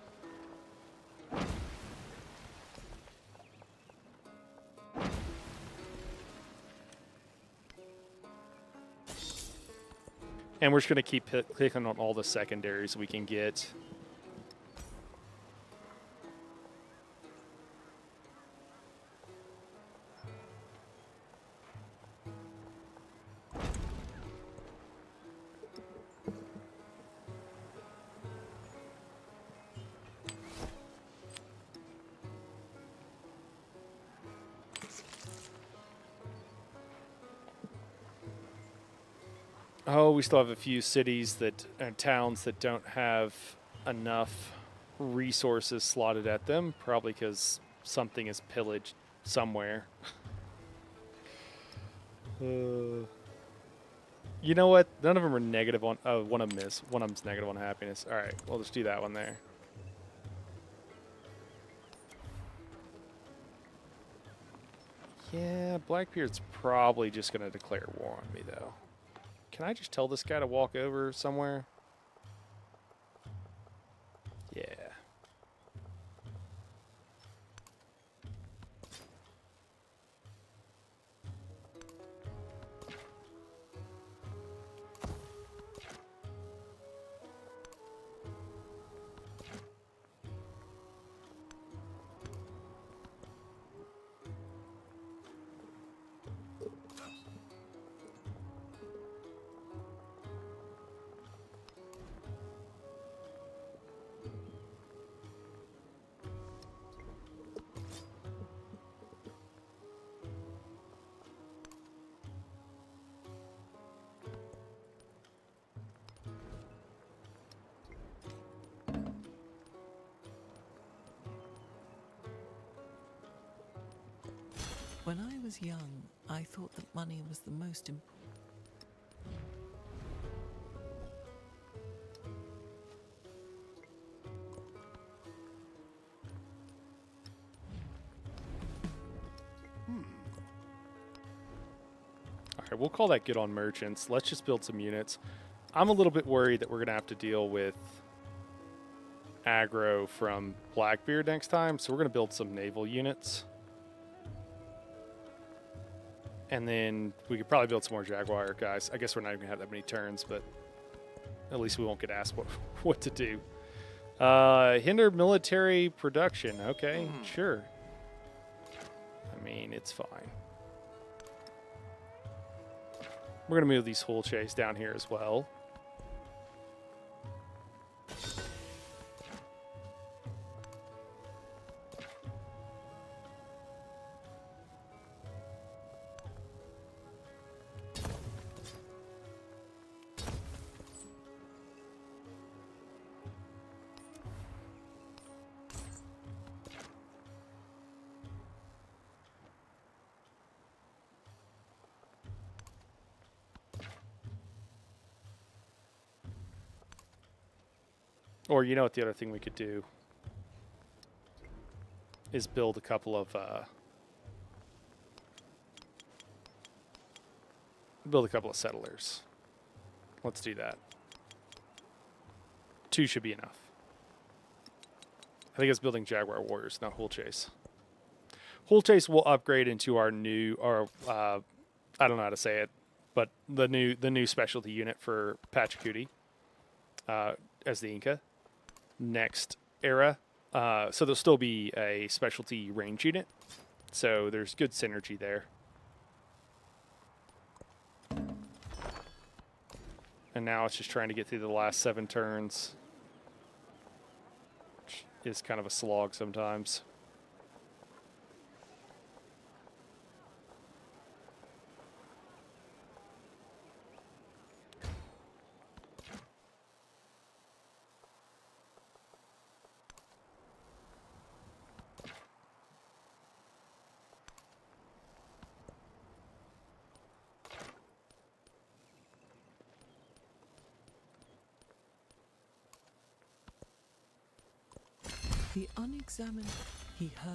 And we're just going to keep clicking on all the secondaries we can get. Oh, we still have a few cities that and towns that don't have enough resources slotted at them, probably because something is pillaged somewhere. You know what? None of them are negative on. Oh, one of them is. One of them's negative on happiness. All right, we'll just do that one there. Yeah, Blackbeard's probably just going to declare war on me, though. Can I just tell this guy to walk over somewhere? Yeah. When I was young, I thought that money was the most important. right, we'll call that good on merchants. Let's just build some units. I'm a little bit worried that we're going to have to deal with aggro from Blackbeard next time, so we're going to build some naval units. And then we could probably build some more Jaguar guys. I guess we're not even going to have that many turns, but at least we won't get asked what to do. Hinder military production. Okay, sure. I mean, it's fine. We're going to move these hull chase down here as well. Or you know what the other thing we could do is build a couple of settlers. Let's do that. 2 should be enough. I think it's building Jaguar Warriors, not Hull Chase. Hull Chase will upgrade into our new, or I don't know how to say it, but the new specialty unit for Pachacuti as the Inca. Next era. So there'll still be a specialty range unit. So there's good synergy there. And now it's just trying to get through the last 7 turns. Which is kind of a slog sometimes. The unexamined, he heard.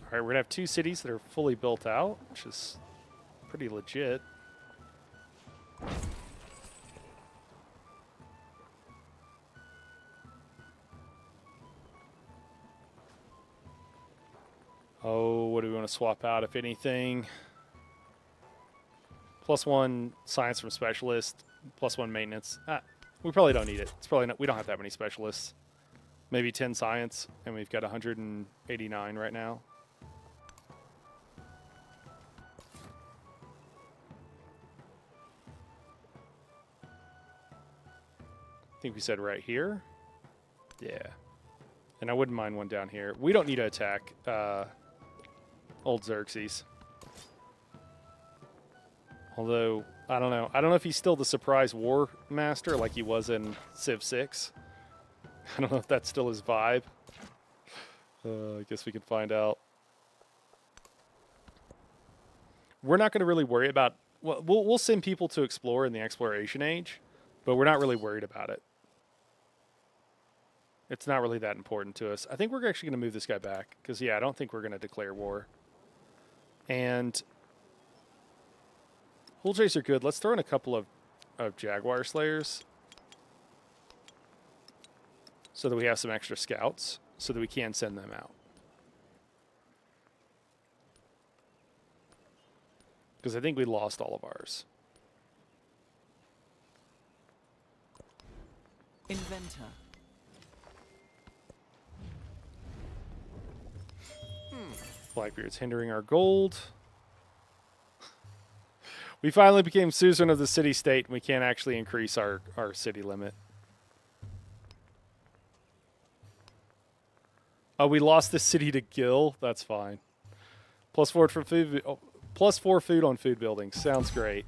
All right, we're going to have 2 cities that are fully built out, which is pretty legit. Oh, what do we want to swap out, if anything? +1 science from specialist, +1 maintenance. We probably don't need it. It's probably not, we don't have that many specialists. Maybe 10 science, and we've got 189 right now. I think we said right here. Yeah. And I wouldn't mind one down here. We don't need to attack old Xerxes. Although, I don't know. I don't know if he's still the surprise war master like he was in Civ 6. I don't know if that's still his vibe. I guess we can find out. We're not going to really worry about... Well, we'll send people to explore in the exploration age, but we're not really worried about it. It's not really that important to us. I think we're actually going to move this guy back because, yeah, I don't think we're going to declare war. And Hull Chase are good. Let's throw in a couple of Jaguar Slayers so that we have some extra scouts so that we can send them out. Because I think we lost all of ours. Inventor. Blackbeard's hindering our gold. We finally became suzerain of the city-state, and we can't actually increase our city limit. Oh, we lost the city to Gil? That's fine. +4 for food. Oh, +4 food on food buildings. Sounds great.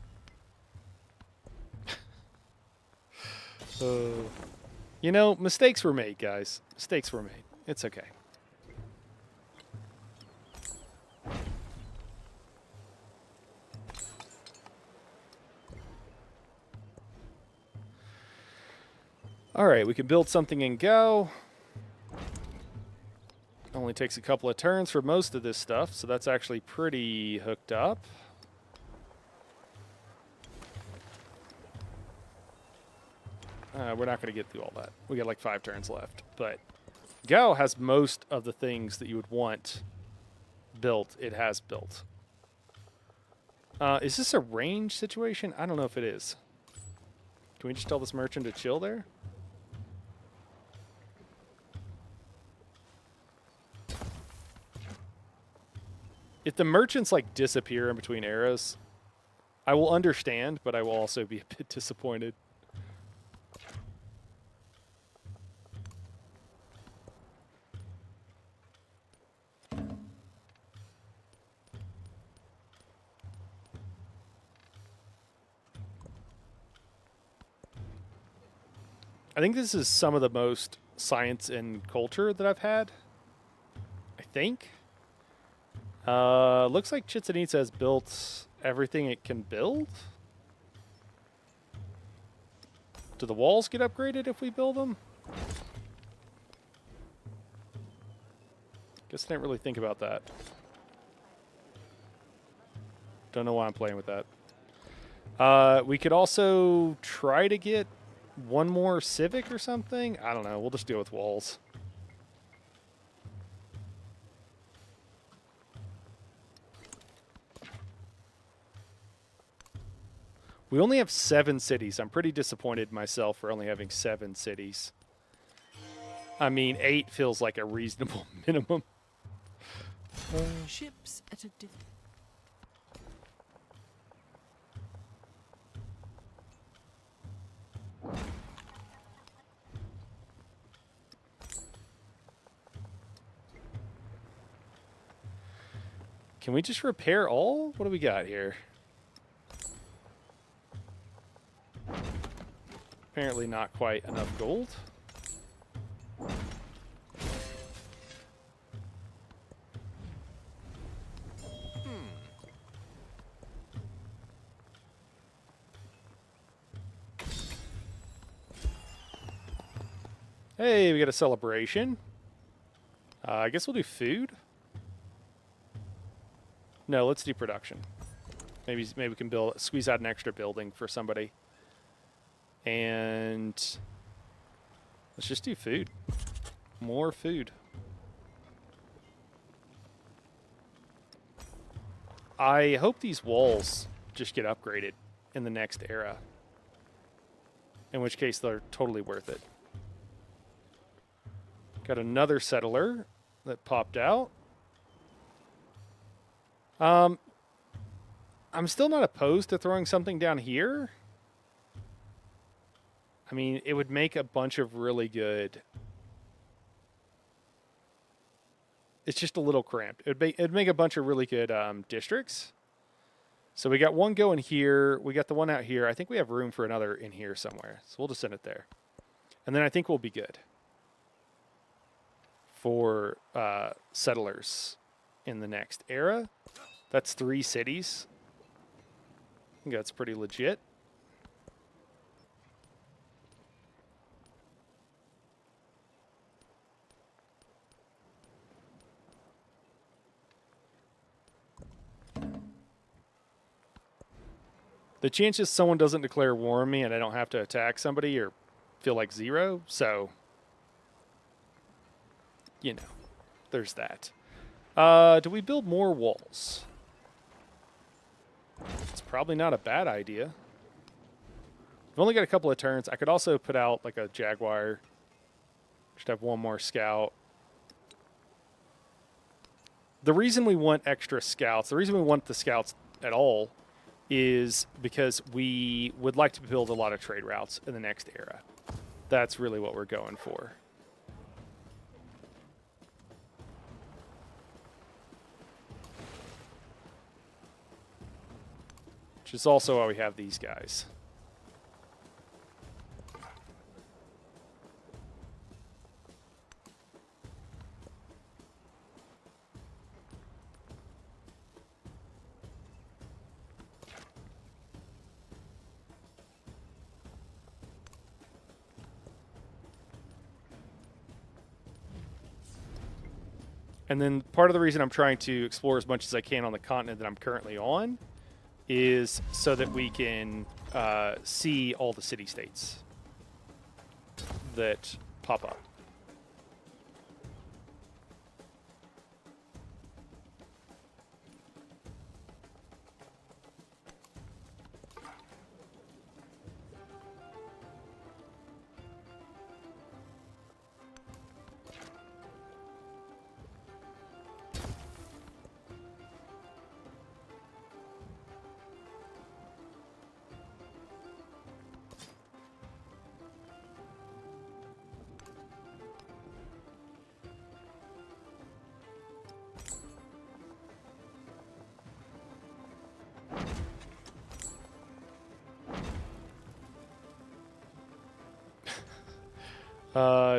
You know, mistakes were made, guys. Mistakes were made. It's okay. All right, we can build something and go. Only takes a couple of turns for most of this stuff, so that's actually pretty hooked up. We're not going to get through all that. We got like 5 turns left, but Go has most of the things that you would want built. It has built. Is this a range situation? I don't know if it is. Can we just tell this merchant to chill there? If the merchants like disappear in between eras, I will understand, but I will also be a bit disappointed. I think this is some of the most science and culture that I've had. I think. Looks like Chichen Itza has built everything it can build. Do the walls get upgraded if we build them? Guess I didn't really think about that. Don't know why I'm playing with that. We could also try to get one more civic or something. I don't know. We'll just deal with walls. We only have 7 cities. I'm pretty disappointed myself for only having 7 cities. I mean, 8 feels like a reasonable minimum. Ships at a Can we just repair all? What do we got here? Apparently not quite enough gold. Hey, we got a celebration. I guess we'll do food. No, let's do production. Maybe we can squeeze out an extra building for somebody. And let's just do food. More food. I hope these walls just get upgraded in the next era. In which case they're totally worth it. Got another settler that popped out. I'm still not opposed to throwing something down here. I mean, it would make a bunch of really good... It's just a little cramped. It'd make a bunch of really good districts. So we got one going here. We got the one out here. I think we have room for another in here somewhere. So we'll just send it there. And then I think we'll be good for settlers in the next era. That's 3 cities. I think that's pretty legit. The chances someone doesn't declare war on me and I don't have to attack somebody or feel like 0, so, you know, there's that. Do we build more walls? It's probably not a bad idea. We've only got a couple of turns. I could also put out like a jaguar. Just have one more scout. The reason we want extra scouts, the reason we want the scouts at all is because we would like to build a lot of trade routes in the next era. That's really what we're going for. Which is also why we have these guys. And then part of the reason I'm trying to explore as much as I can on the continent that I'm currently on is so that we can see all the city-states that pop up.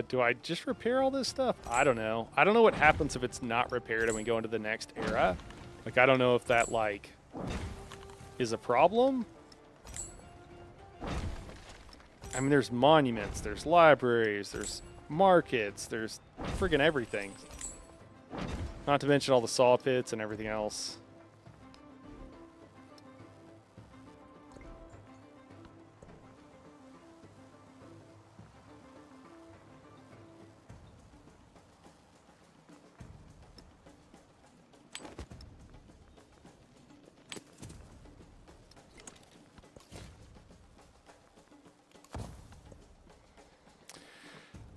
Do I just repair all this stuff? I don't know. I don't know what happens if it's not repaired and we go into the next era. Like, I don't know if that, like, is a problem. I mean, there's monuments, there's libraries, there's markets, there's friggin' everything. Not to mention all the saw pits and everything else.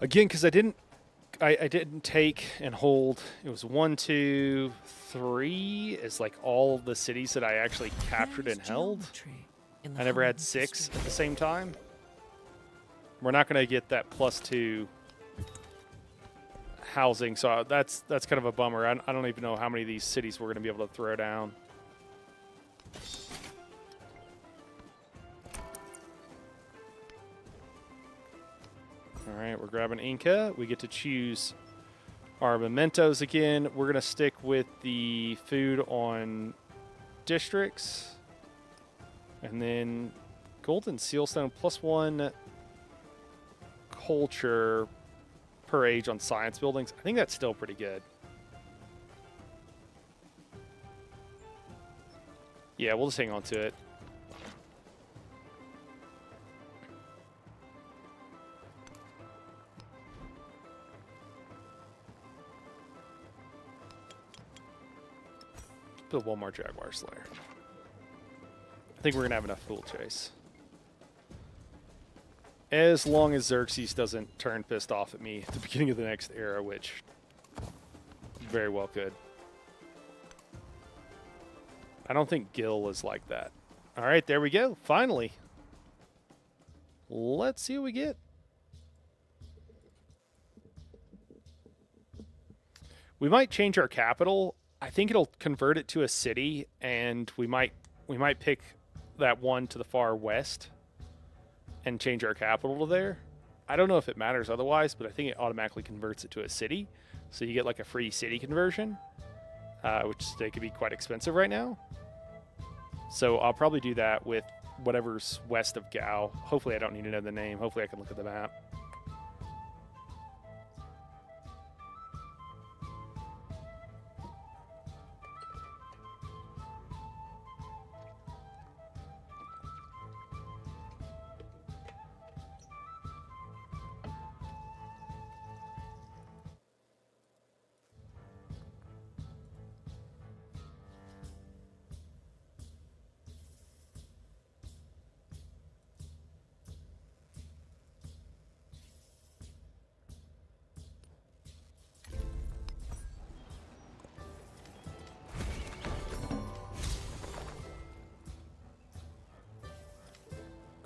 Again, because I didn't take and hold. It was 1, 2, 3 is like all the cities that I actually captured and held. I never had 6 at the same time. We're not going to get that +2 housing, so that's kind of a bummer. I don't even know how many of these cities we're going to be able to throw down. All right, we're grabbing Inca. We get to choose our mementos again. We're going to stick with the food on districts. And then golden sealstone +1 culture per age on science buildings. I think that's still pretty good. Yeah, we'll just hang on to it. Build one more Jaguar Slayer. I think we're going to have enough Fool Chase. As long as Xerxes doesn't turn pissed off at me at the beginning of the next era, which very well could. I don't think Gil is like that. All right, there we go. Finally. Let's see what we get. We might change our capital. I think it'll convert it to a city, and we might pick that one to the far west and change our capital to there. I don't know if it matters otherwise, but I think it automatically converts it to a city. So you get like a free city conversion, which they could be quite expensive right now. So I'll probably do that with whatever's west of Gao. Hopefully I don't need to know the name. Hopefully I can look at the map.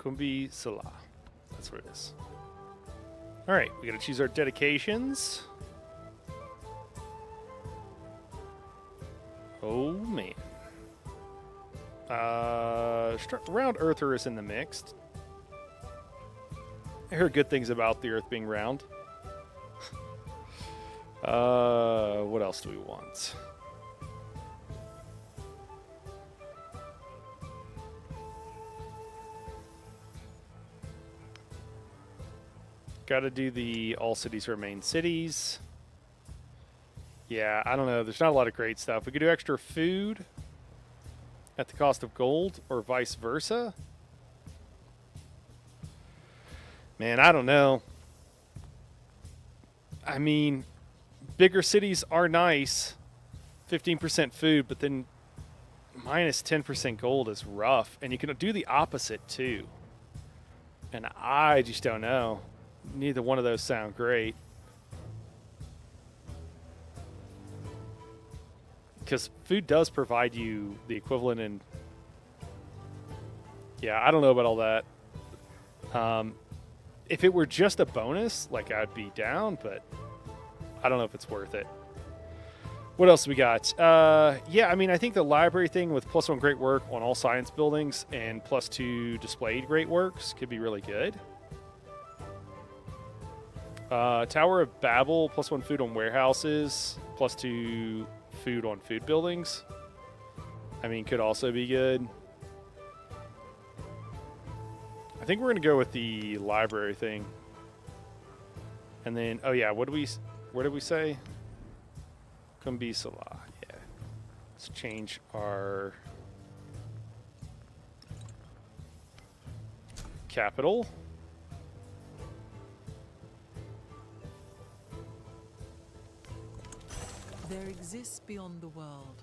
Kumbi Salah. That's what it is. All right, we got to choose our dedications. Oh, man. Round Earther is in the mixed. I heard good things about the Earth being round. What else do we want? Got to do the all cities remain cities. Yeah, I don't know. There's not a lot of great stuff. We could do extra food at the cost of gold or vice versa. Man, I don't know. I mean, bigger cities are nice. 15% food, but then minus 10% gold is rough. And you can do the opposite too. And I just don't know. Neither one of those sound great. Because food does provide you the equivalent in... Yeah, I don't know about all that. If it were just a bonus, like, I'd be down, but I don't know if it's worth it. What else we got? Yeah, I mean, I think the library thing with +1 great work on all science buildings and +2 displayed great works could be really good. Tower of Babel, +1 food on warehouses, +2 food on food buildings. I mean, could also be good. I think we're going to go with the library thing. And then, oh yeah, where did we say? Kumbi Salah, yeah. Let's change our capital. There exists beyond the world.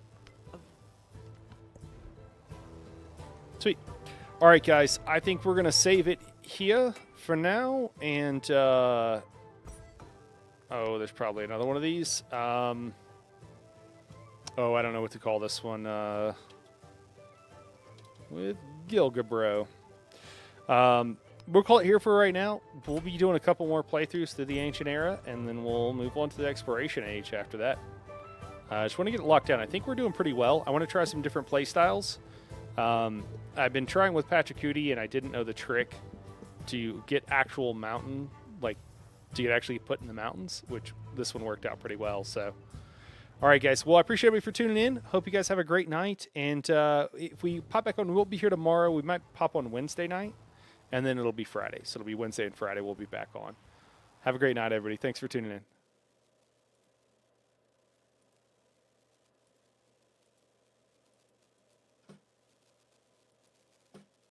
Sweet. All right, guys. I think we're going to save it here for now. And, oh, there's probably another one of these. Oh, I don't know what to call this one. With Gilgabro. We'll call it here for right now. We'll be doing a couple more playthroughs through the Ancient Era, and then we'll move on to the Exploration Age after that. I just want to get it locked down. I think we're doing pretty well. I want to try some different play styles. I've been trying with Pachacuti, and I didn't know the trick to get actual mountain, like, to get actually put in the mountains, which this one worked out pretty well, so... All right, guys. Well, I appreciate everybody for tuning in. Hope you guys have a great night. And if we pop back on, we won't be here tomorrow. We might pop on Wednesday night, and then it'll be Friday. So it'll be Wednesday and Friday we'll be back on. Have a great night, everybody. Thanks for tuning in.